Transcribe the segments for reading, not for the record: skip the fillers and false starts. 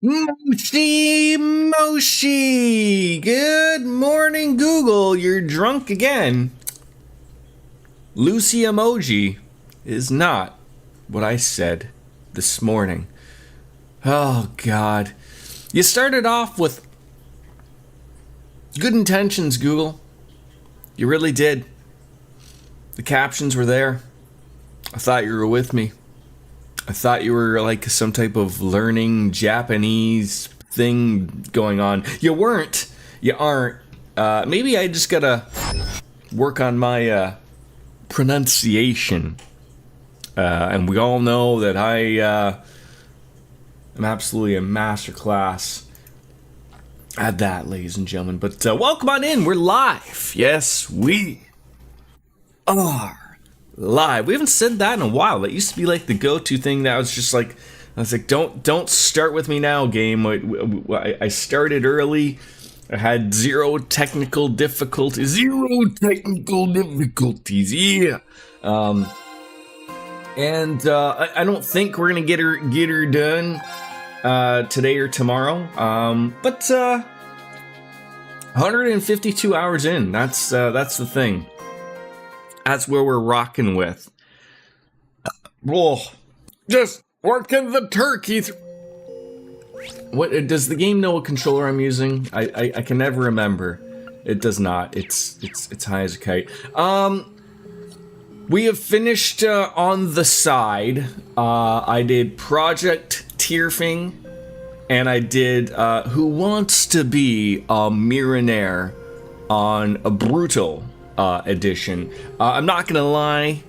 Moshi, Moshi! Good morning, Google. You're drunk again. Lucy emoji is not what I said this morning. Oh, God. You started off with good intentions, Google. You really did. The captions were there. I thought you were with me. I thought you were like some type of learning Japanese thing going on. You weren't. You aren't. Maybe I just gotta work on my pronunciation. And we all know that I am absolutely a masterclass at that, ladies and gentlemen. But welcome on in. We're live. Yes, we are live. We haven't said that in a while. That used to be like the go-to thing. That was just like, I was like, don't start with me now, game. I started early. I had zero technical difficulties. Yeah. And I don't think we're gonna get her done today or tomorrow. But 152 hours in. That's the thing. That's where we're rocking with. Just working the turkey. What does the game know what controller I'm using? I can never remember. It does not. It's high as a kite. We have finished on the side. I did Project Tierfing, and I did Who Wants to Be a Millionaire on a Brutal edition. I'm not gonna lie,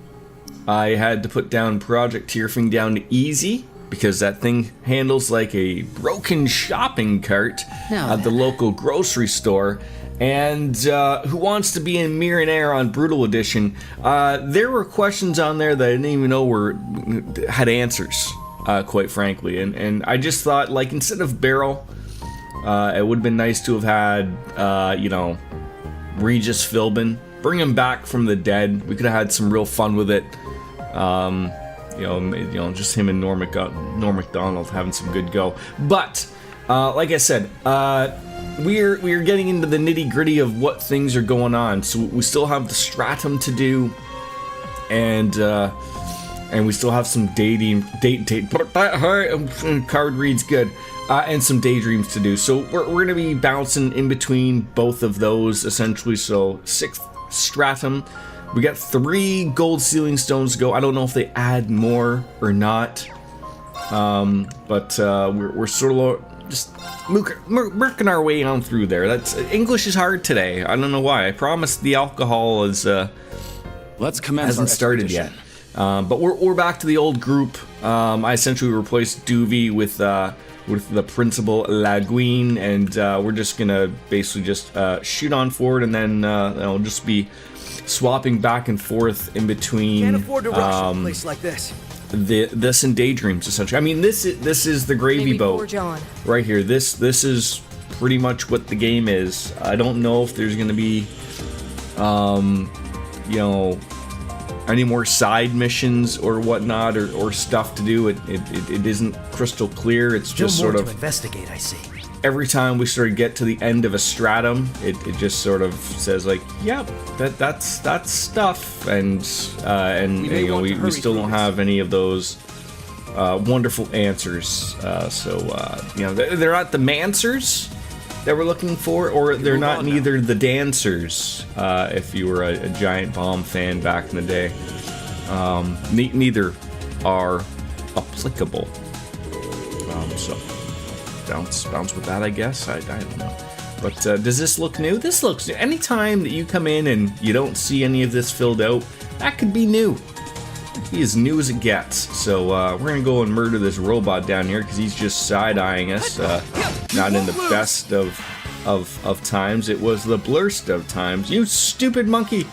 I had to put down Project Tierfing down to easy because that thing handles like a broken shopping cart at the local grocery store. And Who Wants to Be a Millionaire on Brutal Edition, there were questions on there that I didn't even know had answers, quite frankly. And I just thought, like, instead of Barrel, it would have been nice to have had, Regis Philbin. Bring him back from the dead. We could have had some real fun with it. Just him and Norm Macdonald having some good go. But like I said, we're getting into the nitty gritty of what things are going on. So we still have the stratum to do, and we still have some card reads good. And some daydreams to do. So we're gonna be bouncing in between both of those essentially. So 6th stratum, we got 3 gold sealing stones to go. I don't know if they add more or not, but we're sort of just working our way on through there. That's English is hard today. I don't know why. I promised the alcohol is let's commence. Hasn't started yet. But we're back to the old group. I essentially replaced Duvy with the principal Laguine, and we're just gonna basically just shoot on forward, and then I'll just be swapping back and forth in between. Can't afford to rush a place like this. This and daydreams essentially. I mean, this is the gravy boat right here. This is pretty much what the game is. I don't know if there's gonna be any more side missions or whatnot, or stuff to do. It isn't crystal clear. It's just sort of to investigate. I see. Every time we sort of get to the end of a stratum, it just sort of says like, yep, that's stuff, and we still don't have any of those wonderful answers. They're not the Mansers that we're looking for, or they're not neither the dancers, if you were a Giant Bomb fan back in the day. Neither are applicable. So bounce with that, I guess. I don't know. But does this look new? This looks new. Anytime that you come in and you don't see any of this filled out, that could be new. It could be as new as it gets. So we're gonna go and murder this robot down here because he's just side-eyeing us. Not in the best of times. It was the blurst of times. You stupid monkey.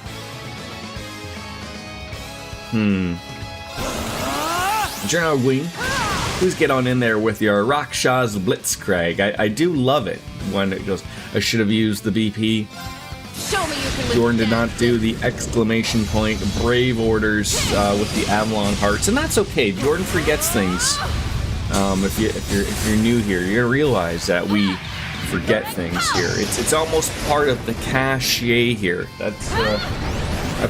General Wing, please get on in there with your Rakshas Blitzkrieg. I do love it when it goes, I should have used the BP. Show me you can Jordan did not do the exclamation point brave orders with the Avalon Hearts, and that's okay. Jordan forgets things. if you're new here, you're gonna realize that we forget things here. It's almost part of the cachet here. That's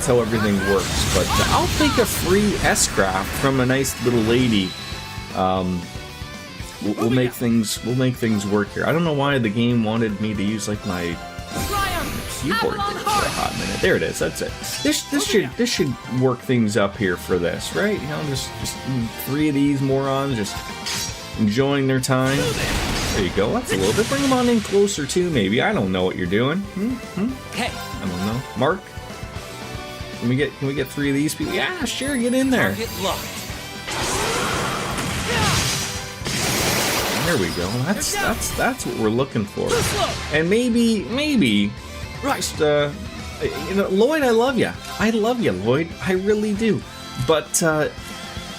how everything works. But I'll take a free S-craft from a nice little lady. We'll make things work here. I don't know why the game wanted me to use like my keyboard thing for a hot minute. There it is. That's it. This should work things up here for this, right? You know, just 3 of these morons just enjoying their time. There you go. That's a little bit. Bring them on in closer too, maybe. I don't know what you're doing. Hey, I don't know. Mark, can we get 3 of these people? Yeah, sure. Get in there. target locked. There we go. That's what we're looking for. And maybe, just you know, Lloyd, I love you. I love you, Lloyd. I really do. But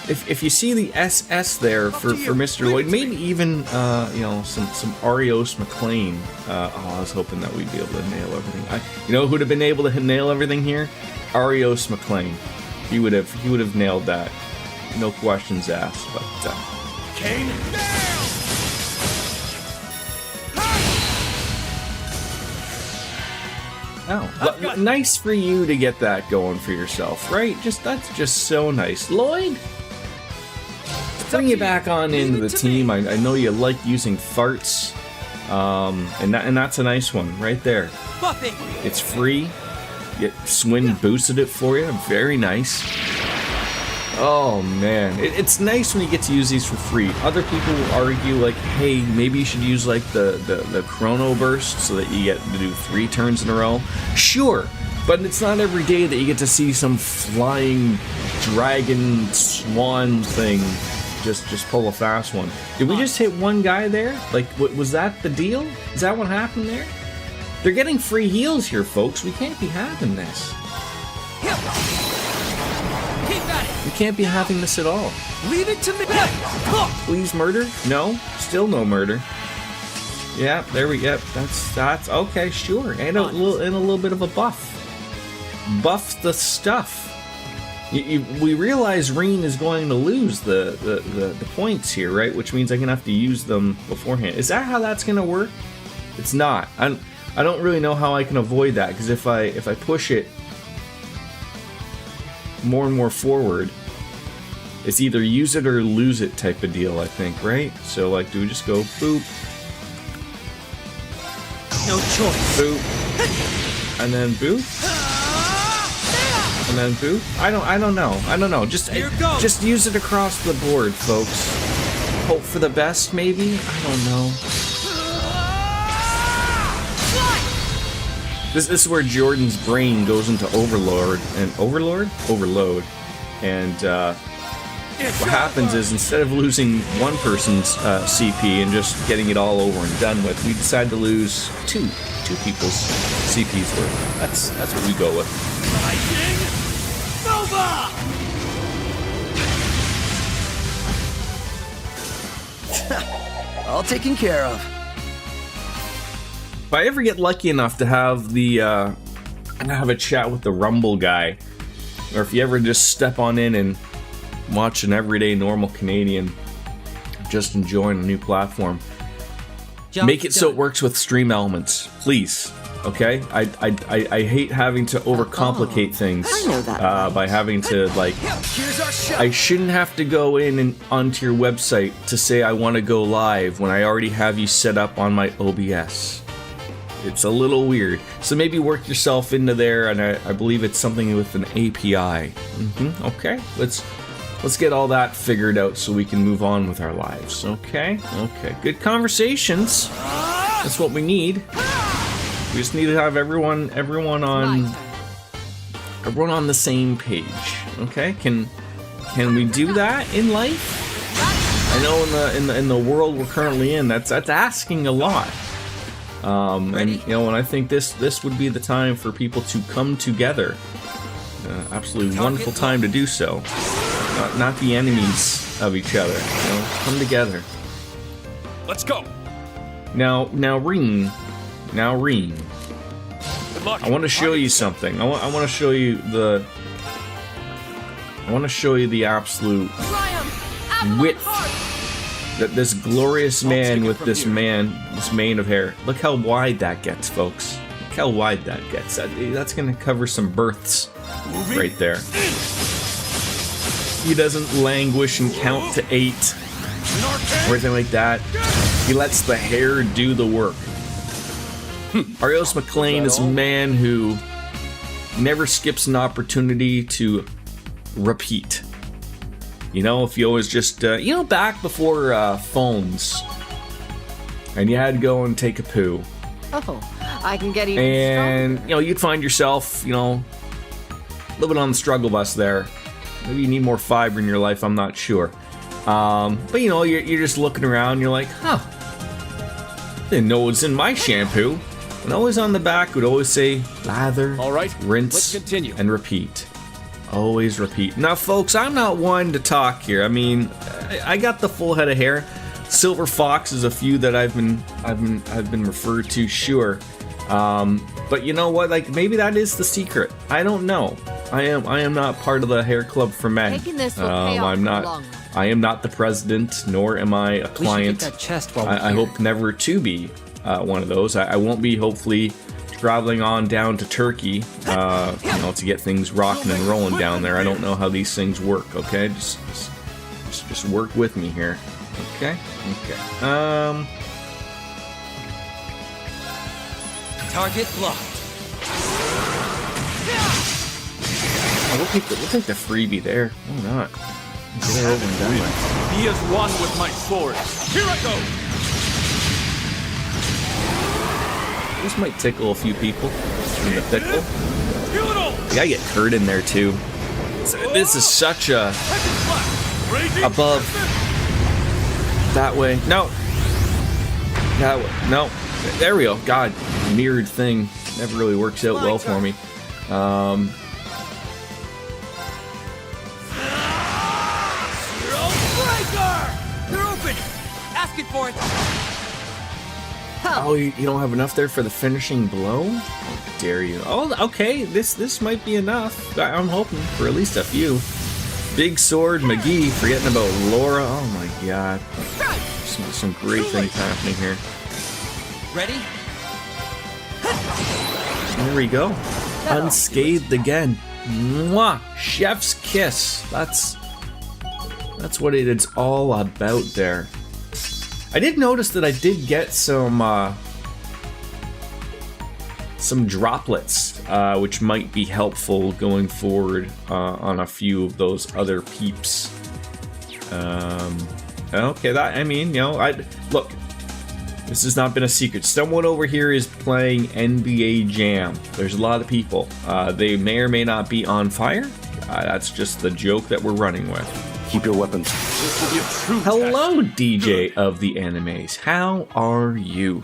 if you see the SS there for Mr. Lloyd, maybe even you know, some Arios McLean. I was hoping that we'd be able to nail everything. You know who'd have been able to nail everything here? Arios McLean. He would have nailed that. No questions asked. But Kane. oh, nice for you to get that going for yourself, right? That's just so nice, Lloyd. Bring you back on into the team. I know you like using farts, and that's a nice one right there. It's free. Swin boosted it for you. Very nice. Oh man, it's nice when you get to use these for free. Other people will argue like, hey, maybe you should use like the chrono burst so that you get to do 3 turns in a row. Sure, but it's not every day that you get to see some flying dragon swan thing just pull a fast one. Did we just hit one guy there? Like, was that the deal? Is that what happened there? They're getting free heals here, folks. We can't be having this. We can't be having this at all. Leave it to me. Please murder? No, still no murder. Yeah, there we go. That's okay, sure. And a little bit of a buff. Buff the stuff. We realize Reen is going to lose the points here, right? Which means I'm gonna have to use them beforehand. Is that how that's gonna work? It's not. I don't really know how I can avoid that, because if I push it more and more forward, it's either use it or lose it type of deal, I think, right? So like, do we just go boop, No choice. boop, and then boop, and then boop? I don't know. Just use it across the board, folks. Hope for the best, maybe? I don't know. This is where Jordan's brain goes into overload, and what happens is, instead of losing one person's CP and just getting it all over and done with, we decide to lose two people's CP's worth. That's what we go with. Lightning Nova. All taken care of. If I ever get lucky enough to have have a chat with the Rumble guy, or if you ever just step on in and watch an everyday normal Canadian just enjoying a new platform, make it so it works with Stream Elements, please. Okay, I hate having to overcomplicate things by having to, like, I shouldn't have to go in and onto your website to say I want to go live when I already have you set up on my OBS. It's a little weird. So maybe work yourself into there, and I believe it's something with an API. Okay, let's get all that figured out so we can move on with our lives. Okay, good conversations. That's what we need. We just need to have everyone on the same page. Okay, can we do that in life? I know in the world we're currently in, that's asking a lot. And you know, and I think this would be the time for people to come together. Absolutely wonderful time to do so. Not be enemies of each other. You know, come together. Let's go. Now, Reen. I want to show you something. I want to show you the. I want to show you the absolute width This glorious man with this mane of hair. Look how wide that gets, folks. Look how wide that gets. That's gonna cover some births right there. He doesn't languish and count to 8 or anything like that. He lets the hair do the work. Arios McLean is a man who never skips an opportunity to repeat. You know, if you always just, you know, back before phones, and you had to go and take a poo. Oh, I can get even and, stronger. you know, you'd find yourself, you know, living on the struggle bus there. Maybe you need more fiber in your life, I'm not sure. But, you know, you're just looking around, you're like, huh, didn't know it was in my shampoo. And always on the back would always say, lather, All right, rinse, let's continue. and repeat. Always repeat. Now, folks, I'm not one to talk here. I mean, I got the full head of hair. Silver Fox is a few that I've been referred to, sure. But you know what? Like, maybe that is the secret. I don't know. I am not part of the hair club for men. Taking this will pay off I'm in the not. long run. I am not the president, nor am I a client. We should get that chest while we're I here. hope never to be one of those. I won't be, hopefully, traveling on down to Turkey, you know, to get things rocking and rolling down there. I don't know how these things work. Okay, just work with me here. Okay. Target blocked. We'll take the freebie there. Why not? Get it over and done with. Be as one with my sword. Here I go. This might tickle a few people in the pickle. Feel it all. You gotta get Kurt in there too. This is such a above that way. No, that way. No, there we go. God, mirrored thing never really works out well for me. They're open. Asking for it. Oh, you don't have enough there for the finishing blow? How dare you? Oh, okay. This might be enough. I'm hoping for at least a few. Big Sword McGee, forgetting about Laura. Oh my god. Some great things happening here. Ready? There we go. Unscathed again. Mwah! Chef's kiss. That's what it's all about there. I did notice that I did get some droplets, which might be helpful going forward on a few of those other peeps. Okay, I mean, you know, look. This has not been a secret. Someone over here is playing NBA Jam. There's a lot of people. They may or may not be on fire. That's just the joke that we're running with. Keep your weapons. This will be a true Hello, test. DJ of the animes. How are you?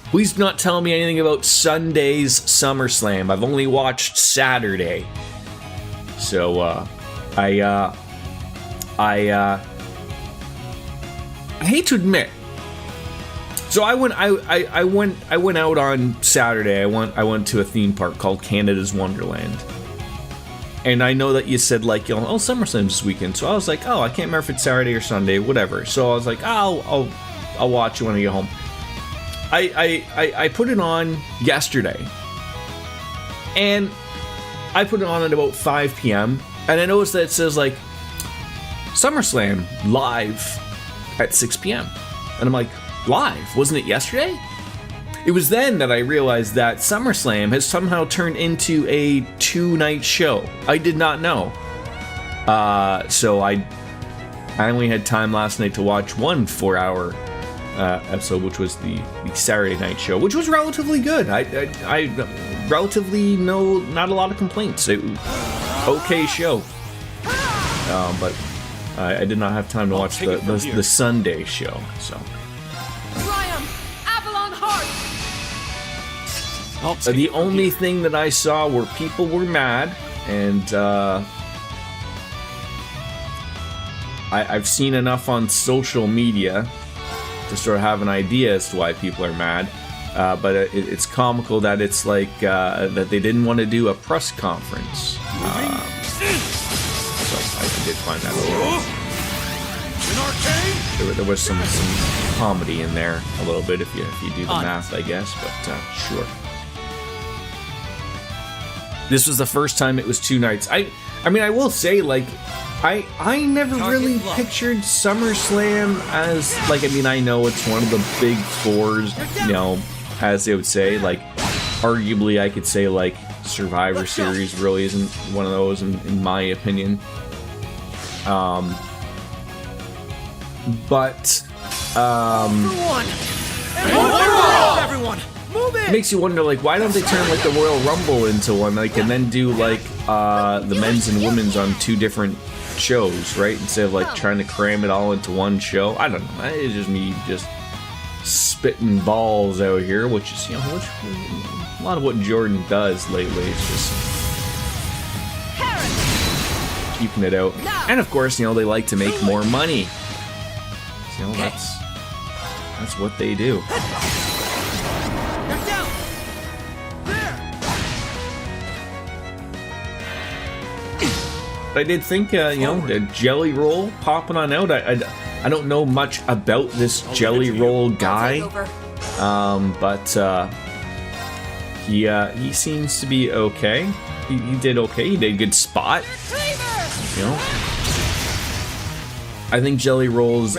Please do not tell me anything about Sunday's SummerSlam. I've only watched Saturday. So, I hate to admit. So I went out on Saturday. I went to a theme park called Canada's Wonderland. And I know that you said, like, you know, oh, SummerSlam's this weekend. So I was like, oh, I can't remember if it's Saturday or Sunday, whatever. So I was like, oh, I'll watch it when I get home. I put it on yesterday. And I put it on at about 5 p.m. And I noticed that it says, like, SummerSlam live at 6 p.m. And I'm like, live? Wasn't it yesterday? It was then that I realized that SummerSlam has somehow turned into a 2-night show. I did not know. So I only had time last night to watch one 4-hour episode, which was the Saturday night show, which was relatively good. I relatively not a lot of complaints. Okay show. But I did not have time to watch the Sunday show. So. The only thing that I saw were people were mad, and I've seen enough on social media to sort of have an idea as to why people are mad. But it's comical that it's like that they didn't want to do a press conference. So I did find that a little There was some comedy in there a little bit if you do the math, I guess. But sure. This was the first time it was 2 nights. I mean, I will say, like, I never really pictured SummerSlam as, like, I mean, I know it's one of the big fours, you know, as they would say. Like, arguably, I could say, like, Survivor Series really isn't one of those, in my opinion. But Everyone, move it! it makes you wonder, like, why don't they turn, like, the Royal Rumble into one, like, and then do, like, the men's and women's on 2 different shows, right? Instead of, like, trying to cram it all into one show. I don't know. It's just me just spitting balls out here, which is, you know, a lot of what Jordan does lately. It's just keeping it out. And of course, you know, they like to make more money. So, you know, that's what they do. I did think, you know, the jelly roll popping on out. I don't know much about this jelly roll guy, but he seems to be okay. He did okay. He did a good spot. You know, I think jelly roll's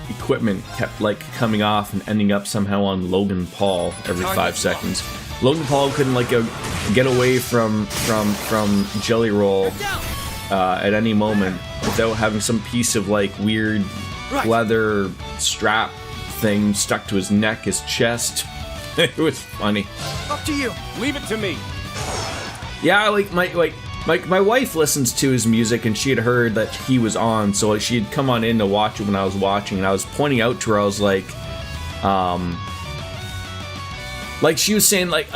equipment kept like coming off and ending up somehow on Logan Paul every 5 seconds. Logan Paul couldn't like get away from jelly roll at any moment without having some piece of like weird leather strap thing stuck to his neck, his chest. It was funny. Up to you. Leave it to me. Yeah, like my wife listens to his music and she had heard that he was on, so she had come on in to watch it when I was watching, and I was pointing out to her, I was like she was saying like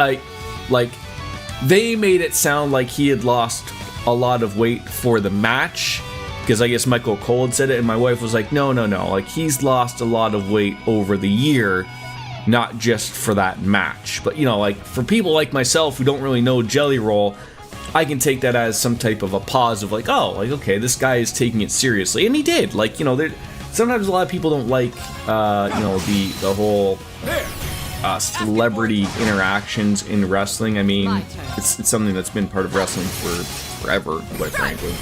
they made it sound like he had lost a lot of weight for the match, because I guess Michael Cole had said it, and my wife was like, no, like he's lost a lot of weight over the year, not just for that match. But you know, like for people like myself who don't really know Jelly Roll, I can take that as some type of a positive, like, oh, like, okay, this guy is taking it seriously, and he did. Like, you know, sometimes a lot of people don't like, you know, the whole celebrity interactions in wrestling. I mean, it's something that's been part of wrestling for forever, quite frankly.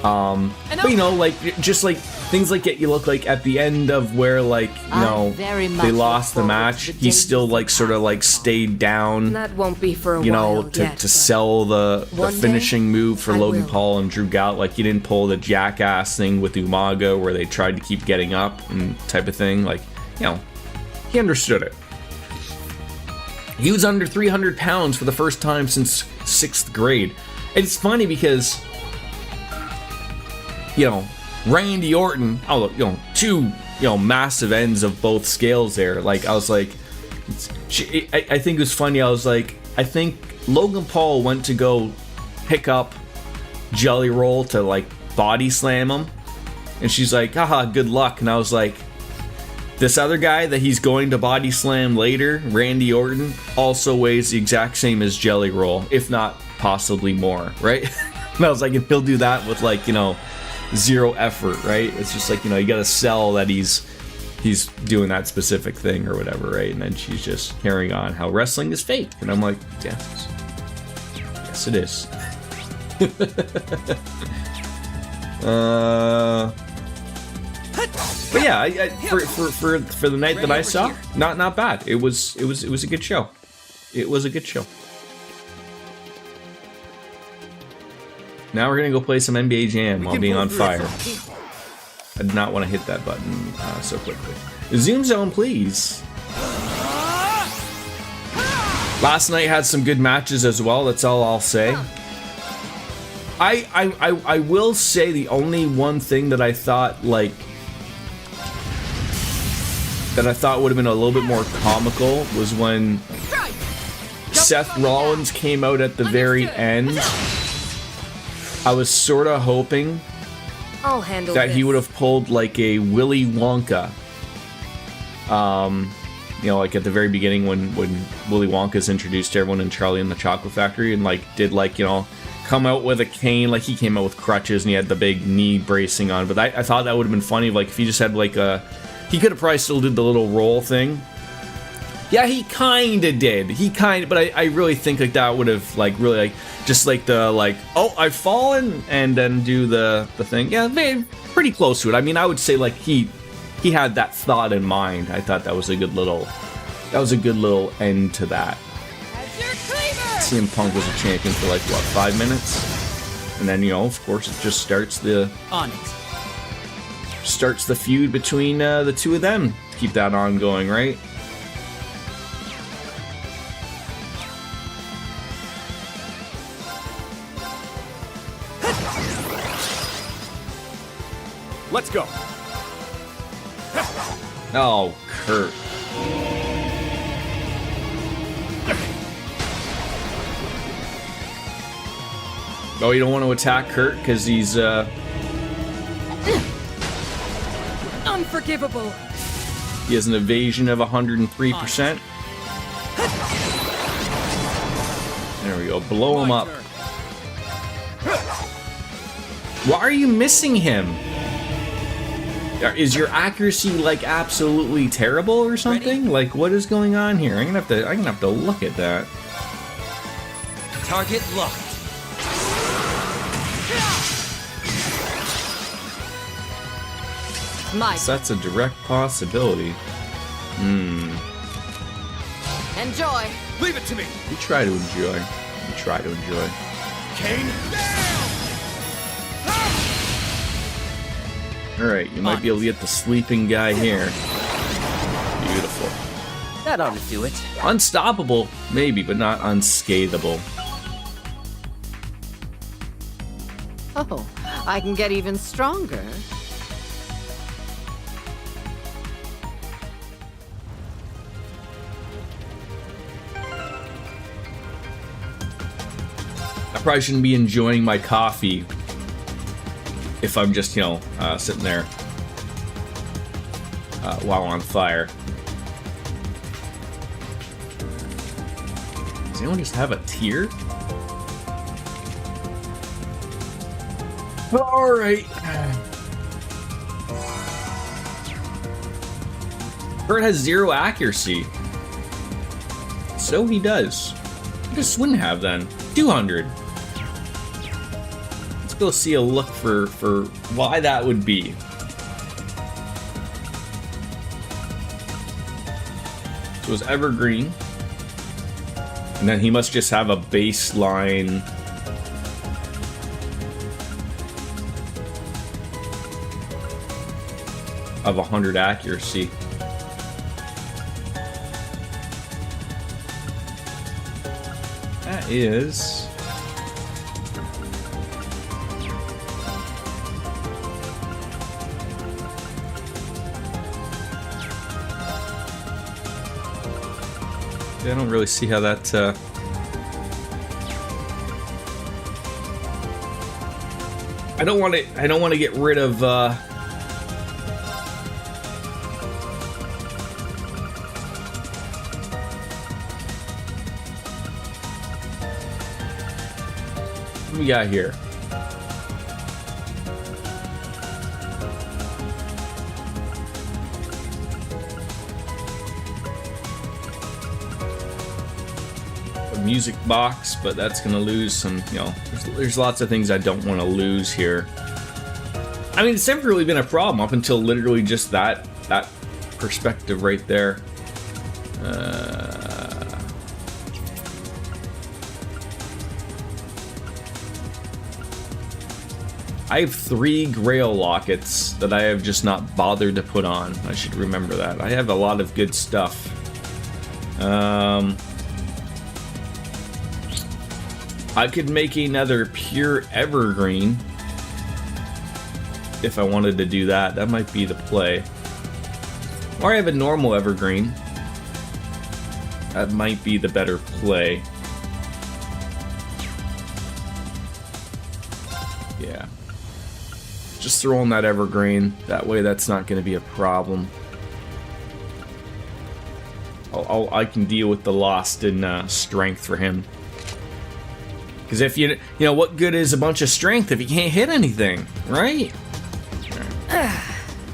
But you know, like, just like things like you look like at the end of where, like, you know, they lost the match, he still like sort of like stayed down, That won't be for a you know, while to yet, sell the finishing move for I Logan will. Paul and Drew Galloway. Like, he didn't pull the jackass thing with Umaga where they tried to keep getting up and type of thing. Like, you know, he understood it. He was under 300 pounds for the first time since 6th grade. It's funny because, you know, Randy Orton, oh, you know, 2, you know, massive ends of both scales there. Like, I was like, I think it was funny. I was like, I think Logan Paul went to go pick up Jelly Roll to like body slam him, and she's like, haha, good luck. And I was like, this other guy that he's going to body slam later, Randy Orton, also weighs the exact same as Jelly Roll, if not possibly more, right? And I was like, if he'll do that with, like, you know, 0 effort, right? It's just like, you know, you gotta sell that he's doing that specific thing or whatever, right? And then she's just carrying on how wrestling is fake. And I'm like, yes it is. But yeah, for the night that I saw, not bad. It was a good show. It was a good show. Now we're gonna go play some NBA Jam while being on fire. I did not want to hit that button so quickly. Zoom zone, please. Last night had some good matches as well. That's all I'll say. I will say the only one thing that I thought would have been a little bit more comical was when Seth Rollins came out at the very end. I was sort of hoping I'll handle that he this. would have pulled like a Willy Wonka. You know, like at the very beginning when Willy Wonka's introduced to everyone in Charlie and the Chocolate Factory, and like did like, you know, come out with a cane. Like, he came out with crutches and he had the big knee bracing on. But I thought that would have been funny, like, if he just had, like, a... He could have probably still did the little roll thing. Yeah, he kinda did. But I really think, like, that would have, like, really, like, just, like, the, like, oh, I've fallen, and then do the thing. Yeah, man, pretty close to it. I mean, I would say, like, he had that thought in mind. I thought that was a good little... That was a good little end to that. CM Punk was a champion for, like, what, 5 minutes? And then, you know, of course, it just starts the... On it. Starts the feud between the two of them. Keep that ongoing, right? Let's go. Oh, Kurt. Oh, you don't want to attack Kurt because he's Unforgivable. he has an evasion of 103%. There we go. Blow him up. Why are you missing him? Is your accuracy, like, absolutely terrible or something? Ready? Like, what is going on here? I'm gonna have to look at that. Target locked. My So that's a direct possibility. enjoy. Leave it to me. You try to enjoy. You try to enjoy. Kane down. Alright, you might be able to get the sleeping guy here. Beautiful. That ought to do it. Unstoppable, maybe, but not unscatable. Oh, I can get even stronger. I probably shouldn't be enjoying my coffee if I'm just, you know, sitting there while on fire. Does anyone just have a tear? Alright. Kurt has 0 accuracy. So he does. He just wouldn't have then. 200. Let's go see a look for why that would be. So it's evergreen. And then he must just have a baseline of 100 accuracy. That is... I don't really see how that, I don't want to get rid of, what we got here? Music box, but that's gonna lose some, you know, there's lots of things I don't want to lose here. I mean, it's never really been a problem up until literally just that perspective right there. I have 3 Grail lockets that I have just not bothered to put on. I should remember that. I have a lot of good stuff. I could make another pure evergreen if I wanted to do that. That might be the play. Or I have a normal evergreen. That might be the better play. Yeah. Just throw in that evergreen. That way that's not going to be a problem. I can deal with the lost in strength for him. Because if you know, what good is a bunch of strength if you can't hit anything, right?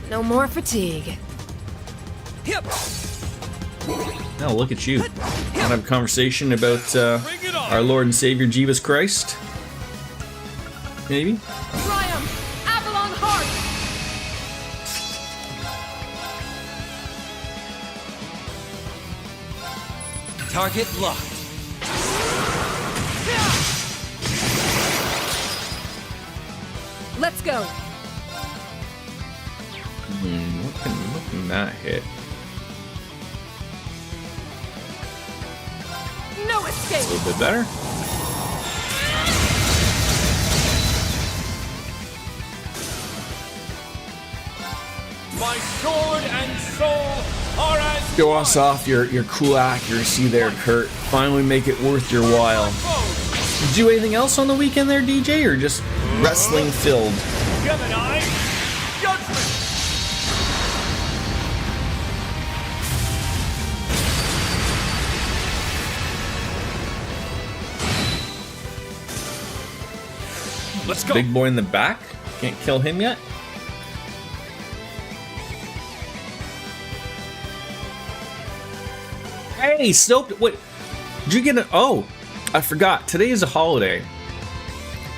No more fatigue. Now look at you. Want to have a conversation about our Lord and Savior Jesus Christ? Maybe? Triumph! Avalon Heart! Target locked. Let's go. What can that hit? No A escape. little bit better. My sword and soul are as Show us off your cool accuracy there, Kurt. Finally make it worth your while. Did you do anything else on the weekend there, DJ, or just wrestling filled? Gemini judgment. Let's go. Big boy in the back? Can't kill him yet? Hey, Snope, wait, did you get an, oh, I forgot, today is a holiday,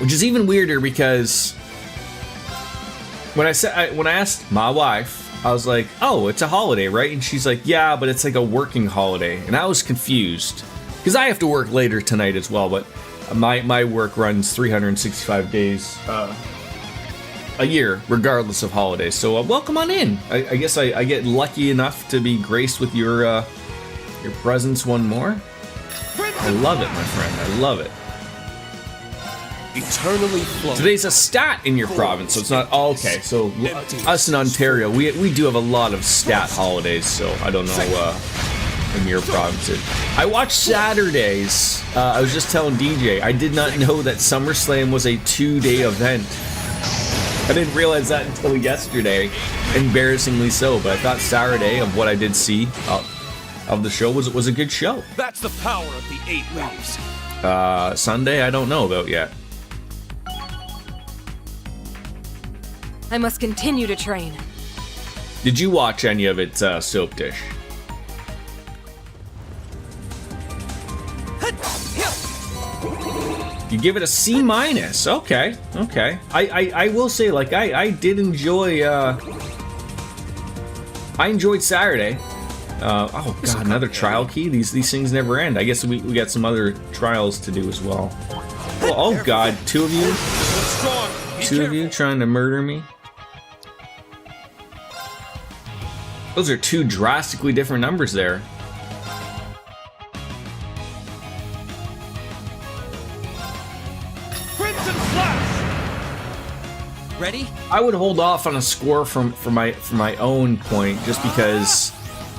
which is even weirder because when I asked my wife, I was like, oh, it's a holiday, right? And she's like, yeah, but it's like a working holiday, and I was confused, because I have to work later tonight as well, but my work runs 365 days a year, regardless of holidays, so welcome on in. I guess I get lucky enough to be graced with your presence one more. I love it, my friend. I love it. Eternally flow. Today's a stat in your province, so it's not. Oh, okay, so us in Ontario, we do have a lot of stat holidays. So I don't know in your province. I watch Saturdays. I was just telling DJ, I did not know that SummerSlam was a 2-day event. I didn't realize that until yesterday, embarrassingly so. But I thought Saturday, of what I did see of the show, was a good show. That's the power of the 8 leaves. Sunday, I don't know about yet. I must continue to train. Did you watch any of it, Soap Dish? You give it a C minus. Okay, okay. I will say, like, I did enjoy. I enjoyed Saturday. Oh god, another trial key. These things never end. I guess we got some other trials to do as well. Oh god, two of you trying to murder me. Those are two drastically different numbers there. Crimson Flash. Ready? I would hold off on a score for my own point, just because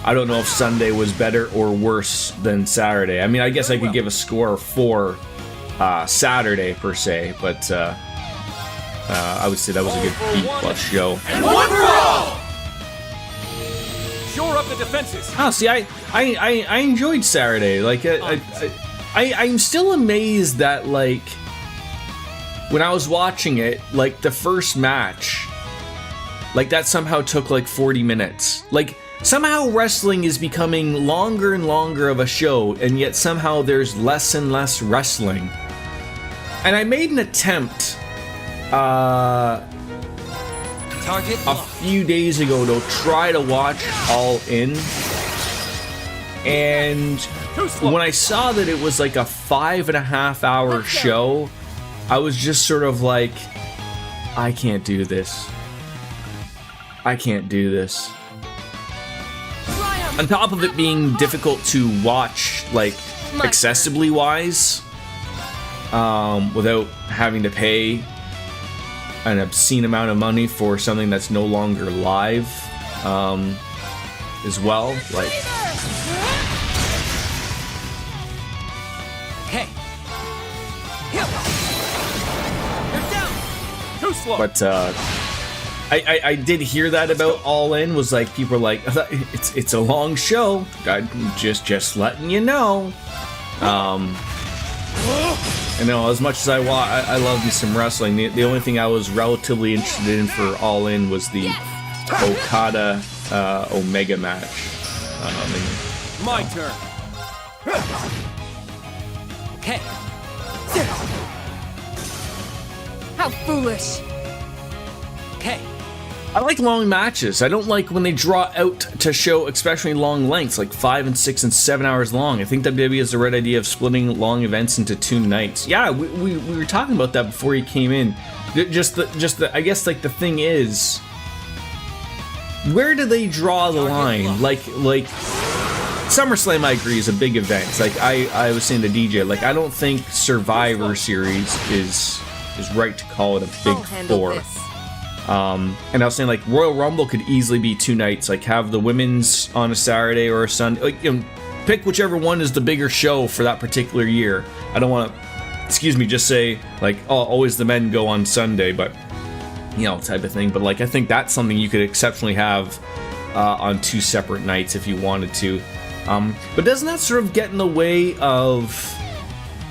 I don't know if Sunday was better or worse than Saturday. I mean, I guess I could give a score for Saturday per se, but I would say that was a good B+ show. And one for all. Shore up the defenses. Oh, see, I enjoyed Saturday. Like, I'm still amazed that, like, when I was watching it, like, the first match, like, that somehow took like 40 minutes. Like, somehow wrestling is becoming longer and longer of a show, and yet somehow there's less and less wrestling. And I made an attempt a few days ago to try to watch All In, and when I saw that it was like a 5.5 hour show, I was just sort of like, I can't do this. I can't do this. On top of it being difficult to watch, like, accessibly wise, without having to pay an obscene amount of money for something that's no longer live, as well. Like, hey, you're down. Too slow. but I did hear that about All In. Was like, people were like, it's a long show. I'm just letting you know. You know, as much as I love me some wrestling, the only thing I was relatively interested in for All In was the Okada Omega match. My turn. Okay. How foolish. Okay. I like long matches. I don't like when they draw out to show especially long lengths, like 5 and 6 and 7 hours long. I think WWE has the right idea of splitting long events into 2 nights. Yeah, we were talking about that before you came in. Just the I guess like the thing is, where do they draw the line? Like SummerSlam, I agree, is a big event. Like I was saying to DJ, like I don't think Survivor Series is right to call it a big four. This. And I was saying, like, Royal Rumble could easily be 2 nights. Like, have the women's on a Saturday or a Sunday. Like, you know, pick whichever one is the bigger show for that particular year. I don't want to, just say, like, oh, always the men go on Sunday, but, you know, type of thing. But, like, I think that's something you could exceptionally have on 2 separate nights if you wanted to. But doesn't that sort of get in the way of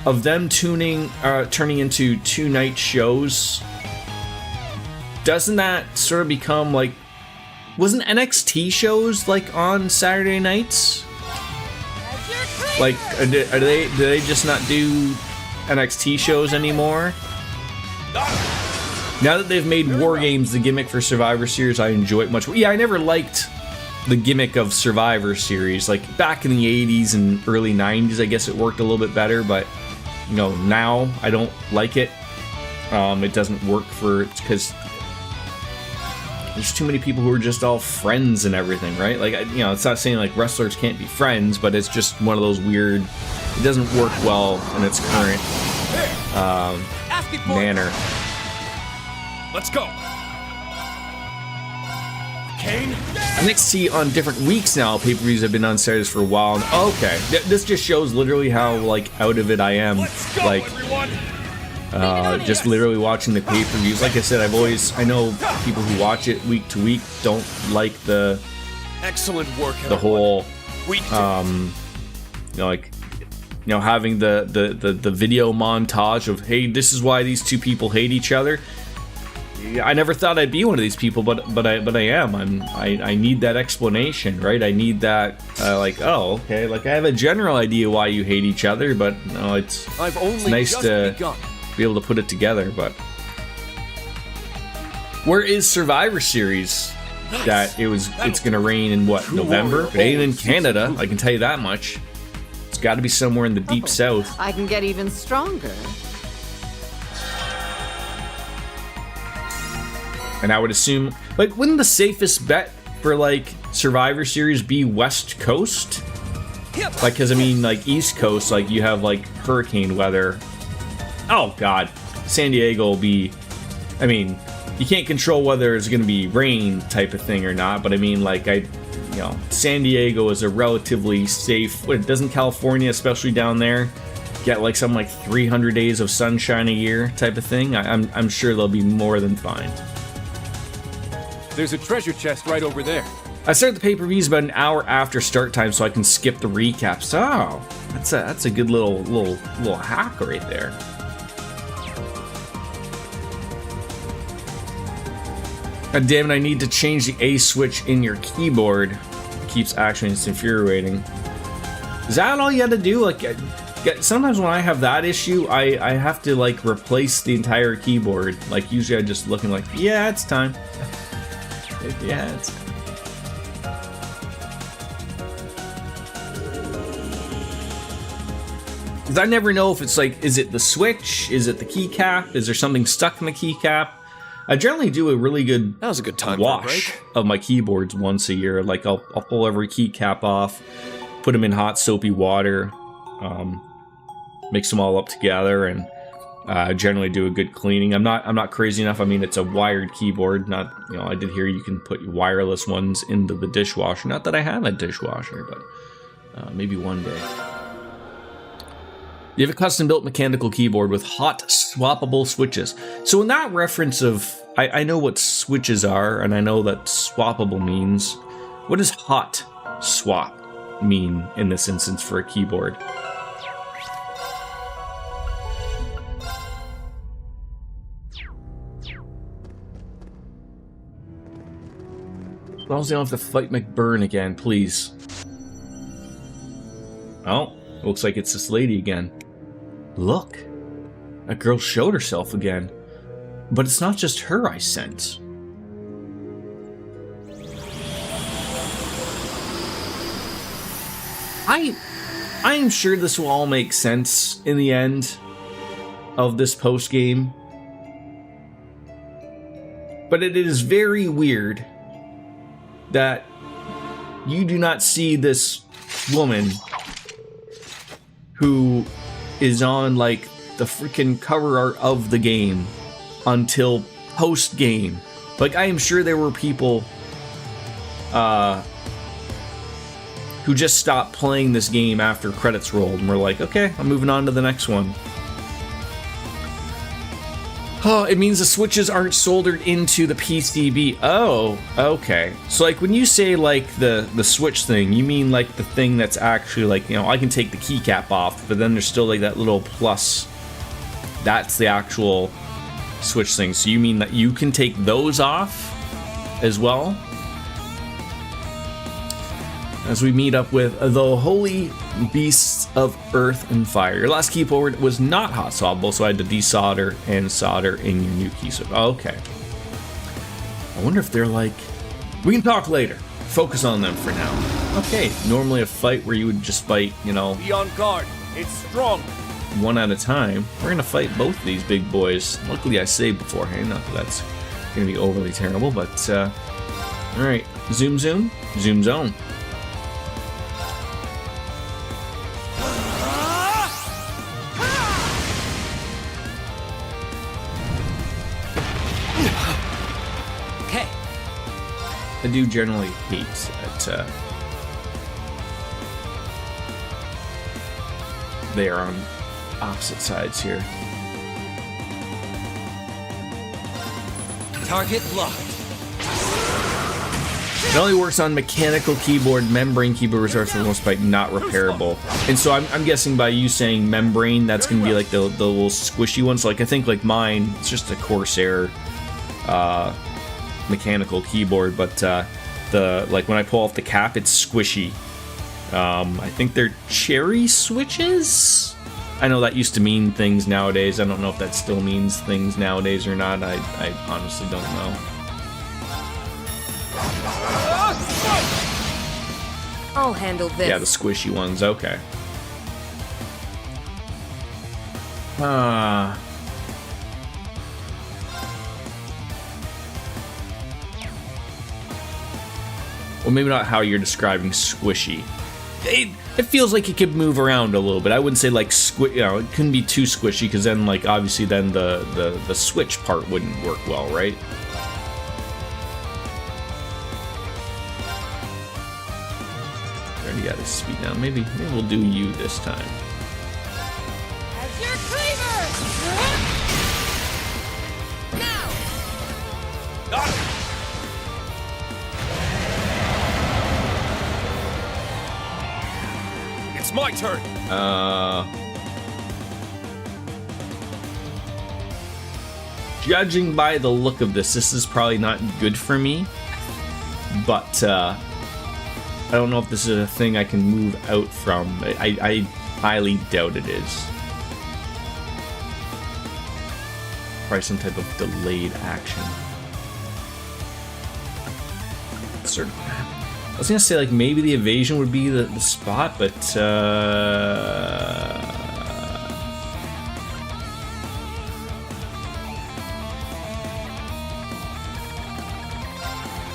them turning into 2-night shows? Doesn't that sort of become like, wasn't NXT shows like on Saturday nights? Like, do they just not do NXT shows anymore? Now that they've made War Games the gimmick for Survivor Series, I enjoy it much more. Yeah, I never liked the gimmick of Survivor Series. Like back in the 80s and early 90s, I guess it worked a little bit better, but you know, now I don't like it. It doesn't work because there's too many people who are just all friends and everything, right? Like, you know, it's not saying like wrestlers can't be friends, but it's just one of those weird, it doesn't work well in its current manner. Let's go. Kane. NXT on different weeks now. Pay-per-views have been on Saturdays for a while. Okay, this just shows literally how like out of it I am. Let's go, like, everyone. Just literally watching the pay-per-views. Like I said, I know people who watch it week to week don't like the Excellent work. The whole, We having the video montage of, hey, this is why these 2 people hate each other. I never thought I'd be one of these people, but I am. I need that explanation, right? I need that like, oh, okay, like I have a general idea why you hate each other, but no, it's nice to be able to put it together. But where is Survivor Series? Nice. That it's gonna rain in what, November? It ain't in Canada, I can tell you that much. It's got to be somewhere in the deep south. I can get even stronger. And I would assume, like, wouldn't the safest bet for, like, Survivor Series be West Coast? Like, because, I mean, like, East Coast, like, you have, like, hurricane weather. Oh, God. San Diego will be... I mean, you can't control whether it's going to be rain type of thing or not, but, I mean, like, San Diego is a relatively safe... Doesn't California, especially down there, get, like, something like 300 days of sunshine a year type of thing? I'm sure they'll be more than fine. There's a treasure chest right over there. I start the pay-per-views about an hour after start time so I can skip the recaps. Oh, that's a good little hack right there. God damn it, I need to change the A switch in your keyboard. It keeps actually, it's infuriating. Is that all you had to do? Like, sometimes when I have that issue, I have to like replace the entire keyboard. Like usually I just looking like, yeah, it's time. Yeah, it's... Because I never know if it's like, is it the switch? Is it the keycap? Is there something stuck in the keycap? I generally do a really good That was a good time wash of my keyboards once a year. Like I'll pull every keycap off, put them in hot soapy water, mix them all up together, and generally do a good cleaning. I'm not crazy enough. I mean, it's a wired keyboard. Not, I did hear you can put wireless ones into the dishwasher. Not that I have a dishwasher, but maybe one day. You have a custom-built mechanical keyboard with hot swappable switches. So in that reference of, I know what switches are, and I know that swappable means. What does hot swap mean in this instance for a keyboard? As long as they don't have to fight McBurn again, please. Oh, looks like it's this lady again. Look, that girl showed herself again. But it's not just her I sense. I'm sure this will all make sense in the end of this post game. But it is very weird that you do not see this woman who is on like the freaking cover art of the game until post game. Like, I am sure there were people who just stopped playing this game after credits rolled and were like, okay, I'm moving on to the next one. Oh, it means the switches aren't soldered into the PCB. Oh, okay. So like when you say like the switch thing, you mean like the thing that's actually like, you know, I can take the keycap off, but then there's still like that little plus. That's the actual switch thing. So you mean that you can take those off as well? As we meet up with the holy beasts of earth and fire. Your last keyboard was not hot swappable, so I had to desolder and solder in your new key. So, okay. I wonder if they're like... We can talk later. Focus on them for now. Okay, normally a fight where you would just fight, you know... Be on guard. It's strong. One at a time. We're gonna fight both of these big boys. Luckily I saved beforehand, not that that's gonna be overly terrible, but alright. Zoom zoom, zoom zone. Okay. I do generally hate that they are on opposite sides here. Target locked. It only works on mechanical keyboard. Membrane keyboard resource for the most part not repairable. And so I'm guessing by you saying membrane, that's gonna be like the little squishy ones. Like I think like mine, it's just a Corsair mechanical keyboard, but the like when I pull off the cap, it's squishy. I think they're cherry switches. I know that used to mean things nowadays. I don't know if that still means things nowadays or not. I honestly don't know. I'll handle this. Yeah, the squishy ones. Okay. Well, maybe not how you're describing squishy. It feels like it could move around a little bit. I wouldn't say like you know, it couldn't be too squishy because then like obviously then the switch part wouldn't work well, right? Already got his speed down. Maybe we'll do you this time. As your cleaver! Now! Got it. It's my turn. Judging by the look of this is probably not good for me. But I don't know if this is a thing I can move out from. I highly doubt it is. Probably some type of delayed action. Sort of. I was gonna say like maybe the evasion would be the spot, but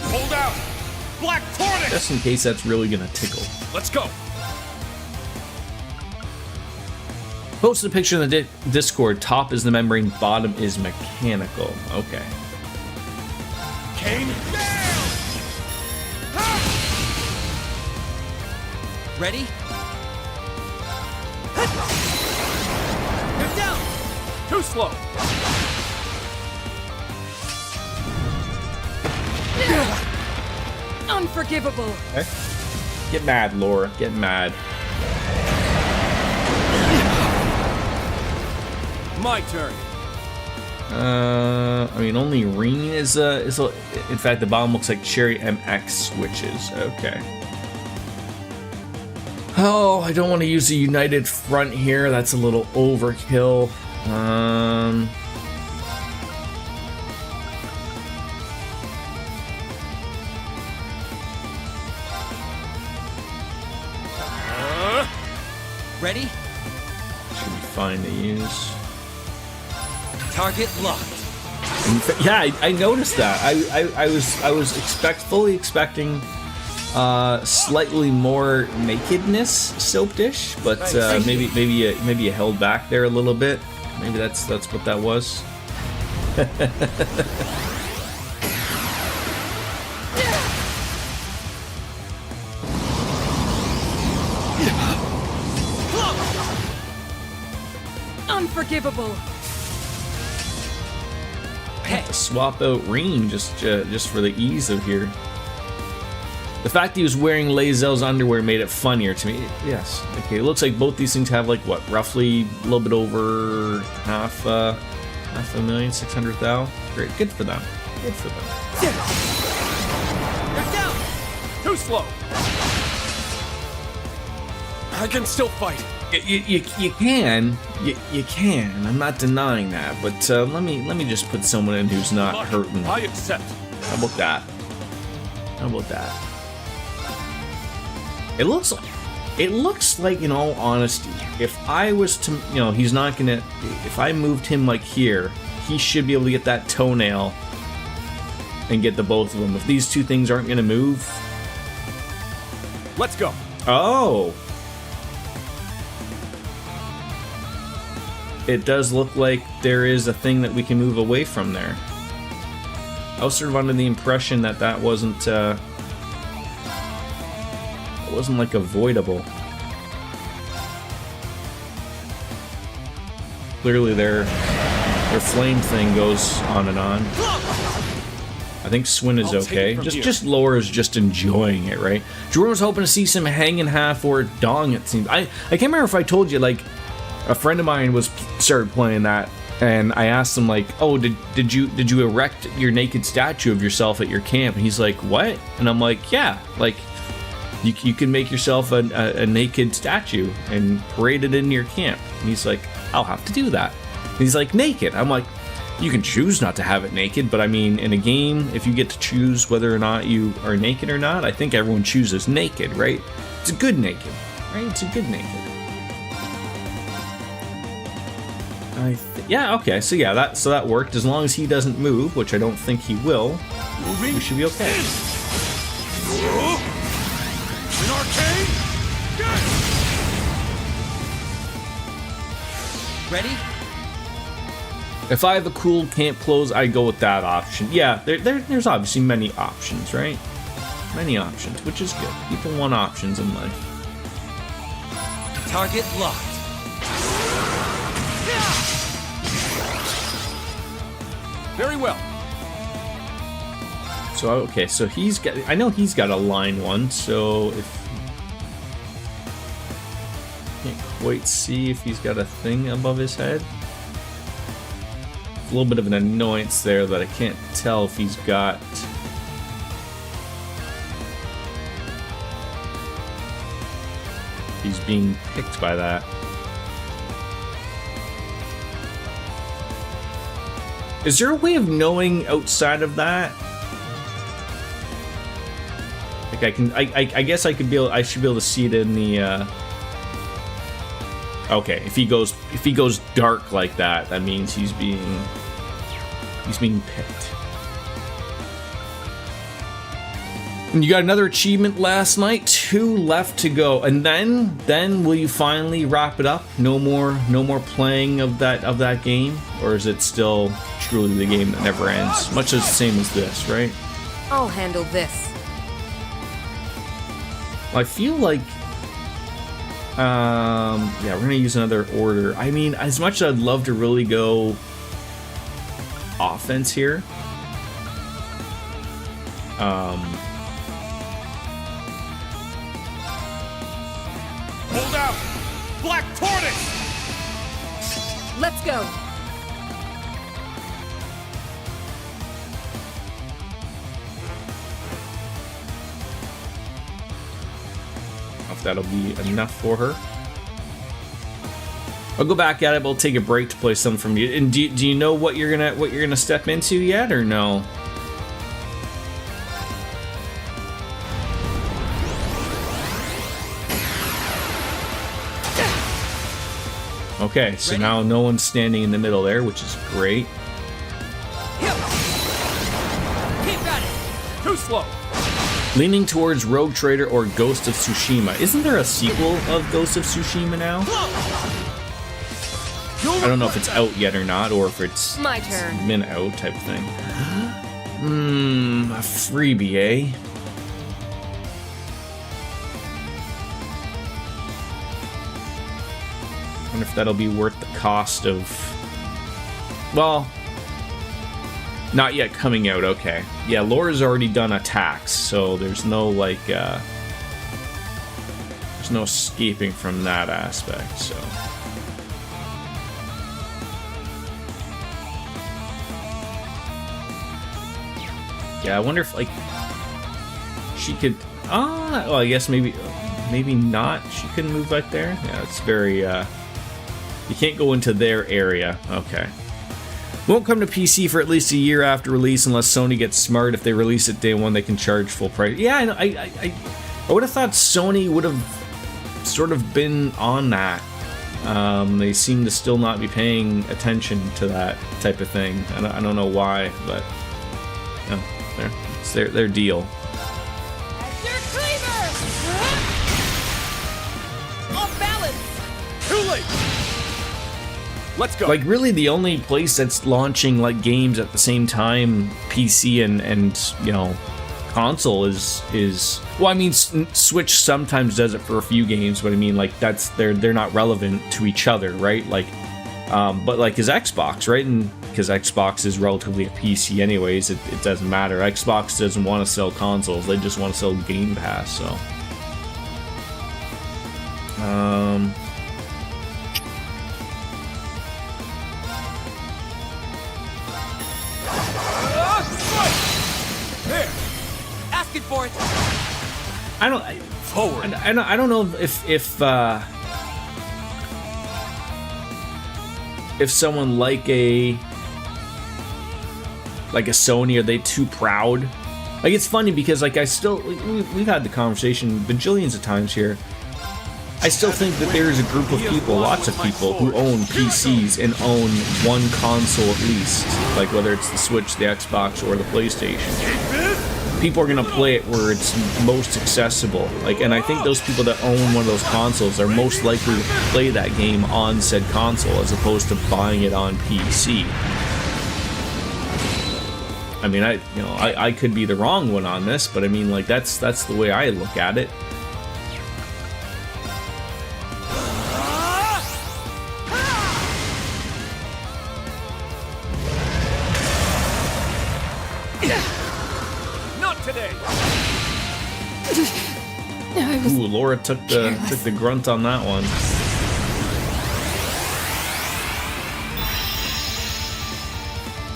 Hold out. Black Tornix. just in case that's really gonna tickle. Let's go. Posted a picture in the Discord. Top is the membrane, bottom is mechanical. Okay. Kane. Ready? Get down. Too slow. Unforgivable. Okay. Get mad, Laura. Get mad. My turn. I mean, only Reen is in fact, the bottom looks like Cherry MX switches. Okay. Oh, I don't want to use the United Front here. That's a little overkill. Ready? Should be fine to use. Target locked. Yeah, I noticed that. I was fully expecting slightly more nakedness, Soap Dish, but maybe you held back there a little bit. Maybe that's what that was. Unforgivable. I have to swap out Reen just for the ease of here. The fact he was wearing Lae'zel's underwear made it funnier to me. Yes. Okay, it looks like both these things have like what, roughly a little bit over half a million, 600,000. Great, good for them. Good for them. They're down. Too slow. I can still fight. You can. I'm not denying that, but let me just put someone in who's not hurting. I accept. How about that? How about that? It looks like, in all honesty, if I was to, he's not gonna. If I moved him like here, he should be able to get that toenail and get the both of them. If these two things aren't gonna move, let's go. Oh. It does look like there is a thing that we can move away from there. I was sort of under the impression that that wasn't like avoidable. Clearly their flame thing goes on and on. I think Swin is okay. Just Laura is just enjoying it, right? Jordan was hoping to see some hang in half or dong, it seemed. I can't remember if I told you, like, a friend of mine started playing that, and I asked him, like, oh, did you erect your naked statue of yourself at your camp? And he's like, what? And I'm like, yeah, like, you can make yourself a naked statue and parade it in your camp. And he's like, I'll have to do that. And he's like, naked. I'm like, you can choose not to have it naked, but I mean, in a game, if you get to choose whether or not you are naked or not, I think everyone chooses naked, right? It's a good naked, right? It's a good naked. Yeah, okay, so yeah, that worked. As long as he doesn't move, which I don't think he will, we should be okay. An arcade? Ready? If I have a cool camp clothes, I go with that option. Yeah, there's obviously many options, right? Many options, which is good. People want options in life. Target locked. Very well. So okay, so I know he's got a line one, so if can't quite see if he's got a thing above his head. A little bit of an annoyance there that I can't tell if he's got. He's being picked by that. Is there a way of knowing outside of that? Like I guess I should be able to see it in the. Okay, if he goes dark like that, that means he's being picked. And you got another achievement last night. 2 left to go, and then will you finally wrap it up? No more playing of that game, or is it still truly the game that never ends? Much as the same as this, right? I'll handle this. I feel like, yeah, we're gonna use another order. I mean, as much as I'd love to really go offense here, Hold out! Black Tortoise! Let's go. that'll be enough for her. I'll go back at it, but I'll take a break to play some from you. And do you know what you're gonna step into yet, or no? Okay, so now no one's standing in the middle there, which is great. Keep at it. Too slow. Leaning towards Rogue Trader or Ghost of Tsushima. Isn't there a sequel of Ghost of Tsushima now? I don't know if it's out yet or not, or if it's My turn. been out type of thing. A freebie, eh? I wonder if that'll be worth the cost of... Well... Not yet coming out, okay. Yeah, Laura's already done attacks, so there's no, like, there's no escaping from that aspect, so... Yeah, I wonder if, like, she could... well, I guess maybe not. She couldn't move right there? Yeah, it's very, You can't go into their area. Okay. Won't come to PC for at least a year after release unless Sony gets smart. If they release it day one, they can charge full price. Yeah, I know. I would have thought Sony would have sort of been on that. They seem to still not be paying attention to that type of thing. I don't know why, but it's their deal. Your cleaver! Off balance! Too late! Let's go. Like, really, the only place that's launching like games at the same time, PC and you know, console is well, I mean, Switch sometimes does it for a few games, but I mean, like, that's they're not relevant to each other, right? Like, but like is Xbox, right? And because Xbox is relatively a PC anyways, it doesn't matter. Xbox doesn't want to sell consoles; they just want to sell Game Pass. So, Here! Asking for it! I don't know if someone like a Sony, are they too proud? Like, it's funny because, like, I still we've had the conversation bajillions of times here. I still think that there is a group of people, lots of people, who own PCs and own one console at least, like whether it's the Switch, the Xbox, or the PlayStation. People are gonna play it where it's most accessible. Like, and I think those people that own one of those consoles are most likely to play that game on said console as opposed to buying it on PC. I mean, I could be the wrong one on this, but I mean, like, that's the way I look at it. Ooh, Laura took the grunt on that one.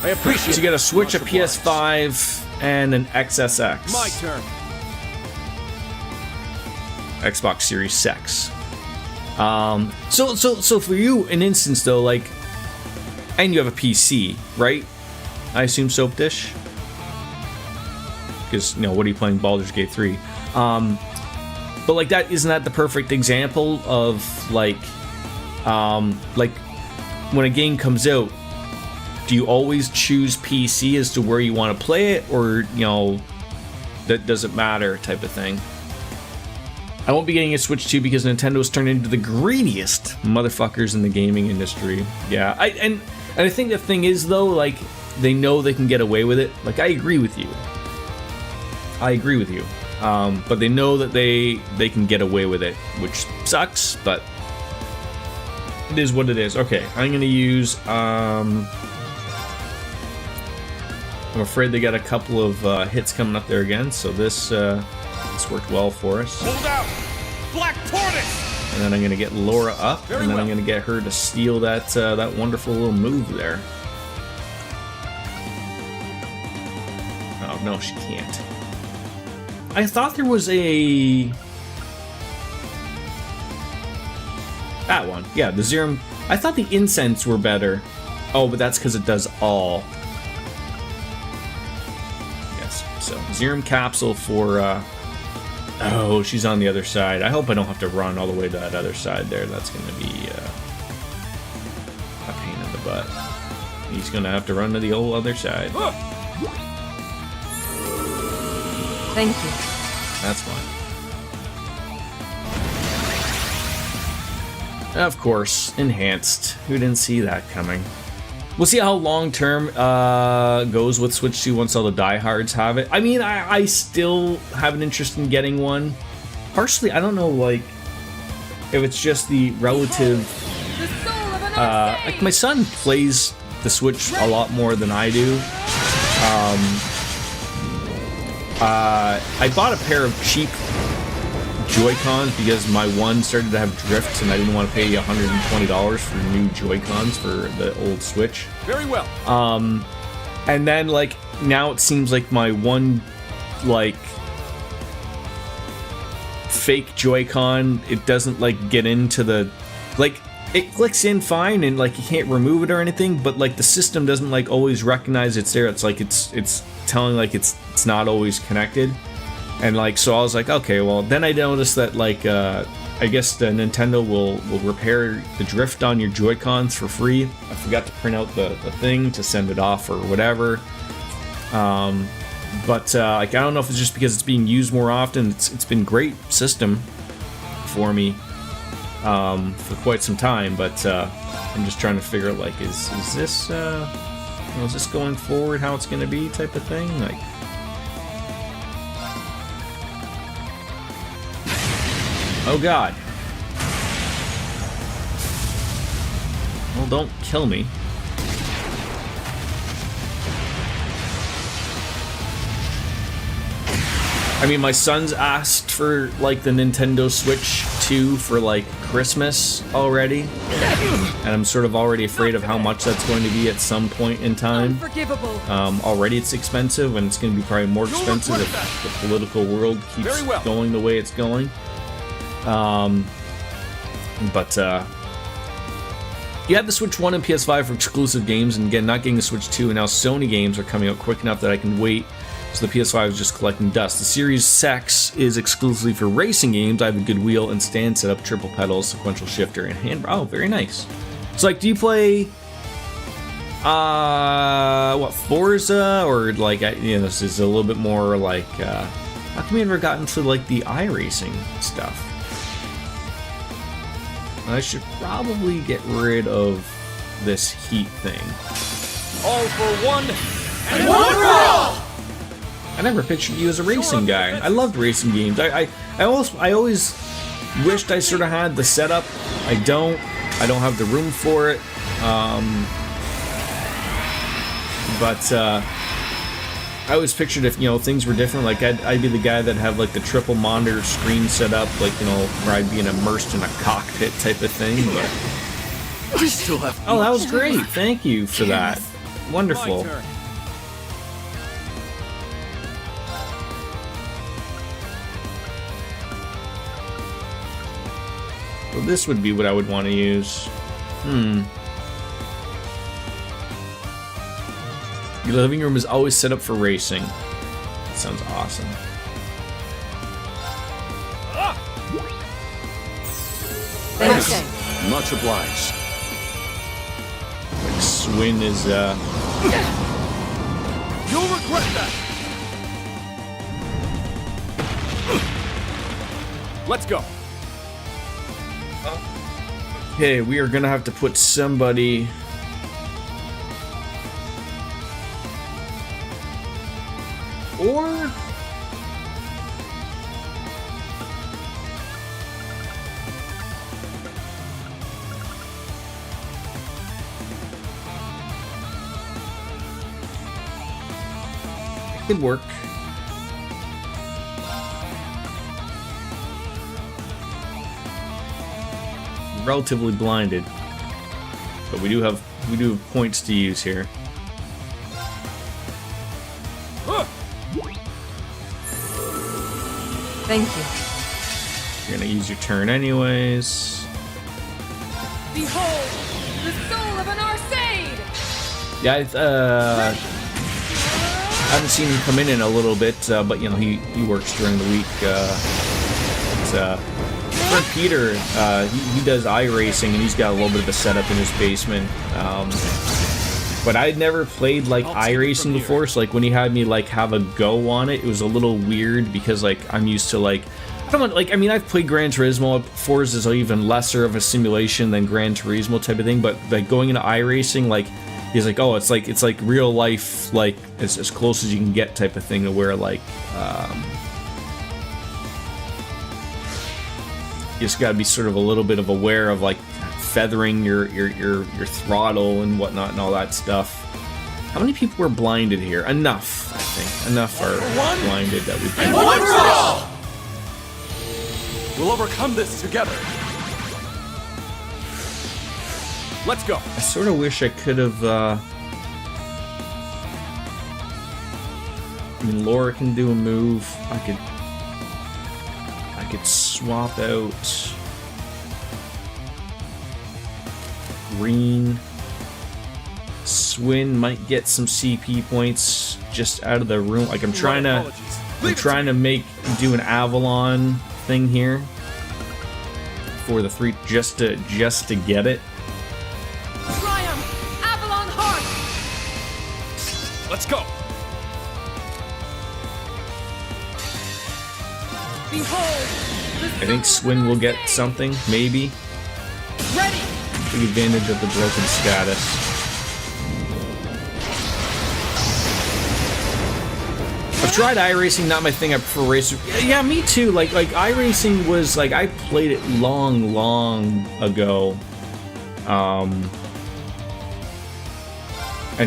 I appreciate. So you get a Switch, a PS5, and an XSX. My turn. Xbox Series X. So for you, an instance though, like, and you have a PC, right? I assume, Soap Dish, because, you know, what are you playing? Baldur's Gate 3. But like, that isn't that the perfect example of like when a game comes out, do you always choose PC as to where you want to play it, or, you know, that doesn't matter type of thing? I won't be getting a Switch 2 because Nintendo's turned into the greediest motherfuckers in the gaming industry. Yeah, and I think the thing is though, like, they know they can get away with it. Like, I agree with you. But they know that they can get away with it, which sucks, but it is what it is. Okay, I'm gonna use, I'm afraid they got a couple of hits coming up there again, so this worked well for us. Hold out! Black Tortoise! And then I'm gonna get Laura up, and then I'm gonna get her to steal that wonderful little move there. Oh, no, she can't. I thought there was a That one. Yeah, the Zerum. I thought the incense were better. Oh, but that's because it does all. Yes. So Zerum capsule for. Oh, she's on the other side. I hope I don't have to run all the way to that other side there. That's going to be a pain in the butt. He's going to have to run to the old other side. Thank you. That's fine. Of course, enhanced. Who didn't see that coming? We'll see how long-term goes with Switch 2 once all the diehards have it. I mean, I still have an interest in getting one. Partially, I don't know, like, if it's just the relative... like, my son plays the Switch a lot more than I do. I bought a pair of cheap Joy-Cons because my one started to have drifts and I didn't want to pay $120 for new Joy-Cons for the old Switch. Very well. And then, like, now it seems like my one, like, fake Joy-Con, it doesn't, like, get into the, like, it clicks in fine and, like, you can't remove it or anything, but, like, the system doesn't, like, always recognize it's there. It's like it's telling, like, it's not always connected. And, like, so I was like, okay, well, then I noticed that, like, I guess the Nintendo will repair the drift on your Joy-Cons for free. I forgot to print out the thing to send it off or whatever. But like, I don't know if it's just because it's being used more often. It's been great system for me for quite some time, but I'm just trying to figure out, like, is this is this going forward how it's going to be type of thing? Like, oh god. Well, don't kill me. I mean, my son's asked for, like, the Nintendo Switch 2 for, like, Christmas already. And I'm sort of already afraid of how much that's going to be at some point in time. Unforgivable. Already it's expensive, and it's going to be probably more expensive if the political world keeps going the way it's going. You had the Switch 1 and PS5 for exclusive games, and again, not getting the Switch 2, and now Sony games are coming out quick enough that I can wait, so the PS5 is just collecting dust. The Series X is exclusively for racing games. I have a good wheel and stand setup, triple pedals, sequential shifter, and hand... Oh, very nice. So, like, do you play... what, Forza? Or, like, you know, this is a little bit more, like, how come we never got into, like, the iRacing stuff? I should probably get rid of this heat thing. All for one, and one for all! I never pictured you as a racing guy. I loved racing games. I always wished I sort of had the setup. I don't have the room for it. But I always pictured if, you know, things were different, like I'd be the guy that'd have, like, the triple monitor screen set up, like, you know, where I'd be immersed in a cockpit type of thing. But I still have... oh, that was great. Thank you for that. Wonderful. My turn. Well, this would be what I would want to use. Your living room is always set up for racing. That sounds awesome. Okay. Much obliged. Like, Swin is, You'll regret that. Let's go. okay, we are gonna have to put somebody... or... it could work. Relatively blinded, but we do have points to use here. Thank you. You're gonna use your turn anyways. Behold, the soul of an Arcade! Yeah, I haven't seen him come in a little bit, but you know he works during the week. Friend Peter, he does iRacing, and he's got a little bit of a setup in his basement. But I'd never played like iRacing before, so like when he had me like have a go on it, it was a little weird because like I'm used to like I don't want, like, I mean, I've played Gran Turismo. Forza is even lesser of a simulation than Gran Turismo type of thing, but like going into iRacing, like he's like, oh, it's like real life, like as close as you can get type of thing, to where like you just got to be sort of a little bit of aware of like feathering your throttle and whatnot and all that stuff. How many people were blinded here? Enough, I think. Enough are blinded that we can. One for all! We'll overcome this together. Let's go. I sort of wish I could have. I mean, Laura can do a move. I could swap out Green. Swin might get some CP points just out of the room. Like I'm trying to do an Avalon thing here for the 3 just to get it. Triumph! Avalon Heart! Let's go. Behold! I think Swin will get something, maybe. Ready! Take advantage of the broken status. I've tried iRacing, not my thing. I prefer racer. Yeah, me too. Like iRacing was like I played it long ago, and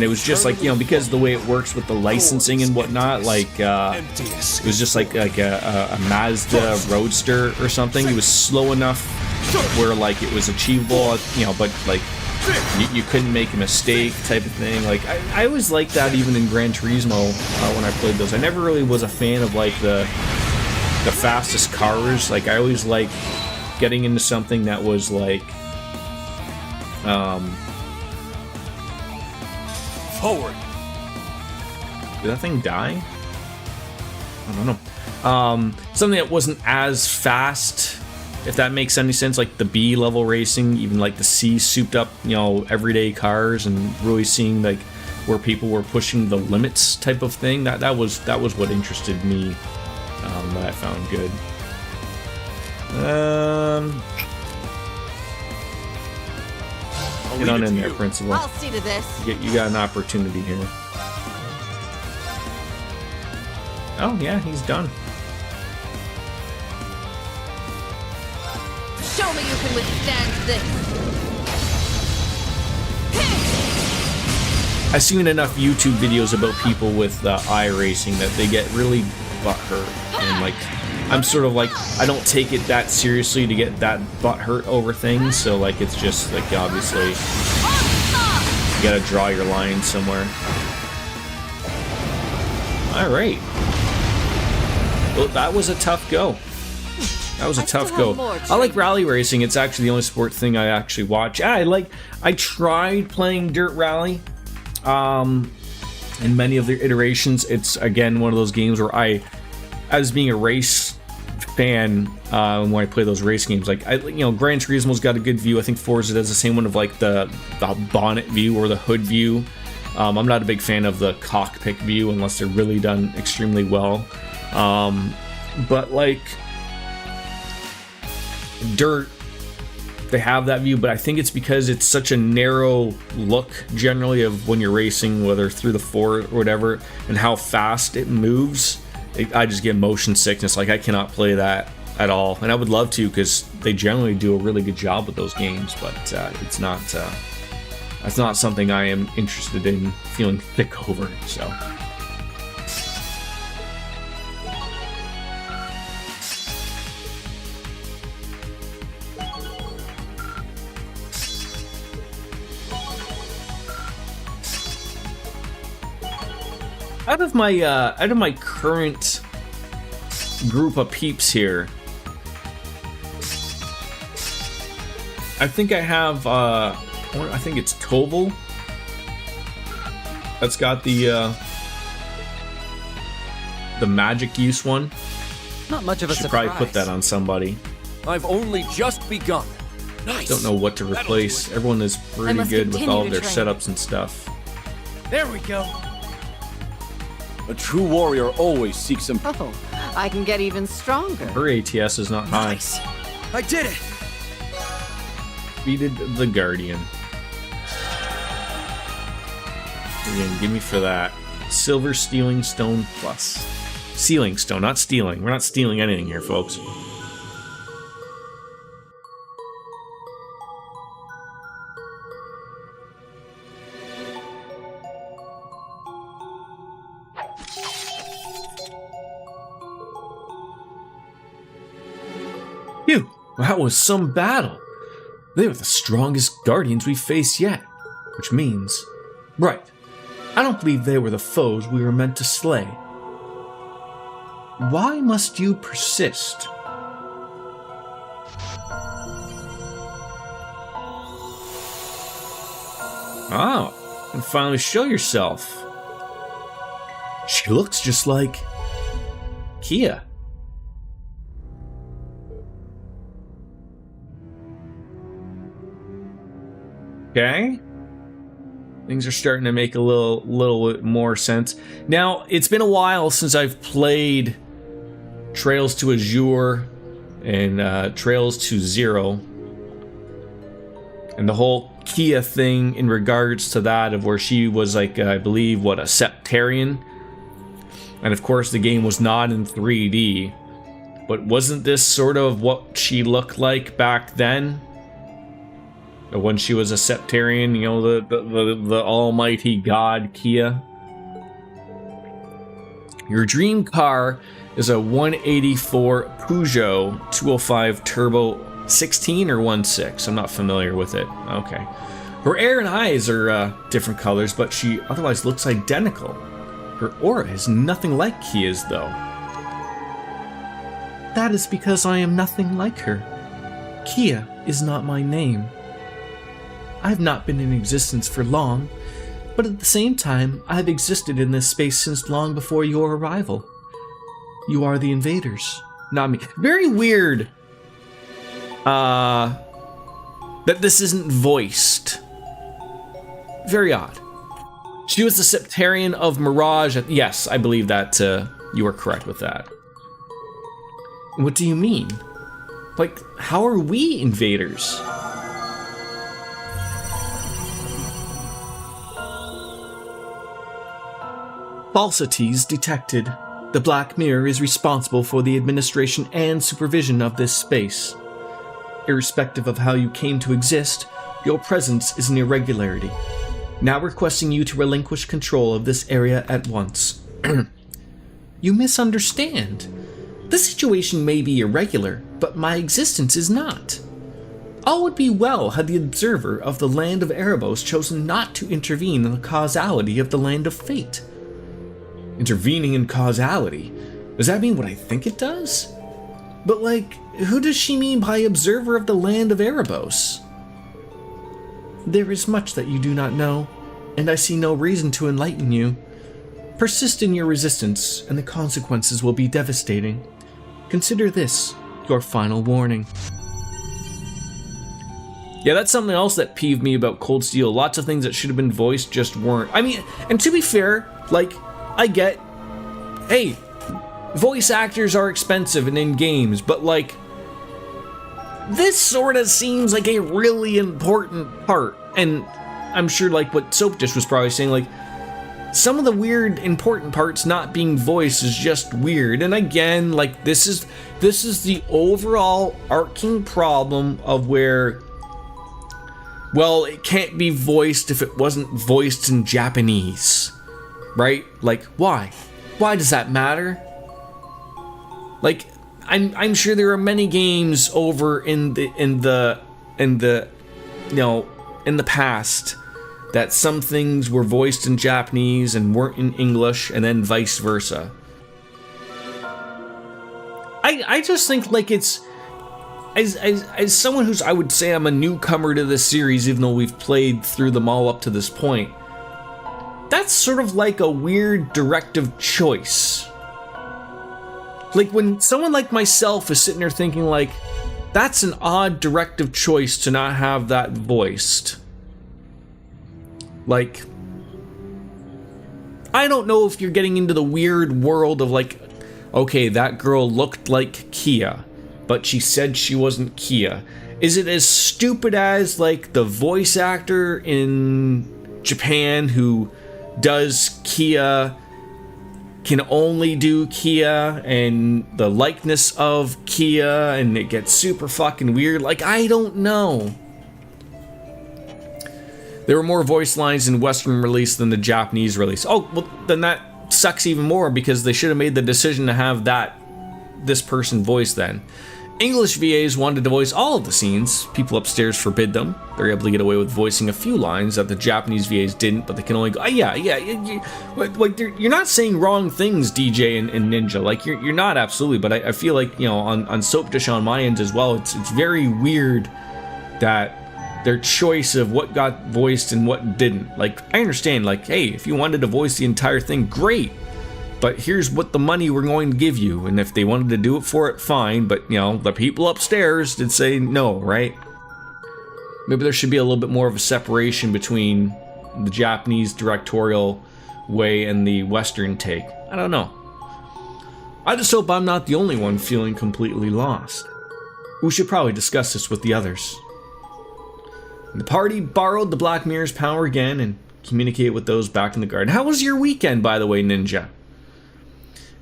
it was just like, you know, because of the way it works with the licensing and whatnot. Like it was just like a Mazda Roadster or something. It was slow enough where like it was achievable, you know, but like you couldn't make a mistake type of thing. Like I always liked that even in Gran Turismo when I played those. I never really was a fan of like the fastest cars. Like I always liked getting into something that was like Forward. did that thing die? I don't know. Something that wasn't as fast, if that makes any sense, like the B level racing, even like the C souped up, you know, everyday cars, and really seeing like where people were pushing the limits type of thing. That was what interested me, that I found good. Get on in there, Principal. I'll see to this. You got an opportunity here. Oh yeah, he's done. Show me you can withstand this. I've seen enough YouTube videos about people with iRacing that they get really butthurt, and like I'm sort of like, I don't take it that seriously to get that butthurt over things, so like it's just like obviously you gotta draw your line somewhere. All right. Well, that was a tough go. That was a tough go. I like rally racing. It's actually the only sport thing I actually watch. I tried playing Dirt Rally. In many of the iterations, it's again one of those games where as being a race fan, when I play those race games, like Gran Turismo's got a good view. I think Forza does the same one of like the bonnet view or the hood view. I'm not a big fan of the cockpit view unless they're really done extremely well. But like Dirt, they have that view, but I think it's because it's such a narrow look generally of when you're racing, whether through the fort or whatever, and how fast it moves. I just get motion sickness. Like I cannot play that at all, and I would love to because they generally do a really good job with those games, but it's not something I am interested in feeling thick over. So. Out of my current group of peeps here, I think I have, I think it's Koval. That's got the magic use one. Not much of a Should surprise. probably put that on somebody. I've only just begun. Nice. Don't know what to replace. Everyone is pretty must good with continue all to their train. setups and stuff. There we go. A true warrior always seeks some. Oh, I can get even stronger. Her ATS is not high. Nice. I did it. Defeated the Guardian. Again, give me for that. Silver Stealing Stone Plus. Sealing Stone, not stealing. We're not stealing anything here, folks. Phew, that was some battle. They were the strongest guardians we've faced yet. Which means... Right. I don't believe they were the foes we were meant to slay. Why must you persist? Oh, you can finally show yourself. She looks just like... Kia. Okay. Things are starting to make a little bit more sense. Now, it's been a while since I've played Trails to Azure and Trails to Zero. And the whole Kia thing in regards to that of where she was like, I believe, what, a Septarian? And of course the game was not in 3D. But wasn't this sort of what she looked like back then? When she was a Septarian, you know, the almighty god Kia. Your dream car is a 184 Peugeot 205 Turbo 16 or 1.6. I'm not familiar with it. Okay. Her hair and eyes are different colors, but she otherwise looks identical. Her aura is nothing like Kia's, though. That is because I am nothing like her. Kia is not my name. I have not been in existence for long, but at the same time, I have existed in this space since long before your arrival. You are the invaders, not me. Very weird, that this isn't voiced. Very odd. She was the Septarian of Mirage. Yes, I believe that you are correct with that. What do you mean? Like, how are we invaders? Falsities detected. The Black Mirror is responsible for the administration and supervision of this space. Irrespective of how you came to exist, your presence is an irregularity. Now requesting you to relinquish control of this area at once. You misunderstand. The situation may be irregular, but my existence is not. All would be well had the observer of the land of Erebos chosen not to intervene in the causality of the land of fate. Intervening in causality? Does that mean what I think it does? But like, who does she mean by observer of the land of Erebos? There is much that you do not know, and I see no reason to enlighten you. Persist in your resistance, and the consequences will be devastating. Consider this your final warning. Yeah, that's something else that peeved me about Cold Steel. Lots of things that should have been voiced just weren't. I mean, and to be fair, like, I get, hey, voice actors are expensive and in games, but like, this sort of seems like a really important part. And I'm sure like what Soap Dish was probably saying, like, some of the weird important parts not being voiced is just weird. And again, like, this is the overall arcing problem of where, well, it can't be voiced if it wasn't voiced in Japanese. Right? Like, why? Why does that matter? Like, I'm sure there are many games over in the past that some things were voiced in Japanese and weren't in English, and then vice versa. I just think like it's as someone who's, I would say I'm a newcomer to this series, even though we've played through them all up to this point, that's sort of like a weird directive choice. Like when someone like myself is sitting there thinking like, that's an odd directive choice to not have that voiced. Like, I don't know if you're getting into the weird world of like, okay, that girl looked like Kia, but she said she wasn't Kia. Is it as stupid as like the voice actor in Japan who does Kia can only do Kia and the likeness of Kia and it gets super fucking weird? Like, I don't know. There were more voice lines in Western release than the Japanese release. Oh, well, then that sucks even more because they should have made the decision to have this person voice then. English VAs wanted to voice all of the scenes. People upstairs forbid them. They're able to get away with voicing a few lines that the Japanese VAs didn't, but they can only go, you're not saying wrong things, DJ and Ninja. Like, you're not, absolutely, but I feel like, you know, on Soap Dish on my end as well, it's very weird that their choice of what got voiced and what didn't. Like, I understand, like, hey, if you wanted to voice the entire thing, great. But here's what the money we're going to give you. And if they wanted to do it for it, fine. But, you know, the people upstairs did say no, right? Maybe there should be a little bit more of a separation between the Japanese directorial way and the Western take. I don't know. I just hope I'm not the only one feeling completely lost. We should probably discuss this with the others. The party borrowed the Black Mirror's power again and communicated with those back in the garden. How was your weekend, by the way, Ninja?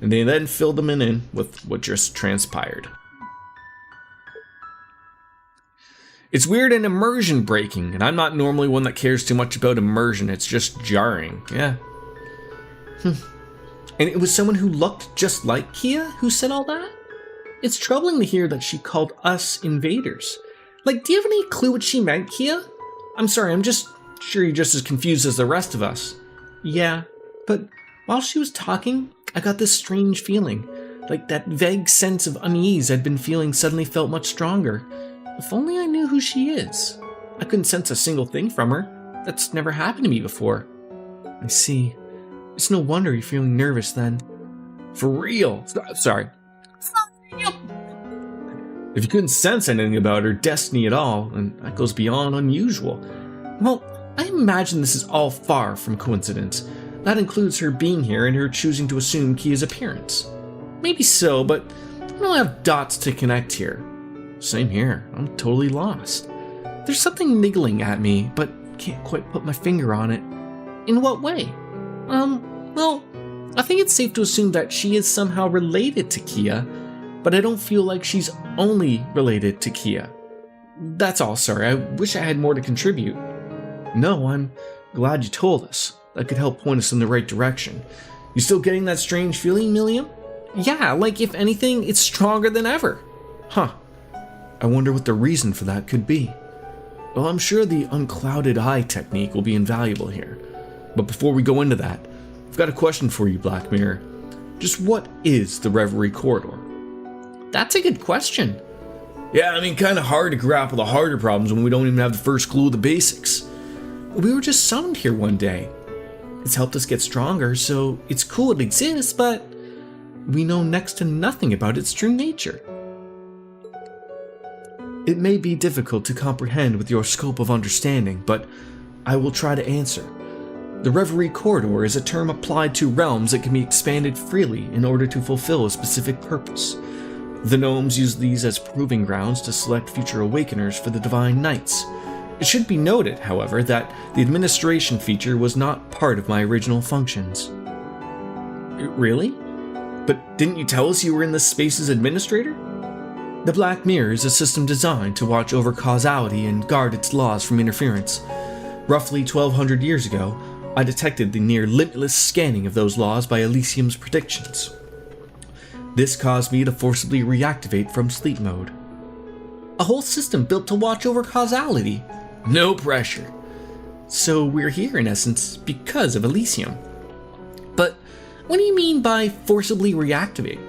And they then filled them in with what just transpired. It's weird and immersion breaking, and I'm not normally one that cares too much about immersion, it's just jarring, yeah. And it was someone who looked just like Kia who said all that? It's troubling to hear that she called us invaders. Like, do you have any clue what she meant, Kia? I'm sorry, I'm just sure you're just as confused as the rest of us. Yeah, but while she was talking, I got this strange feeling, like that vague sense of unease I'd been feeling suddenly felt much stronger. If only I knew who she is. I couldn't sense a single thing from her. That's never happened to me before. I see. It's no wonder you're feeling nervous then. For real. Sorry. It's not real. If you couldn't sense anything about her destiny at all, then that goes beyond unusual. Well, I imagine this is all far from coincidence. That includes her being here and her choosing to assume Kia's appearance. Maybe so, but I don't have dots to connect here. Same here. I'm totally lost. There's something niggling at me, but can't quite put my finger on it. In what way? Well, I think it's safe to assume that she is somehow related to Kia, but I don't feel like she's only related to Kia. That's all, sorry. I wish I had more to contribute. No, I'm glad you told us. That could help point us in the right direction. You still getting that strange feeling, Milliam? Yeah, like if anything, it's stronger than ever. Huh. I wonder what the reason for that could be. Well, I'm sure the unclouded eye technique will be invaluable here. But before we go into that, I've got a question for you, Black Mirror. Just what is the Reverie Corridor? That's a good question. Yeah, I mean, kind of hard to grapple the harder problems when we don't even have the first clue of the basics. We were just summoned here one day. It's helped us get stronger, so it's cool it exists, but we know next to nothing about its true nature. It may be difficult to comprehend with your scope of understanding, but I will try to answer. The Reverie Corridor is a term applied to realms that can be expanded freely in order to fulfill a specific purpose. The gnomes use these as proving grounds to select future awakeners for the Divine Knights. It should be noted, however, that the administration feature was not part of my original functions. Really? But didn't you tell us you were in this space's administrator? The Black Mirror is a system designed to watch over causality and guard its laws from interference. Roughly 1200 years ago, I detected the near limitless scanning of those laws by Elysium's predictions. This caused me to forcibly reactivate from sleep mode. A whole system built to watch over causality. No pressure. So we're here in essence because of Elysium. But what do you mean by forcibly reactivate?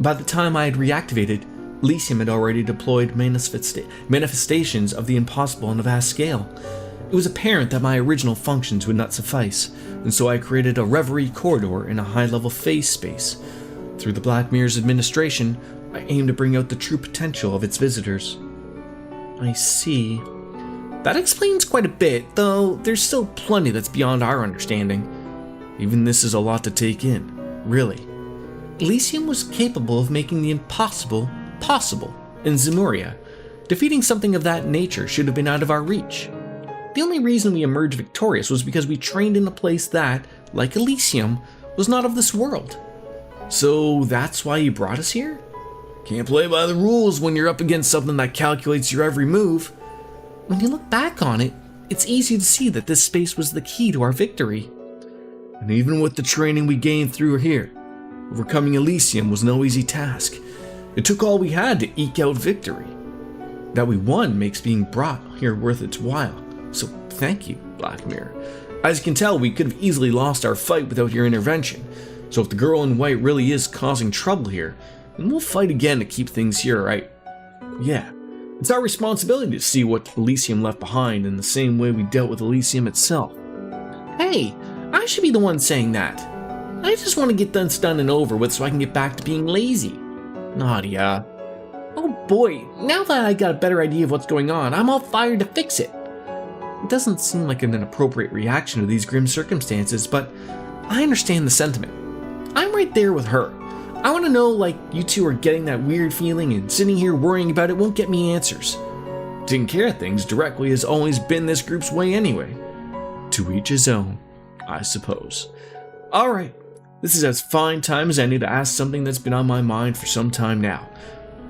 By the time I had reactivated, Elysium had already deployed manifestations of the impossible on a vast scale. It was apparent that my original functions would not suffice, and so I created a Reverie corridor in a high-level phase space. Through the Black Mirror's administration, I aim to bring out the true potential of its visitors. I see. That explains quite a bit, though there's still plenty that's beyond our understanding. Even this is a lot to take in, really. Elysium was capable of making the impossible possible in Zemuria. Defeating something of that nature should have been out of our reach. The only reason we emerged victorious was because we trained in a place that, like Elysium, was not of this world. So that's why you brought us here? Can't play by the rules when you're up against something that calculates your every move. When you look back on it, it's easy to see that this space was the key to our victory. And even with the training we gained through here, overcoming Elysium was no easy task. It took all we had to eke out victory. That we won makes being brought here worth its while. So thank you, Black Mirror. As you can tell, we could have easily lost our fight without your intervention. So if the girl in white really is causing trouble here, then we'll fight again to keep things here, right? Yeah, it's our responsibility to see what Elysium left behind in the same way we dealt with Elysium itself. Hey, I should be the one saying that. I just want to get this done and over with so I can get back to being lazy. Nadia. Oh boy, now that I got a better idea of what's going on, I'm all fired to fix it. It doesn't seem like an appropriate reaction to these grim circumstances, but I understand the sentiment. I'm right there with her. I want to know, like, you two are getting that weird feeling, and sitting here worrying about it won't get me answers. Taking care of things directly has always been this group's way anyway. To each his own, I suppose. Alright, this is as fine time as any to ask something that's been on my mind for some time now.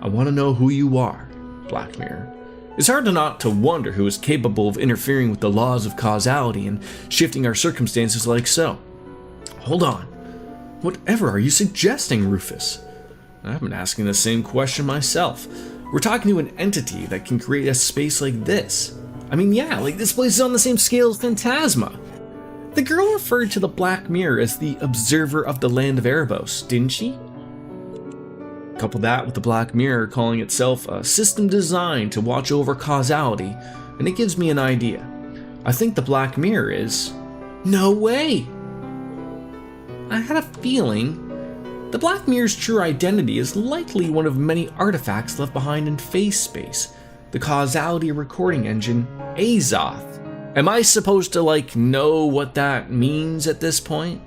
I want to know who you are, Black Mirror. It's hard not to wonder who is capable of interfering with the laws of causality and shifting our circumstances like so. Hold on. Whatever are you suggesting, Rufus? I've been asking the same question myself. We're talking to an entity that can create a space like this. I mean, yeah, like this place is on the same scale as Phantasma. The girl referred to the Black Mirror as the observer of the land of Erebos, didn't she? Couple that with the Black Mirror calling itself a system designed to watch over causality, and it gives me an idea. I think the Black Mirror is... No way! I had a feeling. The Black Mirror's true identity is likely one of many artifacts left behind in phase space, the causality recording engine, Azoth. Am I supposed to, know what that means at this point?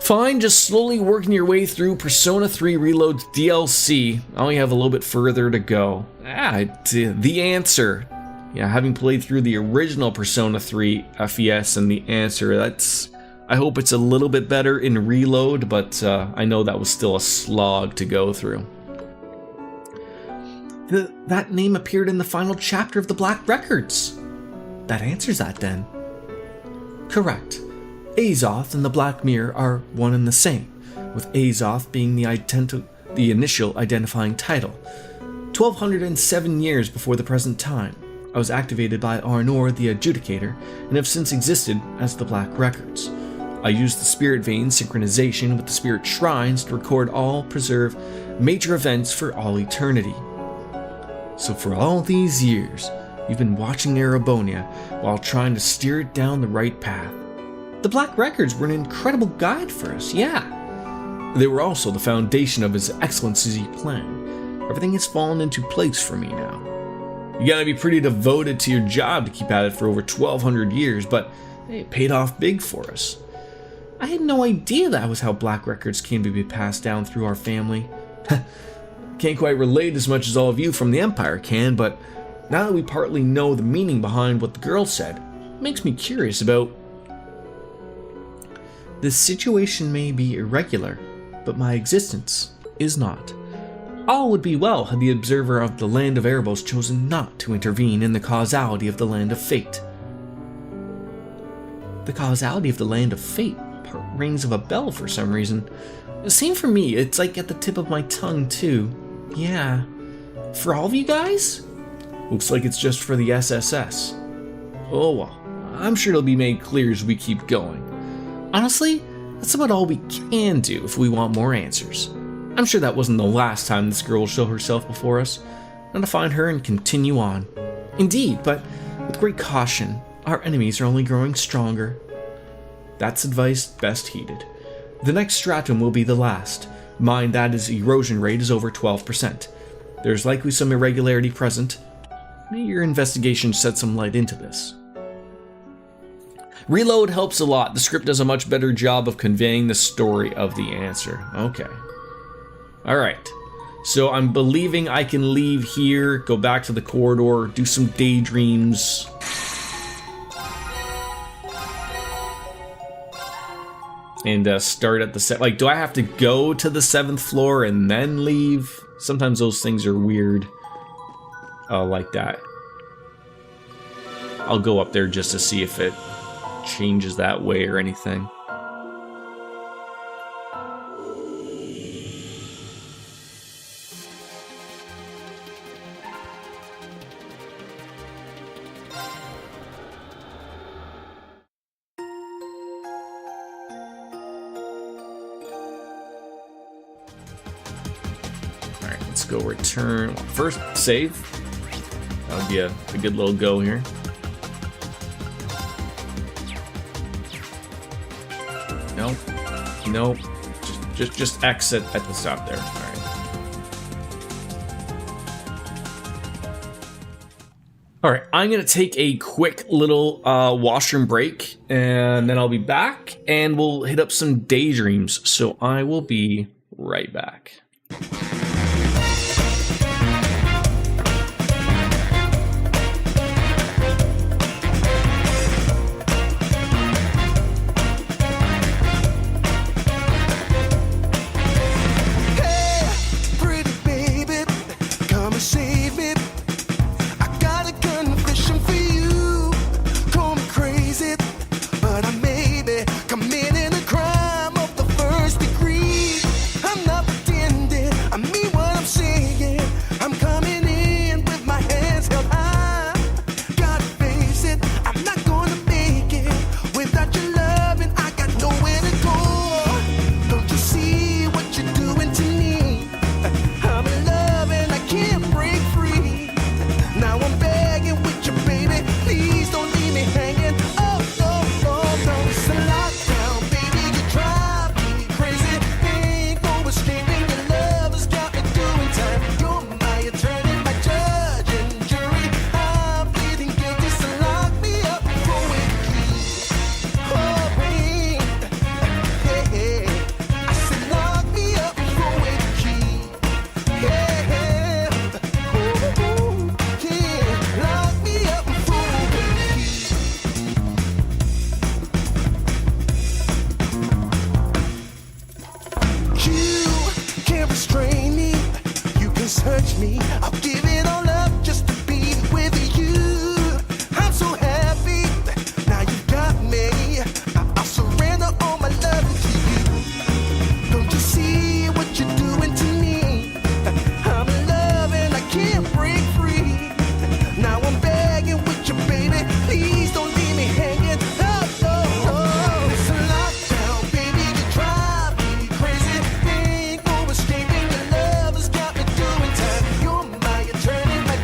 Fine, just slowly working your way through Persona 3 Reload's DLC. I only have a little bit further to go. The answer. Yeah, having played through the original Persona 3 FES and the answer, I hope it's a little bit better in Reload, but I know that was still a slog to go through. That name appeared in the final chapter of the Black Records. That answers that then. Correct. Azoth and the Black Mirror are one and the same, with Azoth being the initial identifying title. 1207 years before the present time, I was activated by Arnor the Adjudicator and have since existed as the Black Records. I used the Spirit Vein synchronization with the Spirit Shrines to record all preserve major events for all eternity. So for all these years, you've been watching Erebonia while trying to steer it down the right path. The Black Records were an incredible guide for us, yeah. They were also the foundation of His Excellency's plan. Everything has fallen into place for me now. You gotta be pretty devoted to your job to keep at it for over 1200 years, but it paid off big for us. I had no idea that was how Black Records came to be passed down through our family. Can't quite relate as much as all of you from the Empire can, but now that we partly know the meaning behind what the girl said, it makes me curious about... This situation may be irregular, but my existence is not. All would be well had the observer of the land of Erebos chosen not to intervene in the causality of the land of fate. The causality of the land of fate part rings of a bell for some reason. Same for me, it's like at the tip of my tongue too. Yeah. For all of you guys? Looks like it's just for the SSS. Oh well, I'm sure it'll be made clear as we keep going. Honestly, that's about all we can do if we want more answers. I'm sure that wasn't the last time this girl will show herself before us. Now to find her and continue on. Indeed, but with great caution. Our enemies are only growing stronger. That's advice best heeded. The next stratum will be the last. Mind that its erosion rate is over 12%. There's likely some irregularity present. May your investigation shed some light into this. Reload helps a lot. The script does a much better job of conveying the story of the answer. Okay. Alright. So I'm believing I can leave here, go back to the corridor, do some daydreams. And start at the like, do I have to go to the 7th floor and then leave? Sometimes those things are weird. Like that. I'll go up there just to see if it changes that way or anything. Let's go return. First, save. That would be a good little go here. Nope. Nope. Just exit at the stop there. Alright. Alright, I'm gonna take a quick little washroom break, and then I'll be back, and we'll hit up some daydreams. So I will be right back. Turning my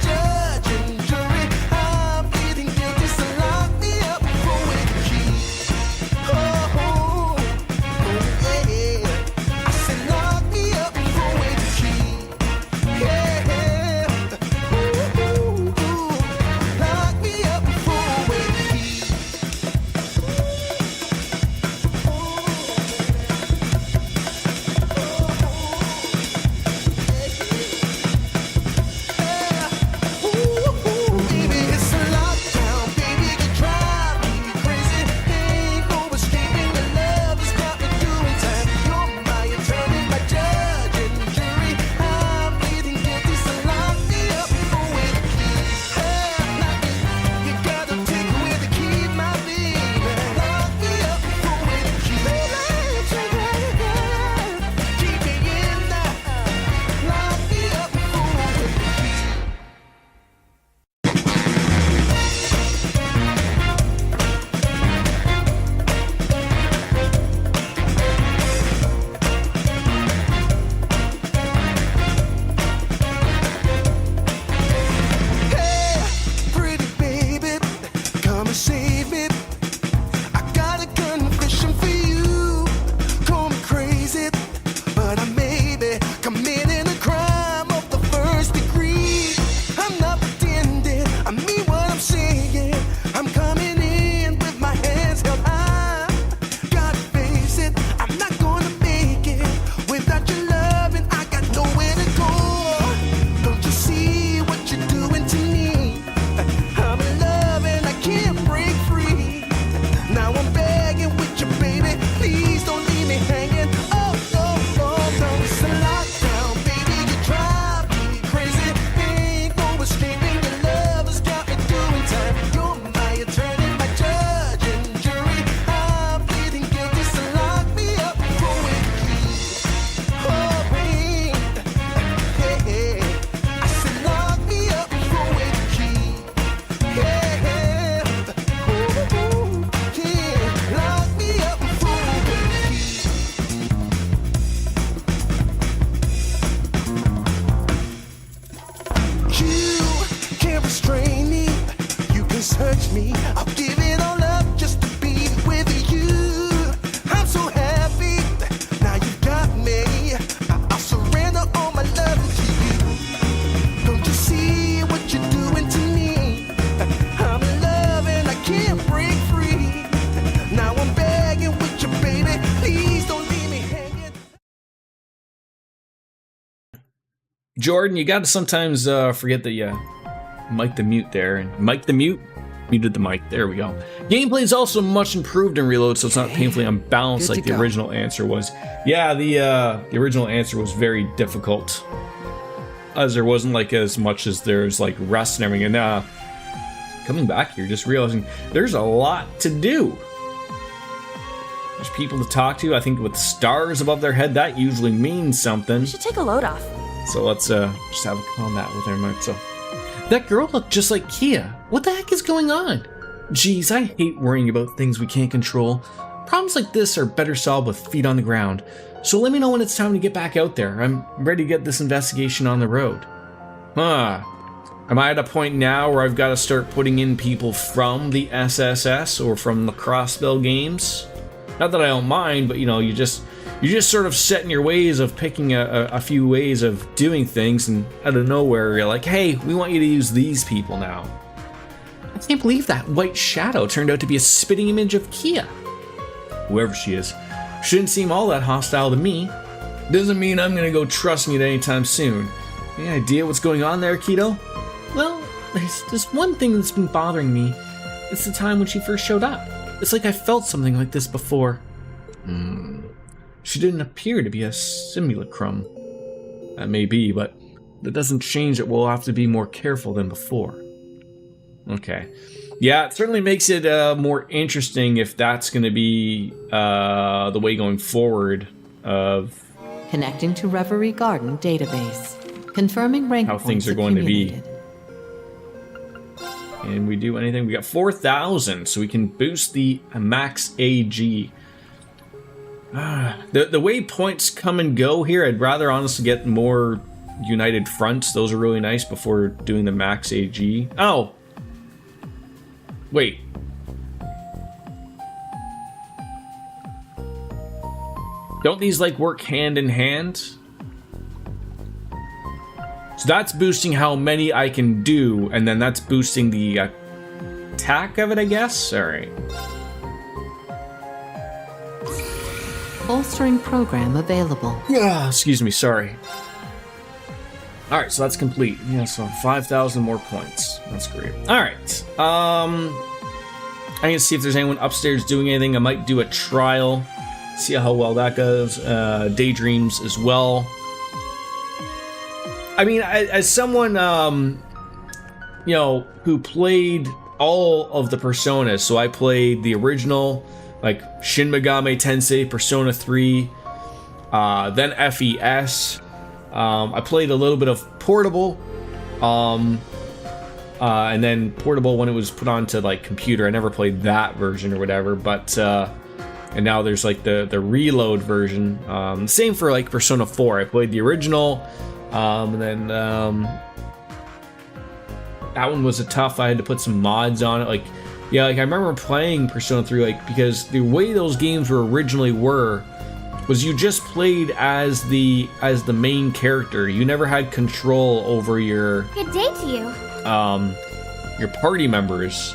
me. I'll give it all up just to be with you. I'm so happy, now you got me. I'll surrender all my love to you. Don't you see what you're doing to me? I'm in love and I can't break free. Now I'm begging with you, baby, please don't leave me hanging. Jordan, you gotta sometimes forget that you mic the mute there. And mic the mute? Muted the mic. There we go. Gameplay is also much improved in Reload, so it's not painfully unbalanced like the original answer was. Yeah, the original answer was very difficult, as there wasn't like as much as there's like rest and everything. And coming back here, just realizing there's a lot to do. There's people to talk to. I think with stars above their head, that usually means something. We should take a load off. So let's just have a combat with her, Mark. So that girl looked just like Kia. What the heck is going on? Geez, I hate worrying about things we can't control. Problems like this are better solved with feet on the ground. So let me know when it's time to get back out there. I'm ready to get this investigation on the road. Am I at a point now where I've got to start putting in people from the SSS or from the Crossbell games? Not that I don't mind, but you know, you just sort of set in your ways of picking a few ways of doing things, and out of nowhere you're like, hey, we want you to use these people now. I can't believe that white shadow turned out to be a spitting image of Kia. Whoever she is, shouldn't seem all that hostile to me. Doesn't mean I'm gonna go trusting it anytime soon. Any idea what's going on there, Keto? Well, there's just one thing that's been bothering me. It's the time when she first showed up. It's like I felt something like this before. She didn't appear to be a simulacrum. That may be, but that doesn't change that we'll have to be more careful than before. Okay. Yeah, it certainly makes it more interesting if that's going to be the way going forward of Connecting to Reverie Garden database. Confirming rank how points things are going to be. accumulated. And we do anything? We got 4,000, so we can boost the max AG. The way points come and go here, I'd rather honestly get more United Fronts. Those are really nice before doing the max AG. Oh! Wait. Don't these like work hand in hand? So that's boosting how many I can do, and then that's boosting the attack of it, I guess? Alright. Bolstering program available. Excuse me, sorry. Alright, so that's complete. Yeah, so 5,000 more points. That's great. Alright. I'm gonna see if there's anyone upstairs doing anything. I might do a trial. See how well that goes. Daydreams as well. I mean, as someone, you know, who played all of the Personas, so I played the original, like Shin Megami Tensei, Persona 3, then FES. I played a little bit of Portable, and then Portable when it was put onto like computer. I never played that version or whatever, but and now there's like the Reload version. Same for like Persona 4. I played the original. And then that one was a tough. I had to put some mods on it. Like, yeah, like I remember playing Persona 3, like because the way those games were originally was you just played as the main character. You never had control over your Good day to you. Your party members.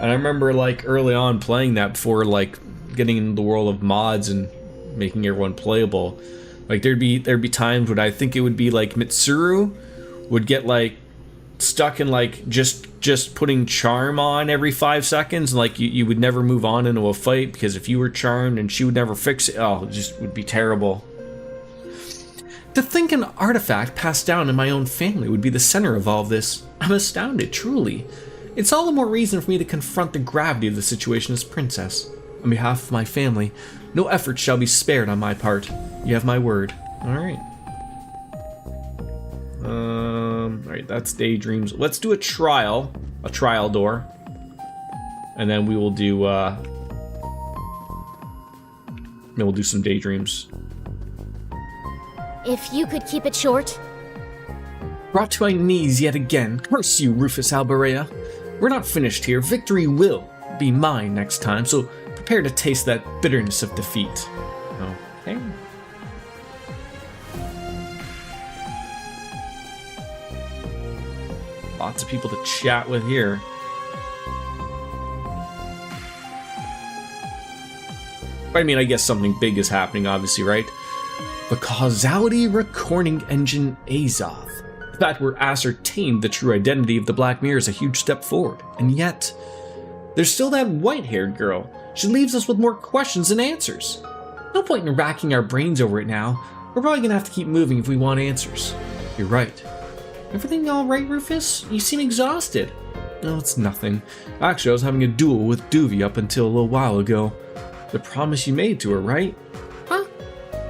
And I remember like early on playing that before like getting into the world of mods and making everyone playable. Like there'd be times when I think it would be like Mitsuru would get like stuck in like just putting charm on every 5 seconds, and like you would never move on into a fight because if you were charmed and she would never fix it, oh, it just would be terrible. To think an artifact passed down in my own family would be the center of all of this, I'm astounded, truly. It's all the more reason for me to confront the gravity of the situation as princess. On behalf of my family, no effort shall be spared on my part. You have my word. Alright. Alright, that's Daydreams. Let's do a trial door. And then we will do, then we'll do some Daydreams. If you could keep it short. Brought to my knees yet again. Curse you, Rufus Alberea. We're not finished here. Victory will be mine next time, so prepare to taste that bitterness of defeat. Okay. Lots of people to chat with here. I mean, I guess something big is happening, obviously, right? The causality recording engine Azoth. The fact we're ascertained the true identity of the Black Mirror is a huge step forward. And yet, there's still that white-haired girl. She leaves us with more questions than answers. No point in racking our brains over it now. We're probably gonna have to keep moving if we want answers. You're right. Everything all right, Rufus? You seem exhausted. No, it's nothing. Actually, I was having a duel with Duvy up until a little while ago. The promise you made to her, right? Huh?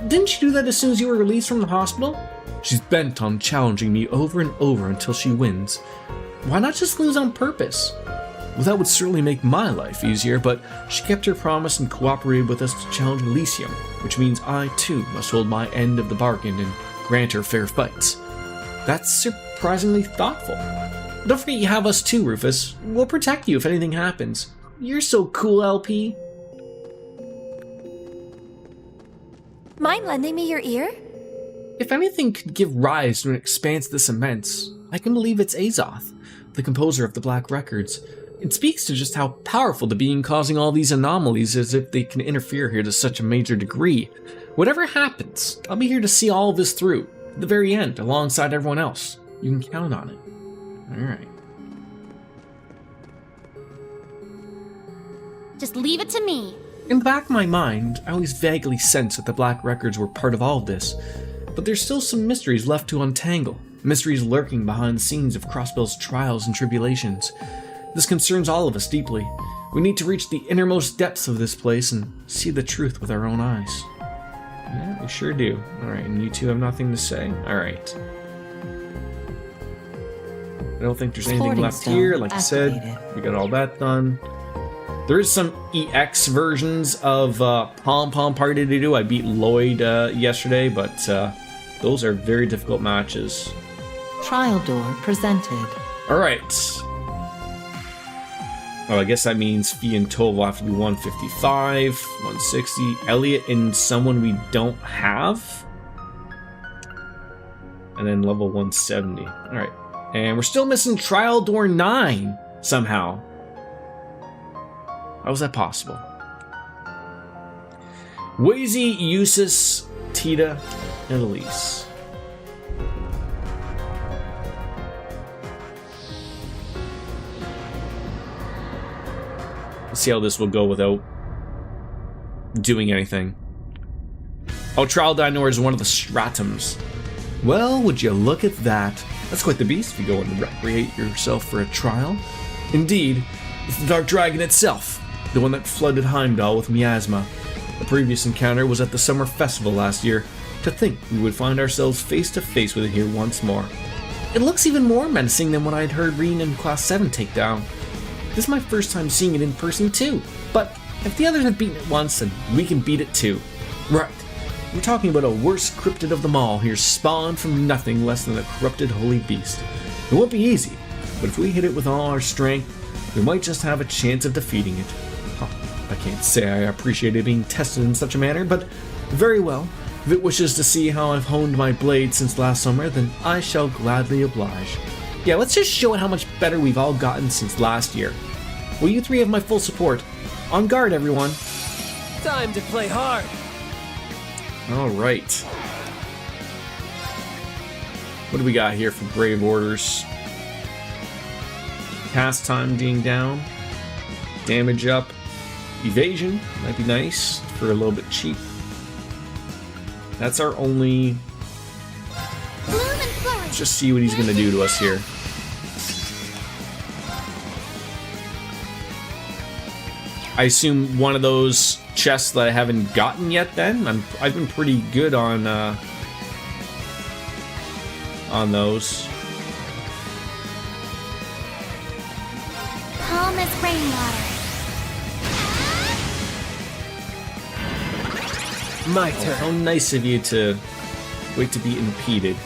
Didn't you do that as soon as you were released from the hospital? She's bent on challenging me over and over until she wins. Why not just lose on purpose? Well, that would certainly make my life easier, but she kept her promise and cooperated with us to challenge Elysium, which means I, too, must hold my end of the bargain and grant her fair fights. That's surprisingly thoughtful. Don't forget you have us too, Rufus. We'll protect you if anything happens. You're so cool, LP. Mind lending me your ear? If anything could give rise to an expanse this immense, I can believe it's Azoth, the composer of the Black Records. It speaks to just how powerful the being causing all these anomalies is if they can interfere here to such a major degree. Whatever happens, I'll be here to see all of this through, to the very end, alongside everyone else. You can count on it. Alright. Just leave it to me. In the back of my mind, I always vaguely sensed that the Black Records were part of all of this, but there's still some mysteries left to untangle, mysteries lurking behind the scenes of Crossbell's trials and tribulations. This concerns all of us deeply. We need to reach the innermost depths of this place and see the truth with our own eyes. Yeah, we sure do. Alright, and you two have nothing to say? Alright. I don't think there's anything left here. Like I said, we got all that done. There is some EX versions of Pom Pom Party to do. I beat Lloyd yesterday, but those are very difficult matches. Trial door presented. Alright. Oh, I guess that means Fee and Tove will have to be 155, 160. Elliot and someone we don't have. And then level 170. Alright. And we're still missing Trial Door 9 somehow. How is that possible? Wazy, Eustace, Tita, and Elise. Let's see how this will go without doing anything. Oh, Trial Dynor is one of the Stratums. Well, would you look at that? That's quite the beast if you go and recreate yourself for a trial. Indeed, it's the Dark Dragon itself, the one that flooded Heimdall with miasma. The previous encounter was at the Summer Festival last year. To think we would find ourselves face to face with it here once more. It looks even more menacing than what I'd heard Reen in Class 7 take down. This is my first time seeing it in person too, but if the others have beaten it once, then we can beat it too. Right, we're talking about a worst cryptid of them all here, spawned from nothing less than a corrupted holy beast. It won't be easy, but if we hit it with all our strength, we might just have a chance of defeating it. Huh, I can't say I appreciate it being tested in such a manner, but very well. If it wishes to see how I've honed my blade since last summer, then I shall gladly oblige. Yeah, let's just show it how much better we've all gotten since last year. Well, you three have my full support. On guard, everyone. Time to play hard. All right. What do we got here for Brave Orders? Cast time being down. Damage up. Evasion might be nice for a little bit cheap. That's our only... Let's just see what he's going to do to us here. I assume one of those chests that I haven't gotten yet then? I've been pretty good on those. Calm as rainwater. My turn. How nice of you to wait to be impeded.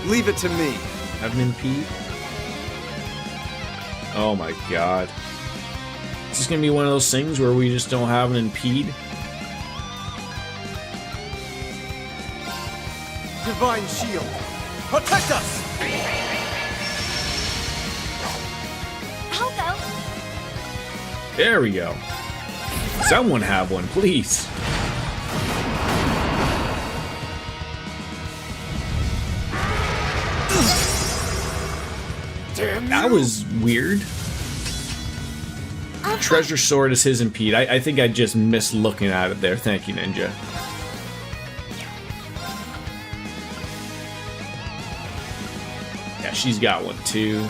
Leave it to me. Have an impede? Oh my god. Is this gonna be one of those things where we just don't have an impede? Divine shield. Protect us! I'll go. There we go. Someone have one, please. That was weird. Treasure sword is his impede. I think I just missed looking at it there. Thank you, Ninja. Yeah, she's got one too.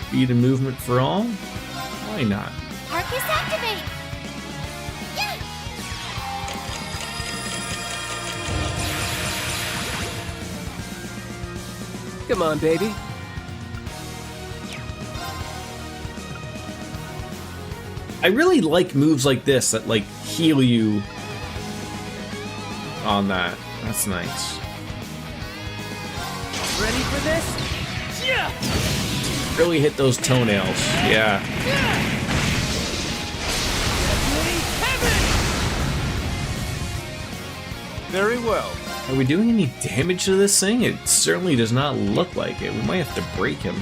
Speed and movement for all? Why not? Arcus activate. Yeah. Come on, baby. I really like moves like this that like heal you on that. That's nice. Ready for this? Yeah. Really hit those toenails. Yeah. Very well. Are we doing any damage to this thing? It certainly does not look like it. We might have to break him.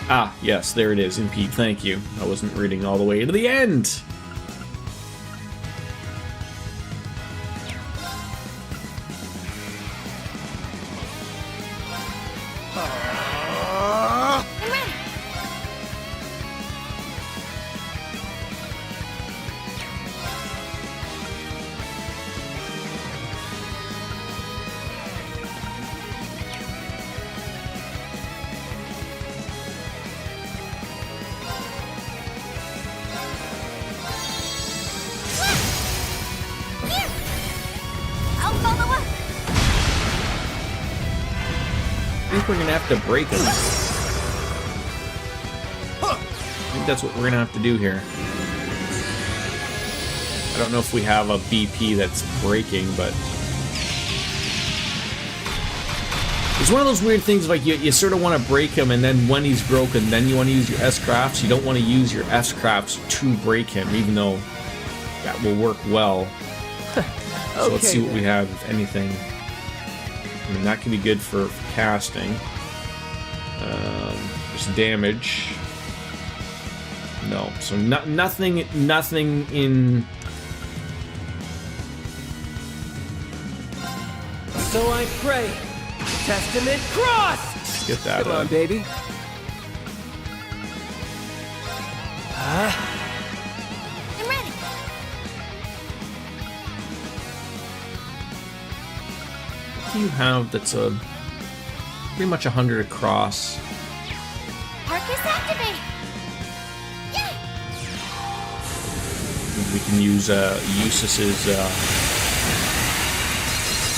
Ah, yes, there it is. Impede, thank you. I wasn't reading all the way to the end. I'm ready. I'll follow up. I think we're gonna have to break him. I think that's what we're gonna have to do here. I don't know if we have a BP that's breaking, but it's one of those weird things like you sort of want to break him, and then when he's broken, then you want to use your S-crafts. You don't want to use your S-crafts to break him, even though that will work well. So let's see what we have, if anything. I mean, that can be good for casting. There's damage. No, so nothing in. So I pray. Testament cross! Let's get that. Come on, baby. I'm ready. What do you have that's a pretty much 100 across? Arcus activate. Yeah. We can use Eustace's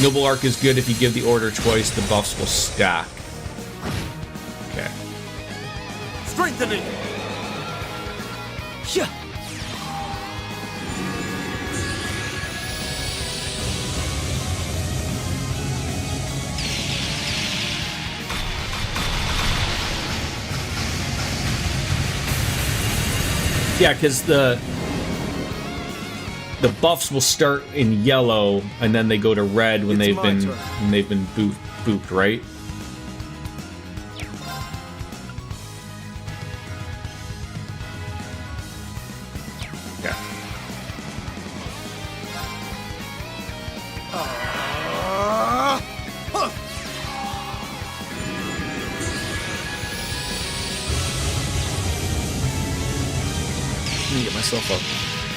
Noble Arc is good if you give the order twice, the buffs will stack. Okay. Strengthening. Yeah. Yeah, because the buffs will start in yellow and then they go to red when they've been booped, right? Okay. Let me get myself a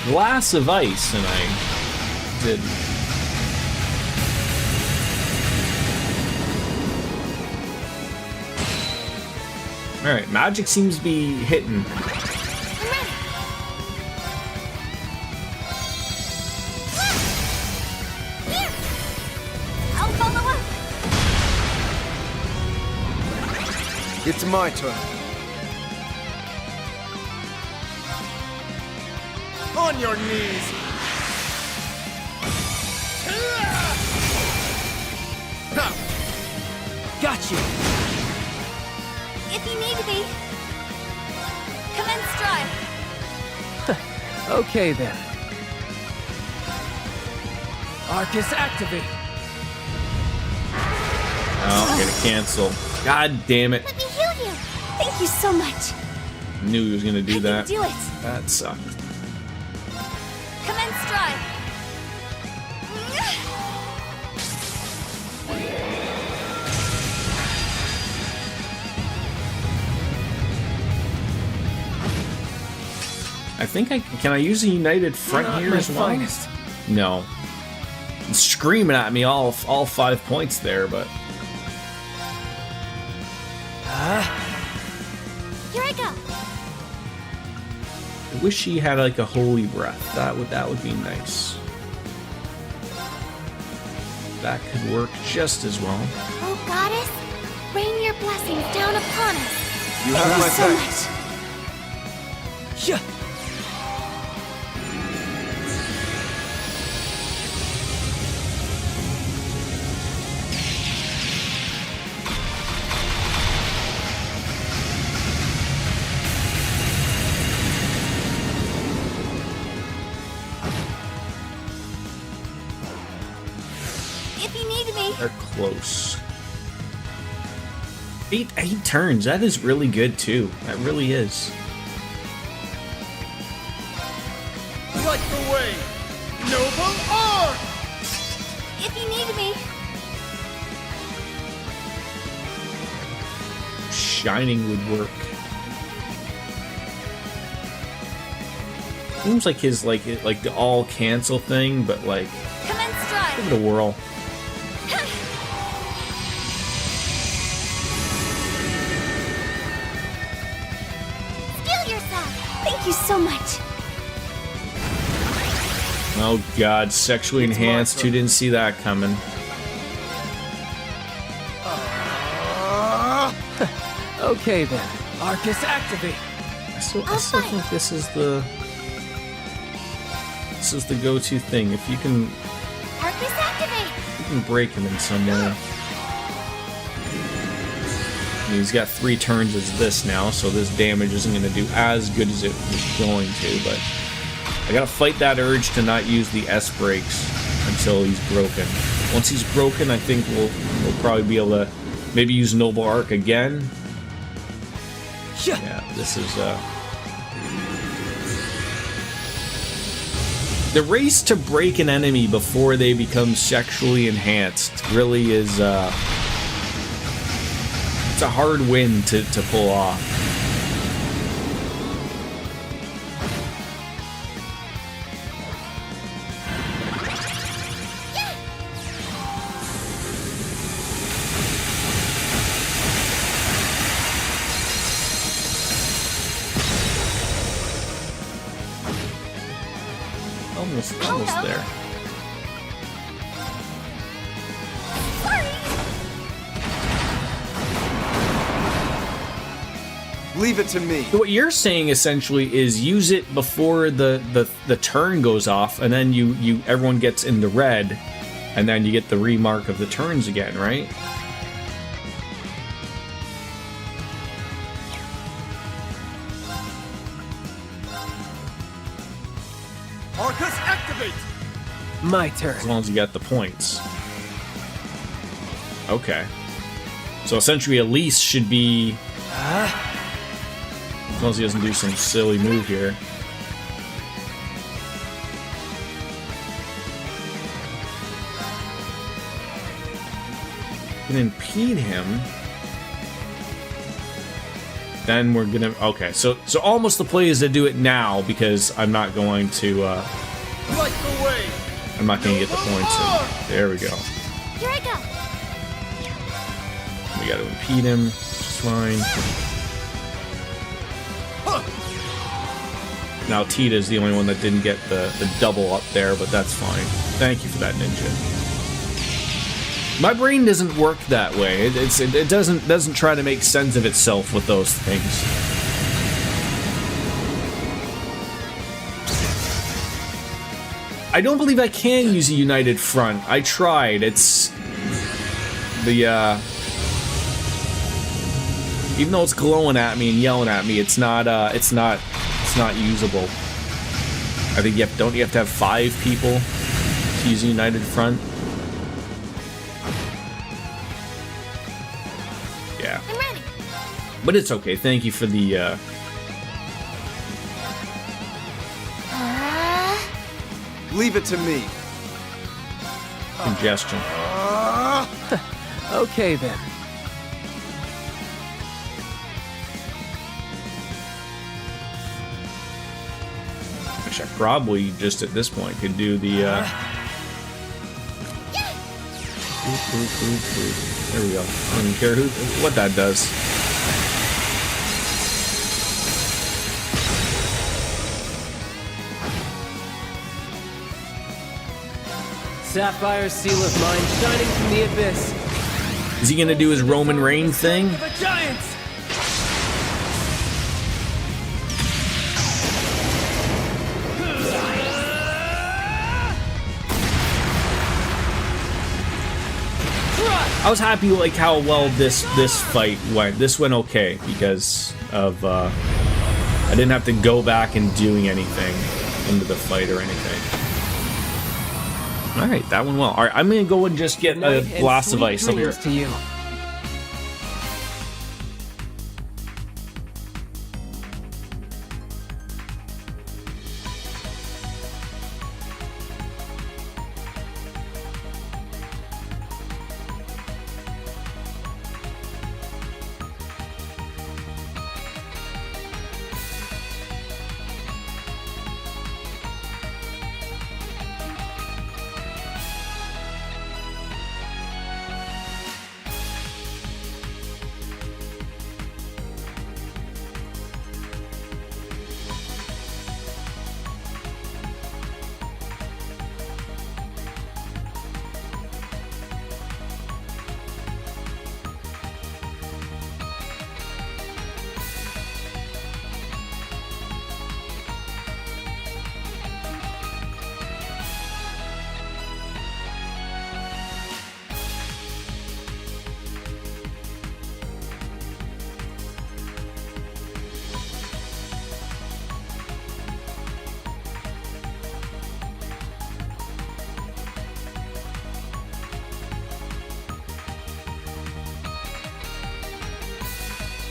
glass of ice, and I did. Alright, magic seems to be hitting. I'll follow up. It's my turn. On your knees. Got you. If you need me, commence stride. Okay then. Arcus activate. Oh, I'm gonna cancel. God damn it. Let me heal you. Thank you so much. Knew he was gonna do I that. can do it. That sucked. Commence stride. I think can I use a united front here as well? Finest. No. It's screaming at me all 5 points there, but Here I go. I wish he had like a holy breath. That would be nice. That could work just as well. Oh, goddess, rain your blessings down upon us. You have Thank my you so thanks. much. Yeah. If you need me, They're close. Eight turns. That is really good too. That really is. Like the way, noble art! if you need me, Shining would work. Seems like his like the all cancel thing, but like commence stride. give it a whirl. Steal yourself. Thank you so much. Oh god, sexually It's my enhanced. Who turn. didn't see that coming? Okay then. Arcus activate. I still think this is the go-to thing. If you can Arcus activate. break him in some way. I mean, he's got 3 turns as this now, so this damage isn't going to do as good as it was going to, but I gotta fight that urge to not use the S breaks until he's broken. Once he's broken, I think we'll probably be able to maybe use Noble Arc again. Yeah, this is the race to break an enemy before they become sexually enhanced really is it's a hard win to pull off. Almost there. Leave it to me. So what you're saying essentially is use it before the turn goes off, and then everyone gets in the red, and then you get the remark of the turns again, right? Arcus activate! My turn. As long as you got the points. Okay. So essentially Elise should be... As long as he doesn't do some silly move here. Can impede him. Then we're gonna... Okay, so almost the play is to do it now, because I'm not going to... Like the way! I'm not going to get the points in. There we go. Here I go. We got to impede him, which is fine. Now Tita's the only one that didn't get the double up there, but that's fine. Thank you for that, Ninja. My brain doesn't work that way. It doesn't try to make sense of itself with those things. I don't believe I can use a united front. I tried. It's the even though it's glowing at me and yelling at me, it's not usable. I think don't you have to have 5 people to use a united front? Yeah. I'm ready. But it's okay. Thank you for the Leave it to me. congestion. Okay then. Which I probably just at this point could do the there we go. I don't even care what that does. Sapphire seal of mine shining from the abyss. Is he gonna do his Roman Reigns thing? The giants! I was happy like how well this fight went. This went okay because of I didn't have to go back and doing anything into the fight or anything. All right, that went well. All right, I'm gonna go and just get a glass of ice over here. To you.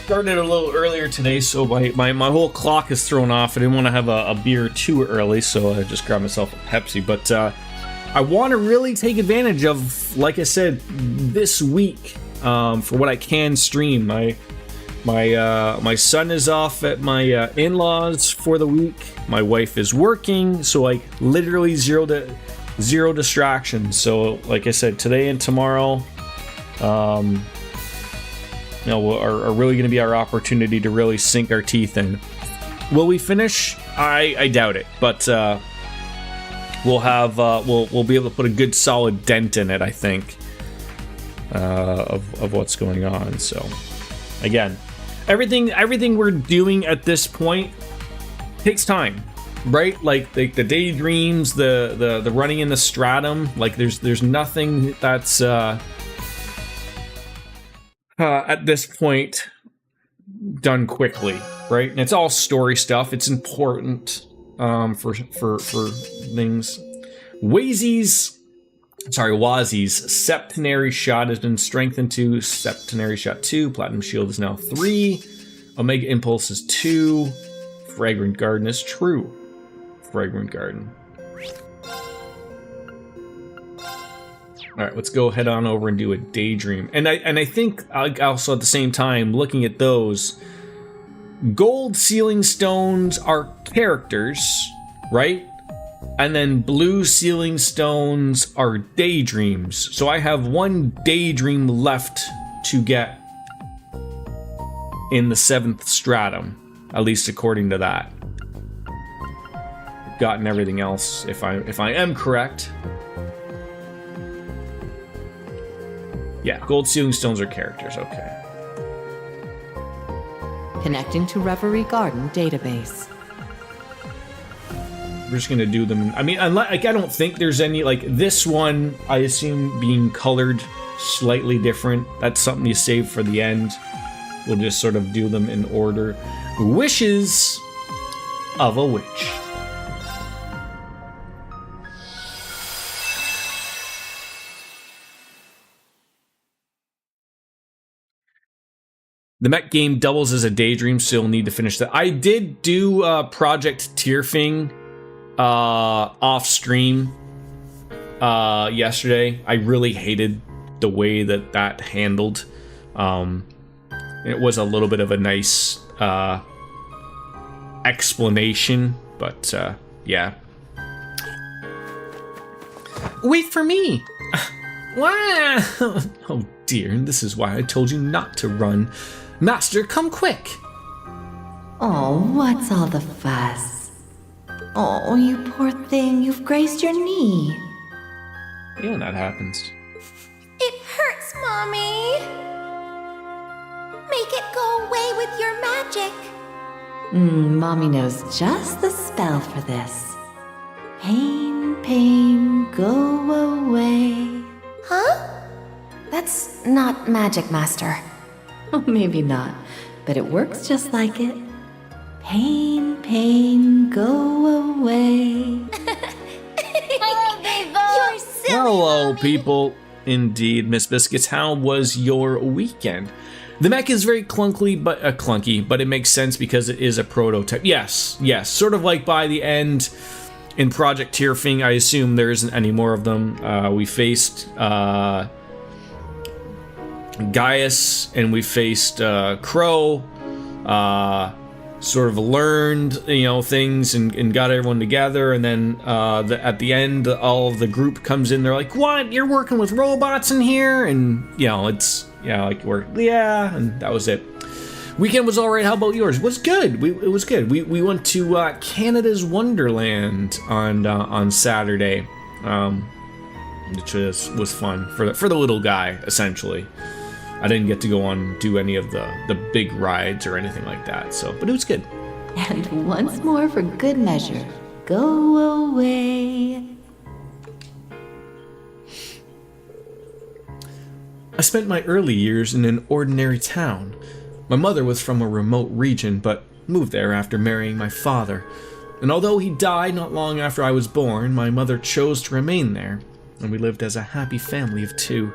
Started a little earlier today, so my whole clock is thrown off. I didn't want to have a beer too early, so I just grabbed myself a Pepsi. But I want to really take advantage of, like I said, this week for what I can stream. My son is off at my in-laws for the week. My wife is working, so like literally zero distractions. So like I said, today and tomorrow. Are really going to be our opportunity to really sink our teeth in. Will we finish? I doubt it, but we'll have we'll be able to put a good solid dent in it, I think, of what's going on. So again, everything we're doing at this point takes time, right? Like the daydreams, the running in the stratum. Like there's nothing that's at this point done quickly, right? And it's all story stuff. It's important for things. Wazi's septenary shot has been strengthened to septenary shot 2. Platinum shield is now 3. Omega impulse is 2. Fragrant garden is true. Fragrant garden. All right, let's go head on over and do a daydream. And I think also at the same time, looking at those, gold sealing stones are characters, right? And then blue sealing stones are daydreams. So I have one daydream left to get in the 7th stratum, at least according to that. I've gotten everything else, if I am correct. Yeah, gold sealing stones are characters, okay. Connecting to Reverie Garden database. We're just gonna do them. I mean, unless, like, I don't think there's any, like, this one, I assume being colored slightly different. That's something you save for the end. We'll just sort of do them in order. Wishes of a Witch. The mech game doubles as a daydream, so you'll need to finish that. I did do Project Tierfing off stream yesterday. I really hated the way that handled. It was a little bit of a nice explanation, but yeah. Wait for me! Wow! Oh dear, this is why I told you not to run. Master, come quick! Oh, what's all the fuss? Oh, you poor thing, you've grazed your knee. Yeah, when that happens. It hurts, Mommy. Make it go away with your magic. Mommy knows just the spell for this. Pain, pain, go away. Huh? That's not magic, Master. Oh, maybe not, but it works just like it. Pain, pain, go away. You're silly. Hello, people. Indeed, Miss Biscuits. How was your weekend? The mech is very clunky, but it makes sense because it is a prototype. Yes, sort of like by the end in Project Tierfing, I assume there isn't any more of them. We faced Gaius and we faced Crow. Sort of learned, things and got everyone together, and then at the end, all of the group comes in. They're like, "What? You're working with robots in here?" And it's and that was it. Weekend was all right. How about yours? It was good. It was good. We went to Canada's Wonderland on Saturday, which was fun for the little guy, essentially. I didn't get to go on do any of the big rides or anything like that, but it was good. And once more for good measure, go away. I spent my early years in an ordinary town. My mother was from a remote region, but moved there after marrying my father. And although he died not long after I was born, my mother chose to remain there, and we lived as a happy family of two.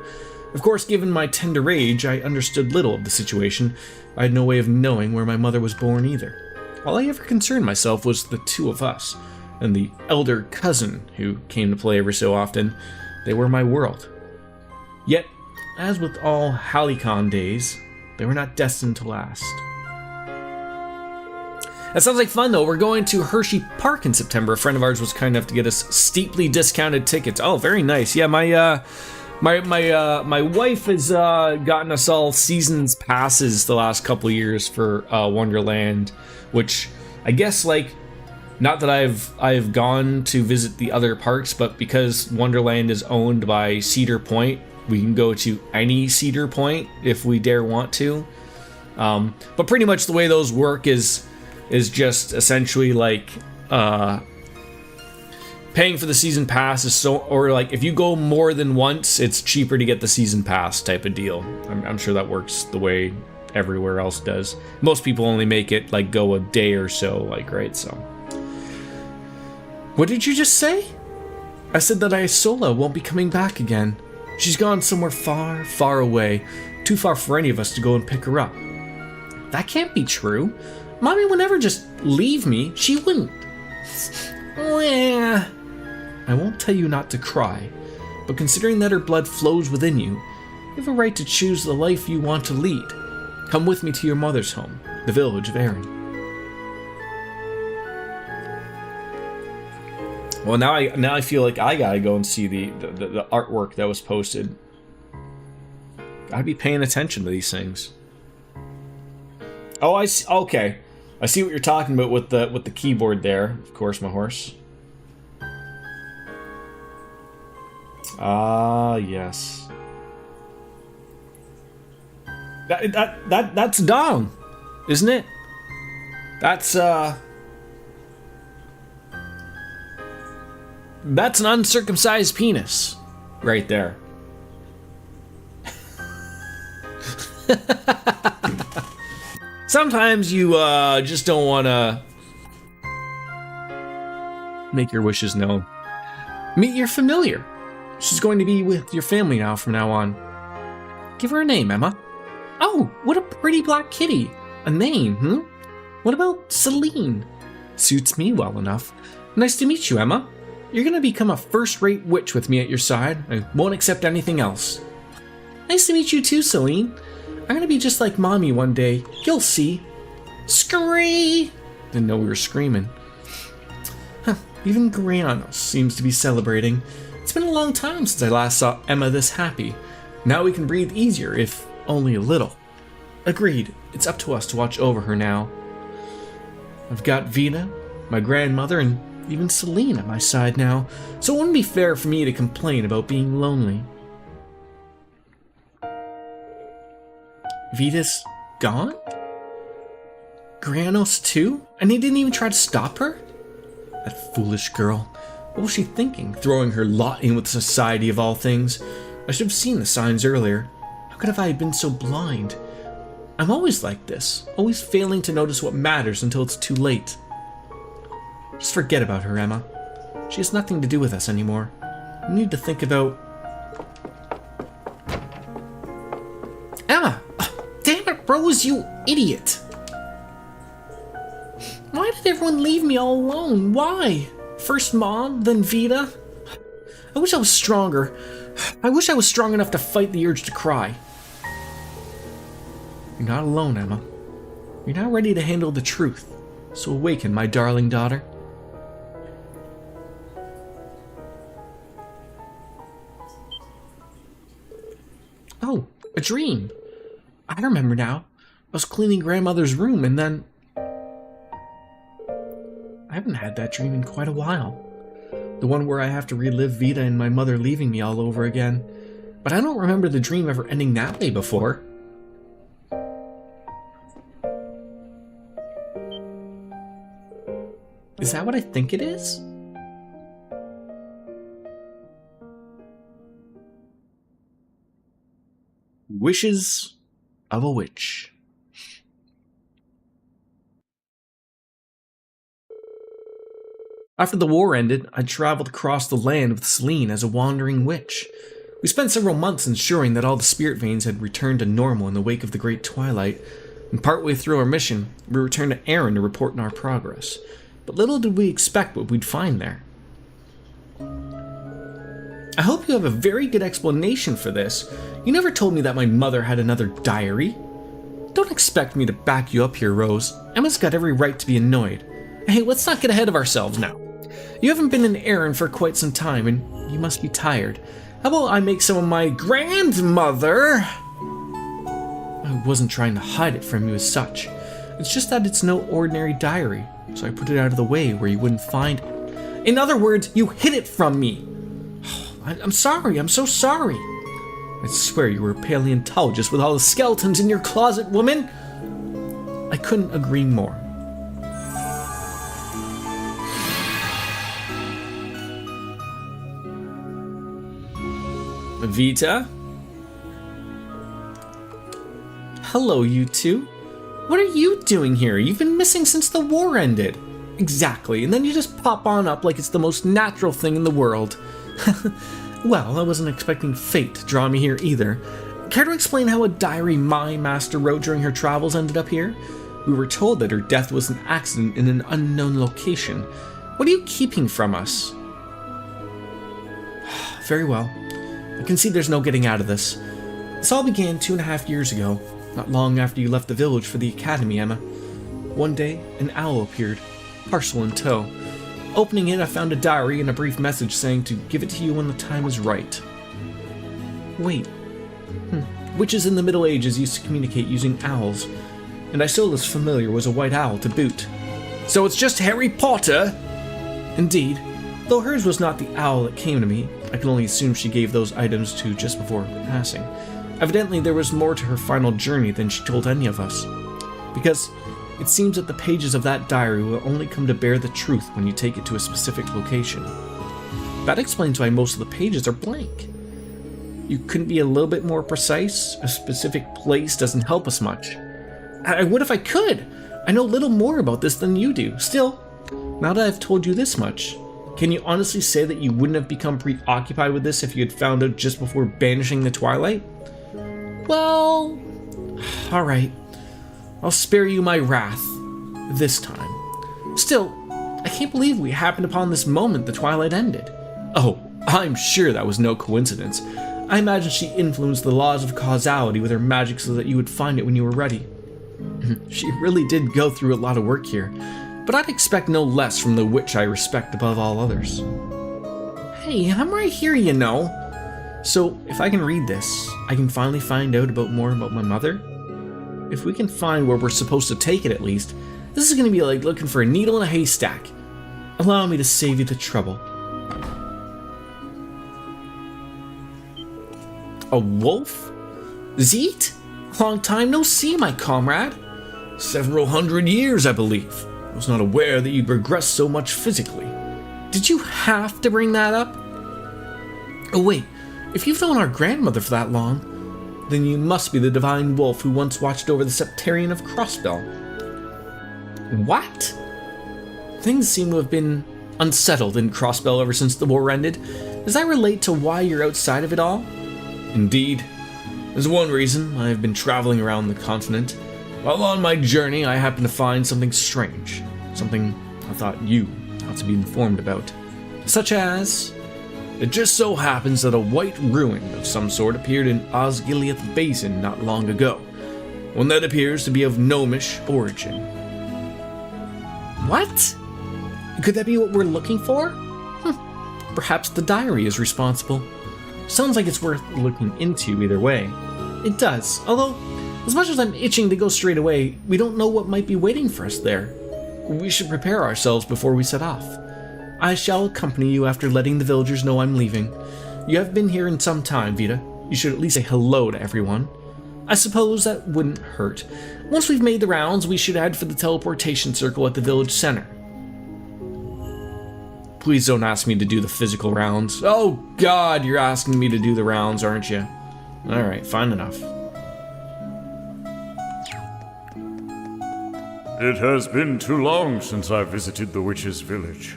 Of course, given my tender age, I understood little of the situation. I had no way of knowing where my mother was born either. All I ever concerned myself was the two of us, and the elder cousin who came to play every so often. They were my world. Yet, as with all Halicon days, they were not destined to last. That sounds like fun, though. We're going to Hershey Park in September. A friend of ours was kind enough to get us steeply discounted tickets. Oh, very nice. Yeah, my wife has gotten us all seasons passes the last couple years for Wonderland, which I guess, not that I've gone to visit the other parks, but because Wonderland is owned by Cedar Point, we can go to any Cedar Point if we dare want to. But pretty much the way those work is just essentially paying for the season pass is if you go more than once, it's cheaper to get the season pass type of deal. I'm sure that works the way everywhere else does. Most people only make it go a day or so, right? So, what did you just say? I said that Isola won't be coming back again. She's gone somewhere far, far away, too far for any of us to go and pick her up. That can't be true. Mommy would never just leave me. She wouldn't. I won't tell you not to cry, but considering that her blood flows within you, you have a right to choose the life you want to lead. Come with me to your mother's home, the village of Erin. Well, now I feel like I gotta go and see the artwork that was posted. Gotta be paying attention to these things. Oh, I see. Okay, I see what you're talking about with the keyboard there. Of course, my horse. Ah, yes. That's Dong, isn't it? That's That's an uncircumcised penis. Right there. Sometimes you just don't want to make your wishes known. Meet your familiar. She's going to be with your family now from now on. Give her a name, Emma. Oh, what a pretty black kitty. A name, What about Celine? Suits me well enough. Nice to meet you, Emma. You're going to become a first-rate witch with me at your side. I won't accept anything else. Nice to meet you too, Celine. I'm going to be just like Mommy one day. You'll see. Scree! Didn't know we were screaming. Huh, even Grianos seems to be celebrating. It's been a long time since I last saw Emma this happy. Now we can breathe easier, if only a little. Agreed. It's up to us to watch over her now. I've got Vita, my grandmother, and even Celine at my side now, so it wouldn't be fair for me to complain about being lonely. Vita's gone? Grianos too? And he didn't even try to stop her? That foolish girl. What was she thinking, throwing her lot in with society of all things? I should have seen the signs earlier. How could have I been so blind? I'm always like this, always failing to notice what matters until it's too late. Just forget about her, Emma. She has nothing to do with us anymore. We need to think about... Emma! Damn it, Rose, you idiot! Why did everyone leave me all alone? Why? First Mom, then Vita? I wish I was stronger. I wish I was strong enough to fight the urge to cry. You're not alone, Emma. You're now ready to handle the truth. So awaken, my darling daughter. Oh, a dream. I remember now. I was cleaning grandmother's room and then... I haven't had that dream in quite a while. The one where I have to relive Vita and my mother leaving me all over again. But I don't remember the dream ever ending that way before. Is that what I think it is? Wishes of a Witch. After the war ended, I traveled across the land with Celine as a wandering witch. We spent several months ensuring that all the spirit veins had returned to normal in the wake of the Great Twilight, and partway through our mission, we returned to Erin to report on our progress. But little did we expect what we'd find there. I hope you have a very good explanation for this. You never told me that my mother had another diary. Don't expect me to back you up here, Rose. Emma's got every right to be annoyed. Hey, let's not get ahead of ourselves now. You haven't been in Erin for quite some time, and you must be tired. How about I make some of my grandmother? I wasn't trying to hide it from you as such. It's just that it's no ordinary diary, so I put it out of the way where you wouldn't find it. In other words, you hid it from me. I'm sorry, I'm so sorry. I swear you were a paleontologist with all the skeletons in your closet, woman. I couldn't agree more. Vita? Hello, you two. What are you doing here? You've been missing since the war ended. Exactly, and then you just pop on up like it's the most natural thing in the world. Well, I wasn't expecting fate to draw me here either. Care to explain how a diary my master wrote during her travels ended up here? We were told that her death was an accident in an unknown location. What are you keeping from us? Very well. I can see there's no getting out of this. This all began 2.5 years ago, not long after you left the village for the academy, Emma. One day, an owl appeared, parcel in tow. Opening it, I found a diary and a brief message saying to give it to you when the time is right. Wait. Witches in the Middle Ages used to communicate using owls, and Isola's familiar was a white owl to boot. So it's just Harry Potter? Indeed. Though hers was not the owl that came to me, I can only assume she gave those items to just before passing. Evidently, there was more to her final journey than she told any of us. Because it seems that the pages of that diary will only come to bear the truth when you take it to a specific location. That explains why most of the pages are blank. You couldn't be a little bit more precise? A specific place doesn't help us much. I would if I could. I know little more about this than you do. Still, now that I've told you this much, can you honestly say that you wouldn't have become preoccupied with this if you had found out just before banishing the Twilight? Well, alright. I'll spare you my wrath. This time. Still, I can't believe we happened upon this moment the Twilight ended. Oh, I'm sure that was no coincidence. I imagine she influenced the laws of causality with her magic so that you would find it when you were ready. She really did go through a lot of work here, but I'd expect no less from the witch I respect above all others. Hey, I'm right here, you know. So, if I can read this, I can finally find out more about my mother? If we can find where we're supposed to take it at least, this is going to be like looking for a needle in a haystack. Allow me to save you the trouble. A wolf? Zeet? Long time no see, my comrade. Several hundred years, I believe. I was not aware that you'd regressed so much physically. Did you have to bring that up? Oh wait, if you've known our grandmother for that long, then you must be the divine wolf who once watched over the Septarian of Crossbell. What? Things seem to have been unsettled in Crossbell ever since the war ended. Does that relate to why you're outside of it all? Indeed. There's one reason I have been traveling around the continent. While on my journey, I happened to find something strange. Something I thought you ought to be informed about. Such as... It just so happens that a white ruin of some sort appeared in Osgiliath Basin not long ago. One that appears to be of gnomish origin. What? Could that be what we're looking for? Perhaps the diary is responsible. Sounds like it's worth looking into either way. It does, although, as much as I'm itching to go straight away, we don't know what might be waiting for us there. We should prepare ourselves before we set off. I shall accompany you after letting the villagers know I'm leaving. You have been here in some time, Vita. You should at least say hello to everyone. I suppose that wouldn't hurt. Once we've made the rounds, we should head for the teleportation circle at the village center. Please don't ask me to do the physical rounds. Oh god, you're asking me to do the rounds, aren't you? Alright, fine enough. It has been too long since I visited the witch's village.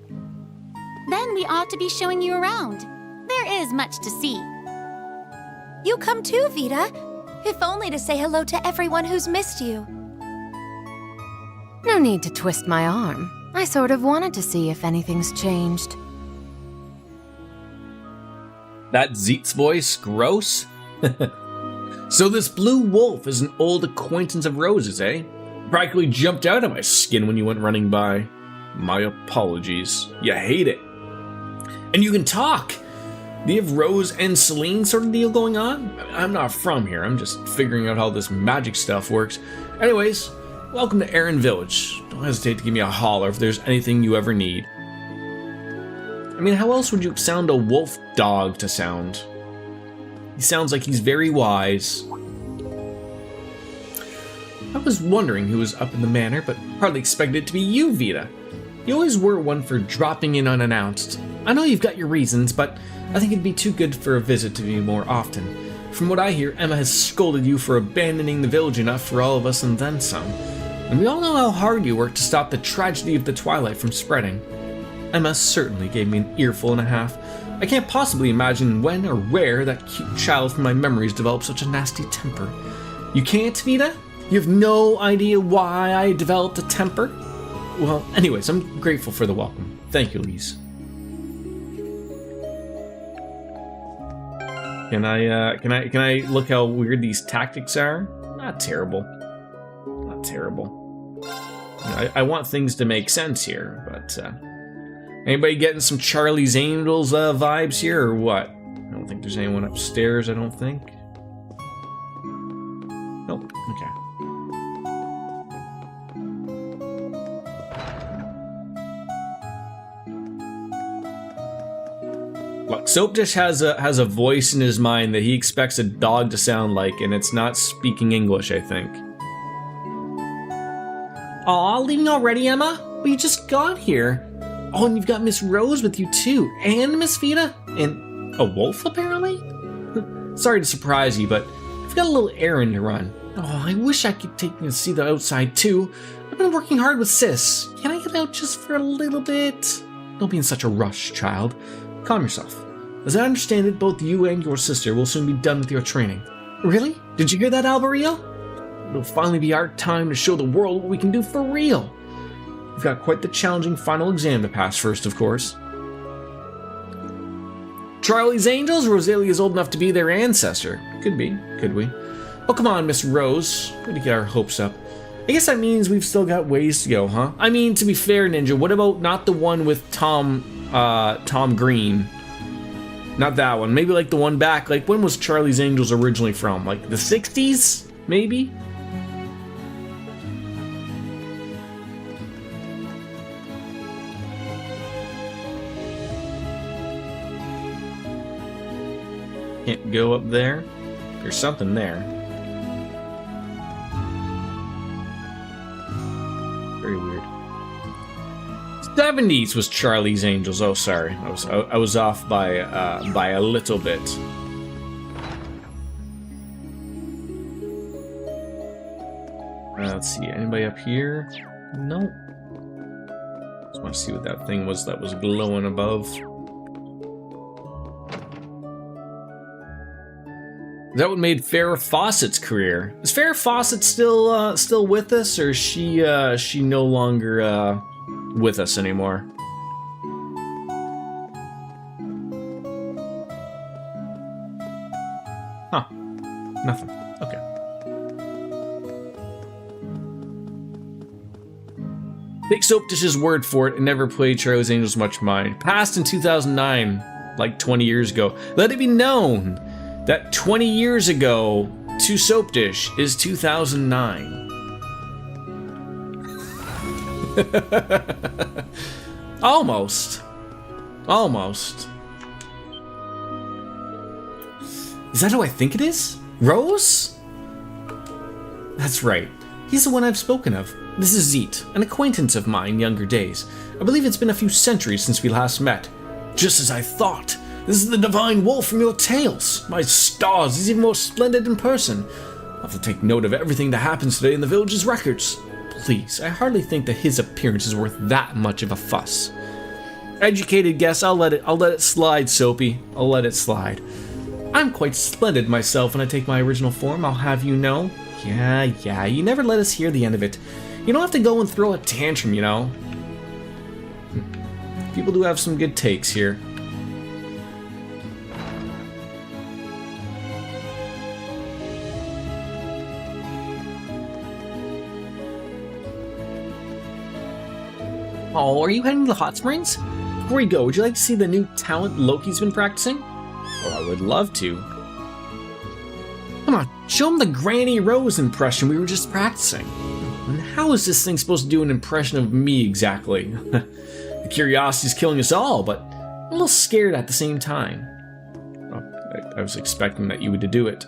Then we ought to be showing you around. There is much to see. You come too, Vita. If only to say hello to everyone who's missed you. No need to twist my arm. I sort of wanted to see if anything's changed. That Zeet's voice, gross. So this blue wolf is an old acquaintance of Rose's, eh? Practically jumped out of my skin when you went running by. My apologies. You hate it. And you can talk! Do you have Rose and Celine sort of deal going on? I'm not from here, I'm just figuring out how this magic stuff works. Anyways, welcome to Erin Village. Don't hesitate to give me a holler if there's anything you ever need. I mean, how else would you sound a wolf dog to sound? He sounds like he's very wise. I was wondering who was up in the manor, but hardly expected it to be you, Vita. You always were one for dropping in unannounced. I know you've got your reasons, but I think it'd be too good for a visit to be more often. From what I hear, Emma has scolded you for abandoning the village enough for all of us and then some. And we all know how hard you worked to stop the tragedy of the Twilight from spreading. Emma certainly gave me an earful and a half. I can't possibly imagine when or where that cute child from my memories developed such a nasty temper. You can't, Vita? You have no idea why I developed a temper? Well, anyways, I'm grateful for the welcome. Thank you, Lise. Can I look how weird these tactics are? Not terrible. Not terrible. I want things to make sense here, but anybody getting some Charlie's Angels vibes here or what? I don't think there's anyone upstairs, I don't think. Nope, okay. Look, Soapdish has a voice in his mind that he expects a dog to sound like, and it's not speaking English, I think. Aw, leaving already, Emma? Well, you just got here. Oh, and you've got Miss Rose with you too, and Miss Vita, and a wolf apparently? Sorry to surprise you, but I've got a little errand to run. Oh, I wish I could take you to see the outside too. I've been working hard with Sis. Can I get out just for a little bit? Don't be in such a rush, child. Calm yourself. As I understand it, both you and your sister will soon be done with your training. Really? Did you hear that, Alberio? It'll finally be our time to show the world what we can do for real. We've got quite the challenging final exam to pass first, of course. Charlie's Angels? Rosalia's old enough to be their ancestor. Could be, could we? Oh, come on, Miss Rose. Way to get our hopes up. I guess that means we've still got ways to go, huh? I mean, to be fair, Ninja, what about not the one with Tom Green? Not that one. Maybe like the one back. Like, when was Charlie's Angels originally from? Like the 60s? Maybe? Can't go up there. There's something there. Very weird. 70s was Charlie's Angels. Oh, sorry, I was off by a little bit. Let's see. Anybody up here? Nope. Just want to see what that thing was that was glowing above. Is that what made Farrah Fawcett's career? Is Farrah Fawcett still with us, or is she no longer with us anymore? Huh. Nothing. Okay. Take Soapdish's word for it and never played Charlie's Angels much mind. Passed in 2009, like 20 years ago. Let it be known that 20 years ago to Soapdish is 2009. Almost. Almost. Is that who I think it is? Rose? That's right. He's the one I've spoken of. This is Zeet, an acquaintance of mine in younger days. I believe it's been a few centuries since we last met. Just as I thought. This is the divine wolf from your tales. My stars, he's even more splendid in person. I'll have to take note of everything that happens today in the village's records. Please, I hardly think that his appearance is worth that much of a fuss. Educated guess, I'll let it slide, Soapy. I'll let it slide. I'm quite splendid myself when I take my original form, I'll have you know. Yeah, you never let us hear the end of it. You don't have to go and throw a tantrum, you know. People do have some good takes here. Oh, are you heading to the hot springs? Before you go, would you like to see the new talent Loki's been practicing? Oh, I would love to. Come on, show him the Granny Rose impression we were just practicing. And how is this thing supposed to do an impression of me exactly? The curiosity's killing us all, but I'm a little scared at the same time. Oh, I was expecting that you would do it.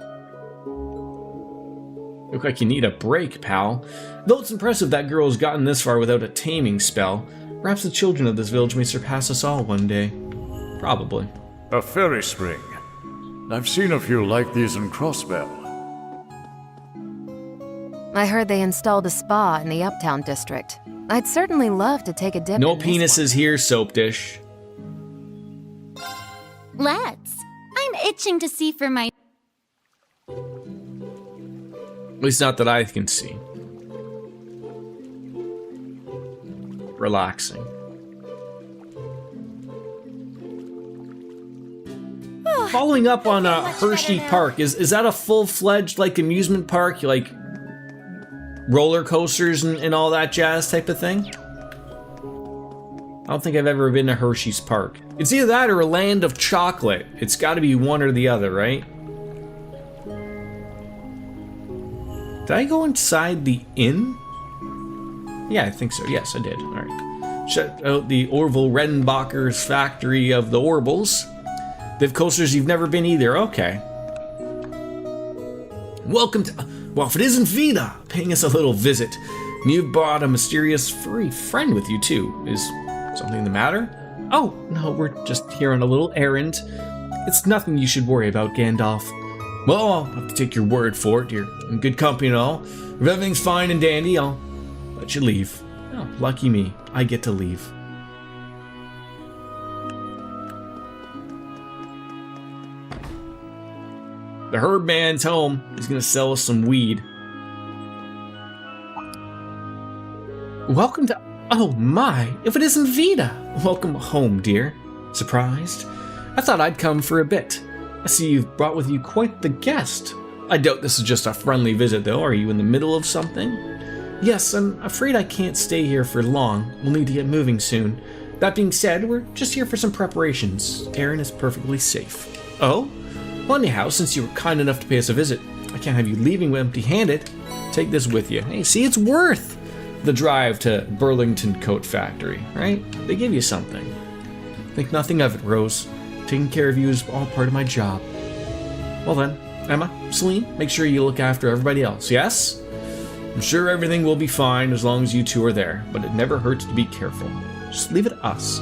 Look like you need a break, pal. Though it's impressive that girl has gotten this far without a taming spell, perhaps the children of this village may surpass us all one day. Probably. A fairy spring. I've seen a few like these in Crossbell. I heard they installed a spa in the Uptown district. I'd certainly love to take a dip. No in this penises here, Soapdish. Let's. I'm itching to see for my... At least not that I can see. Relaxing. Following up on Hershey Park, is that a full-fledged like amusement park, like roller coasters and all that jazz type of thing? I don't think I've ever been to Hershey's Park. It's either that or a land of chocolate. It's got to be one or the other, right? Did I go inside the inn? Yeah, I think so. Yes, I did. All right. Check out the Orville Redenbacher's factory of the Orbles. They have coasters you've never been either. Okay. Welcome to... Well, if it isn't Vita paying us a little visit, and you've brought a mysterious furry friend with you too. Is Something the matter? Oh, no, we're just here on a little errand. It's nothing you should worry about, Gandalf. Well, I'll have to take your word for it. You're in good company and all. If everything's fine and dandy, I'll let you leave. Oh, lucky me. I get to leave. The herb man's home. He's gonna sell us some weed. Welcome to... Oh my, if it isn't Vita! Welcome home, dear. Surprised? I thought I'd come for a bit. I see you've brought with you quite the guest. I doubt this is just a friendly visit, though. Are you in the middle of something? Yes, I'm afraid I can't stay here for long. We'll need to get moving soon. That being said, we're just here for some preparations. Aaron is perfectly safe. Oh? Well, anyhow, since you were kind enough to pay us a visit, I can't have you leaving empty-handed. Take this with you. Hey, see, it's worth the drive to Burlington Coat Factory, right? They give you something. Think nothing of it, Rose. Taking care of you is all part of my job. Well then, Emma, Celine, make sure you look after everybody else, yes? I'm sure everything will be fine as long as you two are there, but it never hurts to be careful. Just leave it to us.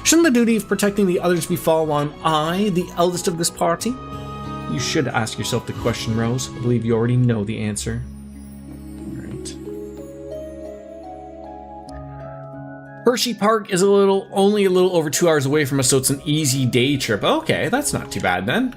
Shouldn't the duty of protecting the others befall on I, the eldest of this party? You should ask yourself the question, Rose. I believe you already know the answer. Alright. Hershey Park is only a little over 2 hours away from us, so it's an easy day trip. Okay, that's not too bad then.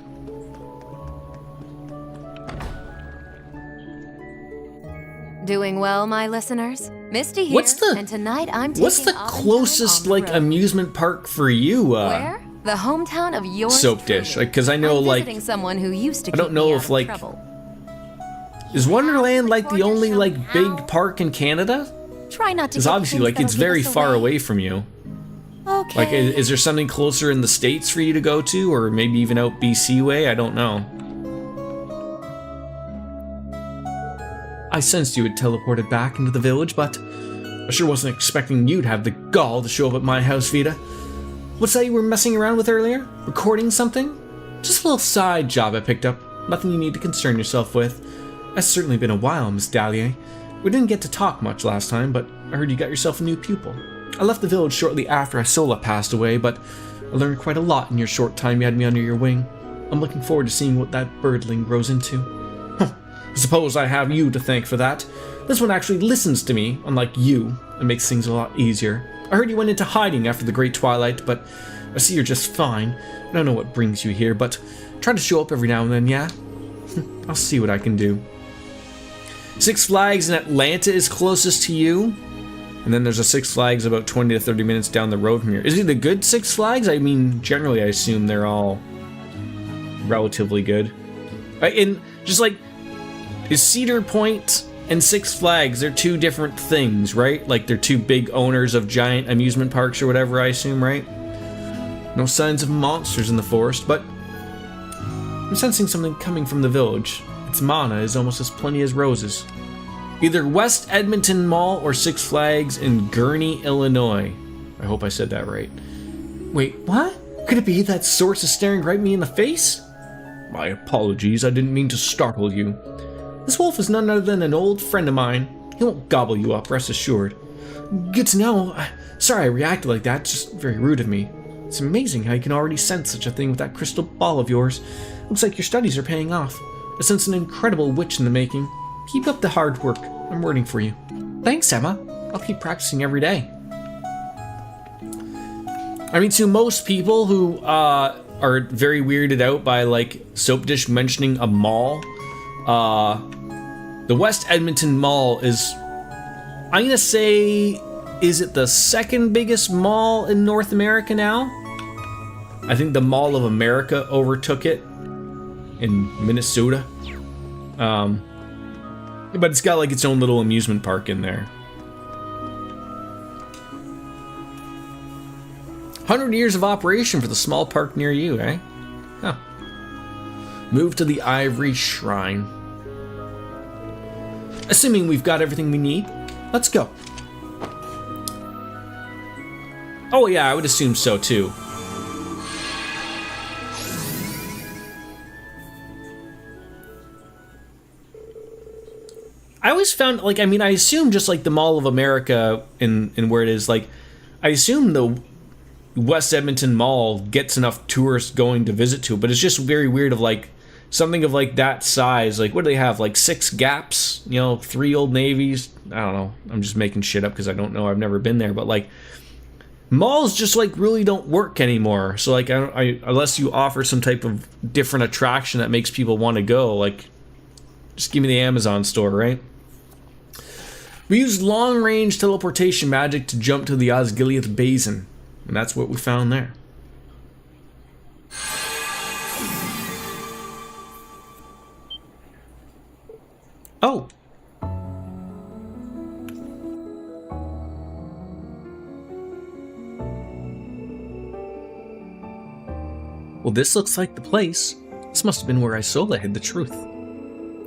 Doing well, my listeners? Misty here, and tonight I'm taking what's the closest amusement park for you? Where? The hometown of your Soap Dish, because I know visiting someone who used to I don't know if like is Wonderland like the only like big park in Canada? Try not to. Because obviously like it's very far away from you. Okay. Like is there something closer in the States for you to go to, or maybe even out BC way? I don't know. I sensed you had teleported back into the village, but I sure wasn't expecting you to have the gall to show up at my house, Vita. What's that you were messing around with earlier? Recording something? Just a little side job I picked up. Nothing you need to concern yourself with. It's certainly been a while, Miss Dallier. We didn't get to talk much last time, but I heard you got yourself a new pupil. I left the village shortly after Isola passed away, but I learned quite a lot in your short time you had me under your wing. I'm looking forward to seeing what that birdling grows into. I suppose I have you to thank for that. This one actually listens to me, unlike you. It makes things a lot easier. I heard you went into hiding after the Great Twilight, but I see you're just fine. I don't know what brings you here, but try to show up every now and then, yeah? I'll see what I can do. Six Flags in Atlanta is closest to you. And then there's a Six Flags about 20 to 30 minutes down the road from here. Is it a good Six Flags? I mean, generally I assume they're all relatively good. And just like, is Cedar Point and Six Flags, they're two different things, right? Like they're two big owners of giant amusement parks or whatever, I assume, right? No signs of monsters in the forest, but I'm sensing something coming from the village. Its mana is almost as plenty as roses. Either West Edmonton Mall or Six Flags in Gurnee, Illinois. I hope I said that right. Wait, what? Could it be that source is staring right me in the face? My apologies, I didn't mean to startle you. This wolf is none other than an old friend of mine. He won't gobble you up, rest assured. Good to know. Sorry I reacted like that, just very rude of me. It's amazing how you can already sense such a thing with that crystal ball of yours. Looks like your studies are paying off. I sense an incredible witch in the making. Keep up the hard work. I'm rooting for you. Thanks, Emma. I'll keep practicing every day. I mean, to most people who are very weirded out by like Soap Dish mentioning a mall, the West Edmonton Mall is, I'm gonna say, is it the second biggest mall in North America now? I think the Mall of America overtook it in Minnesota. But it's got like its own little amusement park in there. 100 years of operation for the small park near you, eh? Huh. Move to the Ivory Shrine. Assuming we've got everything we need, let's go. Oh yeah, I would assume so too. I always found, like, I mean, I assume just like the Mall of America in where it is, like, I assume the West Edmonton Mall gets enough tourists going to visit to, but it's just very weird of like something of like that size. Like, what do they have? Like 6 Gaps, you know, 3 Old Navies. I don't know. I'm just making shit up because I don't know. I've never been there, but like malls just like really don't work anymore. So like, I unless you offer some type of different attraction that makes people want to go, like just give me the Amazon store, right? We used long-range teleportation magic to jump to the Osgiliath Basin, and that's what we found there. Oh! Well, this looks like the place. This must have been where Isola hid the truth.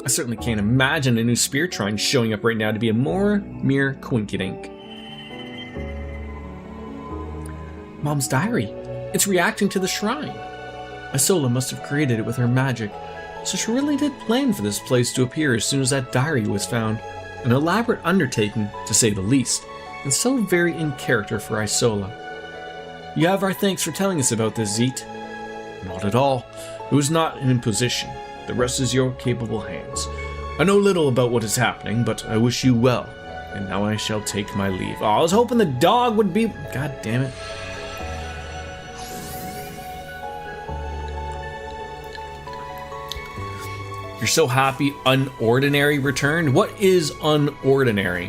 I certainly can't imagine a new spirit shrine showing up right now to be a mere coinkydink. Mom's diary. It's reacting to the shrine. Isola must have created it with her magic, so she really did plan for this place to appear as soon as that diary was found. An elaborate undertaking, to say the least, and so very in character for Isola. You have our thanks for telling us about this, Zeet. Not at all. It was not an imposition. The rest is your capable hands. I know little about what is happening, but I wish you well. And now I shall take my leave. Oh, I was hoping the dog would be... God damn it. You're so happy Unordinary returned? What is Unordinary?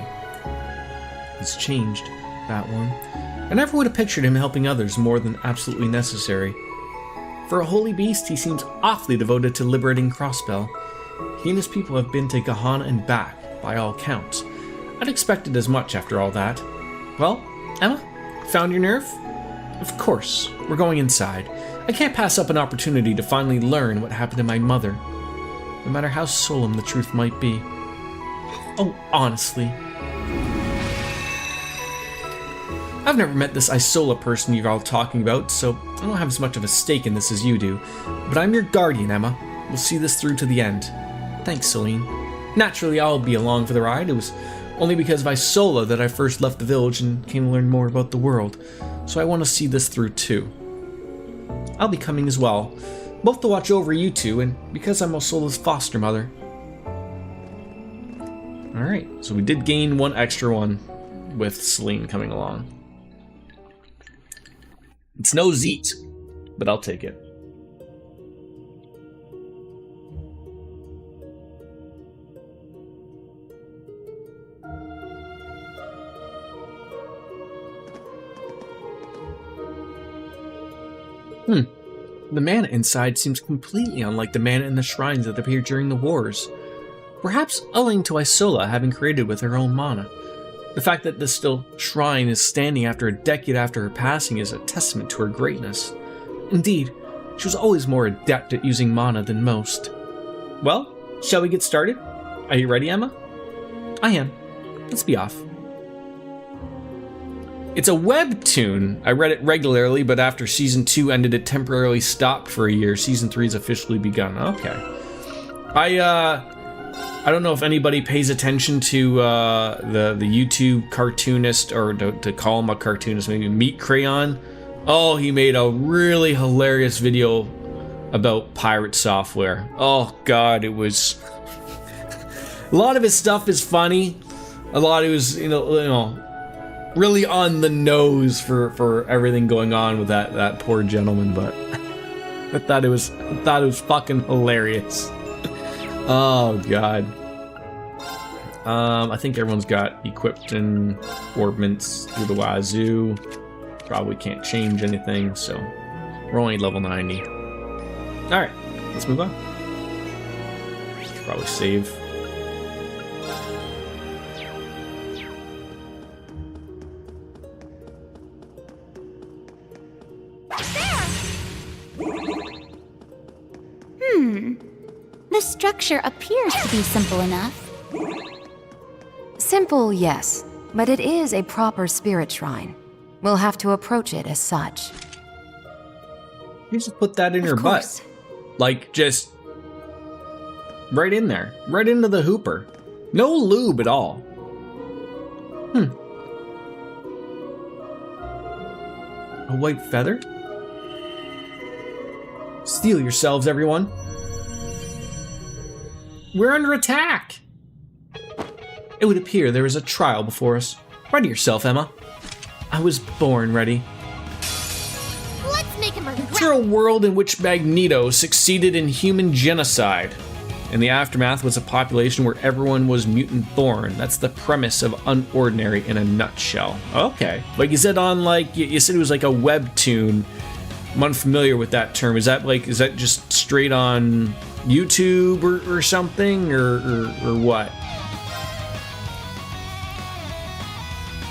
He's changed, that one. I never would have pictured him helping others more than absolutely necessary. For a holy beast, he seems awfully devoted to liberating Crossbell. He and his people have been to Gahana and back, by all counts. I'd expected as much after all that. Well, Emma, found your nerve? Of course, we're going inside. I can't pass up an opportunity to finally learn what happened to my mother, no matter how solemn the truth might be. Oh, honestly. I've never met this Isola person you're all talking about, so I don't have as much of a stake in this as you do. But I'm your guardian, Emma. We'll see this through to the end. Thanks, Celine. Naturally, I'll be along for the ride. It was only because of Isola that I first left the village and came to learn more about the world, so I want to see this through too. I'll be coming as well, both to watch over you two, and because I'm Isola's foster mother. Alright, so we did gain one extra one with Celine coming along. It's no Zeet, but I'll take it. The mana inside seems completely unlike the mana in the shrines that appeared during the wars. Perhaps owing to Isola having created with her own mana. The fact that this shrine is standing after a decade after her passing is a testament to her greatness. Indeed, she was always more adept at using mana than most. Well, shall we get started? Are you ready, Emma? I am. Let's be off. It's a webtoon. I read it regularly, but after Season 2 ended, it temporarily stopped for a year. Season 3 has officially begun. Okay. I don't know if anybody pays attention to the YouTube cartoonist, or to call him a cartoonist, maybe Meat Crayon. Oh, he made a really hilarious video about pirate software. Oh God, it was... A lot of his stuff is funny. A lot of it was, you know, really on the nose for everything going on with that poor gentleman, but I thought it was fucking hilarious. Oh God. I think everyone's got equipped and orbments through the wazoo. Probably can't change anything, so we're only level 90. Alright, let's move on. Should probably save. The structure appears to be simple enough. Simple, yes, but it is a proper spirit shrine. We'll have to approach it as such. You just put that in your butt. Like, just right in there. Right into the hooper. No lube at all. A white feather? Steel yourselves, everyone. We're under attack. It would appear there is a trial before us. Ready yourself, Emma. I was born ready. Let's make him regret. Picture a world in which Magneto succeeded in human genocide. And the aftermath was a population where everyone was mutant born. That's the premise of Unordinary in a nutshell. Okay. Like you said on like, you said it was like a webtoon. I'm unfamiliar with that term. Is that just straight on YouTube or something or what?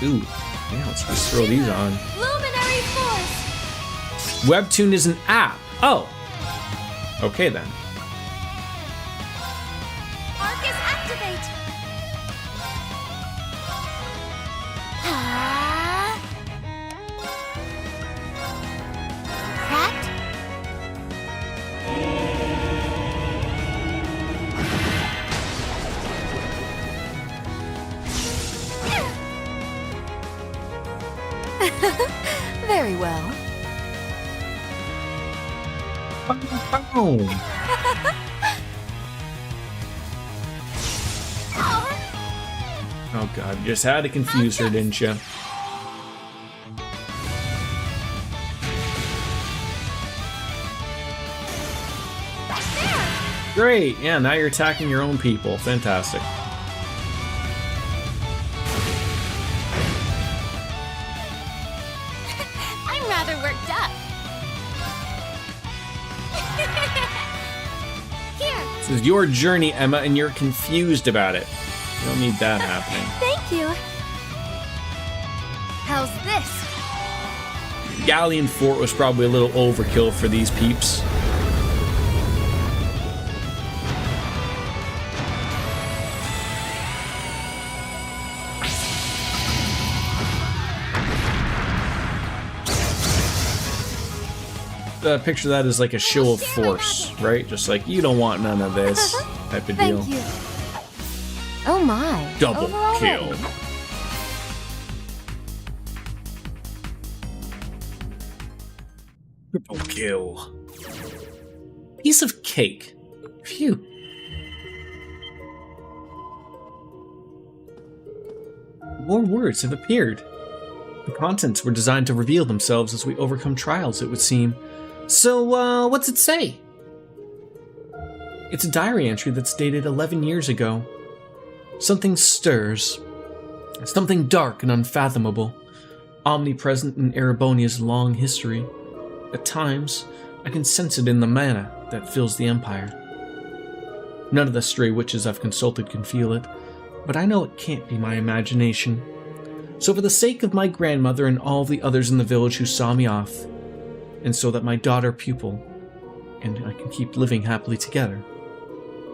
Ooh, yeah, let's just throw these on. Luminary Force. Webtoon is an app. Oh. Okay then. Arcus activate. Ah. Cracked. Very well. Oh. Oh god, you just had to confuse her, didn't you? Great, yeah, now you're attacking your own people. Fantastic. I'm rather worked up. Here. This is your journey, Emma, and you're confused about it. You don't need that happening. Thank you. How's this? Galleon Fort was probably a little overkill for these peeps. Picture that as like a show of force, right? Just like, you don't want none of this type of deal. Thank you. Oh my. Double Over kill. already. Triple kill. Piece of cake. Phew. More words have appeared. The contents were designed to reveal themselves as we overcome trials, it would seem. So, what's it say? It's a diary entry that's dated 11 years ago. Something stirs. Something dark and unfathomable, omnipresent in Erebonia's long history. At times, I can sense it in the mana that fills the Empire. None of the stray witches I've consulted can feel it, but I know it can't be my imagination. So for the sake of my grandmother and all the others in the village who saw me off, and so that my daughter pupil and I can keep living happily together,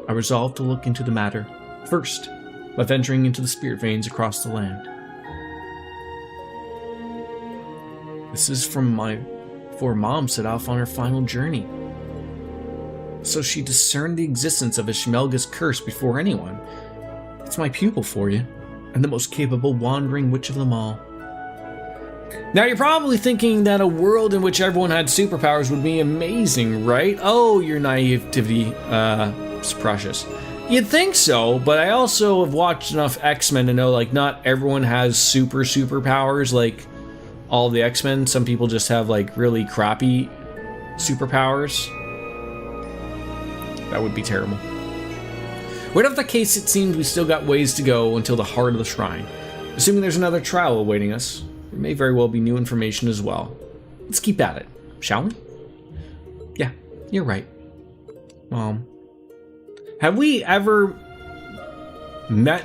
I resolved to look into the matter, first by venturing into the spirit veins across the land. This is from before Mom set off on her final journey. So she discerned the existence of Ishmelga's curse before anyone. It's my pupil for you, and the most capable wandering witch of them all. Now you're probably thinking that a world in which everyone had superpowers would be amazing, right? Oh, your naivety is precious. You'd think so, but I also have watched enough X-Men to know, like, not everyone has superpowers like all the X-Men. Some people just have, like, really crappy superpowers. That would be terrible. Whatever the case, it seems we still got ways to go until the heart of the shrine. Assuming there's another trial awaiting us, there may very well be new information as well. Let's keep at it, shall we? Yeah, you're right. Have we ever met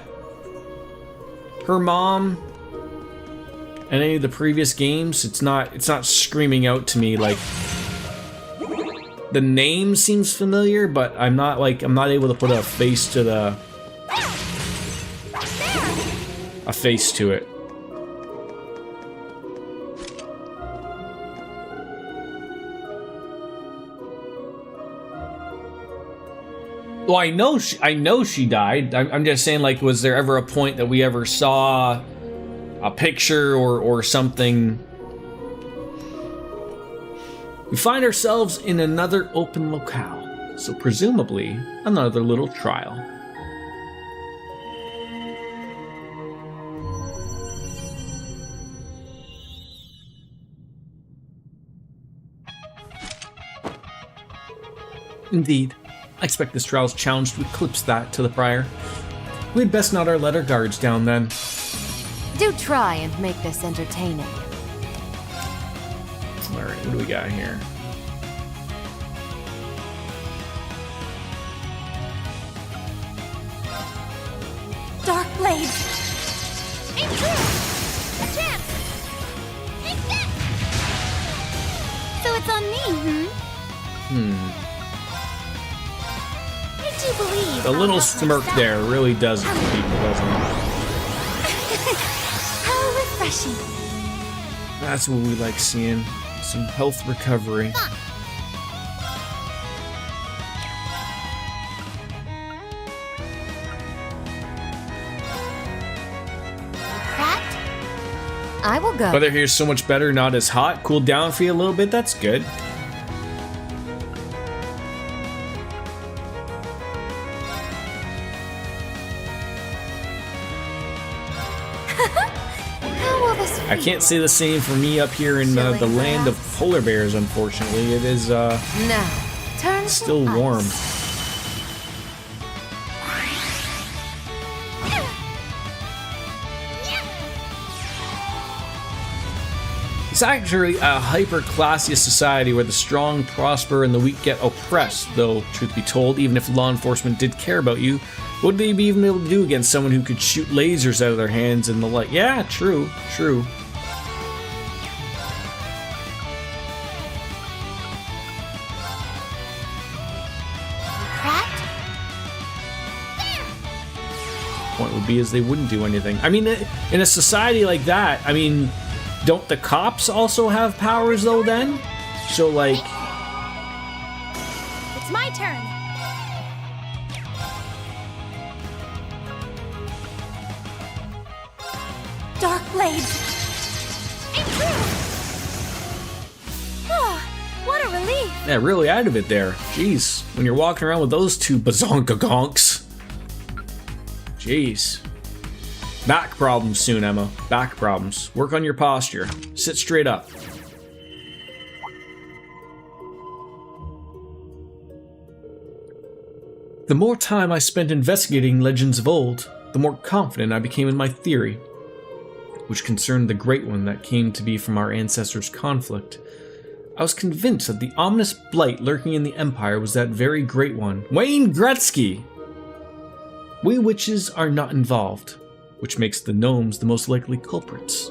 her mom in any of the previous games? It's not screaming out to me like the name seems familiar, but I'm not able to put a face to it. Well, I know she died. I'm just saying, like, was there ever a point that we ever saw a picture or something? We find ourselves in another open locale, so presumably another little trial. Indeed. I expect this trial's challenge to eclipse that to the prior. We'd best not let our guards down then. Do try and make this entertaining. Alright, what do we got here? Dark blades. It's true. A chance. Take that. So it's on me, I do believe The little smirk there really does it for people, doesn't it? How refreshing. That's what we like seeing. Some health recovery. Cracked? I will go. Weather here's so much better, not as hot. Cooled down for you a little bit, that's good. I can't say the same for me up here in the land of polar bears, unfortunately. It is Now, turn still to warm. ice. It's actually a hyper-classy society where the strong prosper and the weak get oppressed, though, truth be told, even if law enforcement did care about you, what would they be even able to do against someone who could shoot lasers out of their hands and the like? Yeah, true. Cracked? Point would be is they wouldn't do anything. I mean, in a society like that, I mean, don't the cops also have powers though then? So like... It's my turn. Dark blades. It's true. Oh, what a relief. Yeah, really out of it there. Jeez, when you're walking around with those two bazonka gonks. Jeez. Back problems soon, Emma. Back problems. Work on your posture. Sit straight up. The more time I spent investigating legends of old, the more confident I became in my theory, which concerned the Great One that came to be from our ancestors' conflict. I was convinced that the ominous blight lurking in the Empire was that very Great One, Wayne Gretzky! We witches are not involved, which makes the gnomes the most likely culprits.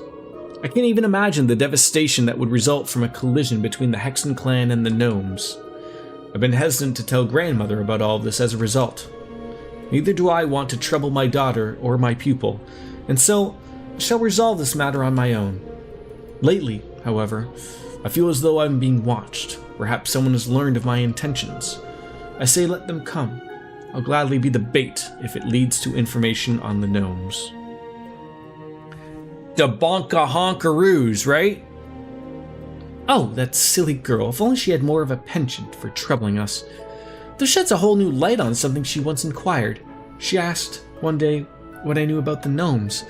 I can't even imagine the devastation that would result from a collision between the Hexen clan and the gnomes. I've been hesitant to tell grandmother about all of this as a result. Neither do I want to trouble my daughter or my pupil, and so I shall resolve this matter on my own. Lately, however, I feel as though I'm being watched. Perhaps someone has learned of my intentions. I say let them come. I'll gladly be the bait if it leads to information on the gnomes. The bonka honkaroos, right? Oh, that silly girl. If only she had more of a penchant for troubling us. This sheds a whole new light on something she once inquired. She asked, one day, what I knew about the gnomes.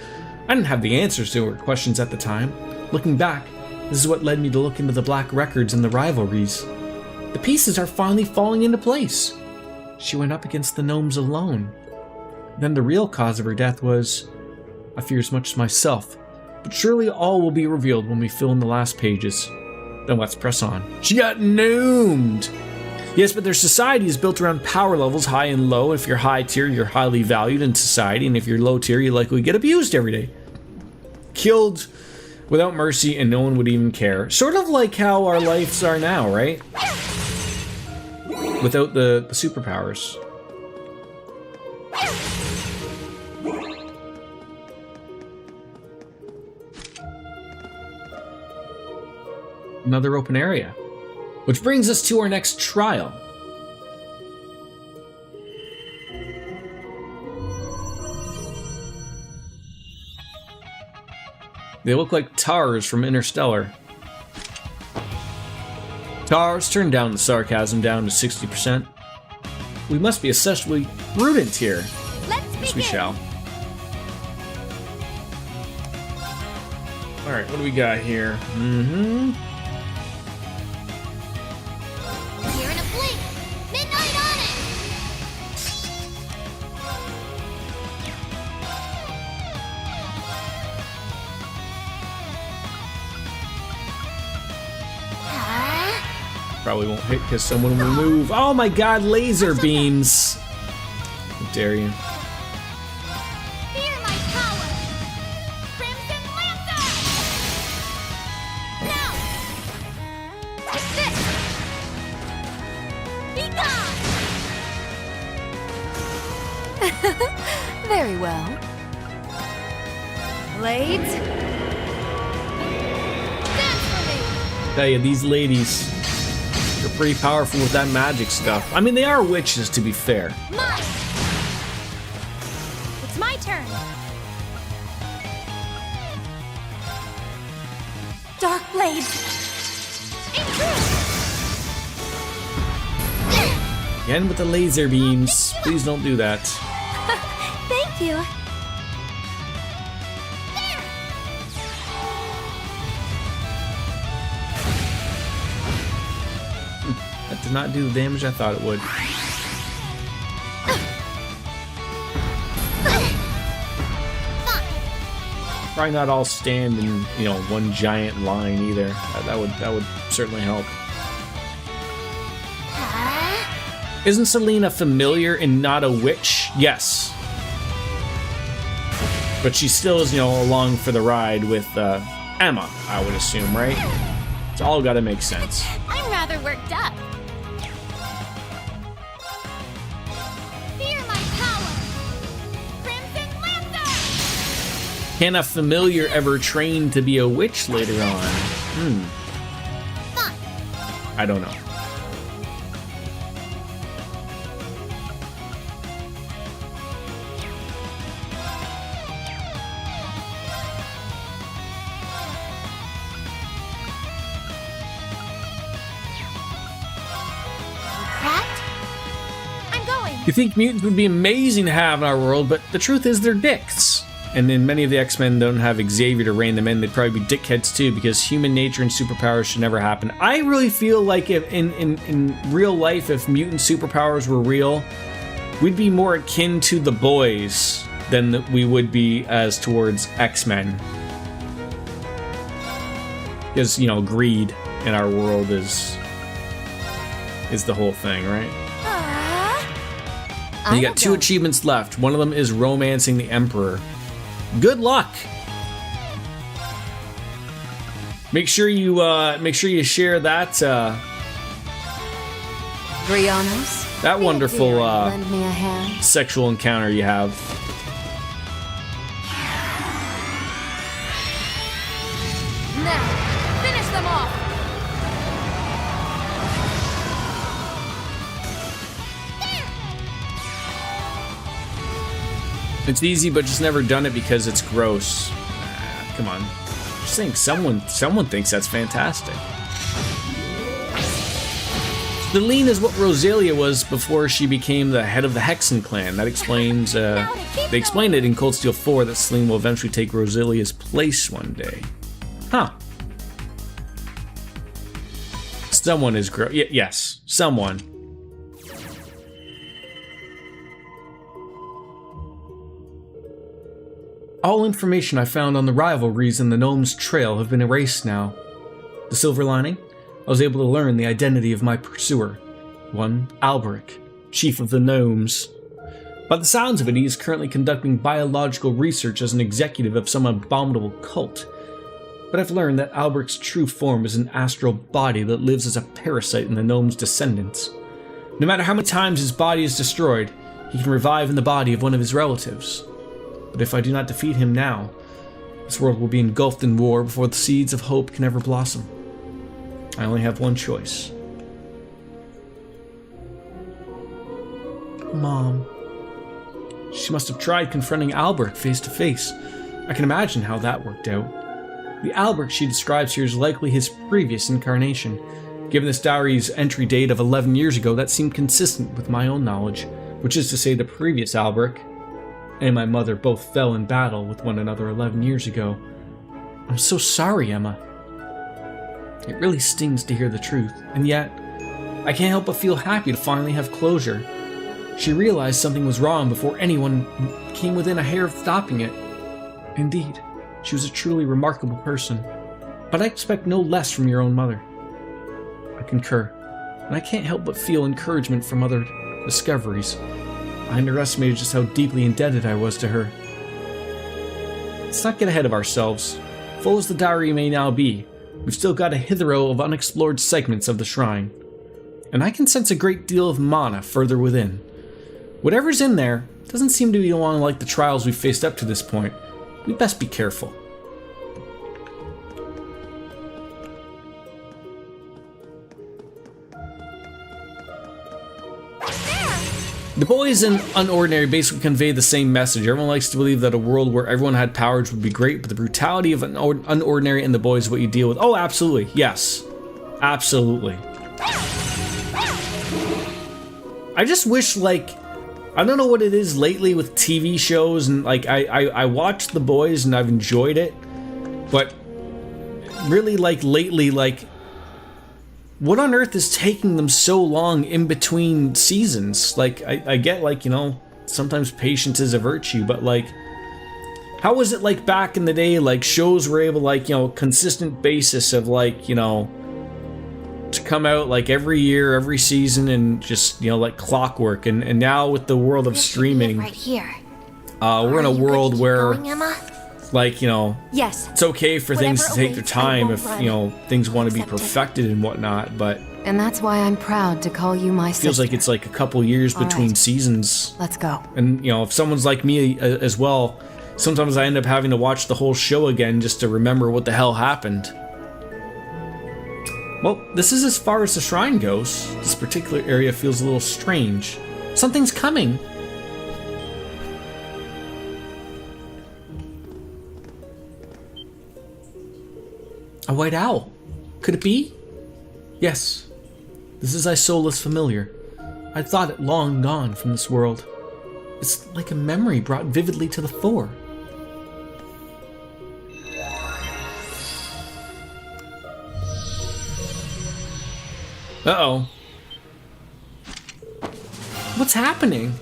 I didn't have the answers to her questions at the time. Looking back, this is what led me to look into the black records and the rivalries. The pieces are finally falling into place. She went up against the gnomes alone. Then the real cause of her death was, I fear as much as myself, but surely all will be revealed when we fill in the last pages. Then let's press on. She got gnomed! Yes, but their society is built around power levels high and low. If you're high tier, you're highly valued in society, and if you're low tier, you likely get abused every day. Killed without mercy, and no one would even care. Sort of like how our lives are now, right? Without the superpowers. Another open area. Which brings us to our next trial. They look like TARS from Interstellar. TARS, turn down the sarcasm down to 60%. We must be essentially prudent here. Yes, we shall. Alright, what do we got here? Mm-hmm. Here in a blink. Midnight on it. Probably won't hit because someone will move. Oh my god, laser beams! How dare you? Fear my power. Crimson Lancer. Now. Take this. Be gone. Very well. Blades? Dance for me. Tell you, these ladies, they're pretty powerful with that magic stuff. I mean, they are witches, to be fair. Mine. It's my turn. Dark blades. Intrude. Again with the laser beams. Please don't do that. Thank you. That did not do the damage I thought it would. Probably not all stand in, you know, one giant line either. That would certainly help. Isn't Selena familiar and not a witch? Yes. But she still is, you know, along for the ride with Emma, I would assume, right? It's all gotta make sense. I'm rather worked up. Fear my power. Crimson Lancer. Can a familiar ever train to be a witch later on? I don't know. You think mutants would be amazing to have in our world, but the truth is they're dicks. And then many of the X-Men don't have Xavier to rein them in. They'd probably be dickheads too, because human nature and superpowers should never happen. I really feel like if in real life, if mutant superpowers were real, we'd be more akin to the boys than we would be as towards X-Men. Because, you know, greed in our world is the whole thing, right? And you got 2 achievements left. One of them is romancing the Emperor. Good luck. Make sure you share that Brianos, that wonderful lend me a hand. sexual encounter you have. Now, finish them off. It's easy, but just never done it because it's gross. Come on. Just saying, someone thinks that's fantastic. Selene is what Rosalia was before she became the head of the Hexen clan. That explains, they explained it in Cold Steel 4 that Selene will eventually take Rosalia's place one day. Huh. Someone is gross. Yes, someone. All information I found on the rivalries in the Gnomes' Trail have been erased now. The silver lining? I was able to learn the identity of my pursuer. One Alberic, chief of the Gnomes. By the sounds of it, he is currently conducting biological research as an executive of some abominable cult. But I've learned that Alberic's true form is an astral body that lives as a parasite in the Gnomes' descendants. No matter how many times his body is destroyed, he can revive in the body of one of his relatives. But if I do not defeat him now, this world will be engulfed in war before the seeds of hope can ever blossom. I only have one choice. Mom. She must have tried confronting Albert face to face. I can imagine how that worked out. The Albert she describes here is likely his previous incarnation. Given this diary's entry date of 11 years ago, that seemed consistent with my own knowledge, which is to say the previous Albert and my mother both fell in battle with one another 11 years ago. I'm so sorry, Emma. It really stings to hear the truth, and yet, I can't help but feel happy to finally have closure. She realized something was wrong before anyone came within a hair of stopping it. Indeed, she was a truly remarkable person, but I expect no less from your own mother. I concur, and I can't help but feel encouragement from other discoveries. I underestimated just how deeply indebted I was to her. Let's not get ahead of ourselves. Full as the diary may now be, we've still got a hitherto of unexplored segments of the shrine, and I can sense a great deal of mana further within. Whatever's in there doesn't seem to be along like the trials we've faced up to this point. We'd best be careful. The boys in Unordinary basically convey the same message. Everyone likes to believe that a world where everyone had powers would be great, but the brutality of Unordinary and the boys is what you deal with. Oh, absolutely. Yes. Absolutely. I just wish, like, I don't know what it is lately with TV shows, and like I watched The Boys and I've enjoyed it, but really, like, lately, like, what on earth is taking them so long in between seasons? Like, I get, like, you know, sometimes patience is a virtue, but like, how was it like back in the day, like shows were able, like, you know, consistent basis of, like, you know, to come out like every year, every season, and just, you know, like clockwork. And now with the world of streaming, right here. We're in a world where, Emma? like, you know, Yes. it's okay for things to take their time if, you know, things want to be Accept it. perfected and whatnot, but And that's why I'm proud to call you my it feels sister. like it's like a couple years All between right. seasons. Let's go. And, you know, if someone's like me as well, sometimes I end up having to watch the whole show again just to remember what the hell happened. Well, this is as far as the shrine goes. This particular area feels a little strange. Something's coming. A white owl. Could it be? Yes. This is thy soulless familiar. I thought it long gone from this world. It's like a memory brought vividly to the fore. Uh-oh. What's happening?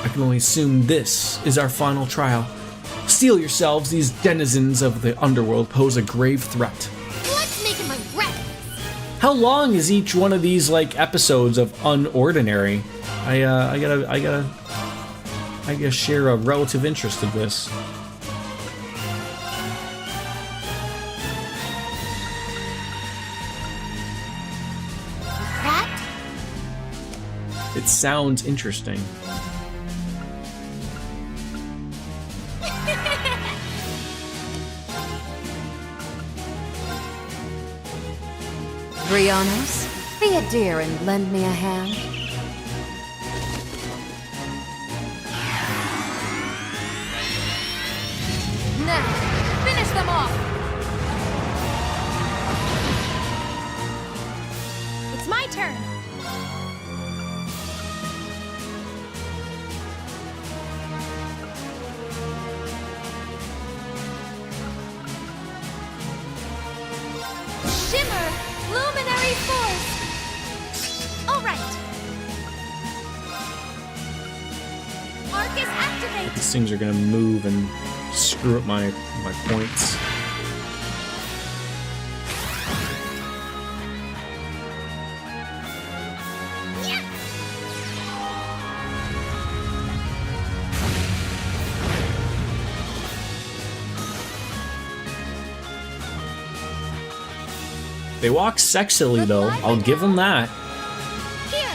I can only assume this is our final trial. Steel yourselves, these denizens of the underworld pose a grave threat. Let's make him regret. How long is each one of these, like, episodes of Unordinary? I gotta share a relative interest of this. Rat? It sounds interesting. Brianos, be a dear and lend me a hand. Now, finish them off! It's my turn. Shimmer! Luminary force! Alright. Arcus activate! These things are gonna move and screw up my points. They walk sexily, though. I'll give them that. Here!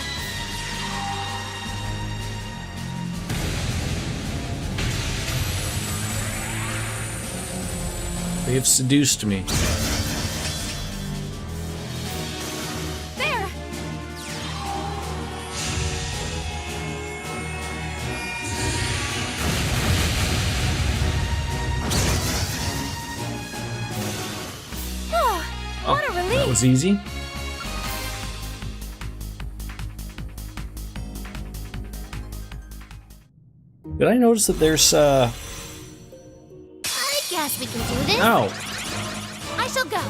They have seduced me. There! was easy. Did I notice that there's I guess we can do this. Oh. I shall go.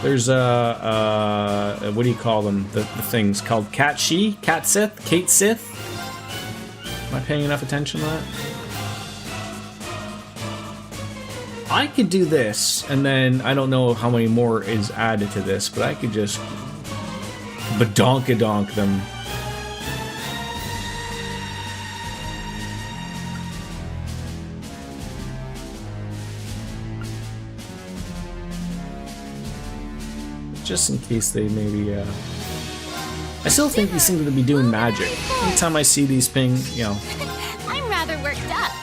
There's what do you call them? The things called Cat Sith, Kate Sith. Am I paying enough attention to that? I could do this, and then I don't know how many more is added to this, but I could just badonkadonk them. Just in case they maybe, I still think these things are to be doing magic. Anytime I see these ping, you know. I'm rather worked up.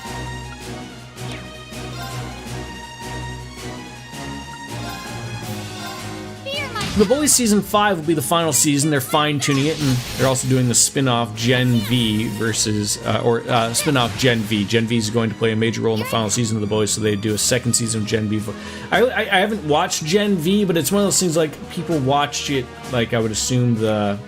The Boys Season 5 will be the final season. They're fine-tuning it, and they're also doing the spin-off Gen V versus, spin-off Gen V. Gen V is going to play a major role in the final season of The Boys, so they do a second season of Gen V. I haven't watched Gen V, but it's one of those things like people watched it, like I would assume the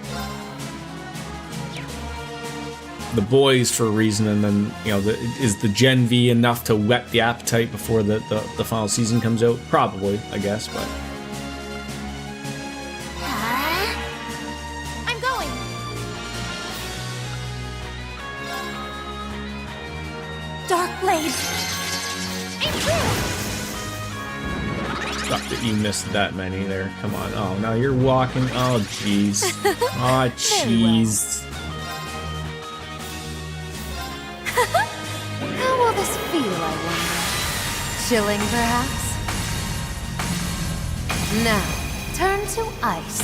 Boys for a reason, and then, you know, is the Gen V enough to whet the appetite before the final season comes out? Probably, I guess, but... That you missed that many there. Come on. Oh, now you're walking. Oh, jeez. Oh, jeez. How will this feel, I wonder? Chilling, perhaps? Now, turn to ice.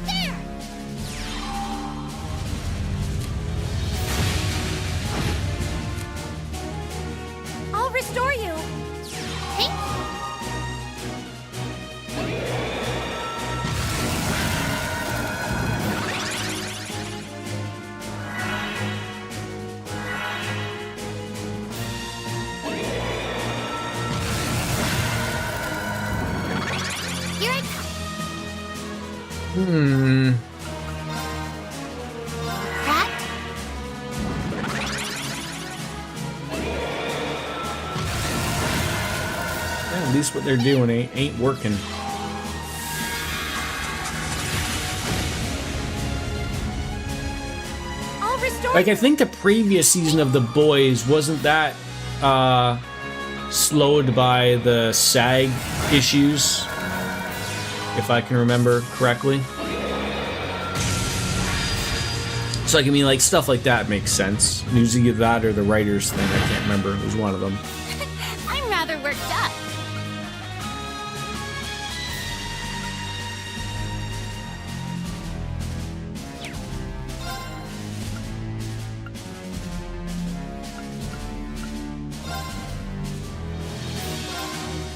There! I'll restore you. At least what they're doing ain't working. Like, I think the previous season of The Boys wasn't that slowed by the SAG issues, if I can remember correctly. So, like, I mean, like, stuff like that makes sense. News of that or the writers thing, I can't remember. It was one of them. I'm rather worked up.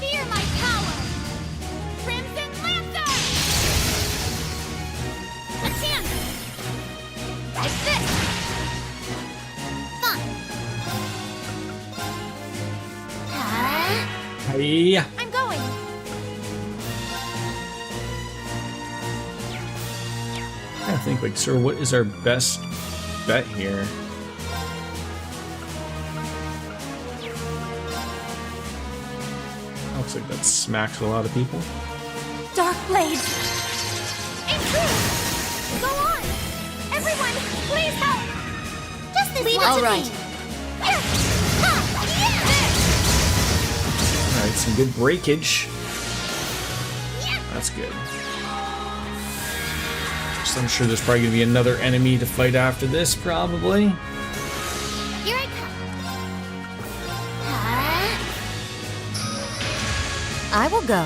Fear my power! Crimson Lancer! A chance! Like this! Fun! Hey. I'm going! I think, like, sir, what is our best bet here? Looks like that smacks a lot of people. Dark Blade! Intrude! Go on! Everyone, please help! Just this leave All it to right. me! Yeah. Ha. Yeah. Alright, some good breakage. Yeah. That's good. So I'm sure there's probably going to be another enemy to fight after this, probably. Here I come. I will go.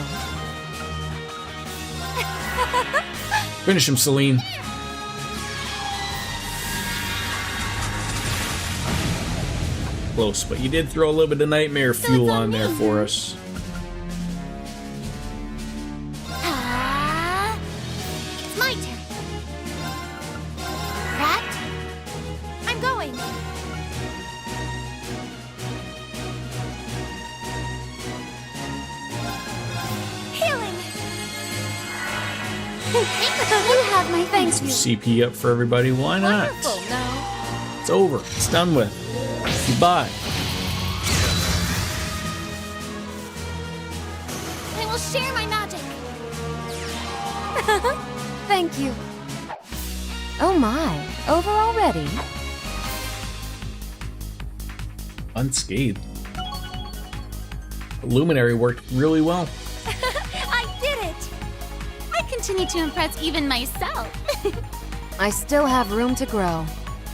Finish him, Celine. Close, but you did throw a little bit of nightmare fuel on there for us. It's my turn. Rat, I'm going. Healing. Thank you. CP up for everybody. Why not? Wonderful. Now, It's over. It's done with. Goodbye. I will share my magic. Thank you. Oh my, over already? Unscathed. Luminary worked really well. I did it. I continue to impress even myself. I still have room to grow.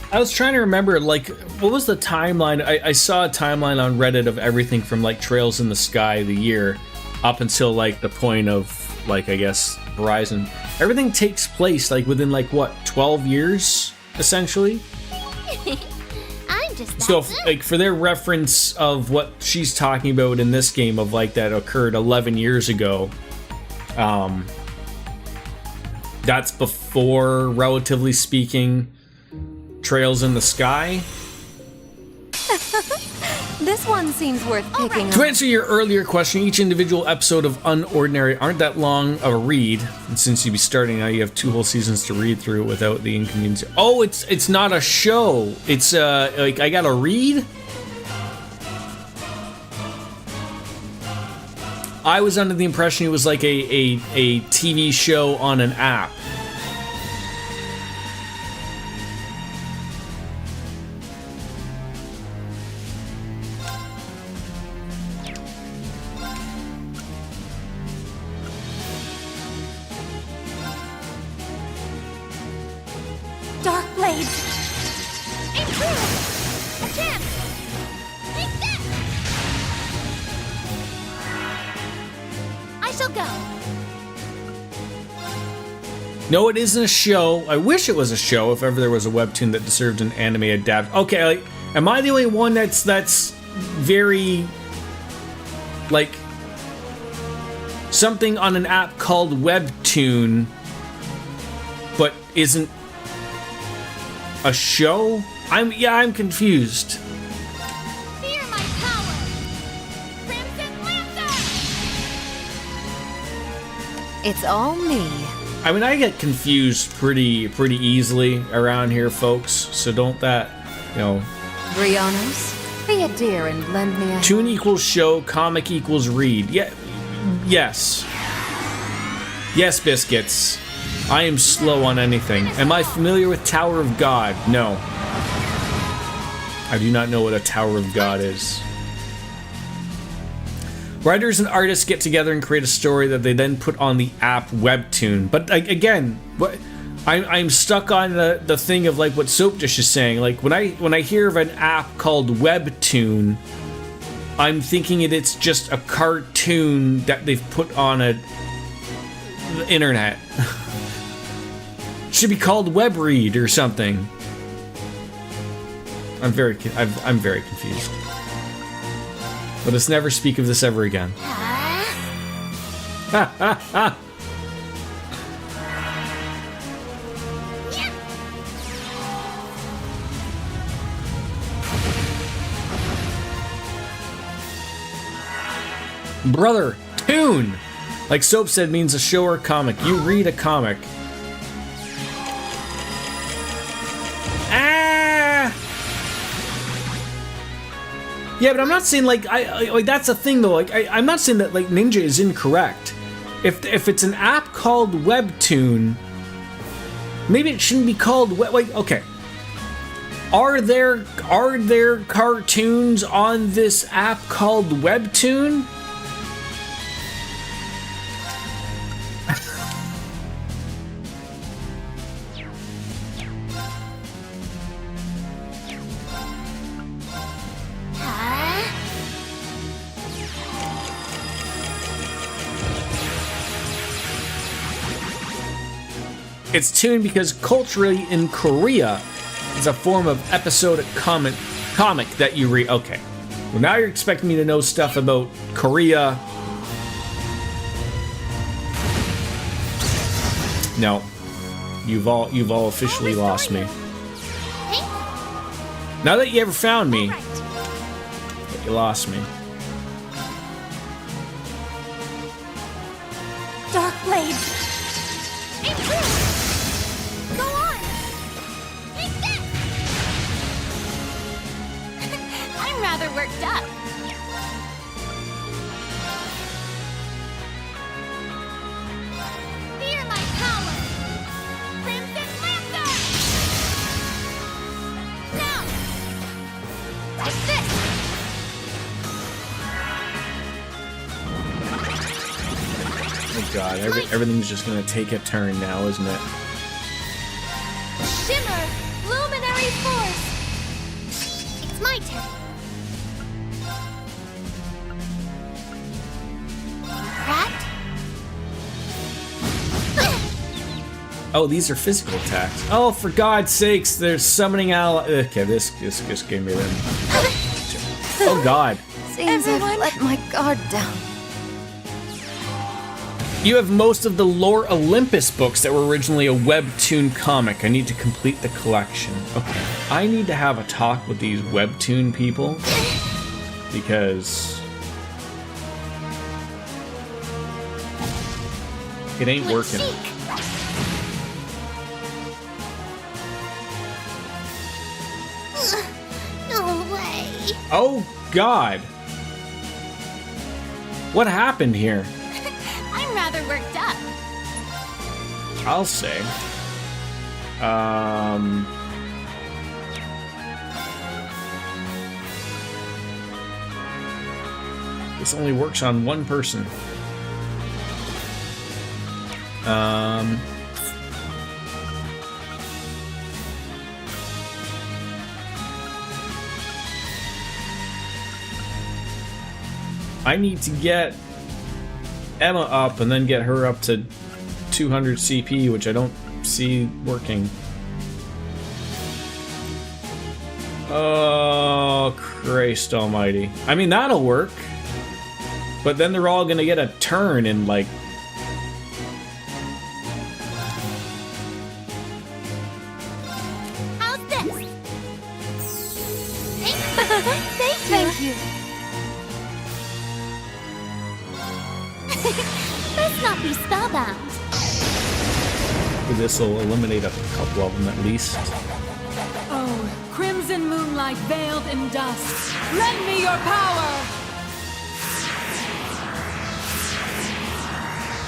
I was trying to remember, like, what was the timeline? I saw a timeline on Reddit of everything from, like, Trails in the Sky, the year, up until, like, the point of, like, I guess, Horizon. Everything takes place, like, within, like, what, 12 years, essentially? I'm just that So, good. like, for their reference of what she's talking about in this game of, like, that occurred 11 years ago, that's before, relatively speaking, Trails in the Sky. This one seems worth picking To up. answer your earlier question, each individual episode of Unordinary aren't that long of a read, and since you'd be starting now, you have 2 whole seasons to read through without the inconvenience. Oh, it's not a show. It's like I gotta read. I was under the impression it was like a TV show on an app. Dark blades. Improve. A chance. Take this. I shall go. No, it isn't a show. I wish it was a show. If ever there was a webtoon that deserved an anime adapt. Okay, like, am I the only one that's very like something on an app called Webtoon, but isn't a show? I'm confused. Fear my power. Crimson Lancer. It's all me. I mean, I get confused pretty easily around here, folks. So don't that, you know. Brianos, be a dear and lend me a Tune equals show, comic equals read. Yeah, yes. Yes, biscuits. I am slow on anything. Am I familiar with Tower of God? No. I do not know what a Tower of God is. Writers and artists get together and create a story that they then put on the app Webtoon. But again, what I'm stuck on the thing of like what Soap Dish is saying. Like when I hear of an app called Webtoon, I'm thinking it's just a cartoon that they've put on the internet. Should be called Webread or something. I'm very confused. Let us never speak of this ever again. Ha ha ha! Brother, tune! Like Soap said, means a show or comic. You read a comic. Yeah, but I'm not saying like like that's the thing though. Like I'm not saying that like Ninja is incorrect. If it's an app called Webtoon, maybe it shouldn't be called like okay. Are there cartoons on this app called Webtoon? It's tuned because culturally in Korea, it's a form of episodic comic that you read. Okay, well now you're expecting me to know stuff about Korea. No, you've all officially lost me. Now that you ever found me, you lost me. Dark blades. I'm rather worked up. Fear my power! Crimson Lancer! Now! Take this! Oh god, everything's just gonna take a turn now, isn't it? Shimmer! Luminary Force! It's my turn. That? Oh, these are physical attacks. Oh, for God's sakes, they're summoning Okay, this gave me them. Oh god. Seems I've let my guard down. You have most of the Lore Olympus books that were originally a webtoon comic. I need to complete the collection. Okay. I need to have a talk with these webtoon people because it ain't working. No way. Oh god. What happened here? I'm rather worked up. I'll say. This only works on one person. I need to get Emma up and then get her up to 200 CP, which I don't see working. Oh, Christ almighty. I mean, that'll work. But then they're all gonna get a turn in, like... How's this? Thank you. Let's not be spellbound. This will eliminate a couple of them at least. Oh, crimson moonlight veiled in dust. Lend me your power!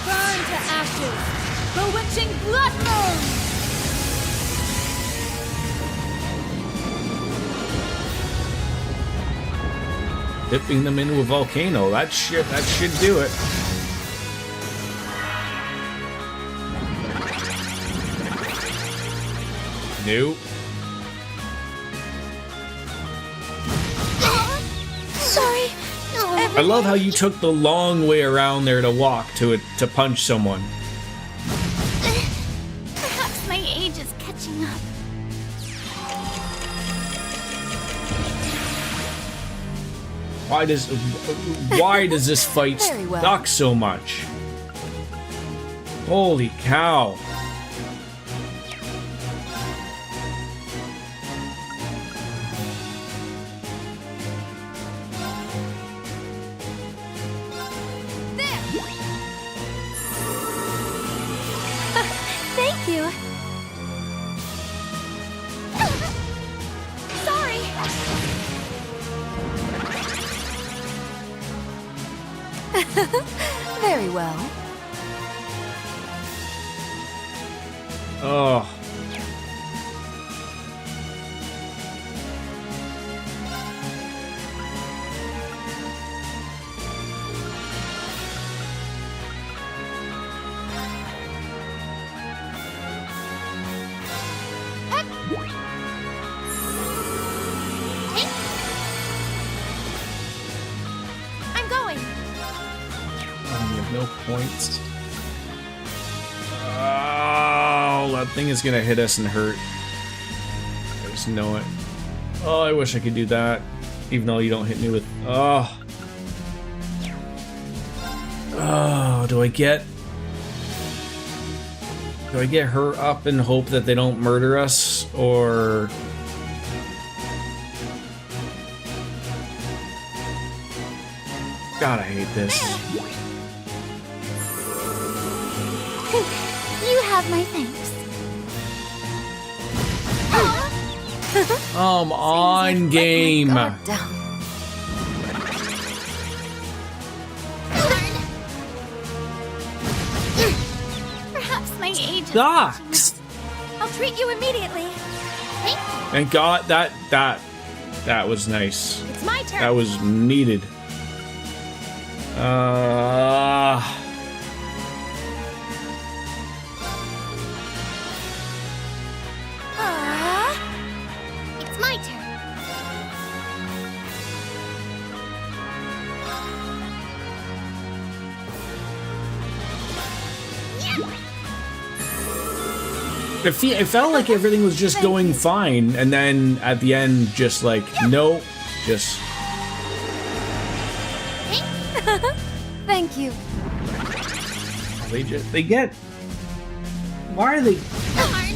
Burn to ashes. Bewitching blood moon! Dipping them into a volcano. That should do it. Nope. Sorry. No. I love how you took the long way around there to walk to punch someone. Perhaps my age is catching up. Why does this fight Very well. suck so much? Holy cow. Thank you. Sorry. Very well. Oh. I'm going. You have no points. Oh, that thing is gonna hit us and hurt. I just know it. Oh, I wish I could do that. Even though you don't hit me with... Oh. Oh, do I get her up and hope that they don't murder us? Or... God, I hate this. You have my thanks. On game. Guard down. sucks. I'll treat you immediately. Thank God that was nice. It's my turn. That was needed. It's my turn. It felt like everything was just going fine, and then at the end, just like, nope, just... Thank you. They get... Why are they... Darn.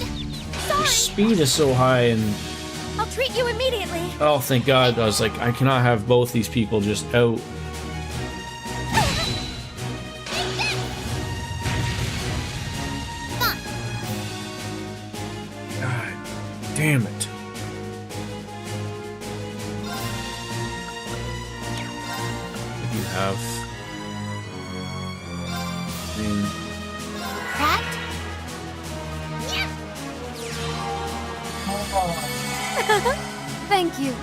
Their speed is so high, and... I'll treat you immediately. Oh, thank God. I was like, I cannot have both these people just out. God damn it. What do you have? That? Thank you.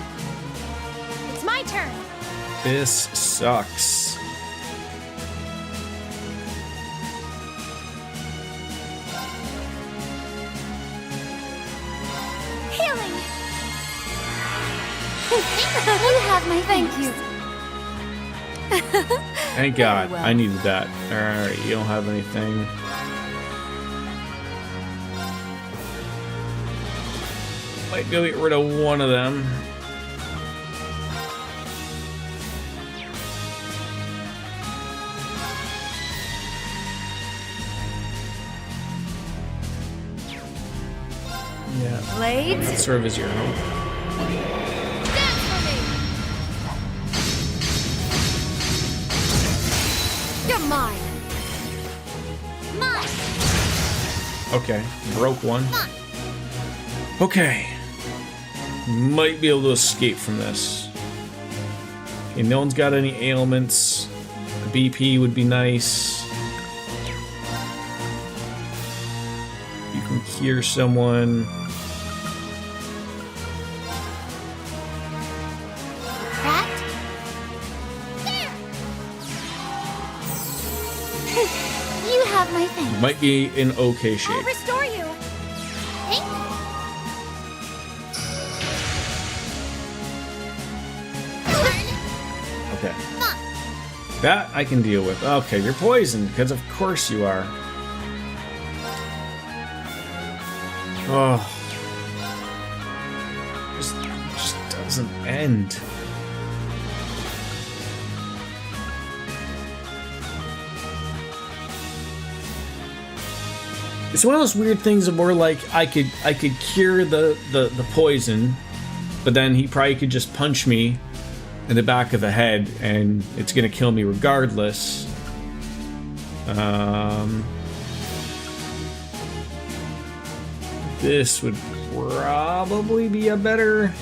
It's my turn. This sucks. Healing. You have my Thank you. Thank God. well. I needed that. Alright, you don't have anything. Might go get rid of one of them. Yeah. Blades? Serve as your own. Dance for me. You're mine. Mine. Okay, broke one. Mine. Okay. Might be able to escape from this. Okay, no one's got any ailments. A BP would be nice. You can cure someone. That? There. You have my thing. Might be in okay I'll shape. restore you. Hey. Okay. That I can deal with. Okay, you're poisoned, because of course you are. Oh. Just doesn't end. It's one of those weird things where like I could cure the poison, but then he probably could just punch me in the back of the head and it's gonna kill me regardless. This would probably be a better...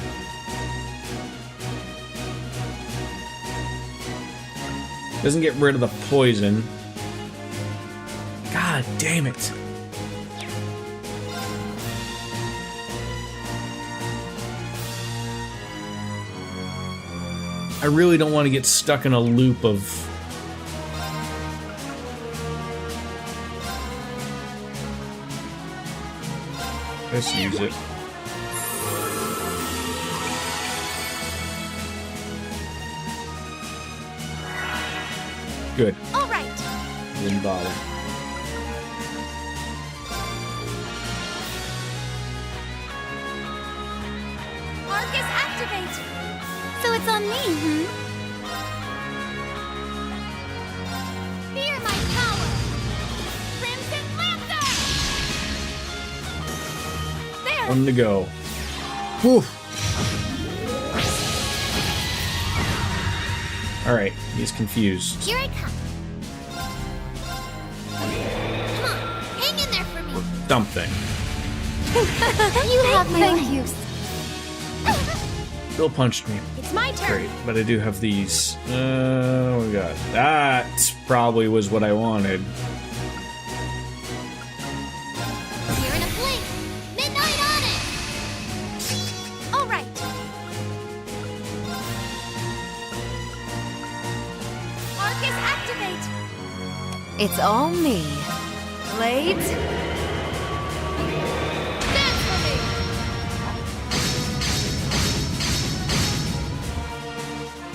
Doesn't get rid of the poison. God damn it. I really don't want to get stuck in a loop of... Let's use it. Good. All right. Didn't bother. Marcus, activate. So it's on me, Fear my power. Crimson Lancer. There. One to go. Whew. Alright, he's confused. Here I come. Come on, hang in there for me. Something. You have my Thank way. you. Bill punched me. It's my turn. Great, but I do have these. Oh my god. That probably was what I wanted. It's all me. Late? Dance for me!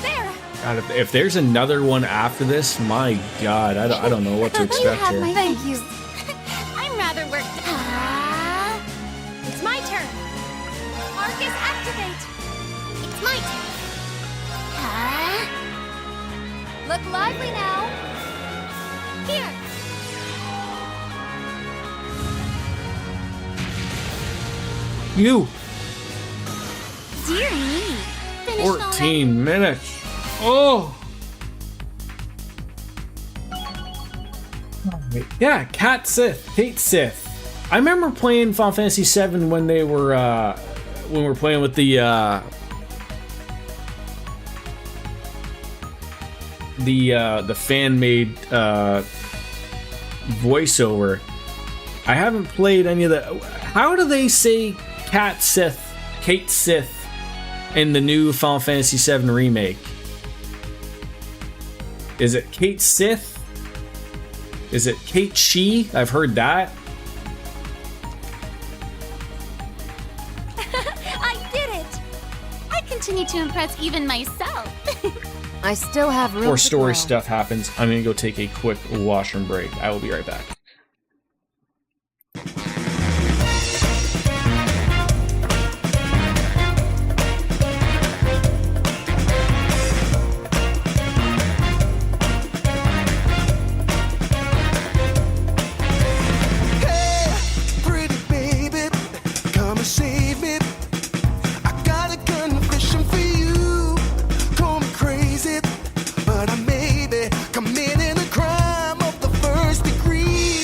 There! God, if there's another one after this, my God, I don't know what to You expect have here. my Thank you. I'm rather worked. It's my turn. Arcus, activate. It's my turn. Look lively now. Here. You! Dear me. Finished already? 14 minutes. Oh! Yeah, Kate Sith. I remember playing Final Fantasy VII when they were when we were playing with the fan-made voiceover. I haven't played any of the. How do they say Kate Sith in the new Final Fantasy VII remake? Is it Kate Sith? Is it Kate She? I've heard that. I did it. I continue to impress even myself. I still have room Before to story grow. stuff happens, I'm gonna go take a quick washroom break. I will be right back. Hey, pretty baby, come and save me. I got a confession for you. Call me crazy, but I may be committing a crime of the first degree.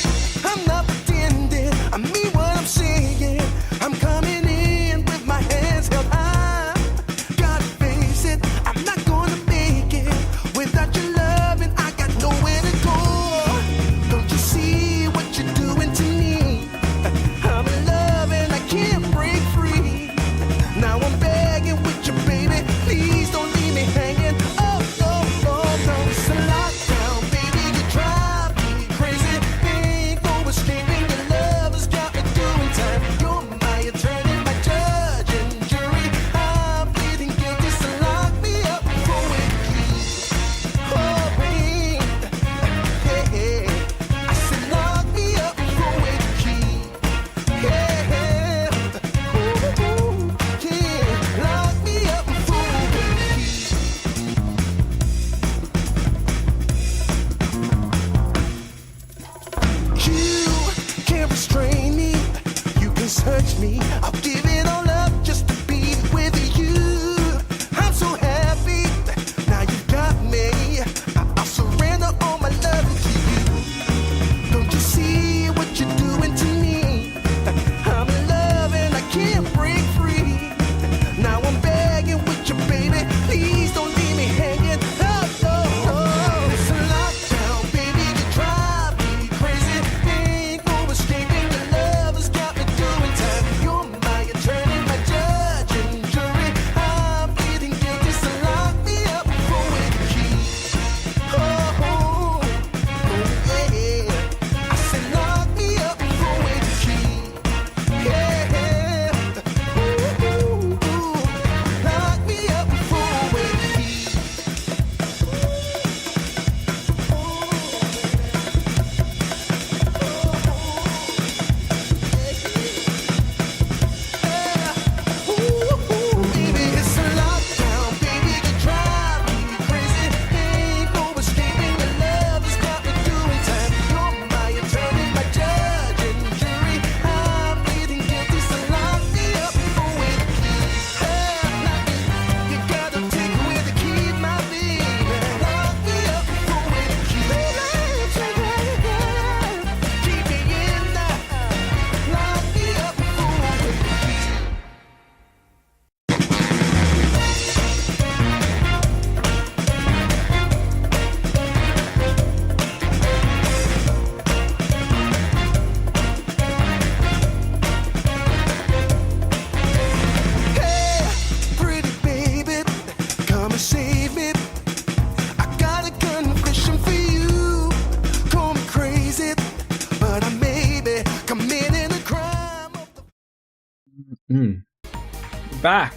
back.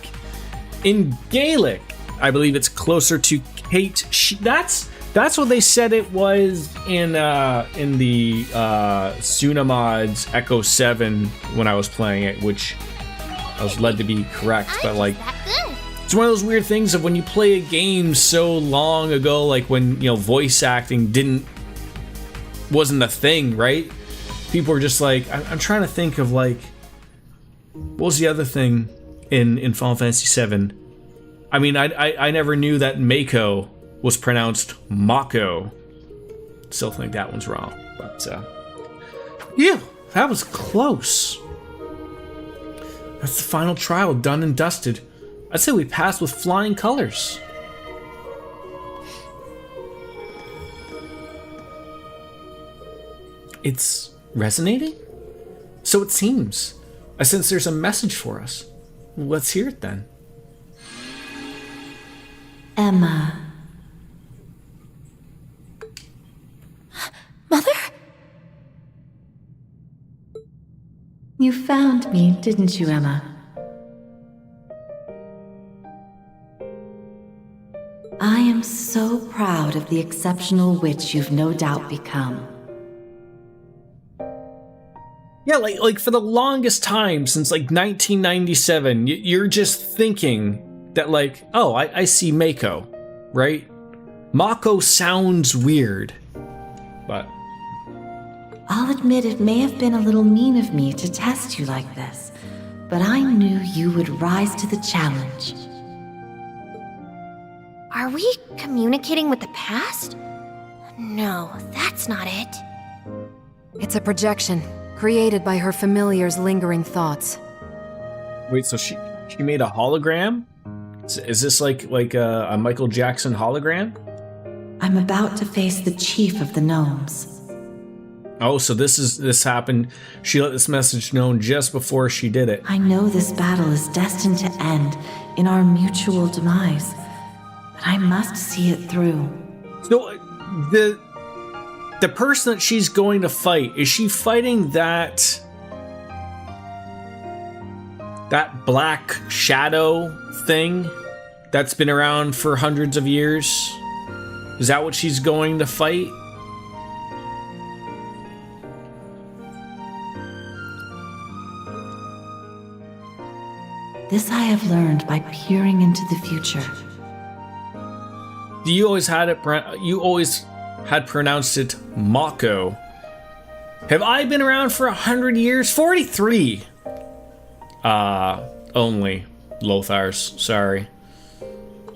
In Gaelic, I believe it's closer to Kate. That's what they said it was in the Sunamod's Echo 7 when I was playing it, which I was led to be correct. But like, it's one of those weird things of when you play a game so long ago, like when, you know, voice acting wasn't a thing, right? People were just like, I'm trying to think of like, what was the other thing in Final Fantasy VII? I mean, I never knew that Mako was pronounced Mako. Still think that one's wrong, but yeah, that was close. That's the final trial, done and dusted. I'd say we passed with flying colors. It's resonating? So it seems. I sense there's a message for us. Let's hear it then. Emma. Mother? You found me, didn't you, Emma? I am so proud of the exceptional witch you've no doubt become. Yeah, like for the longest time, since like 1997, you're just thinking that like, oh, I see Mako, right? Mako sounds weird, but... I'll admit it may have been a little mean of me to test you like this, but I knew you would rise to the challenge. Are we communicating with the past? No, that's not it. It's a projection, created by her familiar's lingering thoughts. Wait, so she made a hologram? Is this like a Michael Jackson hologram? I'm about to face the chief of the gnomes. Oh, so this happened. She let this message known just before she did it. I know this battle is destined to end in our mutual demise, but I must see it through. So the person that she's going to fight, is she fighting that black shadow thing that's been around for hundreds of years? Is that what she's going to fight? This I have learned by peering into the future. You always had pronounced it Mako. Have I been around for 100 years? 43. Only. Lothars, sorry.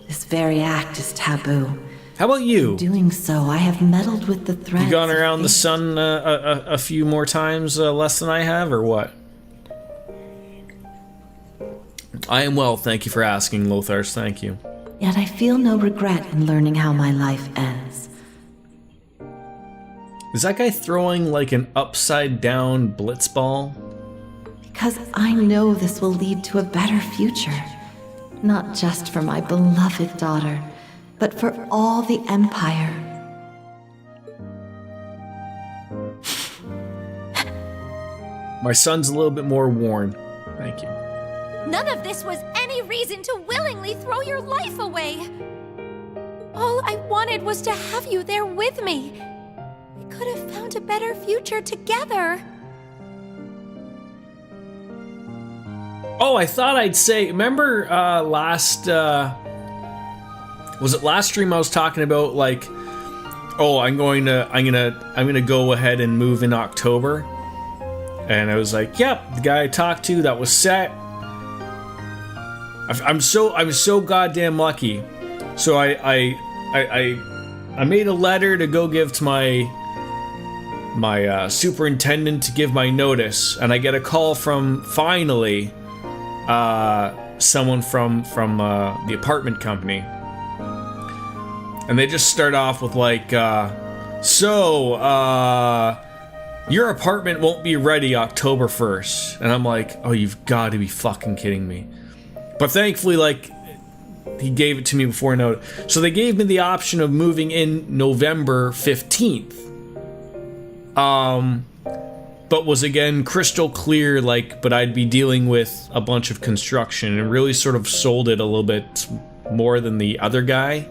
This very act is taboo. How about you? In doing so, I have meddled with the threads. You gone around the sun a few more times less than I have, or what? I am well, thank you for asking, Lothars, thank you. Yet I feel no regret in learning how my life ends. Is that guy throwing like an upside down blitzball? Because I know this will lead to a better future. Not just for my beloved daughter, but for all the Empire. My son's a little bit more worn. Thank you. None of this was any reason to willingly throw your life away. All I wanted was to have you there with me. We could have found a better future together. Oh, I thought I'd say, remember last, was it last stream I was talking about like, oh, I'm gonna go ahead and move in October. And I was like, yep, the guy I talked to, that was set. I'm so goddamn lucky. So I made a letter to go give to my superintendent to give my notice, and I get a call from finally someone from the apartment company, and they just start off with like, your apartment won't be ready October 1st, and I'm like, oh, you've got to be fucking kidding me. But thankfully, like, he gave it to me before note. So they gave me the option of moving in November 15th. but was again crystal clear, like, but I'd be dealing with a bunch of construction, and really sort of sold it a little bit more than the other guy.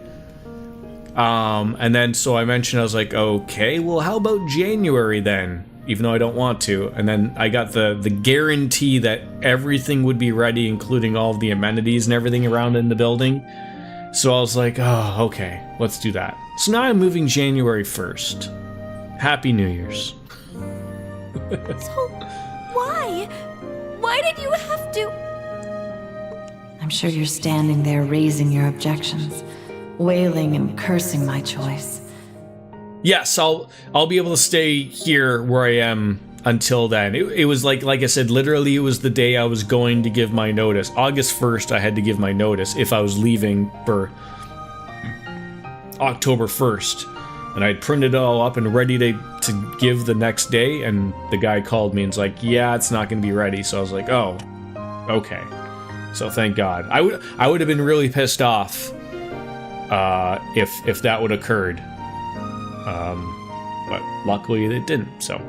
And then so I mentioned, I was like, okay, well, how about January then? Even though I don't want to. And then I got the guarantee that everything would be ready, including all of the amenities and everything around in the building. So I was like, oh, okay, let's do that. So now I'm moving January 1st. Happy New Year's. So, why? Why did you have to? I'm sure you're standing there raising your objections, wailing and cursing my choice. Yes, I'll be able to stay here where I am until then. It was like I said, literally it was the day I was going to give my notice. August 1st I had to give my notice if I was leaving for October 1st. And I'd printed it all up and ready to give the next day, and the guy called me and was like, yeah, it's not going to be ready. So I was like, oh, okay. So thank God. I would have been really pissed off if that would have occurred. But luckily it didn't, so.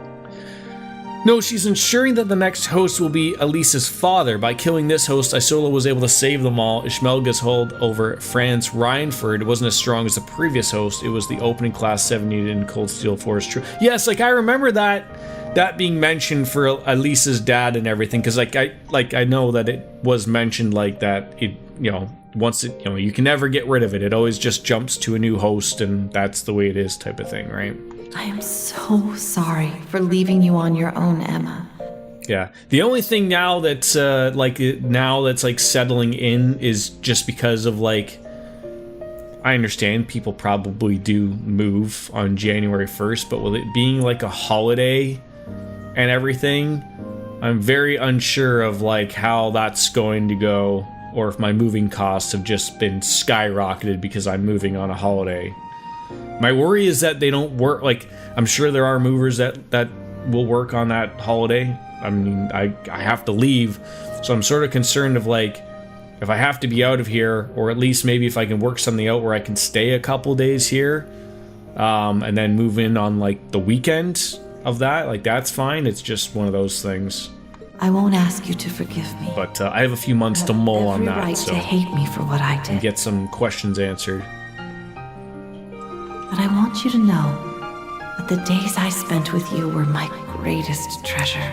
No, she's ensuring that the next host will be Elise's father. By killing this host, Isola was able to save them all. Ishmelga's hold over Franz Reinford wasn't as strong as the previous host. It was the opening class 7 unit in Cold Steel Forest. True. Yes, like I remember that being mentioned for Elise's dad and everything, because I know that it was mentioned like that. It, you know, once it, you know, you can never get rid of it. It always just jumps to a new host, and that's the way it is, type of thing, right? I am so sorry for leaving you on your own, Emma. Yeah. The only thing now that's like settling in is just because of like, I understand people probably do move on January 1st, but with it being like a holiday and everything, I'm very unsure of like how that's going to go, or if my moving costs have just been skyrocketed because I'm moving on a holiday. My worry is that they don't work. Like, I'm sure there are movers that will work on that holiday. I mean, I have to leave, so I'm sort of concerned of like, if I have to be out of here, or at least maybe if I can work something out where I can stay a couple days here, and then move in on like the weekend of that. Like, that's fine. It's just one of those things. I won't ask you to forgive me. But I have a few months to mull on that, right so to hate me for what I did. And get some questions answered. But I want you to know that the days I spent with you were my greatest treasure.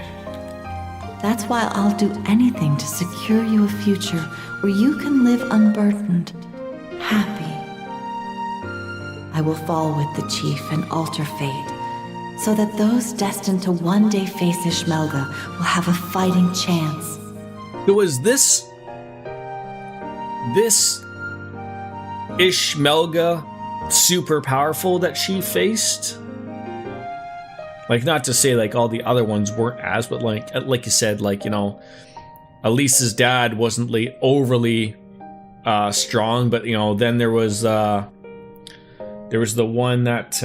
That's why I'll do anything to secure you a future where you can live unburdened, happy. I will fall with the chief and alter fate, so that those destined to one day face Ishmelga will have a fighting chance. Was this Ishmelga super powerful that she faced? Like, not to say like all the other ones weren't as, but like you said, like, you know, Elise's dad wasn't like overly strong, but you know, then there was the one that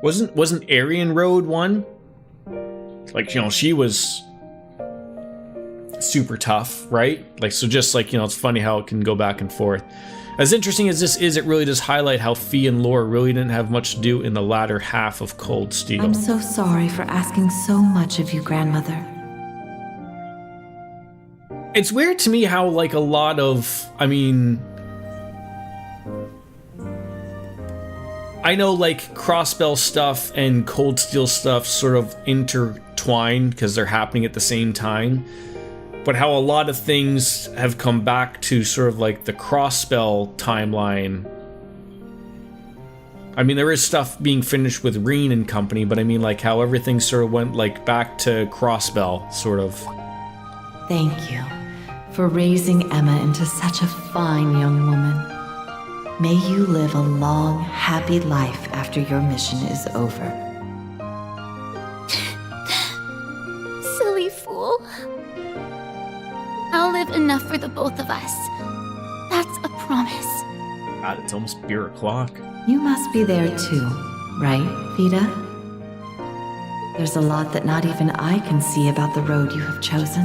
wasn't Aryan Road one? Like, you know, she was super tough, right? Like, so just like, you know, it's funny how it can go back and forth. As interesting as this is, it really does highlight how Fee and Laura really didn't have much to do in the latter half of Cold Steel. I'm so sorry for asking so much of you, grandmother. It's weird to me how, like, a lot of, I mean, I know, like, Crossbell stuff and Cold Steel stuff sort of intertwined because they're happening at the same time. But how a lot of things have come back to sort of like the Crossbell timeline. I mean, there is stuff being finished with Reen and company, but I mean, like, how everything sort of went like back to Crossbell, sort of. Thank you for raising Emma into such a fine young woman. May you live a long, happy life after your mission is over. Silly fool. I'll live enough for the both of us. That's a promise. God, it's almost beer o'clock. You must be there too, right, Vida? There's a lot that not even I can see about the road you have chosen.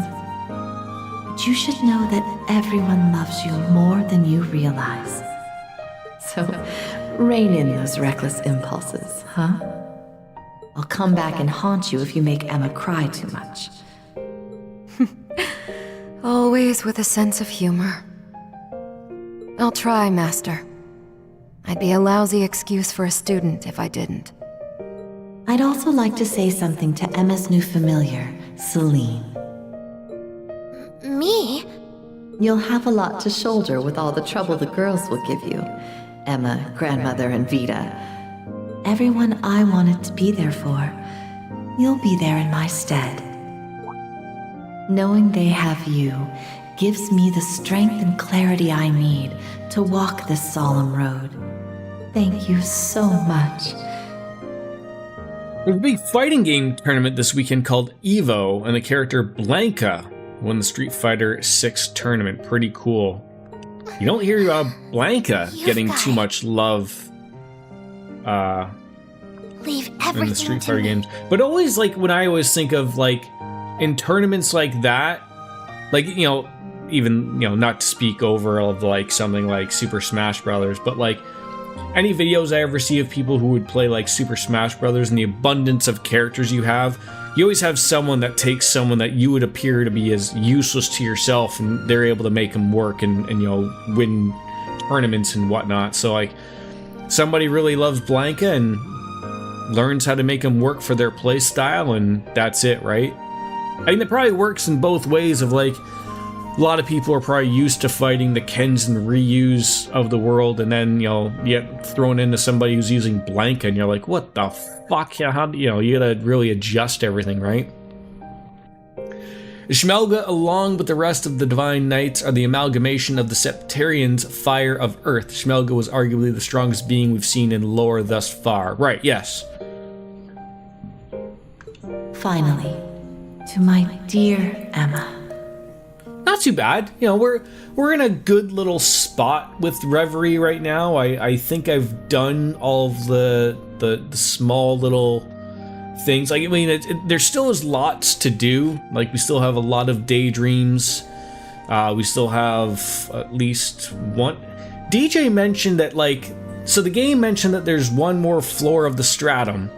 But you should know that everyone loves you more than you realize. So, Rein in those reckless impulses, huh? I'll come back and haunt you if you make Emma cry too much. Always with a sense of humor. I'll try, Master. I'd be a lousy excuse for a student if I didn't. I'd also like to say something to Emma's new familiar, Celine. Me? You'll have a lot to shoulder with all the trouble the girls will give you. Emma, grandmother, and Vita. Everyone I wanted to be there for. You'll be there in my stead. Knowing they have you gives me the strength and clarity I need to walk this solemn road. Thank you so much. There's a big fighting game tournament this weekend called EVO, and the character Blanca won the Street Fighter 6 tournament. Pretty cool. You don't hear about Blanca getting too much love Leave in everything the Street to Fighter me. games. But always, like, when I always think of, like, in tournaments like that, like, you know, even, you know, not to speak over of, like, something like Super Smash Brothers, but, like, any videos I ever see of people who would play, like, Super Smash Brothers and the abundance of characters you have, you always have someone that takes someone that you would appear to be as useless to yourself, and they're able to make them work and you know, win tournaments and whatnot. So, like, somebody really loves Blanca and learns how to make them work for their play style, and that's it, right? I mean, it probably works in both ways of, like, a lot of people are probably used to fighting the Kens and Ryus of the world, and then, you know, you get thrown into somebody who's using Blanca, and you're like, what the fuck? How do you know, you gotta really adjust everything, right? Ishmelga, along with the rest of the Divine Knights, are the amalgamation of the Septarians' Fire of Earth. Ishmelga was arguably the strongest being we've seen in lore thus far. Right, yes. Finally, to my dear Emma. Not too bad. You know, we're in a good little spot with Reverie right now. I think I've done all of the small little things. Like, I mean, there still is lots to do. Like, we still have a lot of daydreams. We still have at least one. DJ mentioned that, like, so the game mentioned that there's one more floor of the stratum,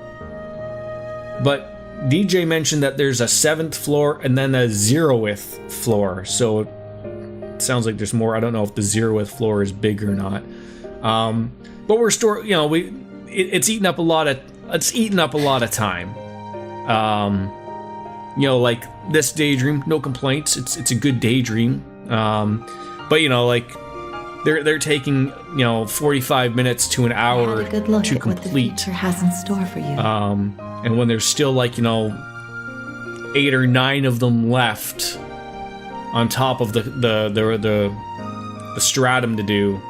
but DJ mentioned that there's a 7th floor and then a 0th floor. So it sounds like there's more. I don't know if the 0th floor is big or not. But we're you know, it's eaten up a lot of time. You know, like this daydream, no complaints. It's a good daydream. But you know, like they're taking, you know, 45 minutes to an hour Had a good look to at what the complete. future has in store for you. And when there's still, like, you know, 8 or 9 of them left on top of the stratum to do,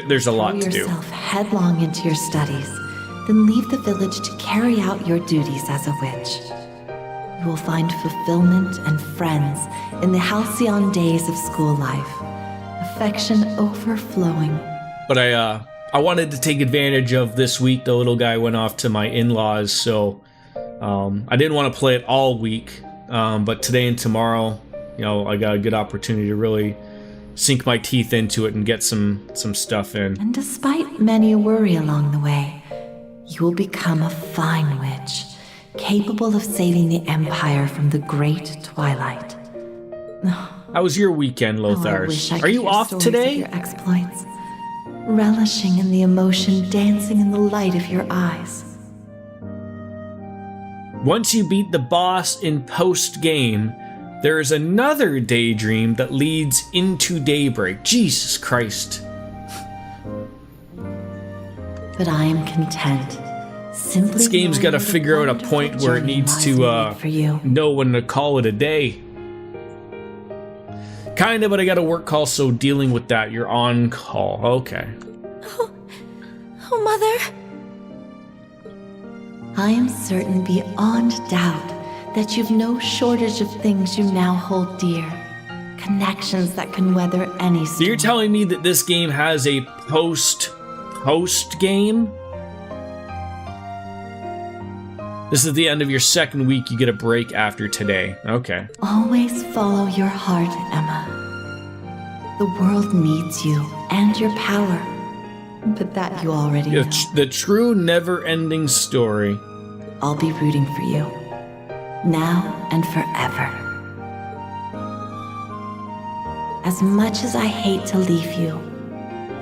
there's a lot to Throw do. yourself headlong into your studies, then leave the village to carry out your duties as a witch. You will find fulfillment and friends in the halcyon days of school life, affection overflowing. But I wanted to take advantage of this week. The little guy went off to my in-laws, so I didn't want to play it all week. But today and tomorrow, you know, I got a good opportunity to really sink my teeth into it and get some stuff in. And despite many a worry along the way, you will become a fine witch, capable of saving the Empire from the Great Twilight. How was your weekend, Oh, I Lothars? wish I Are could you hear off stories of today? your exploits, relishing in the emotion dancing in the light of your eyes. Once you beat the boss in post-game, there is another daydream that leads into daybreak. Jesus Christ. But I am content. Simply This game's got to knowing the figure out a wonderful point where it journey needs lies to ahead for you. know when to call it a day. Kinda, but I got a work call, so dealing with that. You're on call. Okay. Oh, Mother. I am certain beyond doubt that you've no shortage of things you now hold dear. Connections that can weather any So you're storm. telling me that this game has a post game? This is the end of your second week. You get a break after today. Okay. Always follow your heart, Emma. The world needs you and your power. But that you already know. The true never-ending story. I'll be rooting for you. Now and forever. As much as I hate to leave you,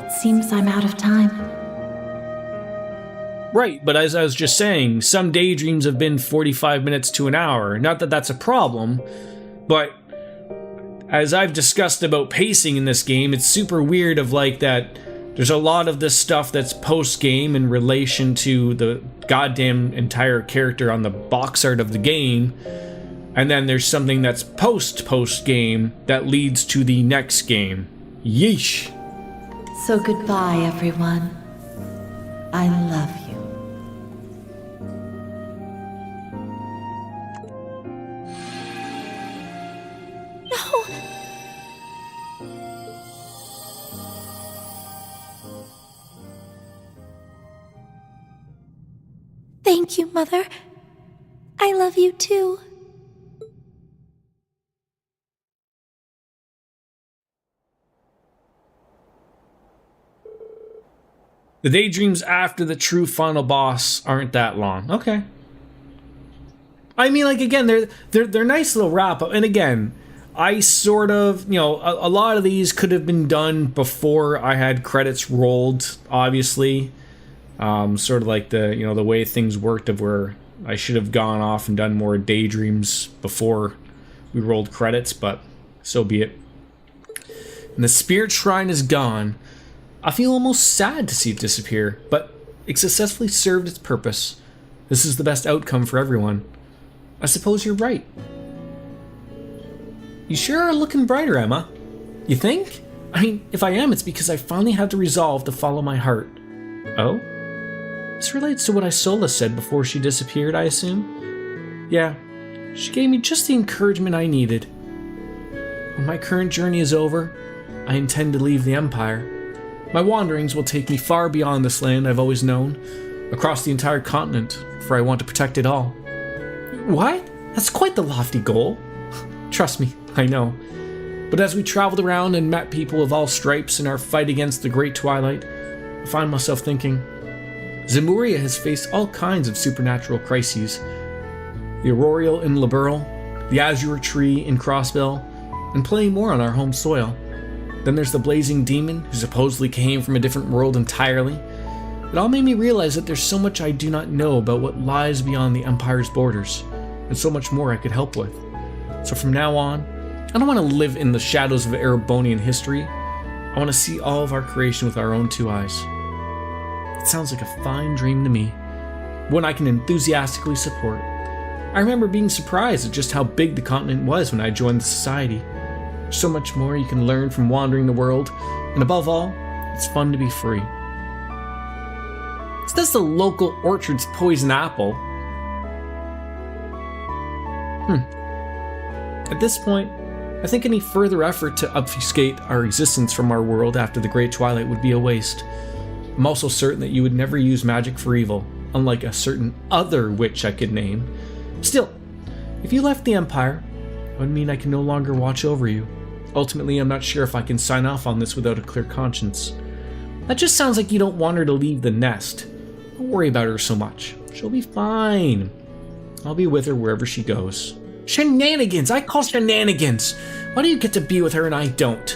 it seems I'm out of time. Right, but as I was just saying, some daydreams have been 45 minutes to an hour. Not that that's a problem, but as I've discussed about pacing in this game, it's super weird of like that there's a lot of this stuff that's post-game in relation to the goddamn entire character on the box art of the game, and then there's something that's post-game that leads to the next game. Yeesh. So goodbye, everyone. I love you. Thank you, Mother. I love you too. The daydreams after the true final boss aren't that long. Okay. I mean, like, again, they're nice little wrap up. And again, I sort of, you know, a lot of these could have been done before I had credits rolled, obviously. Sort of like the, you know, the way things worked of where I should have gone off and done more daydreams before we rolled credits, but so be it. And the spirit shrine is gone. I feel almost sad to see it disappear, but it successfully served its purpose. This is the best outcome for everyone. I suppose you're right. You sure are looking brighter, Emma. You think? I mean, if I am, it's because I finally had the resolve to follow my heart. Oh? This relates to what Isola said before she disappeared, I assume? Yeah, she gave me just the encouragement I needed. When my current journey is over, I intend to leave the Empire. My wanderings will take me far beyond this land I've always known, across the entire continent, for I want to protect it all. What? That's quite the lofty goal. Trust me, I know. But as we traveled around and met people of all stripes in our fight against the Great Twilight, I find myself thinking, Zemuria has faced all kinds of supernatural crises. The Aurorial in Liberl, the Azure Tree in Crossbell, and plenty more on our home soil. Then there's the Blazing Demon, who supposedly came from a different world entirely. It all made me realize that there's so much I do not know about what lies beyond the Empire's borders, and so much more I could help with. So from now on, I don't want to live in the shadows of Erebonian history. I want to see all of our creation with our own two eyes. It sounds like a fine dream to me, one I can enthusiastically support. I remember being surprised at just how big the continent was when I joined the society. There's so much more you can learn from wandering the world, and above all, it's fun to be free. So that's the local orchard's poison apple. At this point, I think any further effort to obfuscate our existence from our world after the Great Twilight would be a waste. I'm also certain that you would never use magic for evil, unlike a certain other witch I could name. Still, if you left the Empire, it would mean I can no longer watch over you. Ultimately, I'm not sure if I can sign off on this without a clear conscience. That just sounds like you don't want her to leave the nest. Don't worry about her so much. She'll be fine. I'll be with her wherever she goes. Shenanigans! I call shenanigans! Why do you get to be with her and I don't?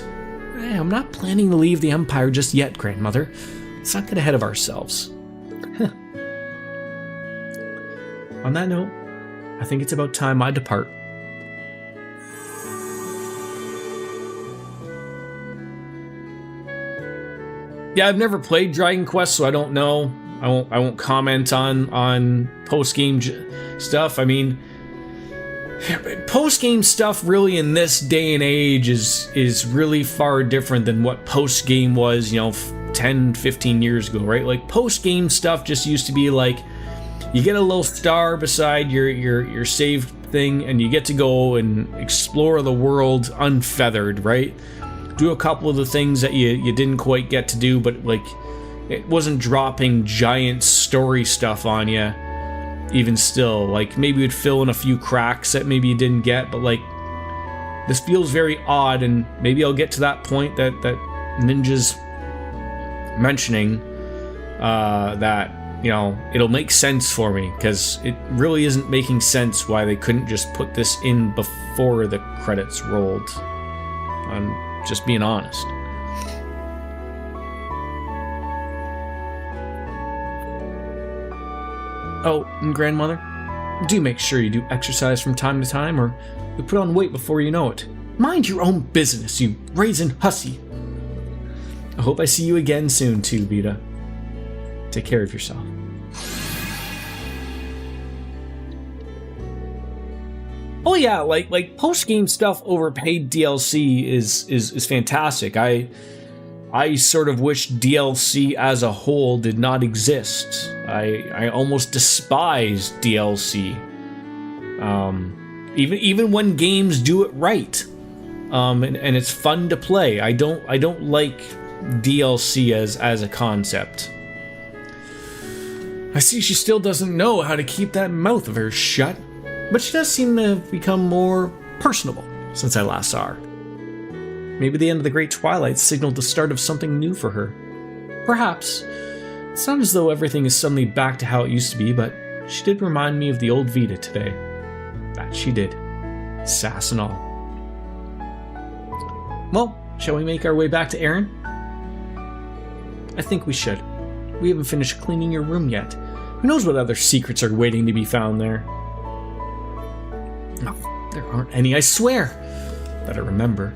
Hey, I'm not planning to leave the Empire just yet, Grandmother. Let's not get ahead of ourselves. On that note, I think it's about time I depart. Yeah, I've never played Dragon Quest, so I don't know. I won't comment on post-game stuff. I mean, post-game stuff really in this day and age is really far different than what post-game was, 10, 15 years ago, right? Like, post-game stuff just used to be like, you get a little star beside your saved thing, and you get to go and explore the world unfeathered, right? Do a couple of the things that you didn't quite get to do, but like, it wasn't dropping giant story stuff on you. Even still, like, maybe it'd fill in a few cracks that maybe you didn't get, but like, this feels very odd, and maybe I'll get to that point that Ninja's mentioning, that, you know, it'll make sense for me, because it really isn't making sense why they couldn't just put this in before the credits rolled. I'm just being honest. Oh, and grandmother, do make sure you do exercise from time to time, or you'll put on weight before you know it. Mind your own business, you raisin hussy. I hope I see you again soon too, Vita. Take care of yourself. Oh yeah, like post-game stuff over paid DLC is fantastic. I sort of wish DLC as a whole did not exist. I almost despise DLC. Even when games do it right. And it's fun to play. I don't like DLC as a concept. I see she still doesn't know how to keep that mouth of hers shut, but she does seem to have become more personable since I last saw her. Maybe the end of the Great Twilight signaled the start of something new for her. Perhaps. It's not as though everything is suddenly back to how it used to be, but she did remind me of the old Vita today. That she did. Sass and all. Well, shall we make our way back to Erin? I think we should. We haven't finished cleaning your room yet. Who knows what other secrets are waiting to be found there? Oh, there aren't any, I swear. That I remember.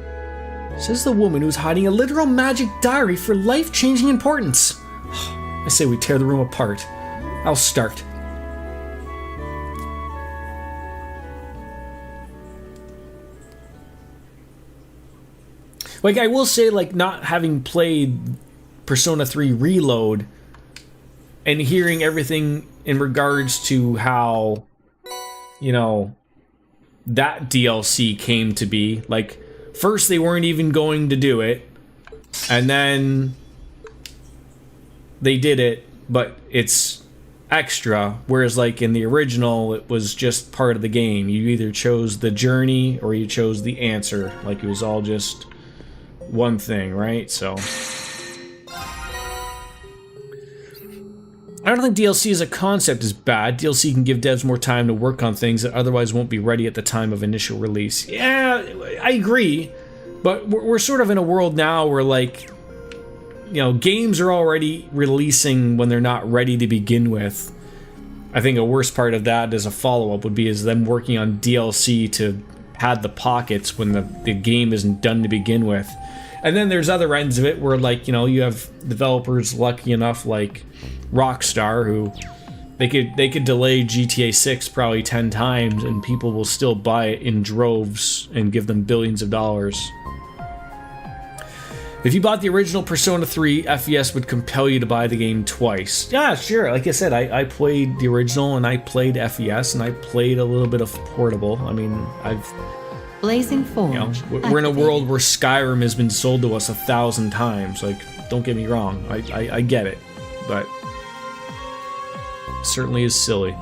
Says the woman who's hiding a literal magic diary for life-changing importance. I say we tear the room apart. I'll start. Like, I will say, like, not having played Persona 3 Reload and hearing everything in regards to how, you know, that DLC came to be. Like, first they weren't even going to do it, and then they did it, but it's extra, whereas like in the original it was just part of the game. You either chose the journey or you chose the answer. Like, it was all just one thing, right? So I don't think DLC as a concept is bad. DLC can give devs more time to work on things that otherwise won't be ready at the time of initial release. Yeah, I agree. But we're sort of in a world now where, like, you know, games are already releasing when they're not ready to begin with. I think a worse part of that as a follow-up would be is them working on DLC to pad the pockets when the game isn't done to begin with. And then there's other ends of it where, like, you know, you have developers lucky enough, like Rockstar, who they could delay GTA 6 probably 10 times and people will still buy it in droves and give them billions of dollars. If you bought the original Persona 3, FES would compel you to buy the game twice. Yeah, sure. Like I said, I played the original and I played FES and I played a little bit of Portable. I mean, I've... Blazing Forge. You know, we're in a world where Skyrim has been sold to us 1,000 times. Like, don't get me wrong. I get it. But it certainly is silly.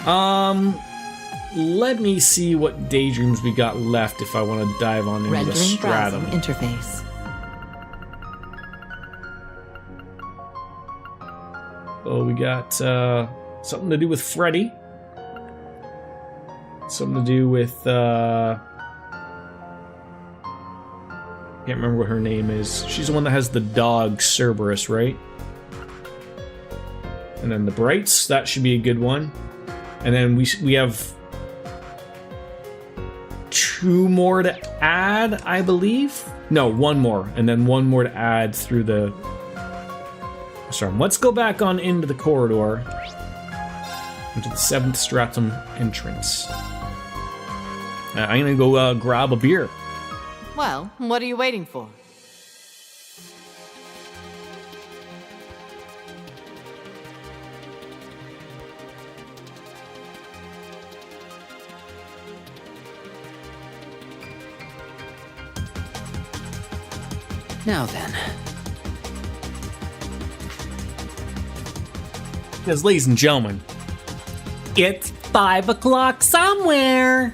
Let me see what daydreams we got left if I want to dive on into the stratum. Interface. Oh, we got something to do with Freddy. Something to do with can't remember what her name is. She's the one that has the dog Cerberus, right? And then the Brights, that should be a good one. And then we have 2 more to add, I believe. No, 1 more, and then 1 more to add through the. Sorry, let's go back on into the corridor, into the 7th stratum entrance. I'm gonna go grab a beer. Well, what are you waiting for? Now then. Because, ladies and gentlemen, it's 5 o'clock somewhere.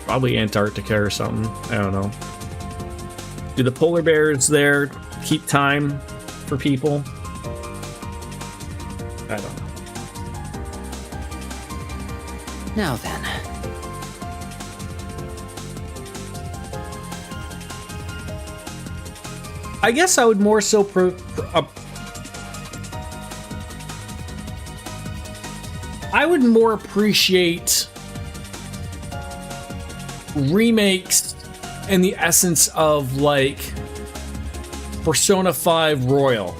Probably Antarctica or something. I don't know. Do the polar bears there keep time for people. I don't know. Now then. I guess I would more so I would more appreciate remakes in the essence of like Persona 5 Royal.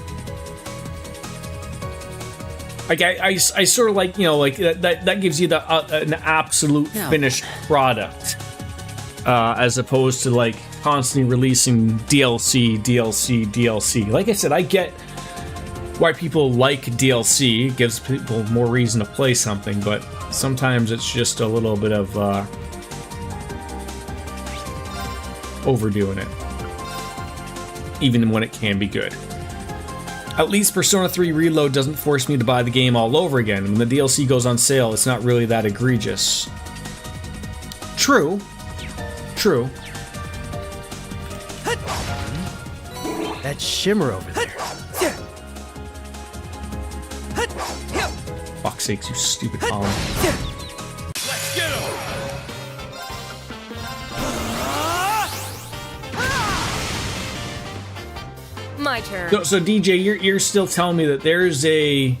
Like I sort of like, you know, like that gives you the an absolute finished product, as opposed to like constantly releasing DLC. Like I said, I get why people like DLC. It gives people more reason to play something, but sometimes it's just a little bit of overdoing it, even when it can be good. At least Persona 3 Reload doesn't force me to buy the game all over again. When the DLC goes on sale, it's not really that egregious. True. That shimmer over there. Fuck's sakes, you stupid column. Let's get him! My turn. So DJ, you're still telling me that there's a...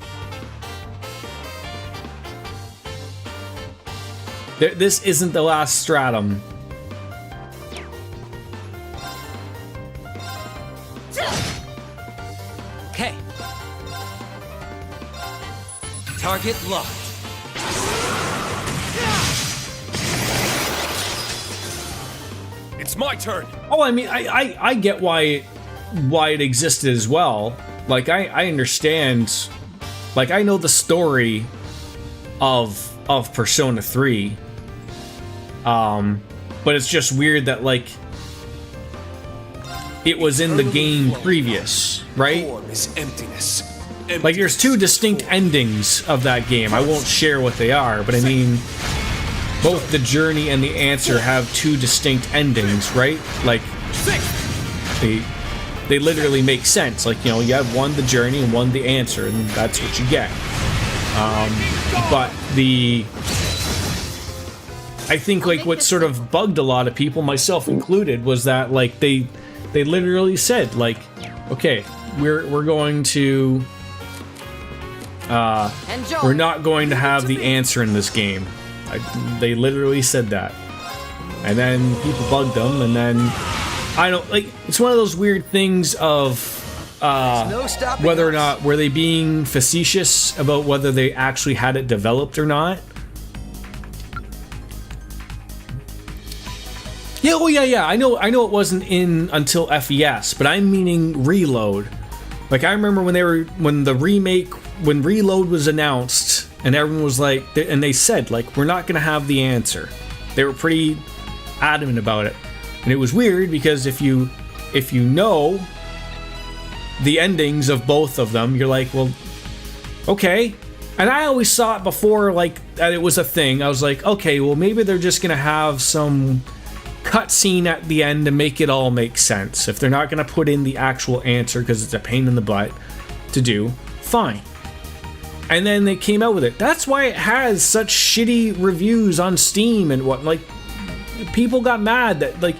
This isn't the last stratum. Okay. Target locked. It's my turn. Oh, I mean, I get why it existed as well. Like, I understand. Like, I know the story of Persona 3. But it's just weird that, like, it was in the game previous, right? Emptiness. Like, there's two distinct endings of that game. I won't share what they are, but I mean, both the journey and the answer have two distinct endings, right? Like, they literally make sense. Like, you know, you have one the journey and one the answer, and that's what you get. But I think, like, what sort of bugged a lot of people, myself included, was that, like, they literally said, like, okay, we're going to we're not going to have the answer in this game. They literally said that, and then people bugged them, and then I don't, like, it's one of those weird things of whether or not were they being facetious about whether they actually had it developed or not. Yeah, oh yeah. I know it wasn't in until FES, but I'm meaning Reload. Like, I remember when Reload was announced, and everyone was like, and they said, like, we're not gonna have the answer. They were pretty adamant about it, and it was weird because if you know the endings of both of them, you're like, well, okay. And I always saw it before, like, that it was a thing. I was like, okay, well, maybe they're just gonna have some cutscene at the end to make it all make sense. If they're not going to put in the actual answer because it's a pain in the butt to do, fine. And then they came out with it. That's why it has such shitty reviews on Steam and what, like, people got mad that, like,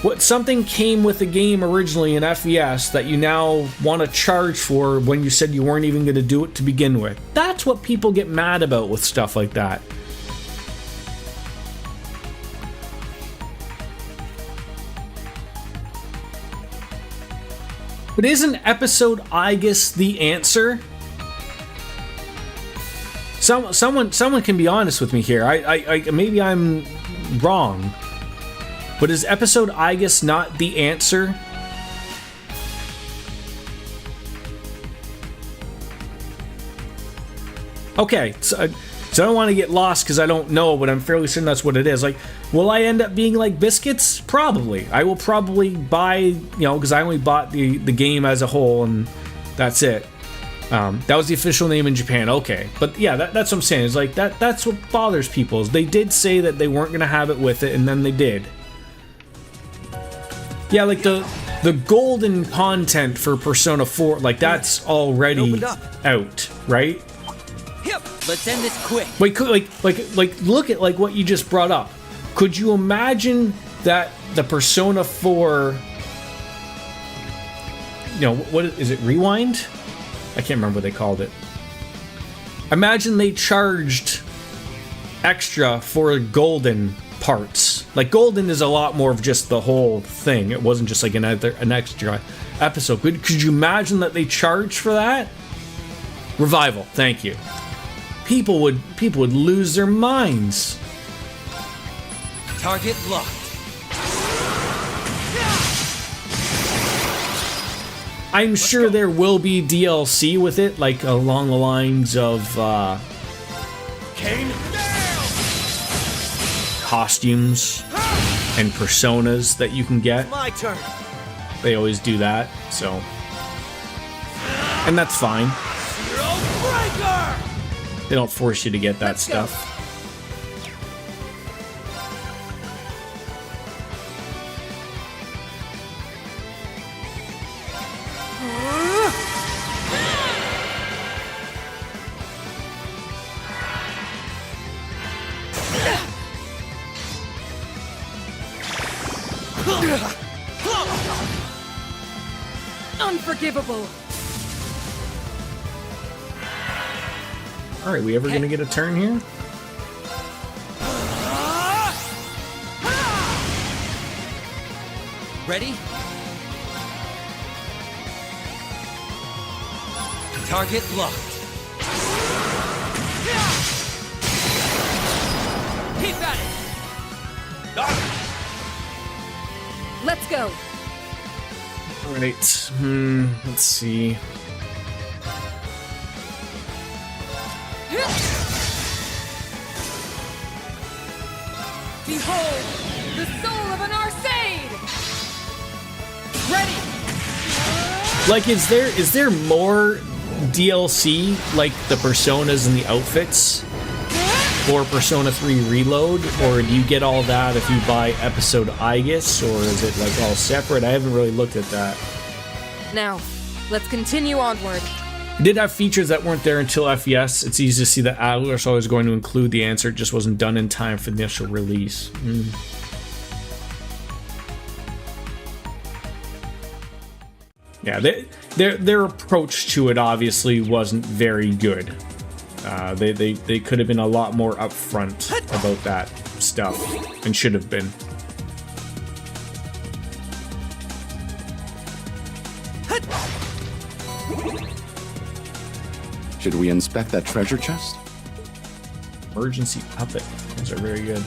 what something came with the game originally in FES that you now want to charge for when you said you weren't even going to do it to begin with. That's what people get mad about with stuff like that. But isn't episode Aegis the answer? Someone can be honest with me here. I maybe I'm wrong. But is episode Aegis not the answer? Okay, so I don't want to get lost because I don't know, but I'm fairly certain that's what it is. Like, will I end up being like Biscuits? Probably. I will probably buy, you know, because I only bought the game as a whole, and that's it. That was the official name in Japan. Okay, but yeah, that's what I'm saying. It's like that's what bothers people. Is they did say that they weren't gonna have it with it, and then they did. Yeah, like the the golden content for Persona 4, like that's already out, right? Yep. Let's end this quick. Wait, like look at like what you just brought up. Could you imagine that the Persona 4, you know, what is it, Rewind? I can't remember what they called it. Imagine they charged extra for golden parts. Like golden is a lot more of just the whole thing. It wasn't just like an extra episode. Could you imagine that they charged for that? Revival, thank you. People would lose their minds. Target locked. I'm sure there will be DLC with it, like along the lines of costumes and personas that you can get. My turn. They always do that, so. And that's fine. They don't force you to get that stuff. Unforgivable. Alright, we ever gonna get a turn here? Ready? Target locked. Keep at it. Let's go. Alright, let's see. Behold, the soul of an Arcade! Ready! Like, is there more DLC, like the personas and the outfits, for Persona 3 Reload, or do you get all that if you buy episode Aegis, or is it like all separate? I haven't really looked at that. Now, let's continue onward. It did have features that weren't there until FES. It's easy to see that Atlus was going to include the answer, it just wasn't done in time for the initial release. Yeah, their approach to it obviously wasn't very good. They could have been a lot more upfront about that stuff, and should have been. Should we inspect that treasure chest? Emergency puppet. Those are very good.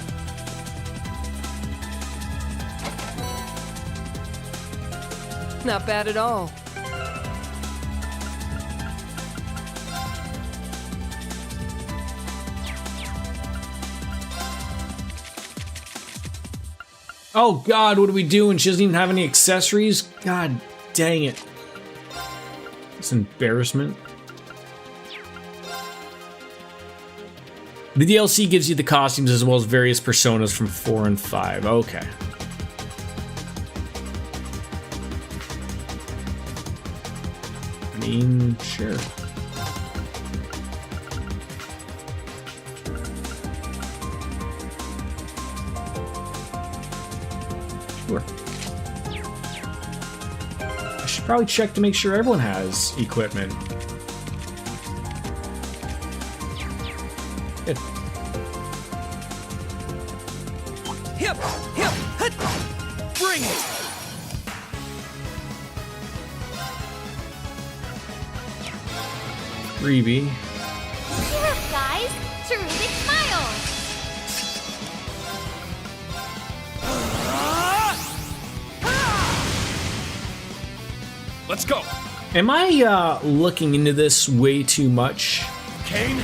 Not bad at all. Oh god, what are we doing? She doesn't even have any accessories? God dang it. It's embarrassment. The DLC gives you the costumes as well as various personas from 4 and 5. Okay. I mean, sure. Sure. I should probably check to make sure everyone has equipment. Good. Hip, hut. Bring it. Reverie. Cheer up, guys! Cherubic smile! Let's go. Am I looking into this way too much? Kane.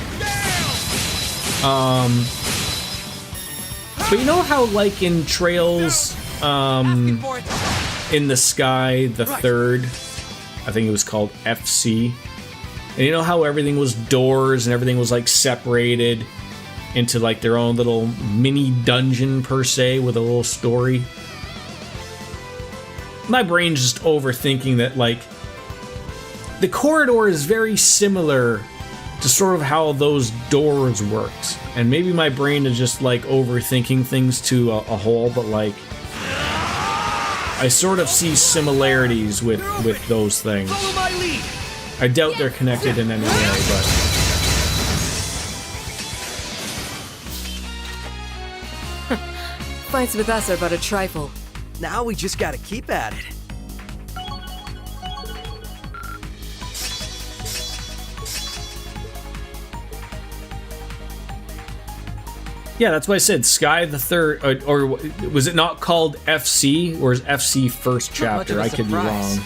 But you know how, like, in Trails, in the Sky, the third, I think it was called FC, and you know how everything was doors and everything was, like, separated into, like, their own little mini dungeon, per se, with a little story? my brain's just overthinking that, like, the corridor is very similar to sort of how those doors worked. And maybe my brain is just, like, overthinking things to a whole, but, like, I sort of see similarities with those things. I doubt they're connected in any way, but... Fights with us are but a trifle. Now we just gotta keep at it. Yeah, that's why I said Sky the Third, or was it not called FC, or is FC first chapter? I could be wrong.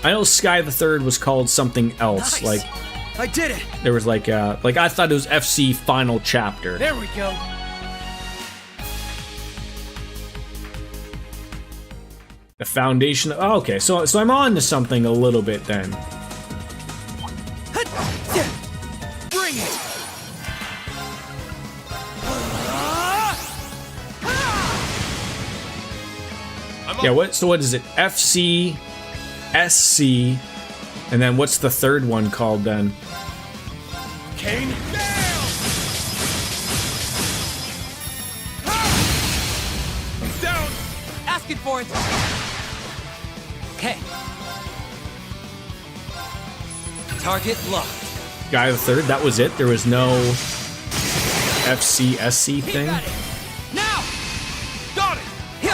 I know Sky the Third was called something else. Nice. Like, I did it. there was like I thought it was FC final chapter. There we go. The foundation. Oh, okay, so I'm on to something a little bit then. Bring it. Yeah, what is it? FC, SC, and then what's the third one called then? Kane. Down! Asking for it! Okay. Target locked. Guy the Third, that was it? There was no FC, SC thing? Now! Got it! Here!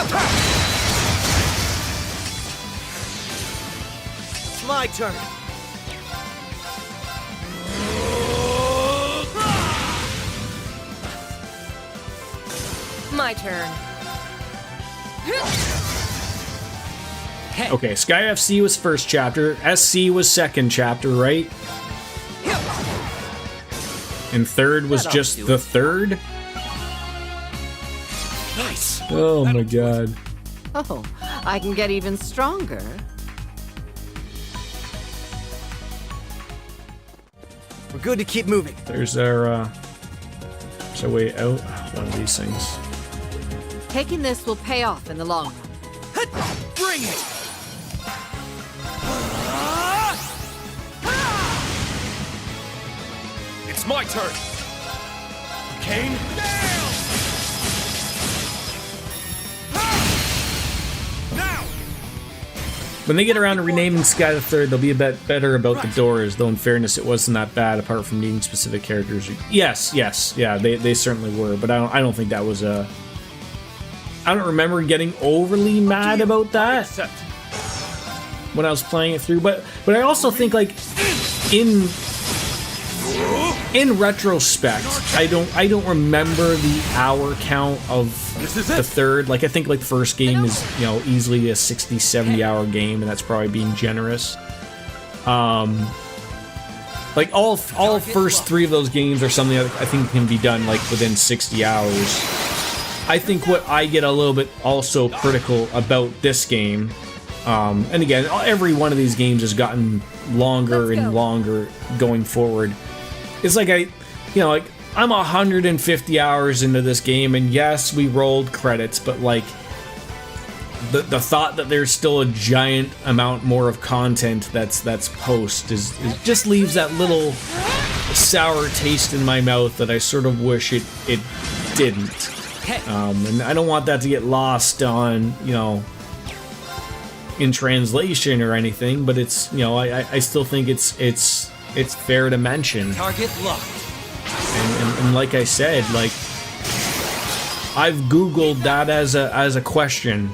It's my turn. My turn. Okay, Sky FC was first chapter, SC was second chapter, right? And third was just the third? Nice. Oh my god. Oh, I can get even stronger. We're good to keep moving. There's our way out. One of these things. Taking this will pay off in the long run. Bring it. It's my turn! Kane. Now! When they get around to renaming Sky the Third, they'll be a bit better about the doors, though in fairness, it wasn't that bad apart from needing specific characters. Yes, yeah, they certainly were, but I don't think that was a... I don't remember getting overly mad about that when I was playing it through, but I also think, like, in retrospect, I don't remember the hour count of the third. Like, I think, like, the first game is, you know, easily a 60-70 hour game, and that's probably being generous. Like, all first three of those games are something that I think can be done, like, within 60 hours. I think what I get a little bit also critical about this game, and again, every one of these games has gotten longer and longer going forward. It's like I'm 150 hours into this game, and yes, we rolled credits, but like the thought that there's still a giant amount more of content that's post is just leaves that little sour taste in my mouth that I sort of wish it didn't. And I don't want that to get lost on, you know, in translation or anything, but it's, you know, I still think it's fair to mention. Target locked. And like I said, like, I've Googled that as a question,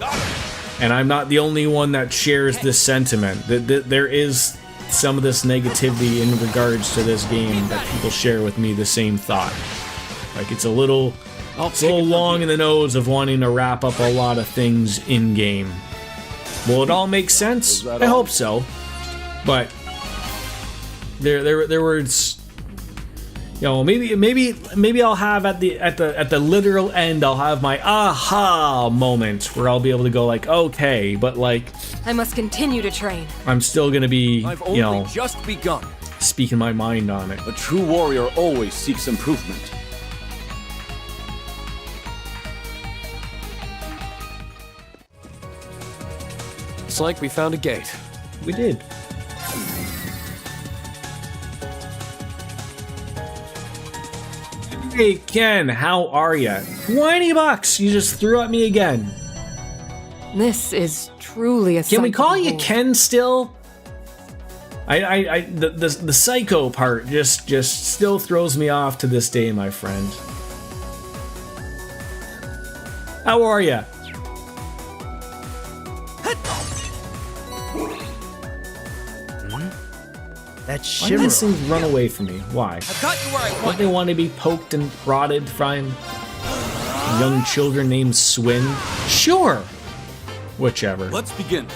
and I'm not the only one that shares this sentiment. That there is some of this negativity in regards to this game that people share with me the same thought. Like, it's a little long in the nose of wanting to wrap up a lot of things in game. Will it all make sense? I hope so. But there was, you know, maybe I'll have at the literal end, I'll have my aha moment where I'll be able to go like, okay, but like, I must continue to train. I'm still gonna be, I've you only know, just begun. speaking my mind on it. A true warrior always seeks improvement. Looks like we found a gate. We did. Hey Ken, how are ya? $20! You just threw at me again. This is truly a Can we sight call to you behold. Ken still? The psycho part just still throws me off to this day, my friend. How are ya? That Why do shimmer. these things run away from me? Why? I've got you where I Don't want they you. want to be poked and prodded by young children named Swin? Sure. Whichever. Let's begin.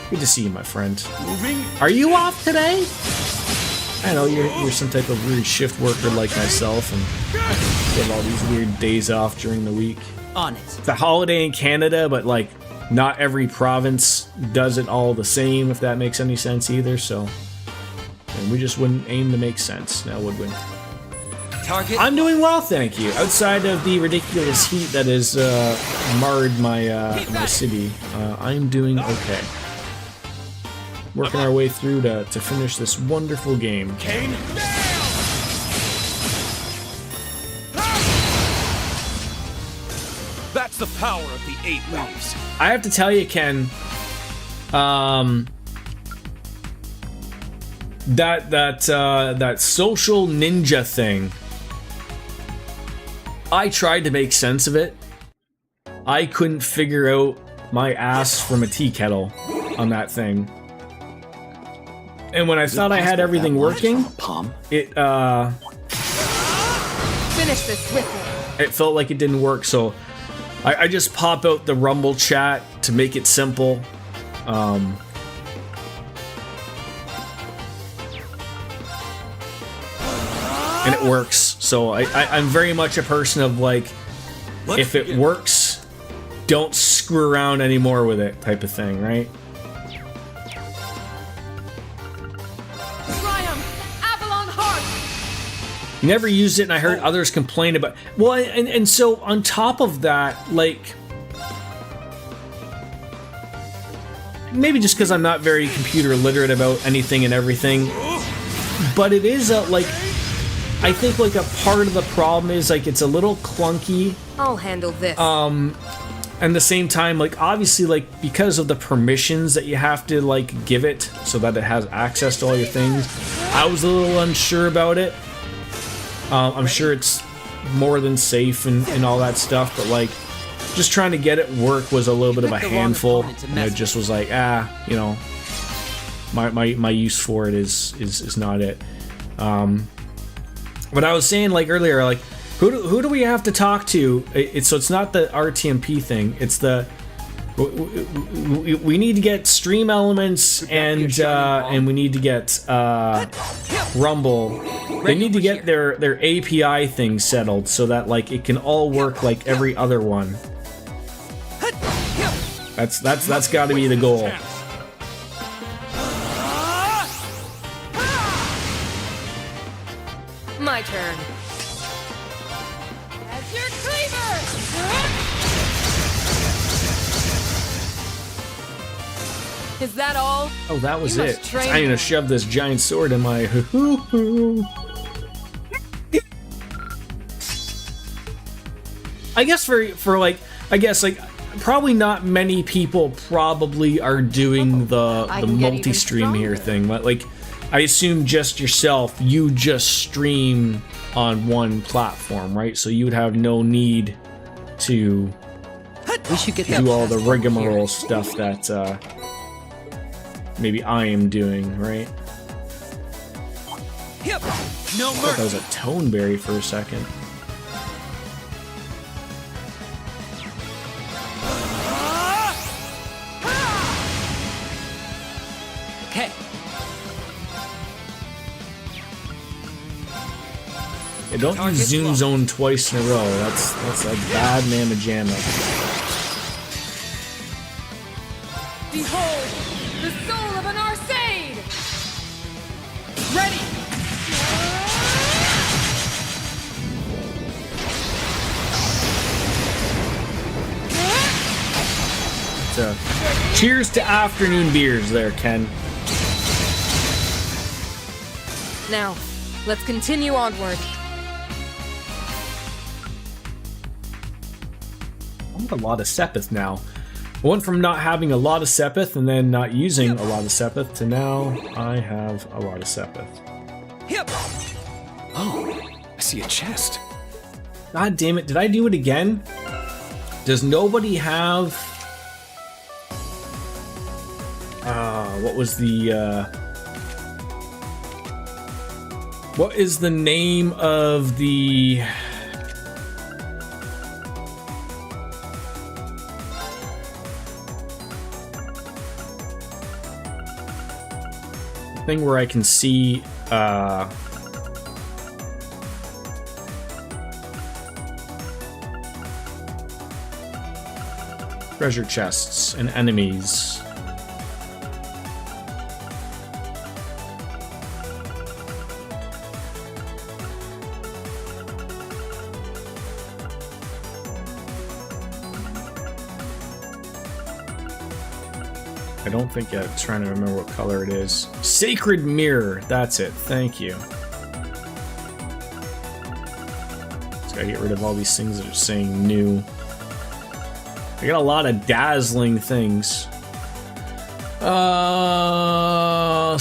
Good to see you, my friend. Moving. Are you off today? I know you're some type of weird shift worker like myself, and get all these weird days off during the week. On it. It's a holiday in Canada, but like not every province does it all the same. If that makes any sense either, so. And we just wouldn't aim to make sense, now would we? Target. I'm doing well, thank you. Outside of the ridiculous heat that has marred my my city, I'm doing okay. Working our way through to finish this wonderful game. Kane. That's the power of the 8 leaves. I have to tell you, Ken, that social ninja thing, I tried to make sense of it. I couldn't figure out my ass from a tea kettle on that thing. And when I thought I had everything working, it Finish this swiftly. it felt like it didn't work, so I just pop out the Rumble chat to make it simple. And it works. So I'm very much a person of like, if it works, don't screw around anymore with it type of thing, right? Triumph! Avalon Heart! You never used it, and I heard others complain about. Well, and so on top of that, like, maybe just because I'm not very computer literate about anything and everything, but it is like, I think like a part of the problem is like it's a little clunky. I'll handle this. And at the same time, like obviously, like because of the permissions that you have to like give it so that it has access to all your things, I was a little unsure about it. I'm sure it's more than safe and all that stuff, but like just trying to get it work was a little bit of a handful, and it just was like, you know, my use for it is not it. But I was saying like earlier, like who do we have to talk to? So it's not the RTMP thing. It's the we need to get stream elements and we need to get Rumble. They need to get their API thing settled so that like it can all work like every other one. That's got to be the goal. My turn. As your cleaver! Is that all? Oh, that was You it. must train I'm gonna more. shove this giant sword in my I guess for like, I guess like probably not many people probably are doing the I can get even multi-stream here stronger. thing. Like I assume just yourself, you just stream on one platform, right? So you would have no need to We should get that do all the platform rigmarole here. stuff that maybe I am doing, right? Yep. No I thought that was mercy. a tone berry for a second. Okay. Yeah, don't use Zoom Zone twice in a row. That's a bad mamma jamma. Behold, the soul of an Arcade! Ready! Cheers to afternoon beers there, Ken. Now, let's continue onward. I want a lot of Sepith now. I went from not having a lot of Sepith and then not using a lot of Sepith to now I have a lot of Sepith. Oh, I see a chest. God damn it, did I do it again? Does nobody have... what was the... What is the name of the... thing where I can see treasure chests and enemies. I don't think I'm trying to remember what color it is. Sacred Mirror, that's it. Thank you. Just gotta get rid of all these things that are saying new. I got a lot of dazzling things.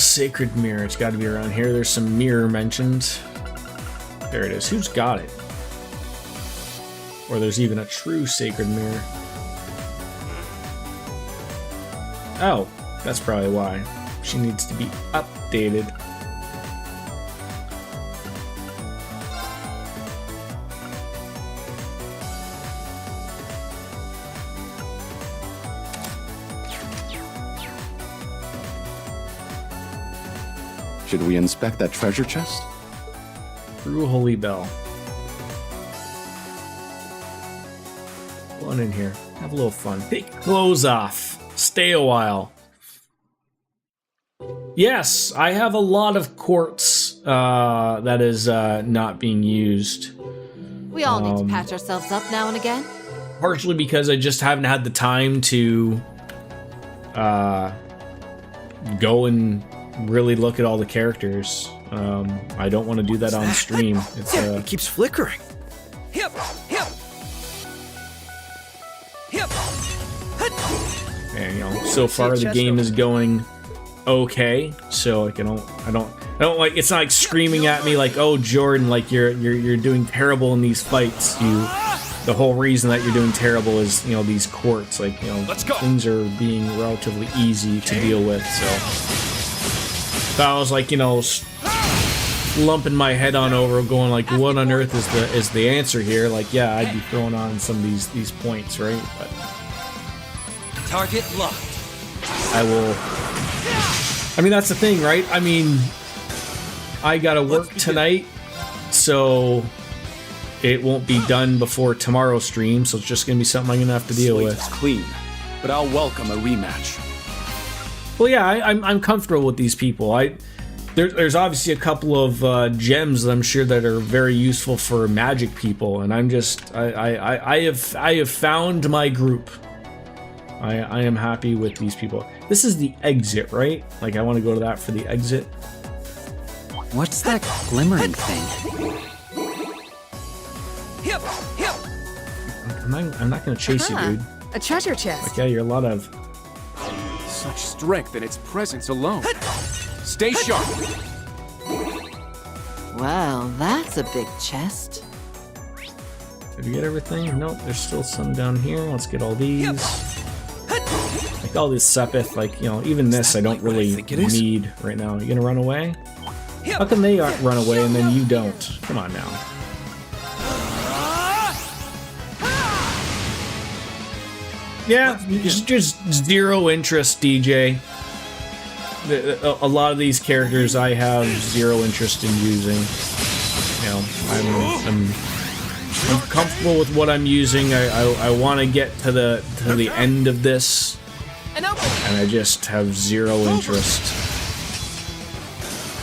Sacred Mirror, it's gotta be around here. There's some mirror mentioned. There it is. Who's got it? Or there's even a true Sacred Mirror. Oh, that's probably why. She needs to be updated. Should we inspect that treasure chest? True Holy Bell. Go on in here. Have a little fun. Take clothes off. Stay a while. Yes, I have a lot of quartz that is not being used. We all need to patch ourselves up now and again. Partially because I just haven't had the time to go and really look at all the characters. I don't want to do that on stream. It's It keeps flickering. and you know, so far the game is going okay. So like I don't like, it's not like screaming at me like, oh Jordan, like you're doing terrible in these fights. The whole reason that you're doing terrible is, you know, these quartz, like, you know, things are being relatively easy to deal with. So if I was like, you know, lumping my head on over, going like, what on earth is the answer here? Like, yeah, I'd be throwing on some of these points, right? But Target locked. I will. I mean, that's the thing, right? I mean, I gotta work tonight, so it won't be done before tomorrow's stream. So it's just gonna be something I'm gonna have to deal with. It's clean, but I'll welcome a rematch. Well, yeah, I'm comfortable with these people. There's obviously a couple of gems that I'm sure that are very useful for magic people, and I'm just I have found my group. I am happy with these people. This is the exit, right? Like I want to go to that for the exit. What's that glimmering thing? I'm not gonna chase you, dude. A treasure chest. Okay, you're a lot of Such strength in its presence alone. Stay sharp. Well, that's a big chest. Did you get everything? Nope, there's still some down here. Let's get all these. Like all this Sepith, like, you know, even this I don't really need right now. You gonna run away? How come they run away and then you don't? Come on now. Yeah, just zero interest, DJ. A lot of these characters I have zero interest in using. You know, I'm comfortable with what I'm using. I want to get to the end of this, and I just have zero interest.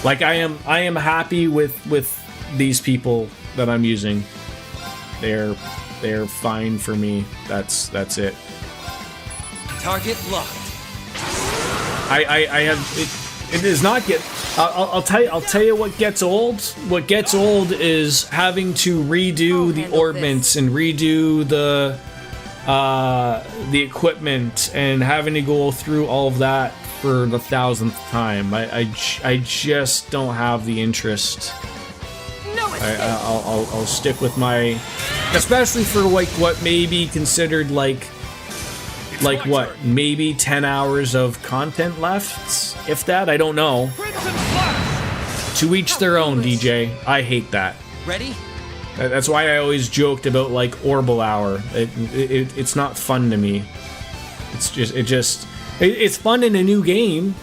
Like I am happy with these people that I'm using. They're fine for me. That's it. Target locked. I have it does not get. I'll tell you what gets old. What gets old is having to redo the orbments and redo the equipment and having to go through all of that for the 1000th time. I just don't have the interest. I'll stick with my, especially for like what may be considered like what, maybe 10 hours of content left, if that. I don't know. To each their own, DJ. I hate that. Ready? That's why I always joked about like Orbital Hour. It's not fun to me. It's fun in a new game.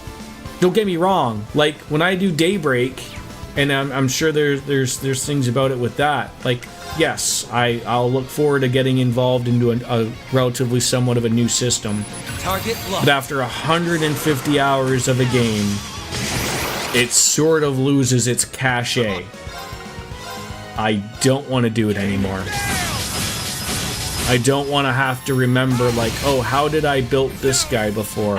Don't get me wrong. Like when I do Daybreak, and I'm sure there's things about it with that. Like yes, I'll look forward to getting involved into a relatively somewhat of a new system. Target locked. But after 150 hours of a game, it sort of loses its cachet. I don't want to do it anymore. I don't want to have to remember, like, oh, how did I build this guy before?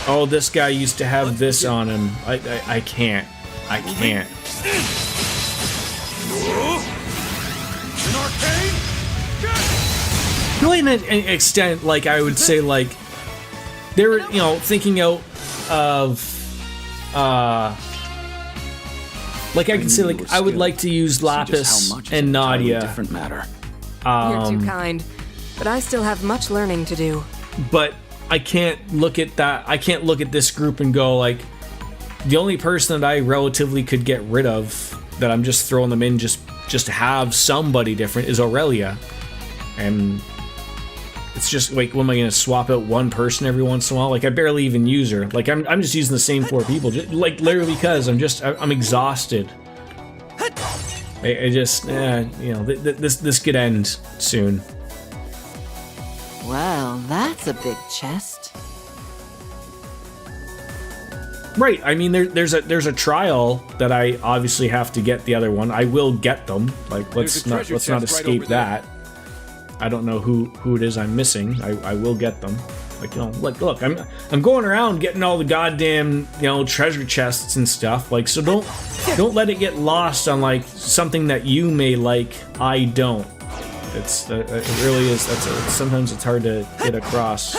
Oh, this guy used to have this on him. I can't. I can't. Really, in an extent, like, I would say, like, they're, you know, thinking out of, like, I can say, like, I would like to use Lapis and Nadia. Different matter. You're too kind, but I still have much learning to do. But I can't look at that. I can't look at this group and go, like, the only person that I relatively could get rid of, that I'm just throwing them in just to have somebody different, is Aurelia. And it's just, like, when am I going to swap out one person every once in a while? Like, I barely even use her. Like, I'm just using the same 4 people. Just, like, literally because I'm exhausted. I just, you know, this could end soon. Well, that's a big chest. Right. I mean, there's a trial that I obviously have to get the other one. I will get them. Like, let's not escape that. I don't know who it is I'm missing. I will get them. Like, you know, look, I'm going around getting all the goddamn, you know, treasure chests and stuff. Like, so don't let it get lost on like something that you may like. I don't. It really is. Sometimes it's hard to get across.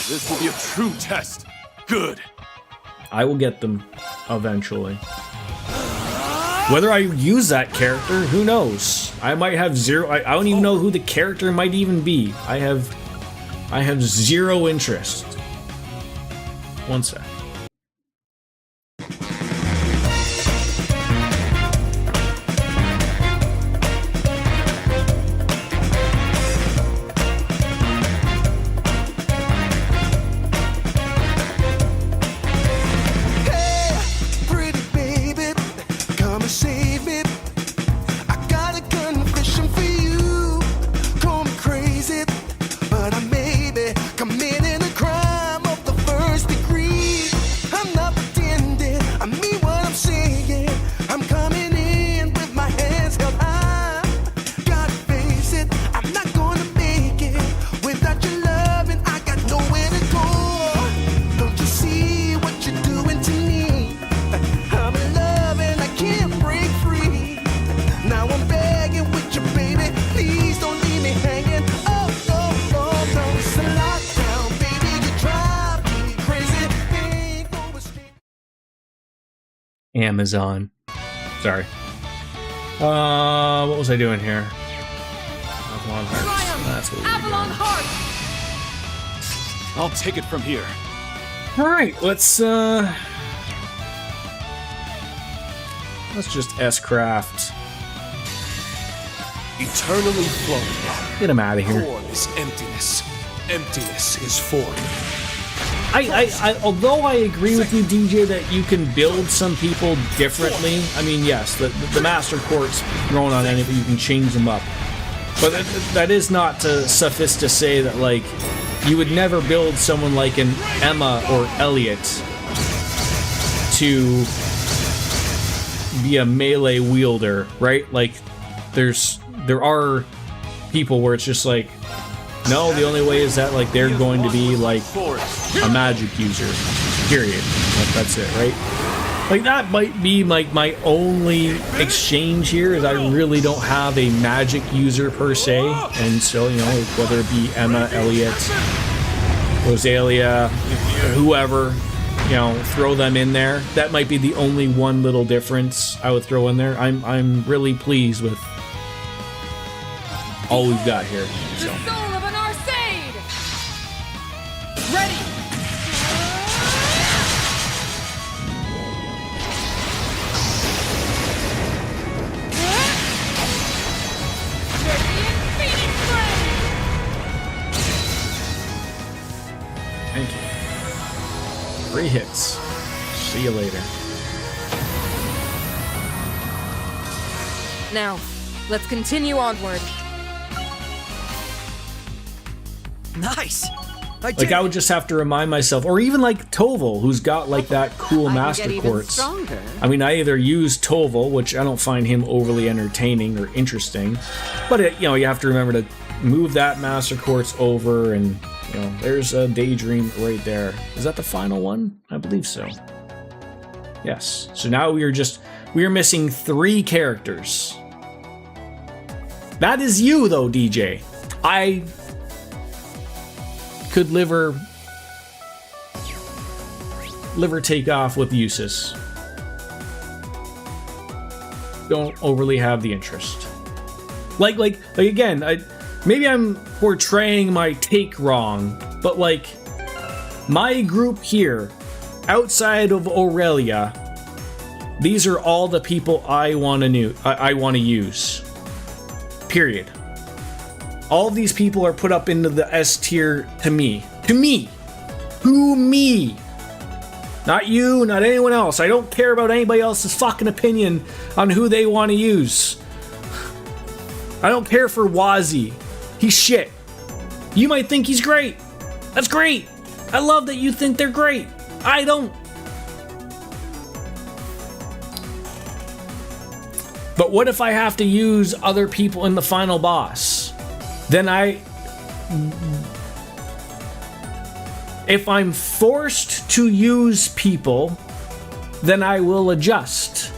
This will be a true test. Good. I will get them eventually. Whether I use that character, who knows? I might have zero. I don't even know who the character might even be. I have zero interest. One sec. Committing a crime of the first degree. I'm not pretending. I mean what I'm saying. I'm coming in with my hands held high. Gotta face it, I'm not gonna make it without your love, and I got nowhere to go. Don't you see what you're doing to me? I'm in love and I can't break free. Now I'm begging with you, baby. Please don't leave me hanging. Oh, oh, oh, no, it's a lockdown, baby. You drive me crazy. Ain't no escape. Amazon. Sorry. What was I doing here? Avalon Hearts. That's what we were Avalon doing. Heart! I'll take it from here. Alright, let's just S-craft. Eternally flowing. Get him out of here. Form is emptiness. Emptiness is form. I although I agree with you, DJ, that you can build some people differently. I mean, yes, the Master Quartz thrown on anybody, you can change them up. But that is not to suffice to say that, like, you would never build someone like an Emma or Elliot to be a melee wielder, right? Like, there are people where it's just like, No, the only way is that like they're going to be like a magic user. Period. That's it, right? Like that might be like my only exchange here is I really don't have a magic user per se, and so you know whether it be Emma, Elliot, Rosalia, whoever, you know, throw them in there. That might be the only one little difference I would throw in there. I'm really pleased with all we've got here. So. The soul of an Arcade! Ready! Thank you. 3 hits. See you later. Now, let's continue onward. Nice. I would just have to remind myself, or even like Toval, who's got like that cool Master Quartz. I mean, I either use Toval, which I don't find him overly entertaining or interesting, but you know, you have to remember to move that Master Quartz over, and you know, there's a Daydream right there. Is that the final one? I believe so. Yes. So now we are missing 3 characters. That is you though, DJ. I could live or take off with Eustace. Don't overly have the interest. Like again, maybe I'm portraying my take wrong, but like my group here, outside of Aurelia, these are all the people I want to use. Period. All of these people are put up into the S tier to me. To me. Not you, not anyone else. I don't care about anybody else's fucking opinion on who they want to use. I don't care for Wazi. He's shit. You might think he's great. That's great. I love that you think they're great. I don't. But what if I have to use other people in the final boss? Then if I'm forced to use people, then I will adjust.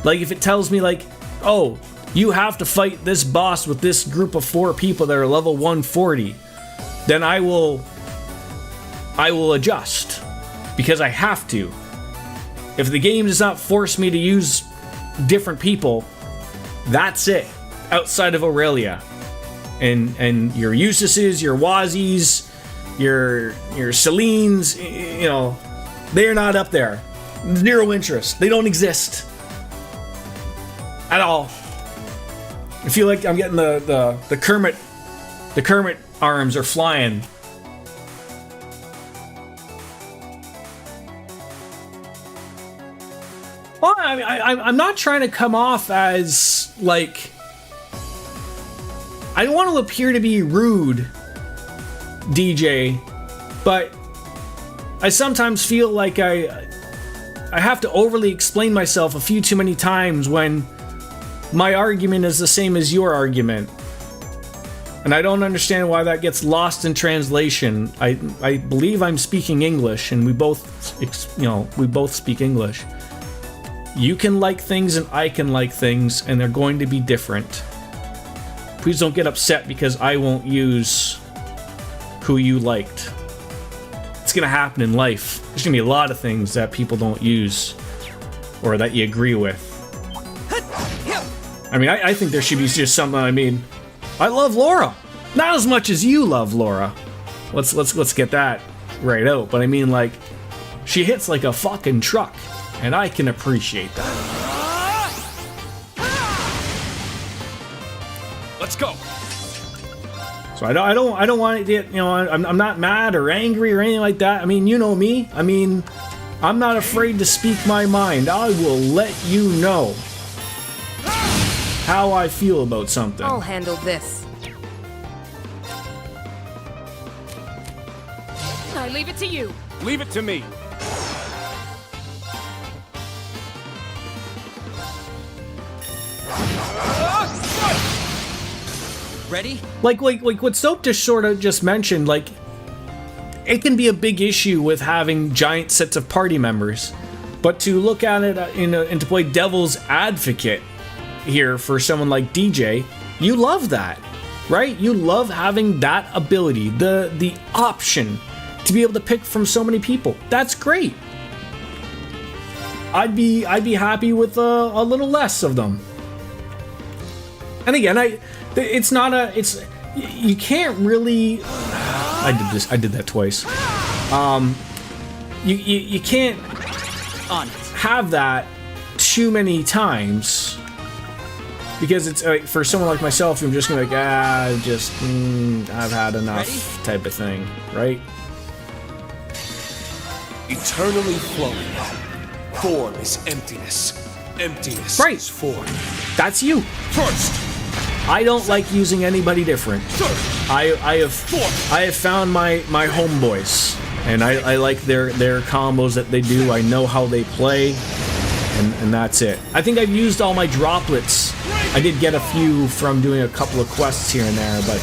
Like if it tells me like, oh, you have to fight this boss with this group of 4 people that are level 140, then I will adjust because I have to. If the game does not force me to use different people, that's it. Outside of Aurelia. And your Eustaces, your Wazis, your Celines, you know, they are not up there. 0 interest. They don't exist at all. I feel like I'm getting the Kermit arms are flying. Well, I'm not trying to come off as like. I don't want to appear to be rude, DJ, but I sometimes feel like I have to overly explain myself a few too many times when my argument is the same as your argument. And I don't understand why that gets lost in translation. I believe I'm speaking English, and we both speak English. You can like things and I can like things, and they're going to be different. Please don't get upset because I won't use who you liked. It's gonna happen in life. There's gonna be a lot of things that people don't use or that you agree with. I mean, I think there should be just something. I mean, I love Laura, not as much as you love Laura. Let's get that right out. But I mean, like, she hits like a fucking truck, and I can appreciate that. Let's go. So I don't want to get, you know, I'm not mad or angry or anything like that. I mean, you know me. I mean, I'm not afraid to speak my mind. I will let you know how I feel about something. I'll handle this. I leave it to you. Leave it to me. Ready? Like what Soapdish sort of just mentioned, like, it can be a big issue with having giant sets of party members. But to look at it and to play devil's advocate here for someone like DJ, you love that, right? You love having that ability, the option to be able to pick from so many people. That's great. I'd be happy with a little less of them. And again, you can't really. I did that twice. You can't have that too many times, because it's for someone like myself, I'm just gonna be like, I've had enough. Ready? Type of thing, right? Eternally flowing. Form is emptiness. Emptiness is form. That's you. First. I don't like using anybody different. I have found my homeboys, and I like their combos that they do. I know how they play, and that's it. I think I've used all my droplets. I did get a few from doing a couple of quests here and there, but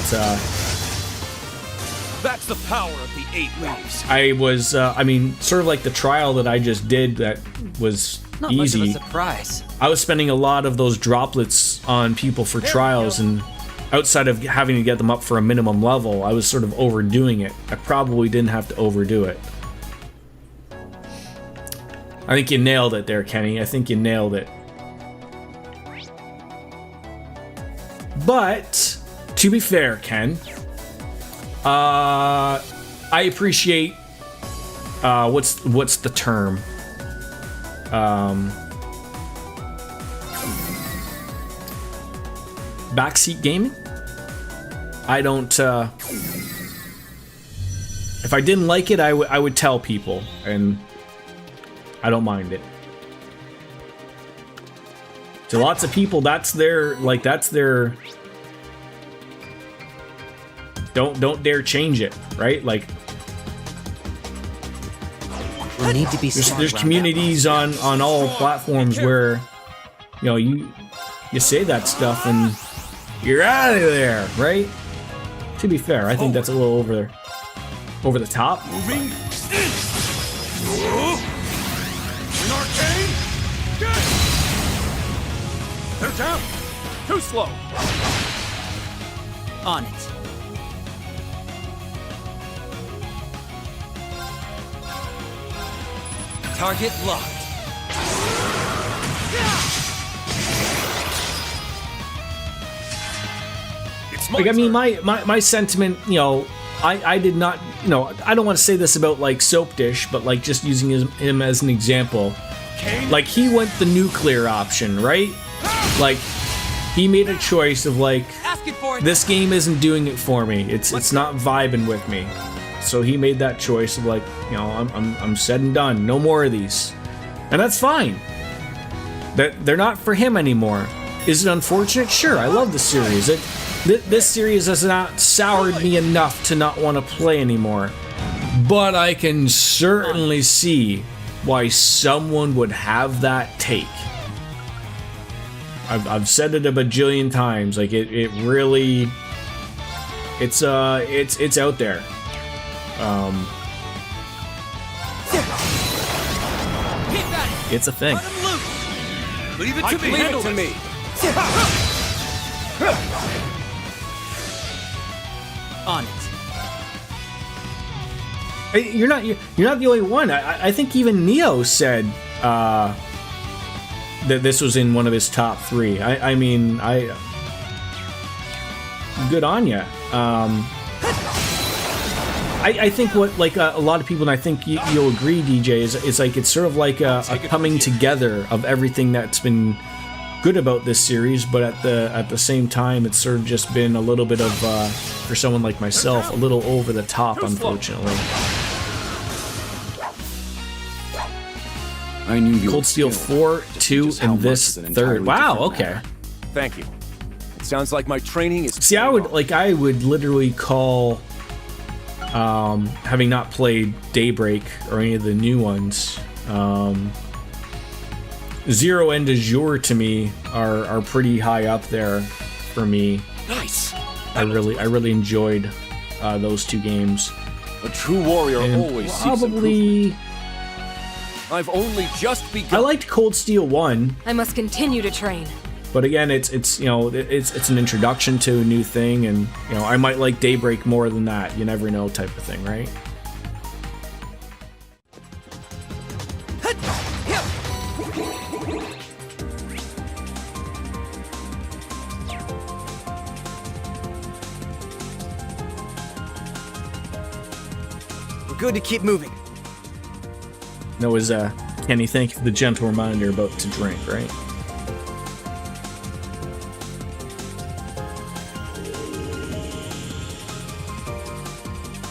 that's the power of the 8 leaves. I was sort of like the trial that I just did, that was not easy. Much of a surprise. I was spending a lot of those droplets on people for trials, and outside of having to get them up for a minimum level, I was sort of overdoing it. I probably didn't have to overdo it. I think you nailed it there, Kenny. I think you nailed it. But, to be fair, Ken, I appreciate, what's the term? Backseat gaming? I don't, if I didn't like it, I would tell people, and I don't mind it. To lots of people, that's their, don't dare change it, right? Like, we'll need to be there's communities on all platforms where, you know, you say that stuff and you're out of there, right? To be fair, I think that's a little over the top. Moving. An arcane. They're down. Too slow. On it. Target locked. Like, I mean, my sentiment, you know, I did not, you know, I don't want to say this about, like, Soapdish, but, like, just using him as an example. Like, he went the nuclear option, right? Like, he made a choice of, like, this game isn't doing it for me. It's not vibing with me. So he made that choice of, like, you know, I'm said and done. No more of these. And that's fine. They're not for him anymore. Is it unfortunate? Sure, I love the series. This series has not soured me enough to not want to play anymore. But I can certainly see why someone would have that take. I've said it a bajillion times. Like, it really, it's out there. It's a thing. Leave it to me. Leave it to me. On it. You're not the only one. I think even Neo said that this was in one of his top 3. I mean, good on ya. I think what, like, a lot of people, and I think you'll agree, DJ, is like, it's sort of like a coming together of everything that's been good about this series, but at the same time, it's sort of just been a little bit of, for someone like myself, a little over the top, unfortunately. I knew you. Cold Steel 4, 2, and this 3rd. Wow, okay. Thank you. It sounds like my training is. See, I would literally call, having not played Daybreak or any of the new ones, Zero and Azure to me are pretty high up there for me. Nice. I really enjoyed those two games. A true warrior And always probably seeks I've only just begun. I liked Cold Steel 1. I must continue to train. But again, it's you know, it's an introduction to a new thing, and you know, I might like Daybreak more than that. You never know, type of thing, right? We're good to keep moving. That was Kenny. Thank you for the gentle reminder about to drink, right?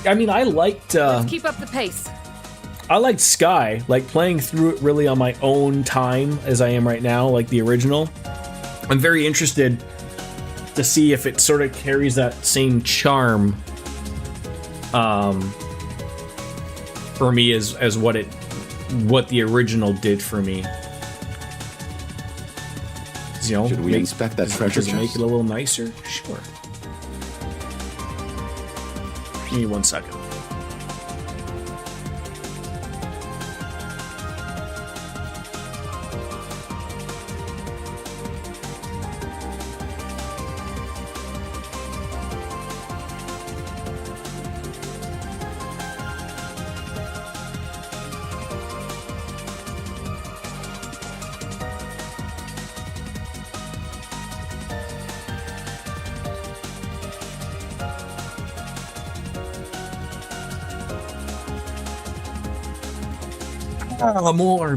I mean, I liked. Let's keep up the pace. I liked Sky, like playing through it really on my own time as I am right now, like the original. I'm very interested to see if it sort of carries that same charm for me as what the original did for me. You know, should we inspect that treasure chest? Make it a little nicer? Sure. Give me 1 second.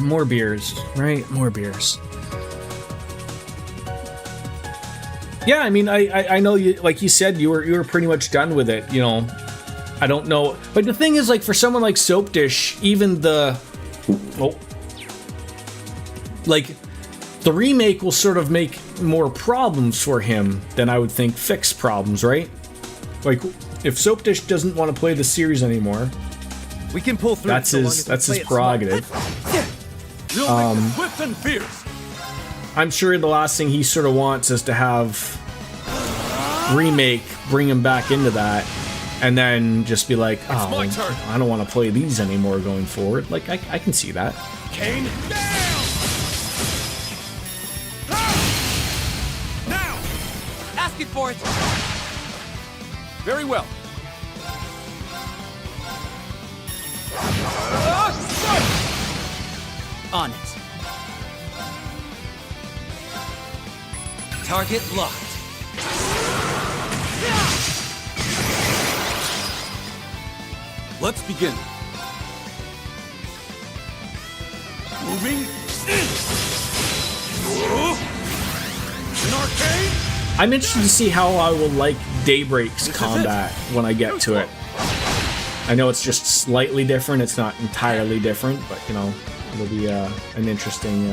More beers, right? More beers. Yeah, I mean, I know you, like you said, you were pretty much done with it. You know, I don't know, but the thing is, like, for someone like Soap Dish, even the remake will sort of make more problems for him than I would think fix problems, right? Like, if Soap Dish doesn't want to play the series anymore, we can pull through. That's his prerogative. Swift and fierce. I'm sure the last thing he sort of wants is to have remake bring him back into that, and then just be like, oh, my turn. I don't want to play these anymore going forward. Like, I can see that. Kane, down! Now! Asking for it. Very well. On it. Target locked. Let's begin. Moving in. An arcane. I'm interested to see how I will like Daybreak's combat when I get to it. I know it's just slightly different. It's not entirely different, but you know, it'll be an interesting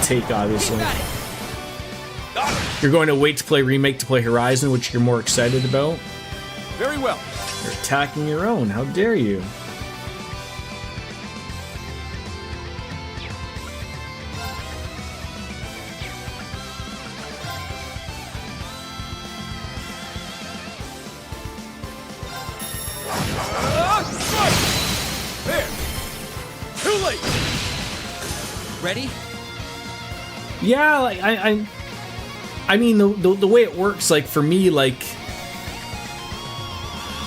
take, obviously. You're going to wait to play Remake to play Horizon, which you're more excited about? Very well. You're attacking your own. How dare you? There. Too late. Ready? Yeah, like I mean the way it works, like for me, like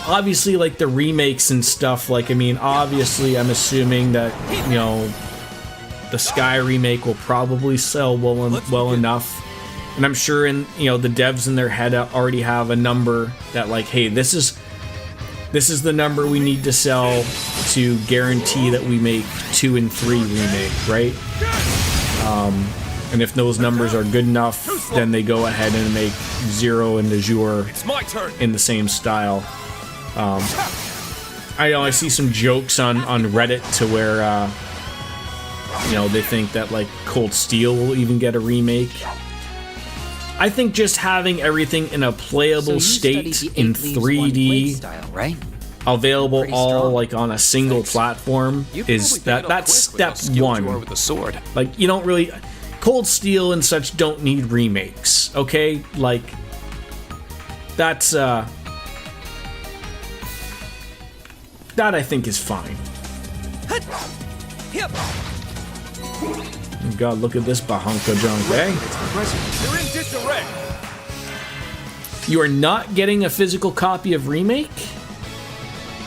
obviously like the remakes and stuff, like I mean obviously I'm assuming that, you know, the Sky remake will probably sell well enough, and I'm sure the devs in their head already have a number that like, hey, this is the number we need to sell to guarantee that we make 2 and 3 remake, right? And if those numbers are good enough, then they go ahead and make 0 and Azure in the same style. I know I see some jokes on Reddit to where they think that like Cold Steel will even get a remake. I think just having everything in a playable state in 3D style, right? available all like on a single platform is that's step one. With a sword. Like you don't really Cold Steel and such don't need remakes, okay? Like, that's, that I think is fine. Oh God, look at this bahunka junk, eh? You're in disarray. You are not getting a physical copy of Remake?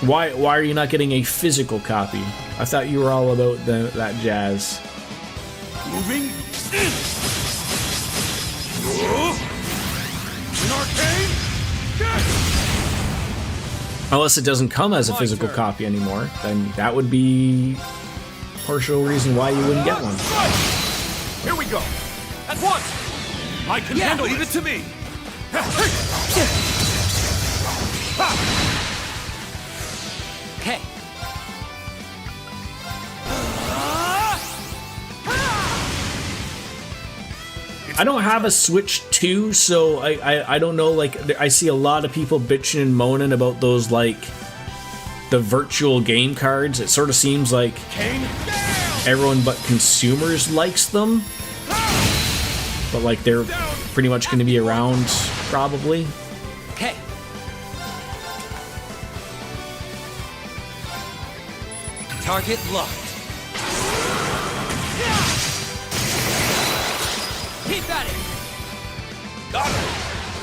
Why are you not getting a physical copy? I thought you were all about that jazz. Moving in. An arcane. Unless it doesn't come as a physical copy anymore, then that would be partial reason why you wouldn't get one. Here we go. At once. I can handle it. Leave it to me. Okay. I don't have a Switch 2, so I don't know, like, I see a lot of people bitching and moaning about those, like, the virtual game cards. It sort of seems like everyone but consumers likes them. But, like, they're pretty much going to be around, probably. Okay. Target locked. Keep at it. Got it.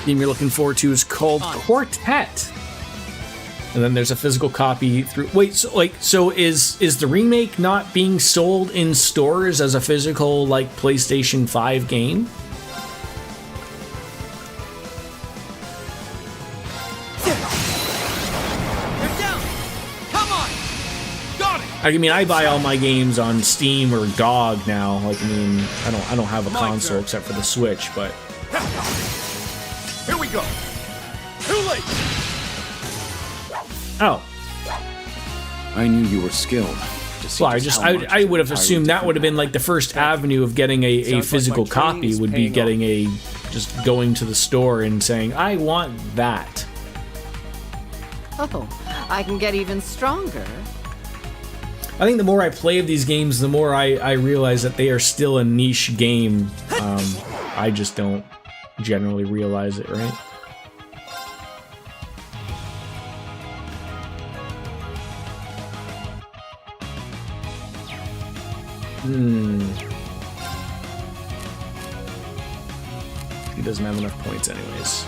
The game you're looking forward to is called Quartet. And then there's a physical copy through. Wait, so is the remake not being sold in stores as a physical, like, PlayStation 5 game? They're down. Come on. Got it. I mean, I buy all my games on Steam or GOG now. Like, I mean, I don't have a console except for the Switch, but here we go. Too late. Oh. I knew you were skilled. Well, I would have assumed that would have been like the first avenue of getting a physical copy would be getting just going to the store and saying, I want that. Oh, I can get even stronger. I think the more I play of these games, the more I realize that they are still a niche game. I just don't generally realize it, right? He doesn't have enough points anyways.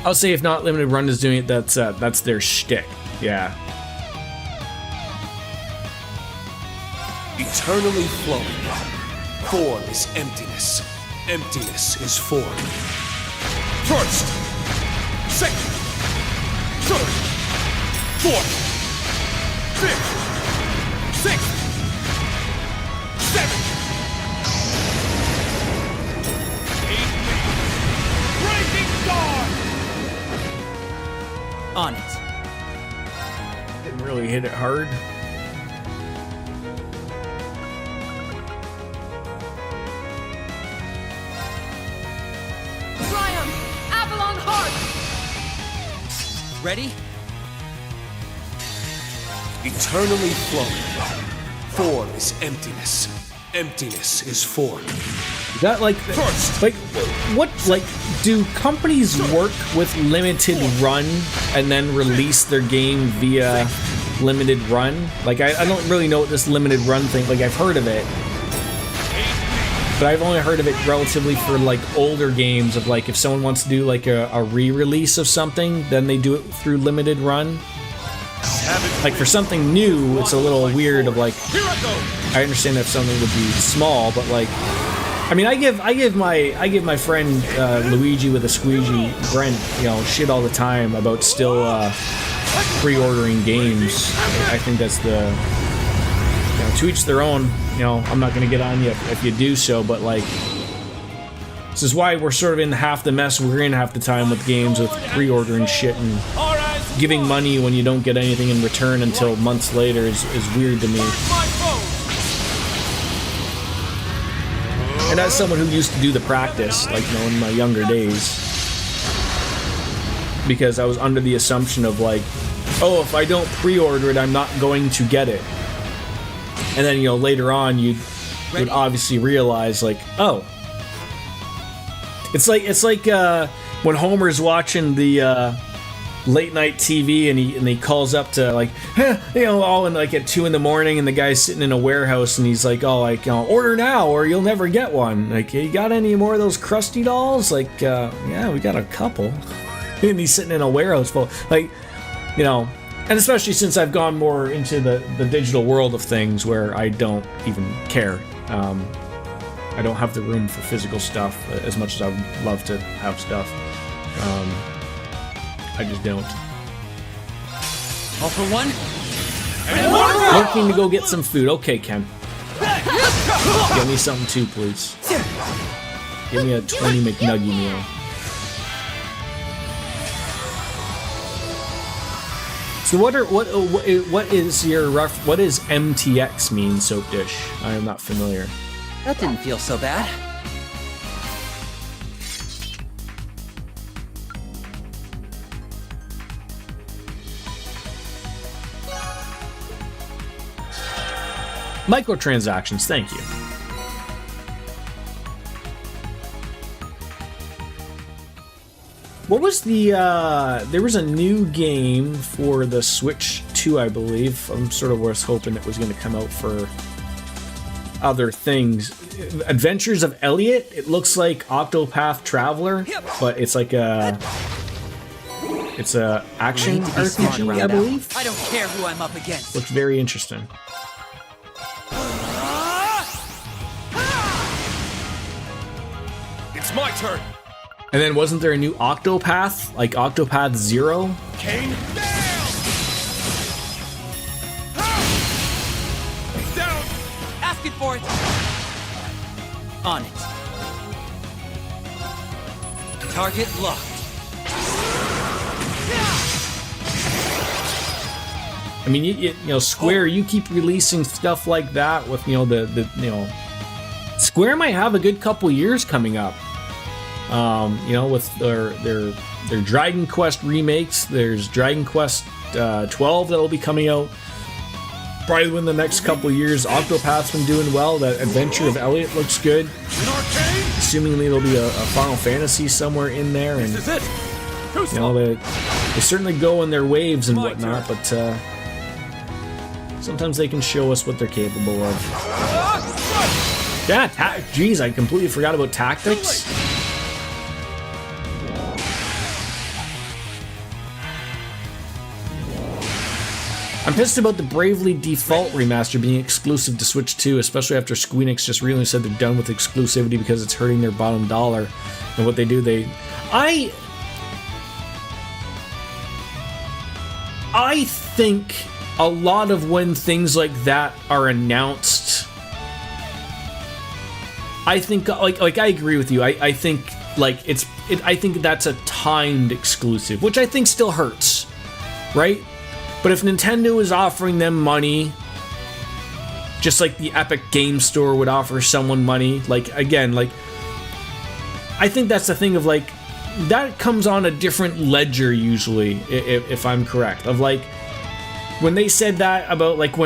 I'll say if not Limited Run is doing it, that's their shtick. Yeah. Eternally flowing. Form is emptiness. Emptiness is form. First, second, third, fourth, fifth, sixth, seventh, eighth, breaking dawn. On it. Didn't really hit it hard. Triumph! Avalon Heart! Ready? Eternally flowing. Form is emptiness. Emptiness is form. Is that like what, like, do companies work with Limited Run and then release their game via Limited Run? Like, I don't really know what this Limited Run thing, like, I've heard of it, but I've only heard of it relatively for, like, older games of, like, if someone wants to do, like, a re-release of something, then they do it through Limited Run. Like, for something new, it's a little weird of, like, I understand that something would be small, but, like, I mean, I give my friend Luigi with a squeegee, Brent, you know, shit all the time about still pre-ordering games. I think that's the, you know, to each their own. You know, I'm not gonna get on you if you do so, but, like, this is why we're sort of in half the mess we're in half the time with games, with pre-ordering shit and giving money when you don't get anything in return until months later is weird to me. And as someone who used to do the practice, like, you know, in my younger days, because I was under the assumption of, like, oh, if I don't pre-order it, I'm not going to get it. And then, you know, later on, you'd obviously realize, like, oh. It's like when Homer's watching the late night TV and he calls up to, like, you know, all in, like, at 2 in the morning, and the guy's sitting in a warehouse and he's like, oh, like, order now or you'll never get one. Like, you got any more of those Krusty dolls? Like, yeah, we got a couple. And he's sitting in a warehouse full, like, you know. And especially since I've gone more into the digital world of things where I don't even care. I don't have the room for physical stuff as much as I would love to have stuff. I just don't. All for one? Looking to go get some food. Okay, Ken. Give me something too, please. Give me a 20 McNuggy meal. So what is MTX mean, Soap Dish? I am not familiar. That didn't feel so bad. Microtransactions, thank you. What was the, there was a new game for the Switch 2, I believe. I'm sort of was hoping it was going to come out for other things. Adventures of Elliot. It looks like Octopath Traveler, but it's like a action RPG, I believe. I don't care who I'm up against. Looks very interesting. It's my turn. And then wasn't there a new Octopath, like Octopath Zero? Kane, down. Asking for it. On it. Target locked. I mean, you know, Square, you keep releasing stuff like that with, you know, the you know, Square might have a good couple years coming up. You know, with their Dragon Quest remakes. There's Dragon Quest 12 that'll be coming out probably within the next couple years. Octopath's been doing well. That Adventure of Elliot looks good. Assumingly there'll be a Final Fantasy somewhere in there, and you know, they certainly go in their waves and whatnot, but sometimes they can show us what they're capable of. Yeah, geez, I completely forgot about tactics. I'm pissed about the Bravely Default remaster being exclusive to Switch 2, especially after Squeenix just recently said they're done with exclusivity because it's hurting their bottom dollar. And what they do, I think a lot of when things like that are announced, I think like I agree with you. I think like I think that's a timed exclusive, which I think still hurts, right? But if Nintendo is offering them money, just like the Epic Game Store would offer someone money, like, again, like, I think that's the thing of, like, that comes on a different ledger usually, if I'm correct, of, like, when they said that about, like,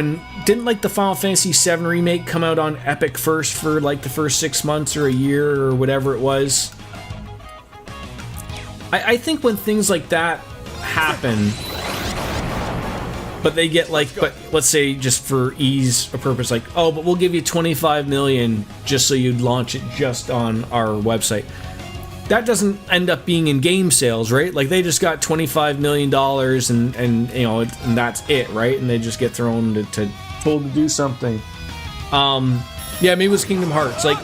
didn't, like, the Final Fantasy VII Remake come out on Epic first for, like, the first 6 months or a year or whatever it was? I think when things like that happen, but they get like, but let's say just for ease of purpose, like, oh, but we'll give you 25 million just so you'd launch it just on our website. That doesn't end up being in game sales, right? Like, they just got $25 million and you know, and that's it, right? And they just get thrown to told to do something. Yeah, maybe it was Kingdom Hearts. Like,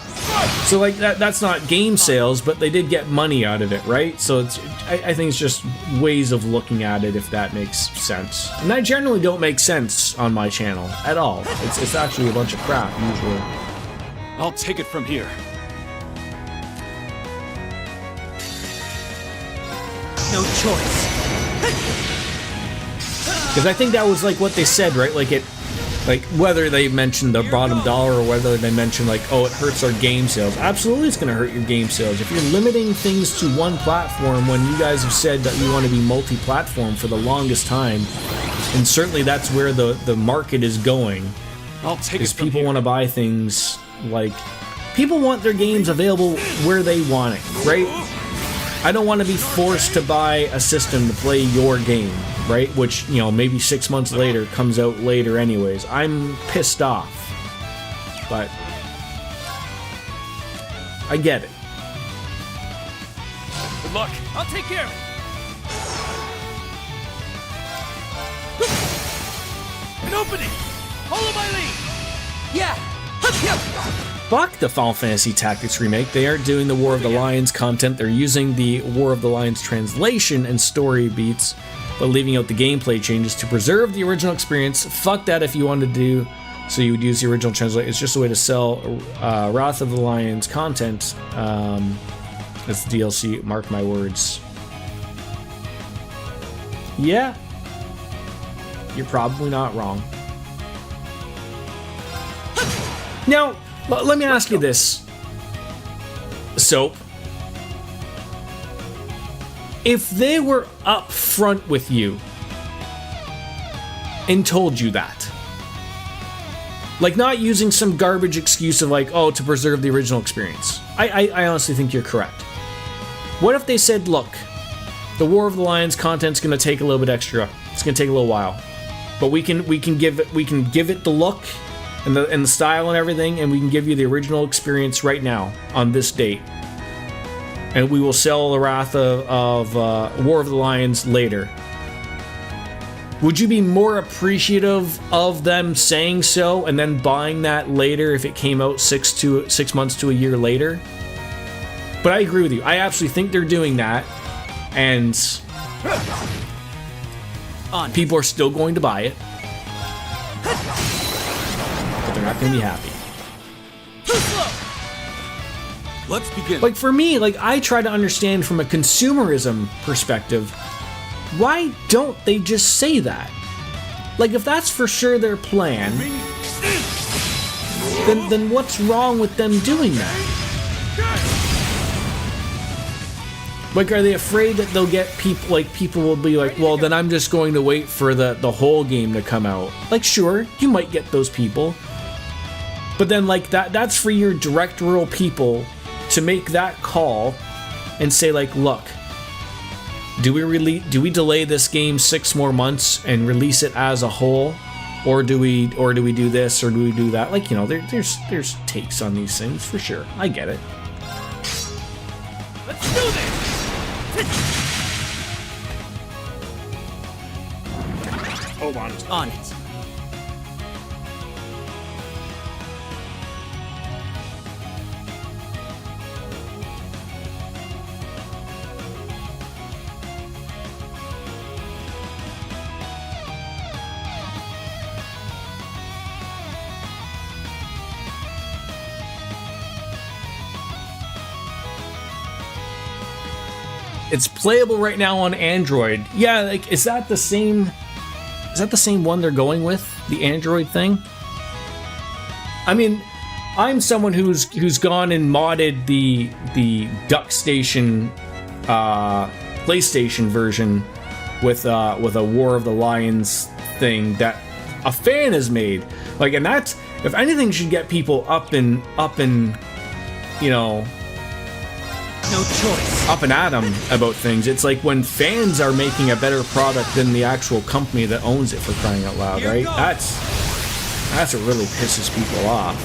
so like that's not game sales, but they did get money out of it, right? So it's, I think it's just ways of looking at it, if that makes sense. And I generally don't make sense on my channel at all. It's actually a bunch of crap usually. I'll take it from here. No choice. Because I think that was like what they said, right? Like Like, whether they mention the bottom dollar or whether they mention, like, oh, it hurts our game sales. Absolutely it's going to hurt your game sales. If you're limiting things to one platform when you guys have said that you want to be multi-platform for the longest time, and certainly that's where the market is going, is people want to buy things, like, people want their games available where they want it, right? I don't want to be forced to buy a system to play your game, right? Which, you know, maybe 6 months later comes out later anyways. I'm pissed off. But I get it. Good luck. I'll take care of it. An opening. Follow my lead. Yeah. Fuck the Final Fantasy Tactics remake. They aren't doing the War of the Lions content. They're using the War of the Lions translation and story beats, but leaving out the gameplay changes to preserve the original experience. Fuck that if you wanted to do so you would use the original translation. It's just a way to sell Wrath of the Lions content. It's DLC, mark my words. Yeah. You're probably not wrong. Now, let me ask you this, Soap. If they were up front with you and told you that, like, not using some garbage excuse of like, oh, to preserve the original experience. I honestly think you're correct. What if they said, look, the War of the Lions content's gonna take a little bit extra. It's gonna take a little while, but we can give it the look and the style and everything, and we can give you the original experience right now on this date, and we will sell the Wrath of War of the Lions later. Would you be more appreciative of them saying so and then buying that later if it came out 6 months to a year later? But I agree with you. I absolutely think they're doing that, and people are still going to buy it. They're not going to be happy. Too slow. Let's begin. Like, for me, like, I try to understand from a consumerism perspective, why don't they just say that? Like, if that's for sure their plan, then what's wrong with them doing that? Like, are they afraid that they'll get people, like, people will be like, well, then I'm just going to wait for the whole game to come out. Like, sure, you might get those people. But then, like, that's for your directorial people to make that call and say, like, look, do we delay this game 6 more months and release it as a whole, or do we do this, or do we do that? Like, you know, there's takes on these things for sure. I get it. Let's do this. Hold on. On it. It's playable right now on Android. Yeah, like, is that the same one they're going with? The Android thing? I mean, I'm someone who's gone and modded the DuckStation PlayStation version with a War of the Lions thing that a fan has made. Like, and that's, if anything, should get people up and you know, no choice. Up and at them about things. It's like when fans are making a better product than the actual company that owns it, for crying out loud, right? That's what really pisses people off.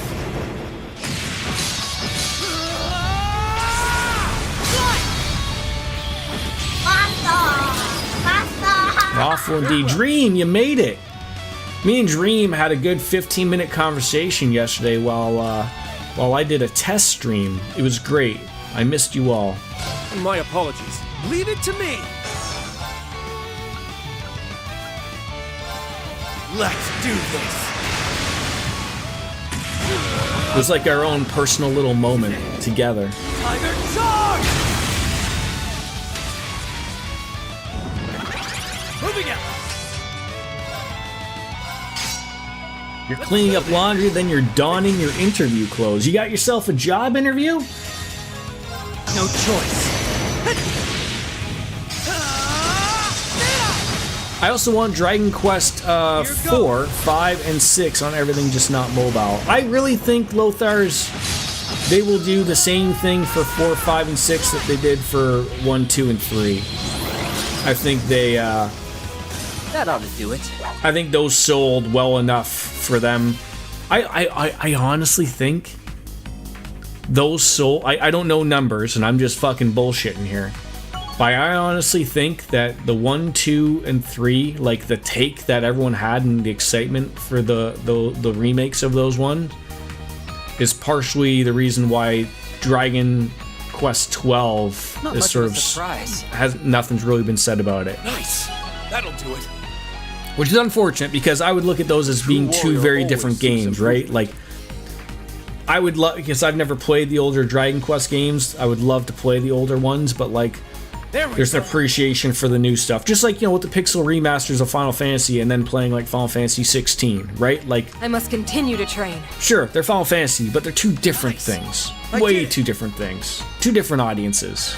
Awful indeed. Dream, you made it. Me and Dream had a good 15-minute conversation yesterday while I did a test stream. It was great. I missed you all. My apologies. Leave it to me. Let's do this. It was like our own personal little moment together. Tiger charge! Moving out. You're cleaning up laundry, then you're donning your interview clothes. You got yourself a job interview? No choice. I also want Dragon Quest 4, 5, and 6 on everything, just not mobile. I really think Lothar's, they will do the same thing for 4, 5, and 6 that they did for 1, 2, and 3. I think they, that ought to do it. I think those sold well enough for them. I honestly think those sold, I don't know numbers, and I'm just fucking bullshitting here. But I honestly think that the 1, 2, and 3, like the take that everyone had and the excitement for the remakes of those ones, is partially the reason why Dragon Quest 12 Not is much sort of a of surprise. nothing's really been said about it. Nice. That'll do it. Which is unfortunate because I would look at those as being two very different games, right? Like, I would love, because I've never played the older Dragon Quest games, I would love to play the older ones, but like, there's an appreciation for the new stuff. Just like, you know, with the pixel remasters of Final Fantasy and then playing like Final Fantasy 16, right? Like, I must continue to train. sure, they're Final Fantasy, but they're two different things. Way two different things. Two different audiences.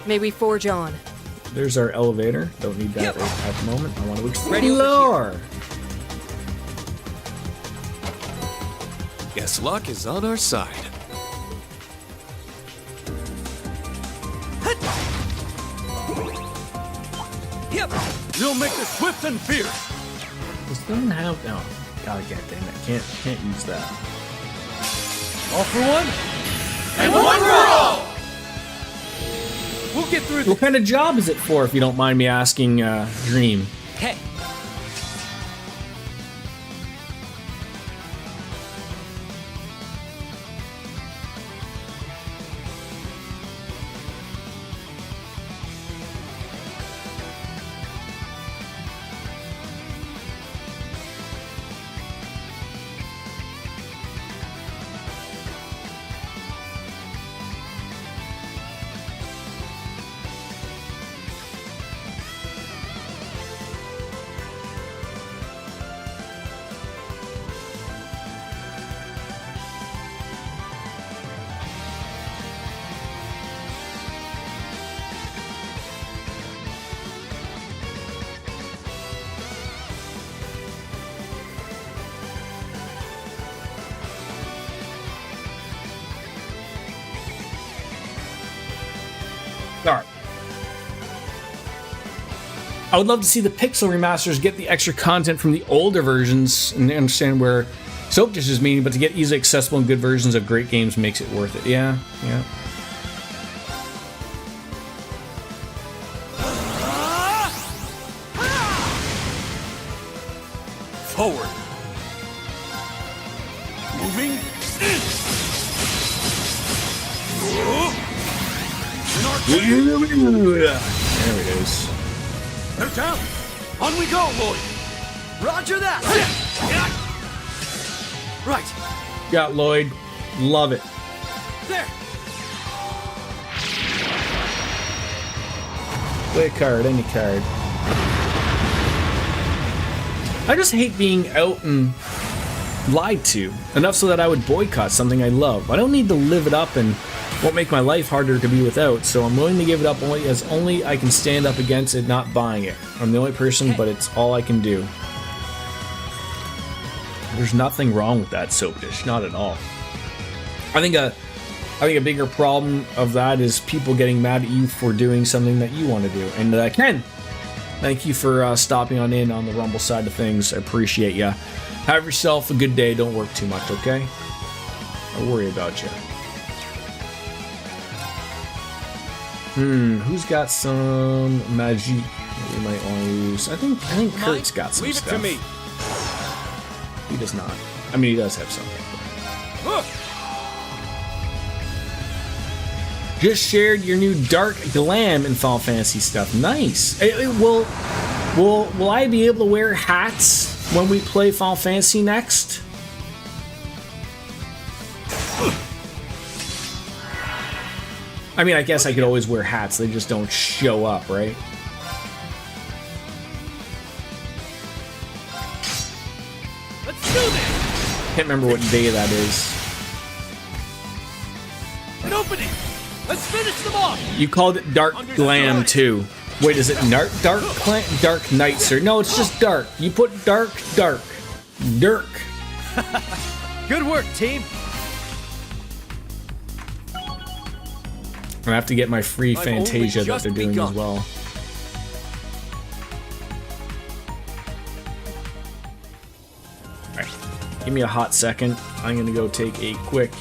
May we forge on. There's our elevator. Don't need that right at the moment. I want to Ready over explore. Guess luck is on our side. You'll make it swift and fierce. This doesn't have. No. God damn it. Can't use that. All for one? And one for all! We'll get through What kind of job is it for, if you don't mind me asking, Dream? Hey. Alright. I would love to see the pixel remasters get the extra content from the older versions and understand where Soap Dish is meaning, but to get easily accessible and good versions of great games makes it worth it. Yeah, yeah. Forward. Moving. There it is. They're down. On we go, Lloyd. Roger that. Right. Got Lloyd. Love it. There. Play a card, any card. I just hate being out and lied to. Enough so that I would boycott something I love. I don't need to live it up and won't make my life harder to be without, so I'm willing to give it up only I can stand up against it not buying it. I'm the only person, but it's all I can do. There's nothing wrong with that, Soap Dish. Not at all. I think a bigger problem of that is people getting mad at you for doing something that you want to do. And Ken, thank you for stopping on in on the Rumble side of things. I appreciate ya. Have yourself a good day. Don't work too much, okay? I'll worry about you. Who's got some magic that we might want to use? I think Kurt's got some Leave stuff. it to me. He does not. I mean, he does have something. Just shared your new Dark Glam in Final Fantasy stuff. Nice. Will I be able to wear hats when we play Final Fantasy next? I mean, I guess I could always wear hats. They just don't show up, right? Let's do this! Can't remember what day that is. An opening! Let's finish them off! You called it Dark Glam too. Wait, is it Dark Night, sir? No, it's just Dark. You put Dark. Dirk. Good work, team! I have to get my free Fantasia that they're doing as well. Alright, give me a hot second. I'm gonna go take a quick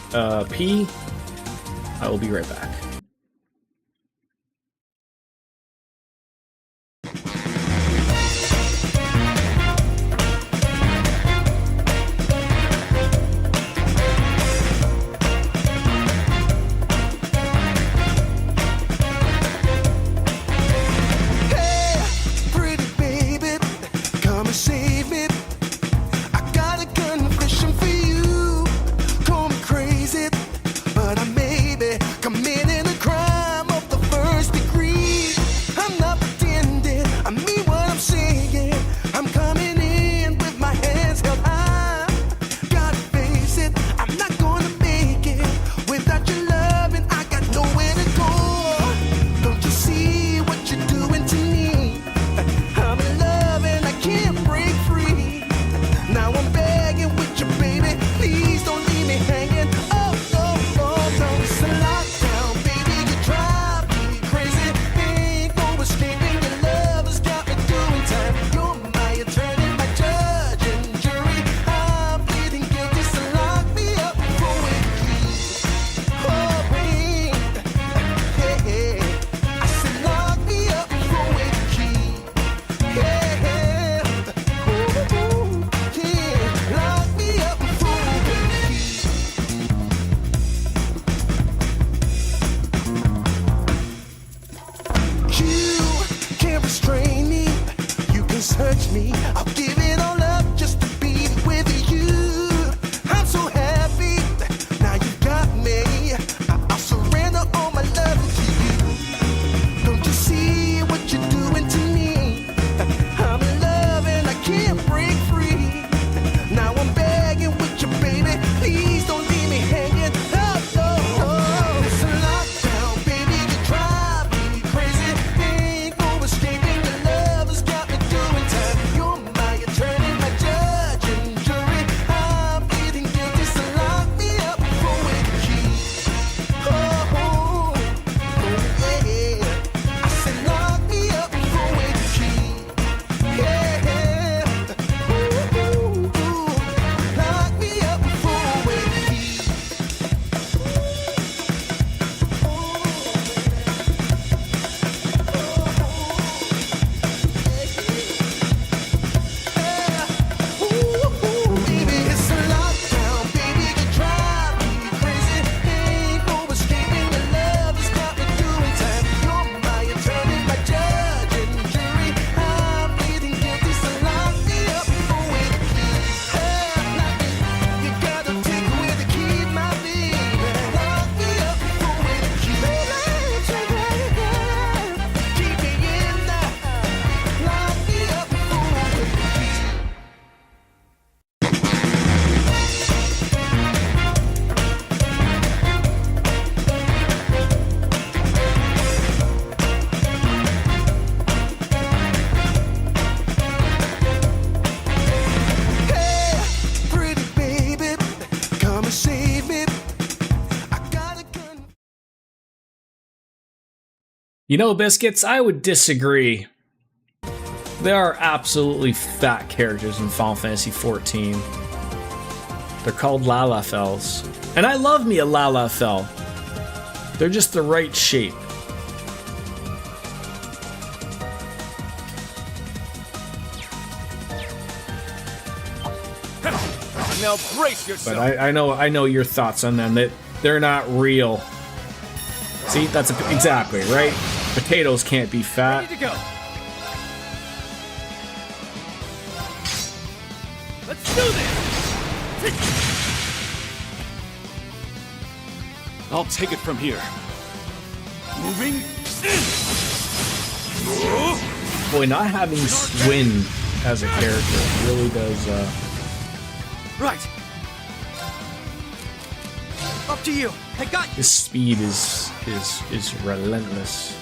pee. I will be right back. You know, Biscuits, I would disagree. There are absolutely fat characters in Final Fantasy XIV. They're called Lalafels. And I love me a Lalafell. They're just the right shape. Now brace yourself. But I know your thoughts on them. That they're not real. See, that's exactly right. Potatoes can't be fat. Ready to go. Let's do this. I'll take it from here. Moving. Boy, not having Swin as a character really does. Right. Up to you. I got you. His speed is relentless.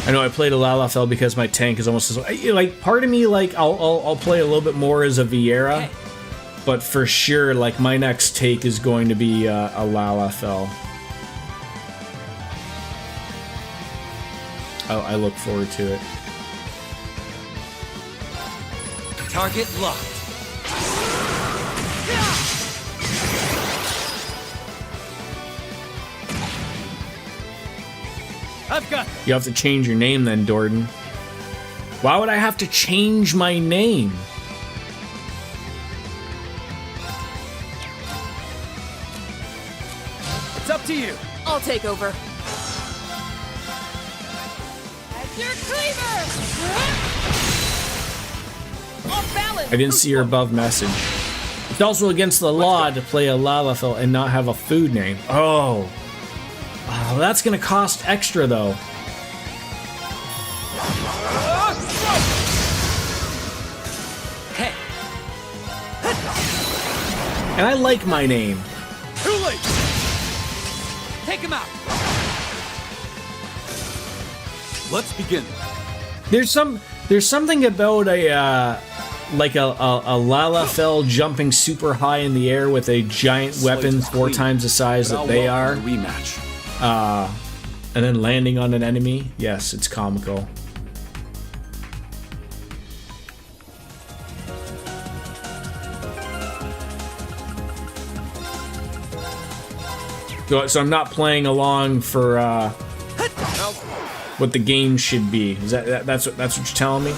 I know I played a Lalafell because my tank is almost as like. Part of me like I'll play a little bit more as a Vieira, but for sure like my next take is going to be a Lalafell. I look forward to it. Target locked. I've got. You have to change your name then, Dordan. Why would I have to change my name? It's up to you. I'll take over. As your cleaver! Off balance! I didn't see your above message. It's also against the law to play a Lalafell and not have a food name. Oh. Oh, that's gonna cost extra though. Hey. And I like my name. Too late. Take him out. Let's begin. There's something about a like a Lalafell jumping super high in the air with a giant weapon 4 times the size that they are. Rematch. And then landing on an enemy. Yes, it's comical. So I'm not playing along for what the game should be. Is that's what you're telling me?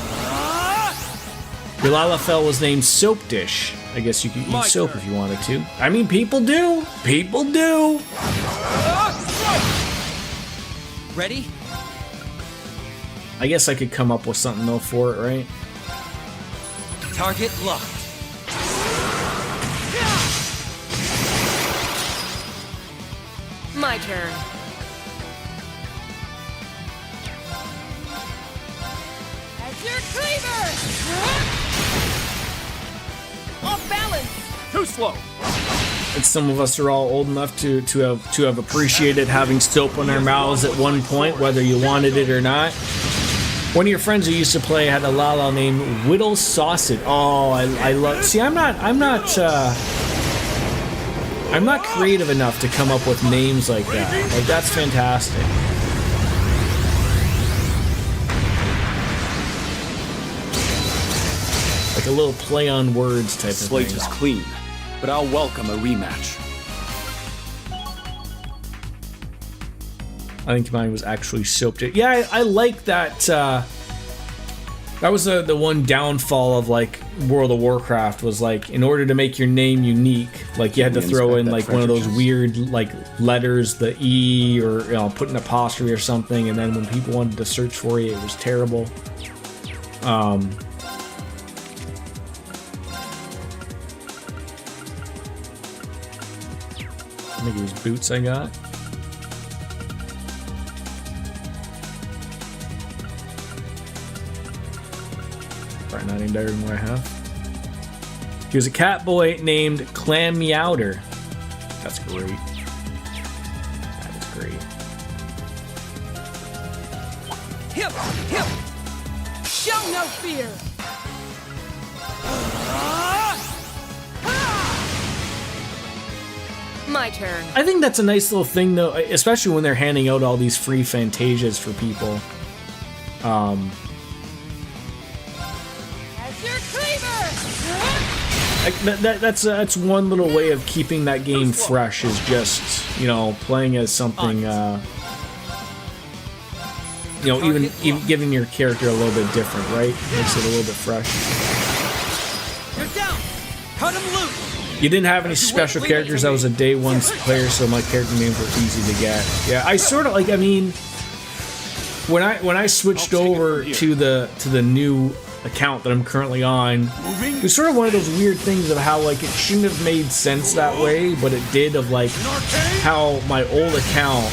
Your Lalafell was named Soap Dish. I guess you could eat soap if you wanted to. I mean, people do. People do. Ready? I guess I could come up with something though for it, right? Target locked. My turn. As your cleaver! Off balance! Too slow. And some of us are all old enough to have appreciated having soap on our mouths at one point, whether you wanted it or not. One of your friends who used to play had a Lala named Whittle Sausage. Oh, I love. See, I'm not creative enough to come up with names like that. Like that's fantastic. Like a little play on words type of thing. Slate is clean, but I'll welcome a rematch. I think mine was actually soaped. Yeah, I like that. That was the one downfall of like World of Warcraft was like in order to make your name unique, like you had to throw in like one of those weird like letters, the E, or put an apostrophe or something, and then when people wanted to search for you, it was terrible. I think it was boots I got. Probably not any better than what I have. He was a cat boy named Clam Meowder. That's great. That is great. Hip, hip. Show no fear! My turn. I think that's a nice little thing, though, especially when they're handing out all these free Fantasias for people. As your cleaver! That's one little way of keeping that game fresh, is just, playing as something, even giving your character a little bit different, right? Makes it a little bit fresh. You're down. Cut him loose. You didn't have any special characters. I was a day one player, so my character names were easy to get. Yeah, I sort of when I switched over to the new account that I'm currently on. It's sort of one of those weird things of how, like, it shouldn't have made sense that way, but it did, of, like, how my old account,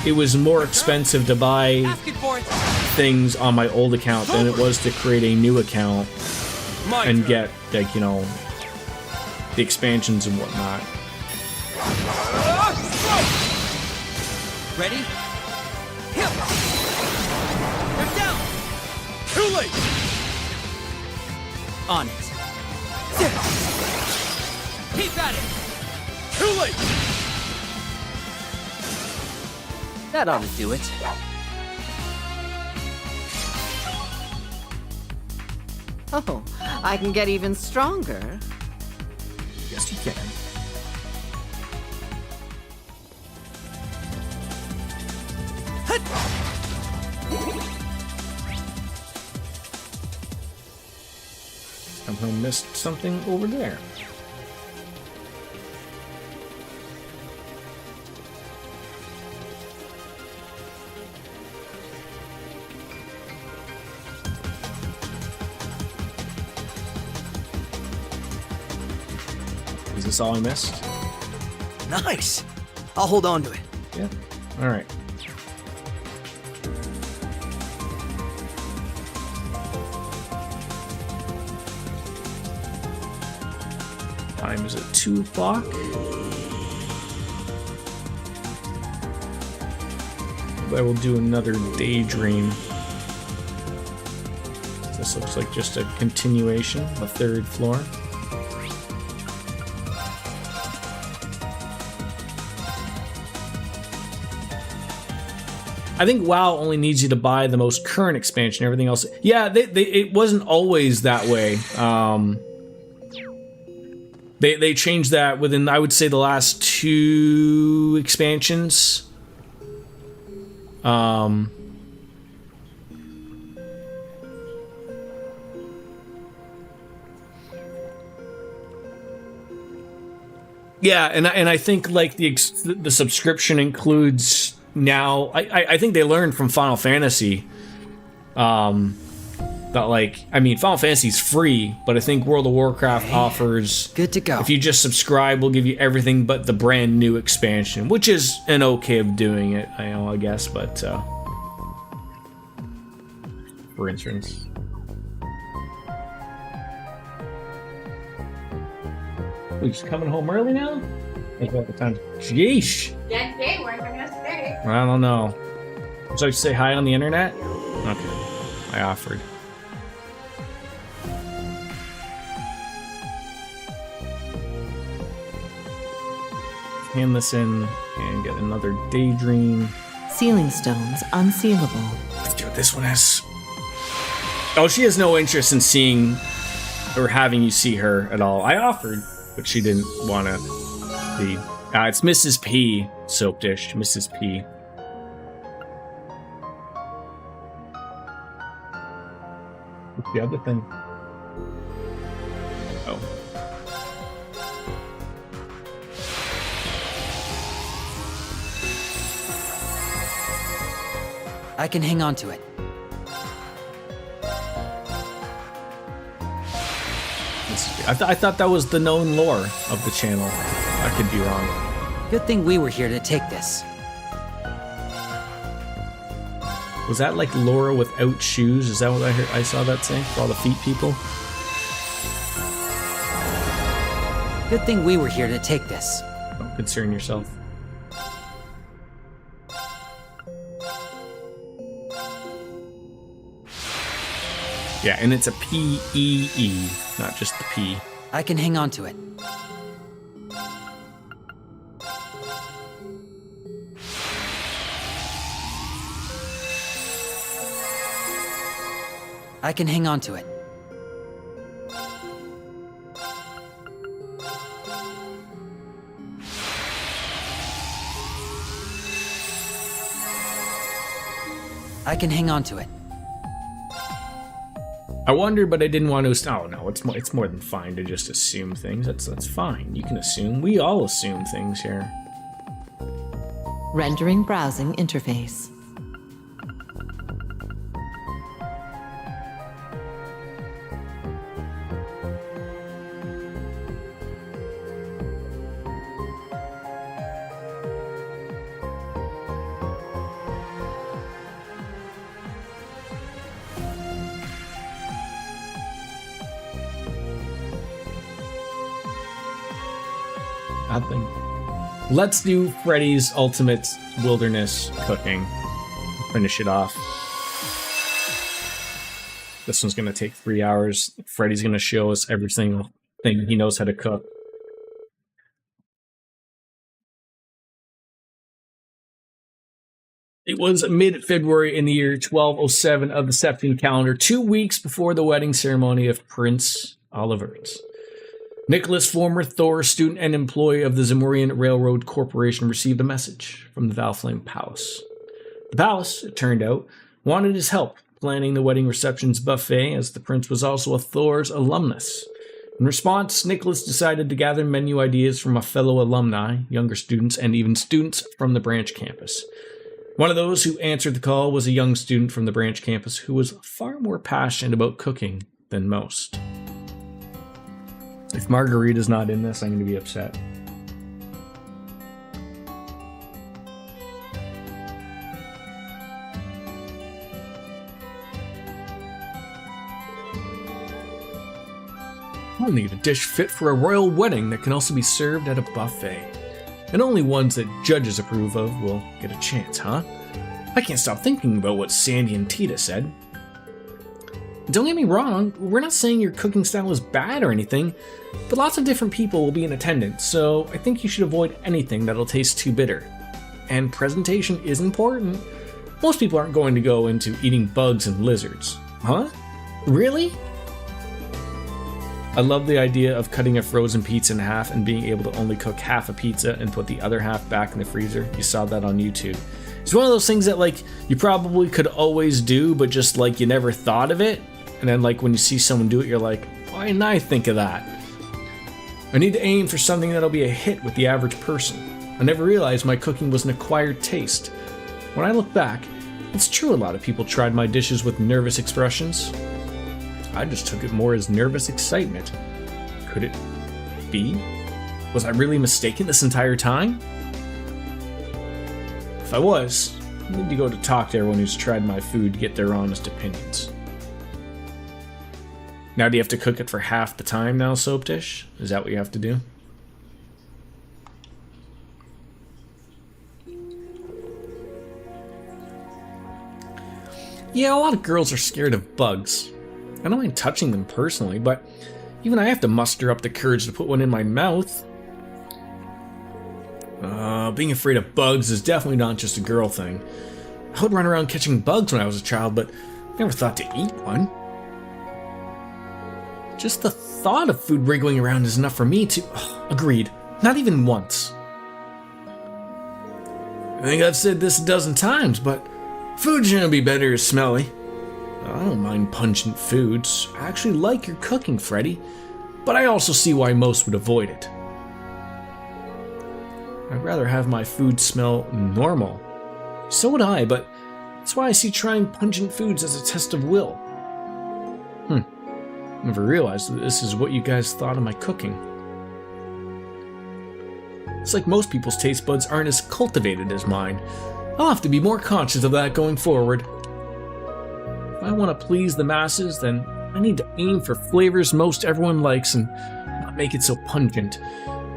it was more expensive to buy things on my old account than it was to create a new account and get, like, you know, the expansions and whatnot. Ready? They're down! Too late! On it. Keep at it! Too late! That ought to do it. Oh, I can get even stronger. Yes, you can. Somehow missed something over there. Is this all I missed? Nice! I'll hold on to it. Yeah. Alright. Time is at 2 o'clock. I will do another daydream. This looks like just a continuation, the 3rd floor. I think WoW only needs you to buy the most current expansion. Everything else, yeah, it wasn't always that way. They changed that within, I would say, the last 2 expansions. Yeah, and I think like the subscription includes now. I think they learned from Final Fantasy. That, like, I mean, Final Fantasy's free, but I think World of Warcraft offers... Good to go. If you just subscribe, we'll give you everything but the brand new expansion, which is an okay of doing it, I guess, but, for instance. We're just coming home early now? Think about the time. Sheesh! I don't know. So you say hi on the internet? Okay. I offered. Hand this in and get another daydream. Sealing stones unsealable. Let's see what this one is. Oh, she has no interest in seeing or having you see her at all. I offered, but she didn't want to be. It's Mrs. P. Soap dish. Mrs. P. What's the other thing? Oh. I can hang on to it. I thought that was the known lore of the channel. I could be wrong. Good thing we were here to take this. Was that like Laura without shoes? Is that what I heard? I saw that saying for all the feet people. Good thing we were here to take this. Don't concern yourself. Yeah, and it's a P-E-E, not just the P. I can hang on to it. I can hang on to it. I can hang on to it. I wondered, but I didn't want to. Oh no, it's more than fine to just assume things. That's fine. You can assume. We all assume things here. Rendering browsing interface. Nothing. Let's do Freddy's Ultimate Wilderness Cooking. Finish it off. This one's going to take 3 hours. Freddy's going to show us every single thing he knows how to cook. It was mid-February in the year 1207 of the Septian calendar, 2 weeks before the wedding ceremony of Prince Olivert. Nicholas, former Thor student and employee of the Zamurian Railroad Corporation, received a message from the Valflame Palace. The palace, it turned out, wanted his help planning the wedding reception's buffet, as the prince was also a Thor's alumnus. In response, Nicholas decided to gather menu ideas from a fellow alumni, younger students, and even students from the branch campus. One of those who answered the call was a young student from the branch campus who was far more passionate about cooking than most. If Margarita's not in this, I'm going to be upset. I'll need a dish fit for a royal wedding that can also be served at a buffet. And only ones that judges approve of will get a chance, huh? I can't stop thinking about what Sandy and Tita said. Don't get me wrong, we're not saying your cooking style is bad or anything, but lots of different people will be in attendance, so I think you should avoid anything that'll taste too bitter. And presentation is important. Most people aren't going to go into eating bugs and lizards. Huh? Really? I love the idea of cutting a frozen pizza in half and being able to only cook half a pizza and put the other half back in the freezer. You saw that on YouTube. It's one of those things that, like, you probably could always do, but just, like, you never thought of it. And then, like, when you see someone do it, you're like, why didn't I think of that? I need to aim for something that'll be a hit with the average person. I never realized my cooking was an acquired taste. When I look back, it's true a lot of people tried my dishes with nervous expressions. I just took it more as nervous excitement. Could it be? Was I really mistaken this entire time? If I was, I need to go to talk to everyone who's tried my food to get their honest opinions. Now do you have to cook it for half the time now, Soap Dish? Is that what you have to do? Yeah, a lot of girls are scared of bugs. I don't mind touching them personally, but even I have to muster up the courage to put one in my mouth. Being afraid of bugs is definitely not just a girl thing. I would run around catching bugs when I was a child, but never thought to eat one. Just the thought of food wriggling around is enough for me to... agreed. Not even once. I think I've said this a dozen times, but food shouldn't be better or smelly. I don't mind pungent foods. I actually like your cooking, Freddy, but I also see why most would avoid it. I'd rather have my food smell normal. So would I, but that's why I see trying pungent foods as a test of will. Never realized that this is what you guys thought of my cooking. It's like most people's taste buds aren't as cultivated as mine. I'll have to be more conscious of that going forward. If I want to please the masses, then I need to aim for flavors most everyone likes and not make it so pungent.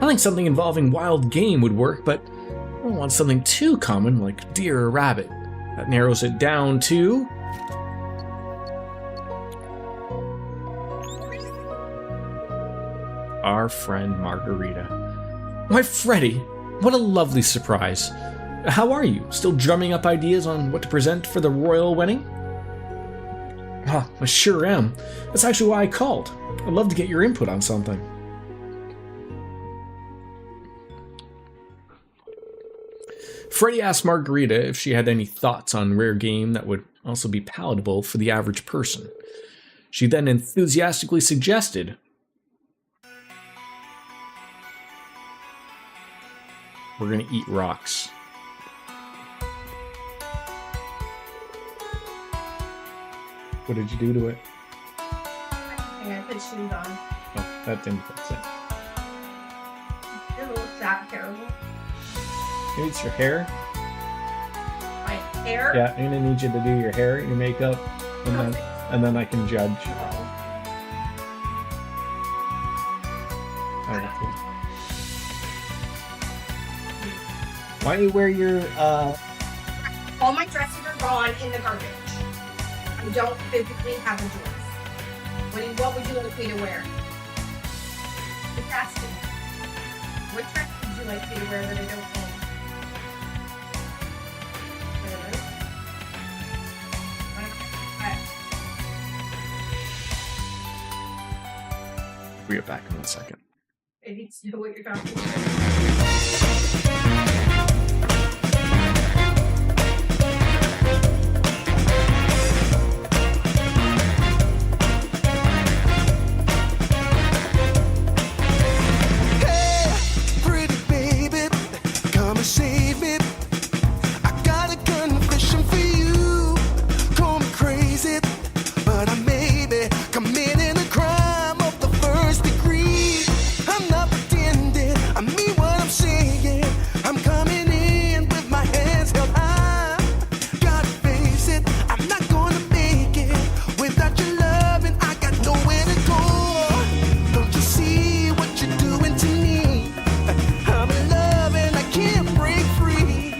I think something involving wild game would work, but I don't want something too common like deer or rabbit. That narrows it down to... our friend Margarita. Why, Freddy, what a lovely surprise. How are you? Still drumming up ideas on what to present for the royal wedding? I sure am. That's actually why I called. I'd love to get your input on something. Freddy asked Margarita if she had any thoughts on rare game that would also be palatable for the average person. She then enthusiastically suggested, we're gonna eat rocks. What did you do to it? I put shoes on. Oh, that didn't fix it. It looks that terrible. Maybe it's your hair? My hair? Yeah, I'm gonna need you to do your hair, your makeup, and then I can judge. Why do you wear your, All my dresses are gone in the garbage. I don't physically have a dress. What would you like me to wear? Just asking. What dress would you like me to wear that I don't own? We'll get back in 1 second. I need to know what you're talking about. Save it. I got a confession for you. Call me crazy, but I may be committing a crime of the first degree. I'm not pretending, I mean what I'm saying. I'm coming in with my hands held high. Gotta face it, I'm not gonna make it without your love, and I got nowhere to go. Don't you see what you're doing to me? I'm in love and I can't break free.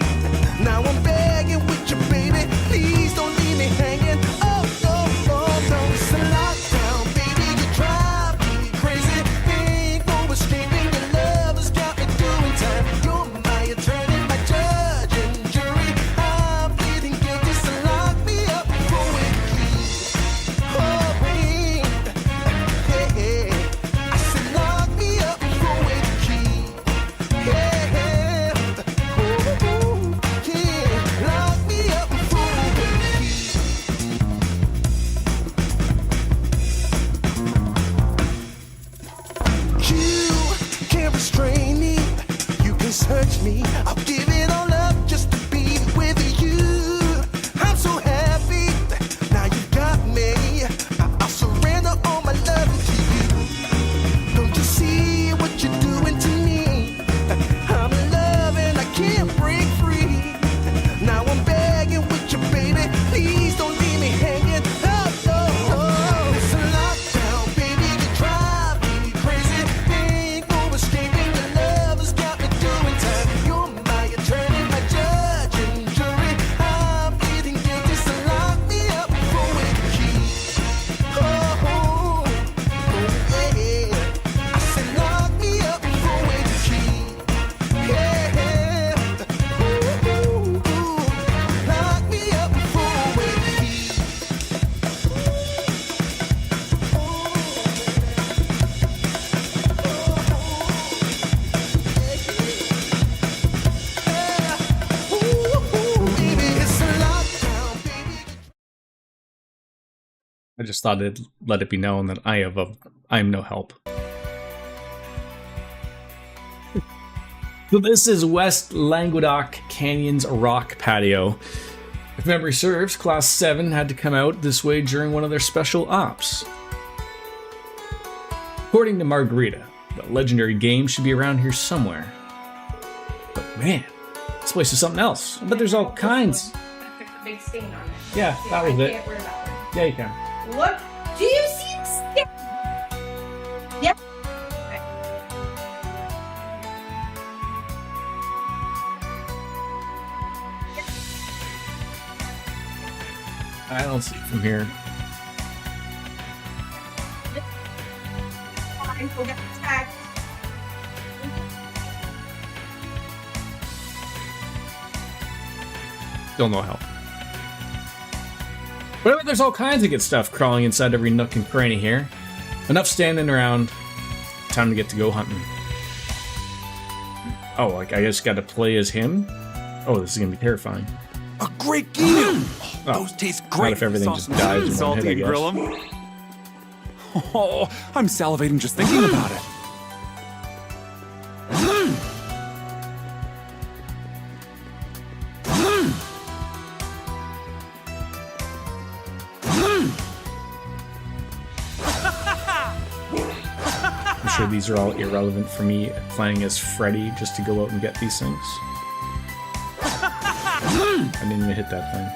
Now I'm begging with you, baby. Please don't leave me hanging. Oh, no, no, no. It's a lockdown, baby. You drive me crazy. Ain't no escaping. Your love has got me doing time. You're my attorney, my judge and jury. I'm pleading guilty, so lock me up for a key. Oh, wait. Hey, I said lock me up for a key. Yeah, ooh, yeah, lock me up for a key. You can't restrain me. You can search me. I'll give it all up just to be with you. I'm so happy. Now you got me. I'll surrender all my love to you. Don't you see what you're doing to me? I'm in love and I can't break free. Now I'm begging with you, baby. Please don't leave me hanging. Oh, no, no. It's a lockdown, baby. You drive me crazy. Ain't no escaping. Your love has got me doing time. You're my attorney, my judge and jury. I'm pleading guilty, so lock me up for a key. Oh, yeah. I said lock me up for a key. Yeah. Ooh, lock me up for a key. Ooh, baby, it's a lockdown, baby. I just thought I'd let it be known that I am no help. So this is West Languedoc Canyon's rock patio. If memory serves, Class 7 had to come out this way during one of their special ops. According to Margarita, the legendary game should be around here somewhere. But man, this place is something else. I bet there's all kinds. There's a big stain on it. Yeah, that was I it. can't wear that one. Yeah, you can. Look, do you see the stain? Yep. I don't see it from here. Fine, we'll get the tag. Still no help. But I bet there's all kinds of good stuff crawling inside every nook and cranny here. Enough standing around. Time to get to go hunting. Oh, like I just gotta play as him? Oh, this is gonna be terrifying. A great game! Oh, Those taste not great. if everything just dies in one Salty hit, I and guess. grill 'em. Oh, I'm salivating just thinking about it. I'm sure these are all irrelevant for me playing as Freddy just to go out and get these things. I didn't even hit that thing.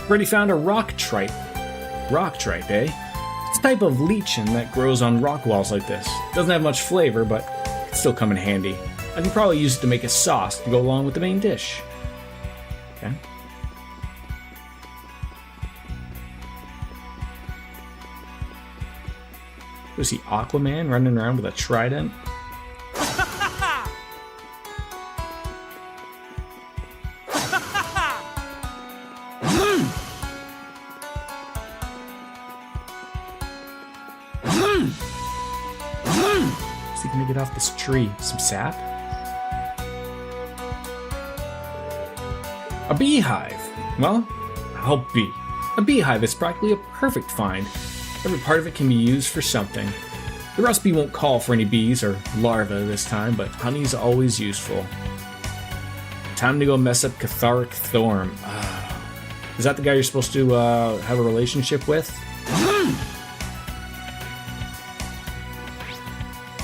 Freddy found a rock tripe. Rock tripe, eh? It's a type of lichen that grows on rock walls like this. Doesn't have much flavor, but can still come in handy. I can probably use it to make a sauce to go along with the main dish. Okay. Was he Aquaman running around with a trident? Is he gonna get off this tree? Some sap? A beehive. Well, I'll be. A beehive is practically a perfect find. Every part of it can be used for something. The recipe won't call for any bees or larvae this time, but honey's always useful. Time to go mess up Catharic Thorm. Is that the guy you're supposed to have a relationship with? Am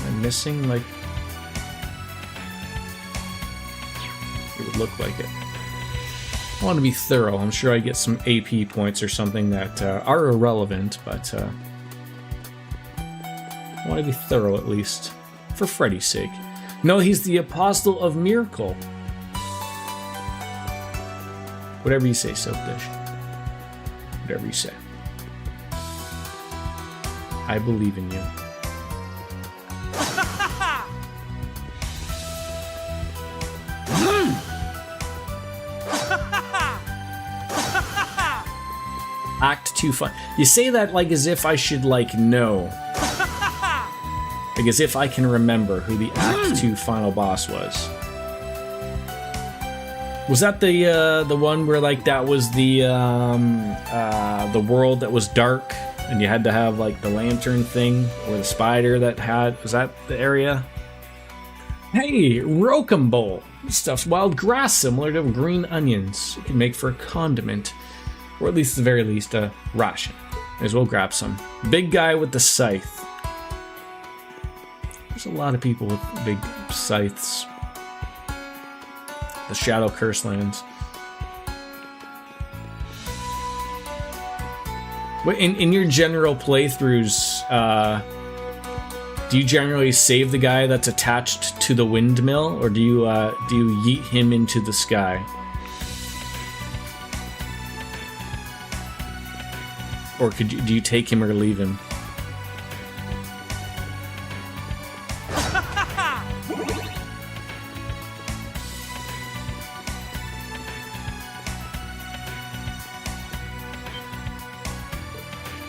I missing, like... It would look like it. I want to be thorough. I'm sure I get some AP points or something that are irrelevant, but I want to be thorough at least, for Freddy's sake. No, he's the Apostle of Miracle. Whatever you say, Soap Dish. Whatever you say. I believe in you. Act 2 fun. You say that like as if I should like know. Like as if I can remember who the Act 2 final boss was. Was that the one where like that was the world that was dark and you had to have like the lantern thing or the spider that had, was that the area? Hey, Rokum Bowl. This stuff's wild grass similar to green onions. It can make for a condiment. Or at least, at the very least, a ration. May as well grab some. Big guy with the scythe. There's a lot of people with big scythes. The Shadow Curse lands. In your general playthroughs, do you generally save the guy that's attached to the windmill, or do you yeet him into the sky? Or do you take him or leave him?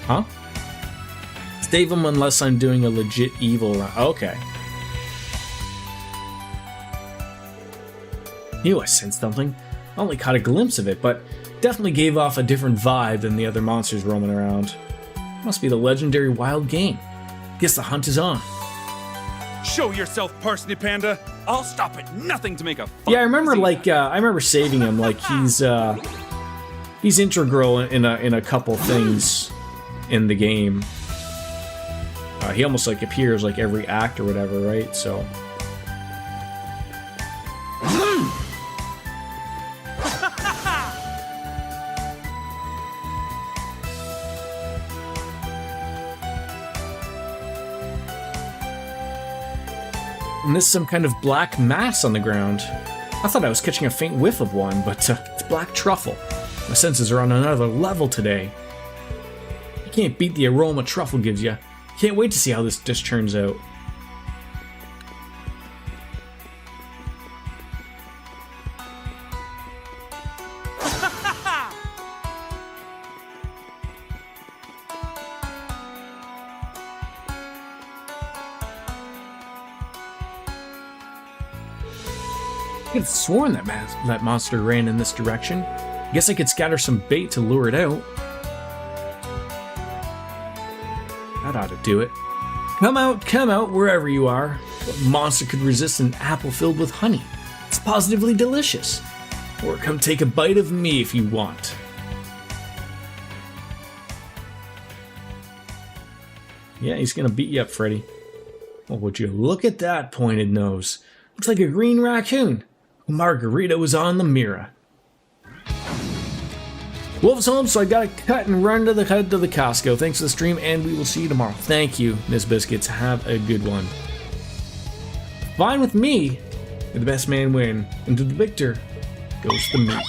Huh? Save him unless I'm doing a legit evil run. Okay. I sensed something. I only caught a glimpse of it, but definitely gave off a different vibe than the other monsters roaming around. Must be the legendary wild game. Guess the hunt is on. Show yourself, Parsnip Panda. I'll stop at nothing to make a fun. Yeah, I remember I remember saving him. Like he's integral in a couple things in the game. He almost like appears like every act or whatever, right? So. And this is some kind of black mass on the ground. I thought I was catching a faint whiff of one, but it's black truffle. My senses are on another level today. You can't beat the aroma truffle gives you. Can't wait to see how this dish turns out. I could have sworn that monster ran in this direction. Guess I could scatter some bait to lure it out. That ought to do it. Come out, wherever you are. What monster could resist an apple filled with honey? It's positively delicious. Or come take a bite of me if you want. Yeah, he's gonna beat you up, Freddy. Well, would you look at that pointed nose? Looks like a green raccoon. Margarita was on the mirror. Wolf's home, so I gotta cut and run to the Costco. Thanks for the stream, and we will see you tomorrow. Thank you, Miss Biscuits. Have a good one. Fine with me. May the best man win. And to the victor goes the meat.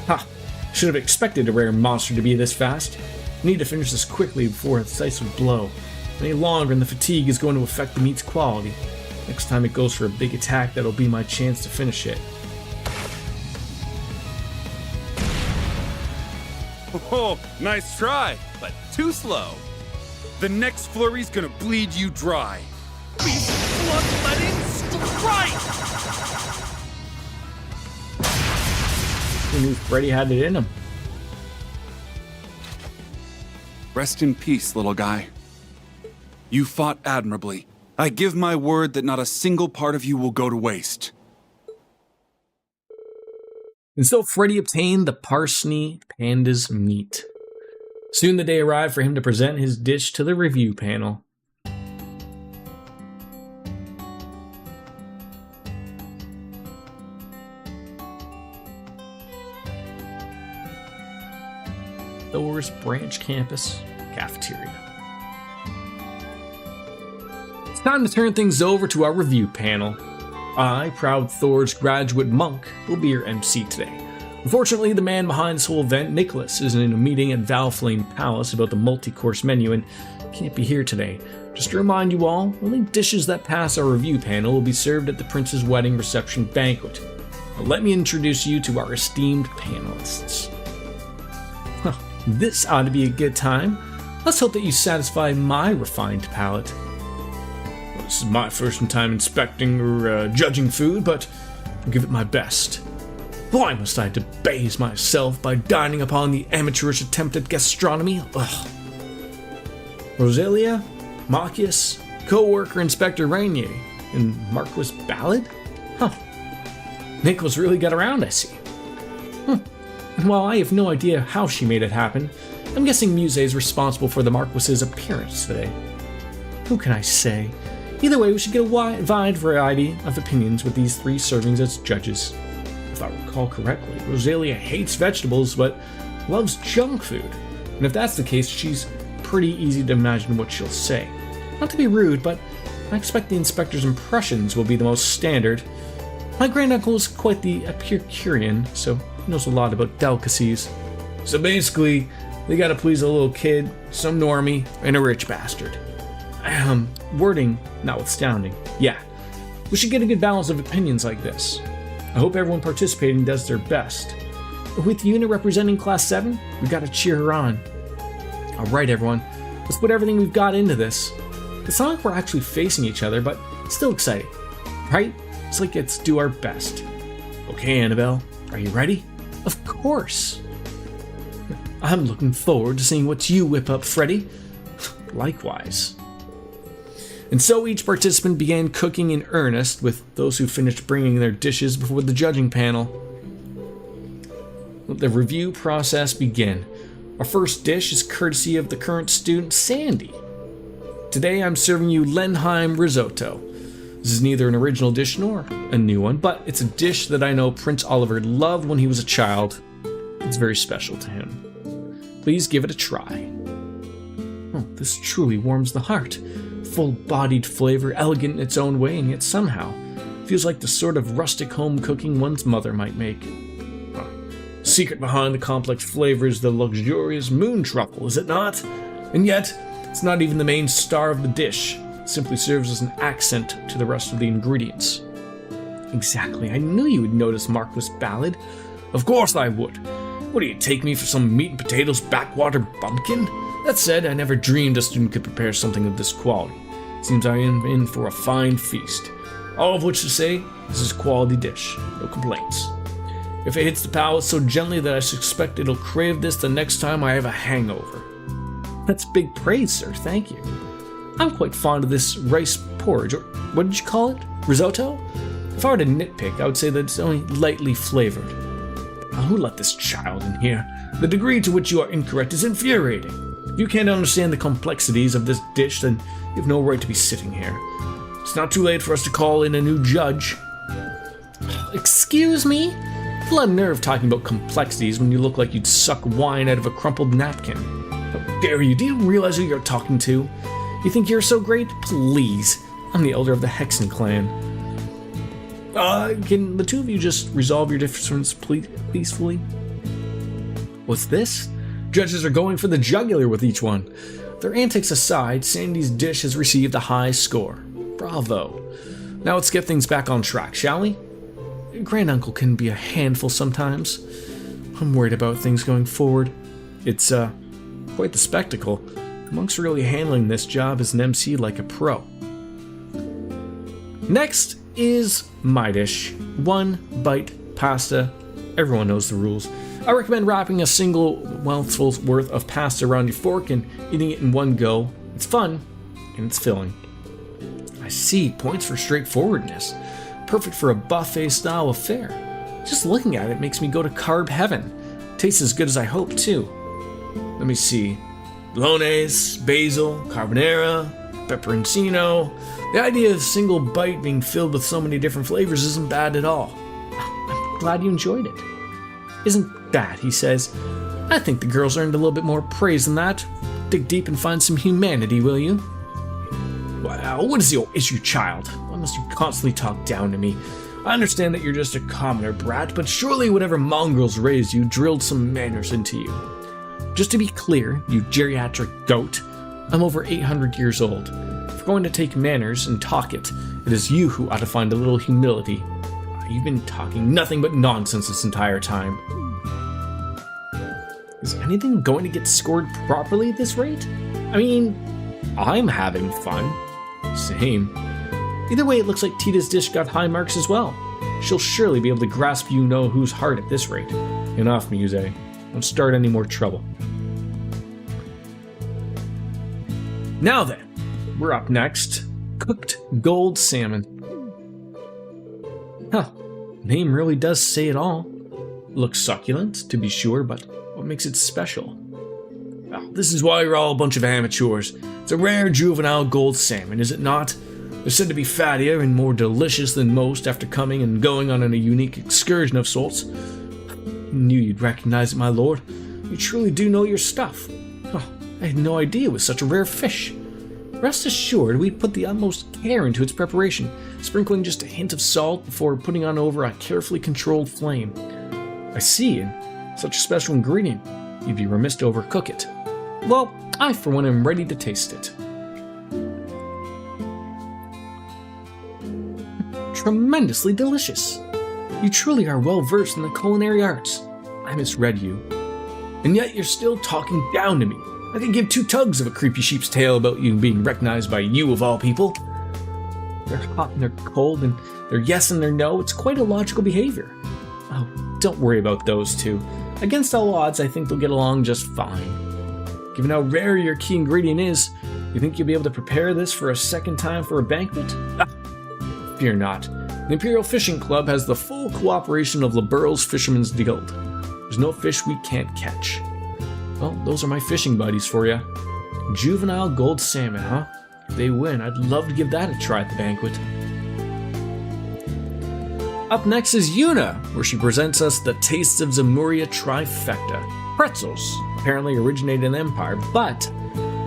Ha! Should have expected a rare monster to be this fast. I need to finish this quickly before a decisive blow. Any longer and the fatigue is going to affect the meat's quality. Next time it goes for a big attack, that'll be my chance to finish it. Oh, nice try, but too slow. The next flurry's gonna bleed you dry. Beast bloodletting strike! Who knew Freddy had it in him? Rest in peace, little guy. You fought admirably. I give my word that not a single part of you will go to waste. And so Freddy obtained the Parsney Panda's meat. Soon the day arrived for him to present his dish to the review panel. Thor's Branch Campus Cafeteria. It's time to turn things over to our review panel. I, proud Thor's graduate monk, will be your MC today. Unfortunately, the man behind this whole event, Nicholas, is in a meeting at Valflame Palace about the multi-course menu and can't be here today. Just to remind you all, only dishes that pass our review panel will be served at the Prince's wedding reception banquet. Now let me introduce you to our esteemed panelists. This ought to be a good time. Let's hope that you satisfy my refined palate. Well, this is my first time inspecting or judging food, but I'll give it my best. Why must I debase myself by dining upon the amateurish attempt at gastronomy? Ugh. Rosalia, Machias, co-worker Inspector Rainier, and Marquis Ballad? Huh. Nicholas really got around, I see. And while I have no idea how she made it happen, I'm guessing Muse is responsible for the Marquis's appearance today. Who can I say? Either way, we should get a wide variety of opinions with these three servings as judges. If I recall correctly, Rosalia hates vegetables but loves junk food. And if that's the case, she's pretty easy to imagine what she'll say. Not to be rude, but I expect the inspector's impressions will be the most standard. My granduncle is quite the Epicurean, so he knows a lot about delicacies. So basically, they gotta please a little kid, some normie, and a rich bastard. Wording notwithstanding, yeah, we should get a good balance of opinions like this. I hope everyone participating does their best. With Yuna representing Class 7, we gotta cheer her on. Alright everyone, let's put everything we've got into this. It's not like we're actually facing each other, but it's still exciting, right? It's like let's do our best. Okay, Annabelle, are you ready? Of course. I'm looking forward to seeing what you whip up, Freddy. Likewise. And so each participant began cooking in earnest, with those who finished bringing their dishes before the judging panel. Let the review process begin. Our first dish is courtesy of the current student, Sandy. Today I'm serving you Lenheim risotto. This is neither an original dish nor a new one, but it's a dish that I know Prince Oliver loved when he was a child. It's very special to him. Please give it a try. Oh, this truly warms the heart. Full-bodied flavor, elegant in its own way, and yet somehow feels like the sort of rustic home cooking one's mother might make. Secret behind the complex flavor is the luxurious moon truffle, is it not? And yet, it's not even the main star of the dish. It simply serves as an accent to the rest of the ingredients. Exactly, I knew you would notice, Marquis Ballad. Of course I would. What do you take me for some meat and potatoes backwater bumpkin? That said, I never dreamed a student could prepare something of this quality. Seems I am in for a fine feast. All of which to say, this is a quality dish. No complaints. If it hits the palate so gently that I suspect it'll crave this the next time I have a hangover. That's big praise, sir. Thank you. I'm quite fond of this rice porridge, or what did you call it? Risotto? If I were to nitpick, I would say that it's only lightly flavored. Who let this child in here? The degree to which you are incorrect is infuriating. If you can't understand the complexities of this dish, then you have no right to be sitting here. It's not too late for us to call in a new judge. Excuse me? A lot of nerve talking about complexities when you look like you'd suck wine out of a crumpled napkin. How dare you? Do you realize who you're talking to? You think you're so great? Please. I'm the elder of the Hexen clan. Can the two of you just resolve your differences peacefully? What's this? Judges are going for the jugular with each one. Their antics aside, Sandy's dish has received a high score. Bravo. Now let's get things back on track, shall we? Granduncle can be a handful sometimes. I'm worried about things going forward. It's, quite the spectacle. The monk's really handling this job as an MC like a pro. Next is my dish. 1 bite pasta. Everyone knows the rules. I recommend wrapping a single mouthful's worth of pasta around your fork and eating it in one go. It's fun, and it's filling. I see, points for straightforwardness. Perfect for a buffet-style affair. Just looking at it makes me go to carb heaven. Tastes as good as I hope, too. Let me see. Bolognese, basil, carbonara, pepperoncino. The idea of a single bite being filled with so many different flavors isn't bad at all. I'm glad you enjoyed it. Isn't bad, he says. I think the girls earned a little bit more praise than that. Dig deep and find some humanity, will you? Wow, what is your issue, child? Why must you constantly talk down to me? I understand that you're just a commoner brat, but surely whatever mongrels raised you drilled some manners into you. Just to be clear, you geriatric goat, I'm over 800 years old. If we're going to take manners and talk it, it is you who ought to find a little humility. You've been talking nothing but nonsense this entire time. Is anything going to get scored properly at this rate? I mean, I'm having fun. Same. Either way, it looks like Tita's dish got high marks as well. She'll surely be able to grasp you-know-who's heart at this rate. Enough, Muse. Don't start any more trouble. Now then, we're up next. Cooked gold salmon. Huh, name really does say it all. Looks succulent, to be sure, but what makes it special? Well, this is why you're all a bunch of amateurs. It's a rare juvenile gold salmon, is it not? They're said to be fattier and more delicious than most after coming and going on a unique excursion of sorts. I knew you'd recognize it, my lord. You truly do know your stuff. Oh, I had no idea it was such a rare fish. Rest assured, we put the utmost care into its preparation, sprinkling just a hint of salt before putting on over a carefully controlled flame. I see, and such a special ingredient, you'd be remiss to overcook it. Well, I for one am ready to taste it. Tremendously delicious. You truly are well versed in the culinary arts. I misread you. And yet you're still talking down to me. I could give 2 tugs of a creepy sheep's tail about you being recognized by you of all people. They're hot and they're cold and they're yes and they're no. It's quite a logical behavior. Oh, don't worry about those two. Against all odds, I think they'll get along just fine. Given how rare your key ingredient is, you think you'll be able to prepare this for a second time for a banquet? Fear not. The Imperial Fishing Club has the full cooperation of Liberal's Fisherman's Guild. There's no fish we can't catch. Well, those are my fishing buddies for you. Juvenile gold salmon, huh? If they win, I'd love to give that a try at the banquet. Up next is Yuna, where she presents us the Tastes of Zemuria trifecta. Pretzels apparently originated in the Empire, but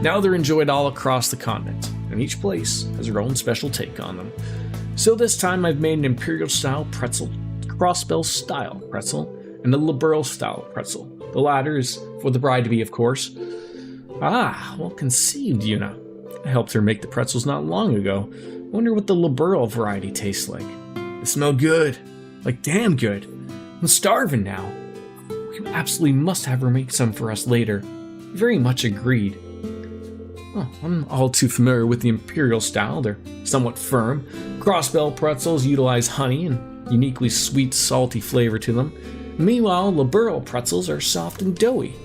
now they're enjoyed all across the continent, and each place has their own special take on them. So this time I've made an Imperial-style pretzel, Crossbell-style pretzel, and a Liberal-style pretzel. The latter is for the bride-to-be, of course. Ah, well conceived, Yuna. I helped her make the pretzels not long ago. Wonder what the Liberal variety tastes like. They smell good. Like damn good. I'm starving now. You absolutely must have her make some for us later. Very much agreed. Well, I'm all too familiar with the Imperial style. They're somewhat firm. Crossbell pretzels utilize honey and uniquely sweet, salty flavor to them. Meanwhile, Liberal pretzels are soft and doughy.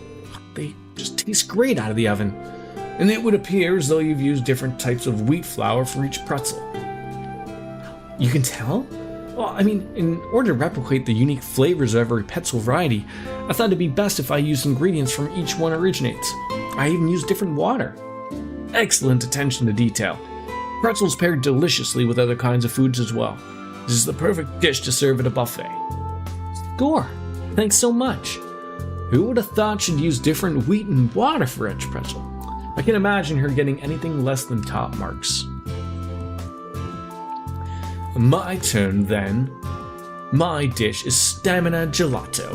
They just taste great out of the oven. And it would appear as though you've used different types of wheat flour for each pretzel. You can tell? Well, I mean, in order to replicate the unique flavors of every pretzel variety, I thought it'd be best if I used ingredients from each one originates. I even used different water. Excellent attention to detail. Pretzels pair deliciously with other kinds of foods as well. This is the perfect dish to serve at a buffet. Score! Thanks so much. Who would have thought she'd use different wheat and water for each pretzel? I can't imagine her getting anything less than top marks. My turn then. My dish is stamina gelato.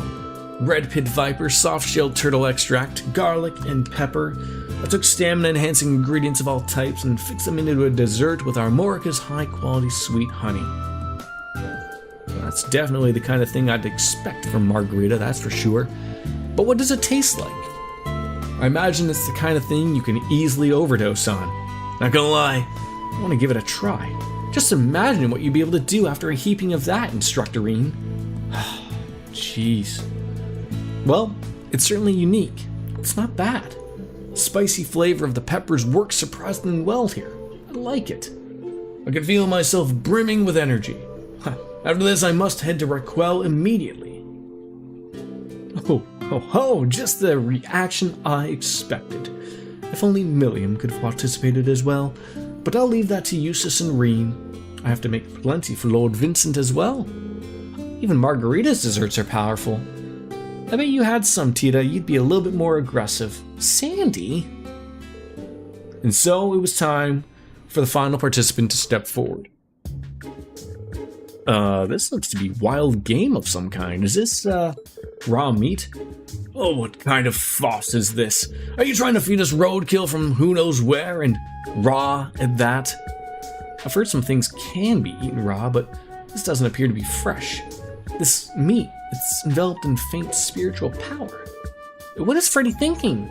Red pit viper, soft-shelled turtle extract, garlic, and pepper. I took stamina-enhancing ingredients of all types and fixed them into a dessert with Armorica's high-quality sweet honey. That's definitely the kind of thing I'd expect from margarita, that's for sure. But what does it taste like? I imagine it's the kind of thing you can easily overdose on. Not gonna lie, I want to give it a try. Just imagine what you'd be able to do after a heaping of that, Instructorine. Jeez. Well, it's certainly unique. It's not bad. The spicy flavor of the peppers works surprisingly well here. I like it. I can feel myself brimming with energy. After this, I must head to Raquel immediately. Just the reaction I expected. If only Milliam could have participated as well, but I'll leave that to Eustace and Reen. I have to make plenty for Lord Vincent as well. Even Margarita's desserts are powerful. I bet you had some, Tita, you'd be a little bit more aggressive. Sandy? And so it was time for the final participant to step forward. This looks to be wild game of some kind. Is this, raw meat? Oh, what kind of farce is this? Are you trying to feed us roadkill from who knows where, and raw at that? I've heard some things can be eaten raw, but this doesn't appear to be fresh. This meat, it's enveloped in faint spiritual power. What is Freddy thinking?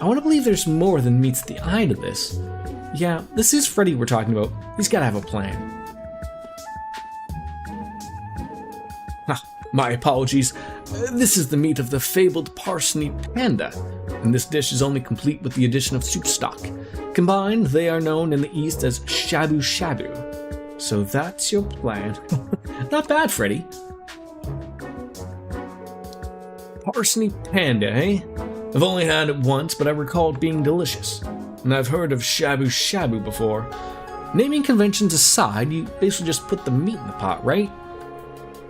I want to believe there's more than meets the eye to this. Yeah, this is Freddy we're talking about. He's got to have a plan. My apologies. This is the meat of the fabled parsnip panda, and this dish is only complete with the addition of soup stock. Combined, they are known in the East as shabu shabu. So that's your plan. Not bad, Freddy. Parsnip panda, eh? I've only had it once, but I recall it being delicious. And I've heard of shabu shabu before. Naming conventions aside, you basically just put the meat in the pot, right?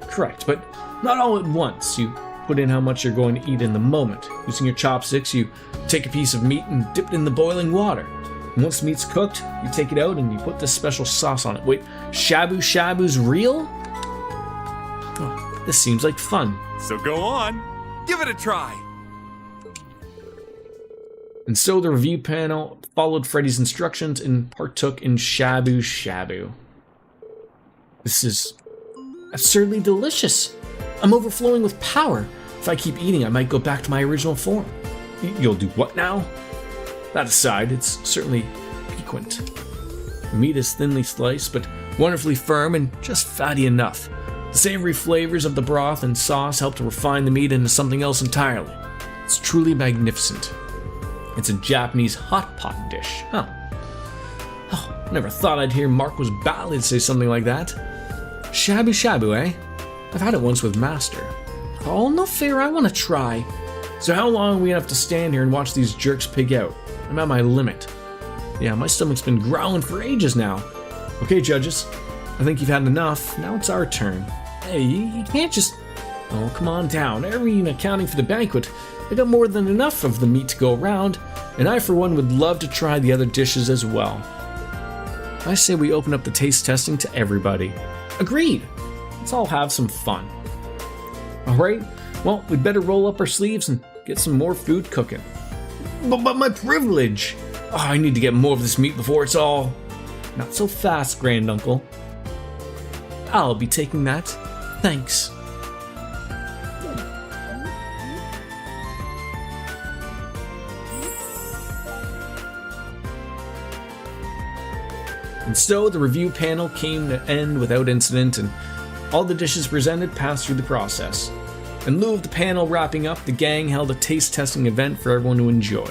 Correct, but not all at once. You put in how much you're going to eat in the moment. Using your chopsticks, you take a piece of meat and dip it in the boiling water. And once the meat's cooked, you take it out and you put this special sauce on it. Wait, shabu shabu's real? Oh, this seems like fun. So go on, give it a try. And so the review panel followed Freddy's instructions and partook in shabu shabu. This is absurdly delicious. I'm overflowing with power. If I keep eating, I might go back to my original form. You'll do what now? That aside, it's certainly piquant. The meat is thinly sliced, but wonderfully firm and just fatty enough. The savory flavors of the broth and sauce help to refine the meat into something else entirely. It's truly magnificent. It's a Japanese hot pot dish. Never thought I'd hear Marcos Ballad say something like that. Shabu shabu, eh? I've had it once with Master. Oh, no fair, I want to try. So how long are we gonna have to stand here and watch these jerks pig out? I'm at my limit. Yeah, my stomach's been growling for ages now. Okay, judges, I think you've had enough. Now it's our turn. Hey, you can't just... Oh, come on down. Every accounting for the banquet, I got more than enough of the meat to go around, and I for one would love to try the other dishes as well. I say we open up the taste testing to everybody. Agreed! Let's all have some fun. Alright, well, we'd better roll up our sleeves and get some more food cooking. But my privilege! Oh, I need to get more of this meat before it's all... Not so fast, Granduncle. I'll be taking that. Thanks. And so the review panel came to end without incident, and all the dishes presented passed through the process. In lieu of the panel wrapping up, the gang held a taste testing event for everyone to enjoy.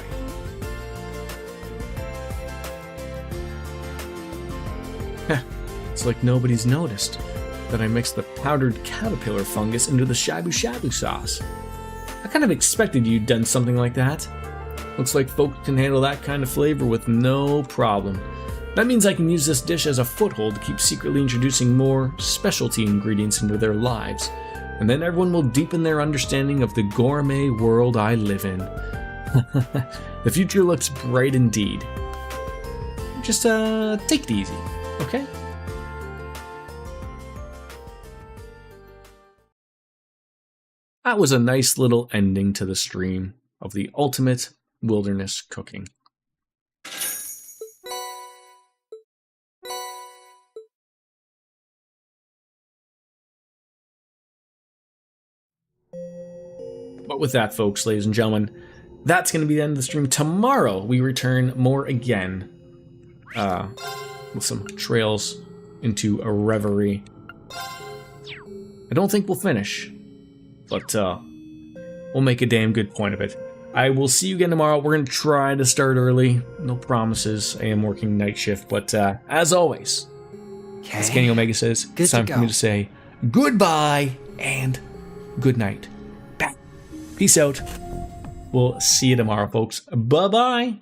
It's like nobody's noticed that I mixed the powdered caterpillar fungus into the shabu shabu sauce. I kind of expected you'd done something like that. Looks like folks can handle that kind of flavor with no problem. That means I can use this dish as a foothold to keep secretly introducing more specialty ingredients into their lives, and then everyone will deepen their understanding of the gourmet world I live in. The future looks bright indeed. Just take it easy, okay? That was a nice little ending to the stream of the ultimate wilderness cooking. But with that, folks, ladies and gentlemen, that's going to be the end of the stream. Tomorrow, we return more again with some trails into a Reverie. I don't think we'll finish, but we'll make a damn good point of it. I will see you again tomorrow. We're going to try to start early. No promises. I am working night shift, but as always, as Kenny Omega says, it's time for me to say goodbye and good night. Peace out. We'll see you tomorrow, folks. Bye-bye.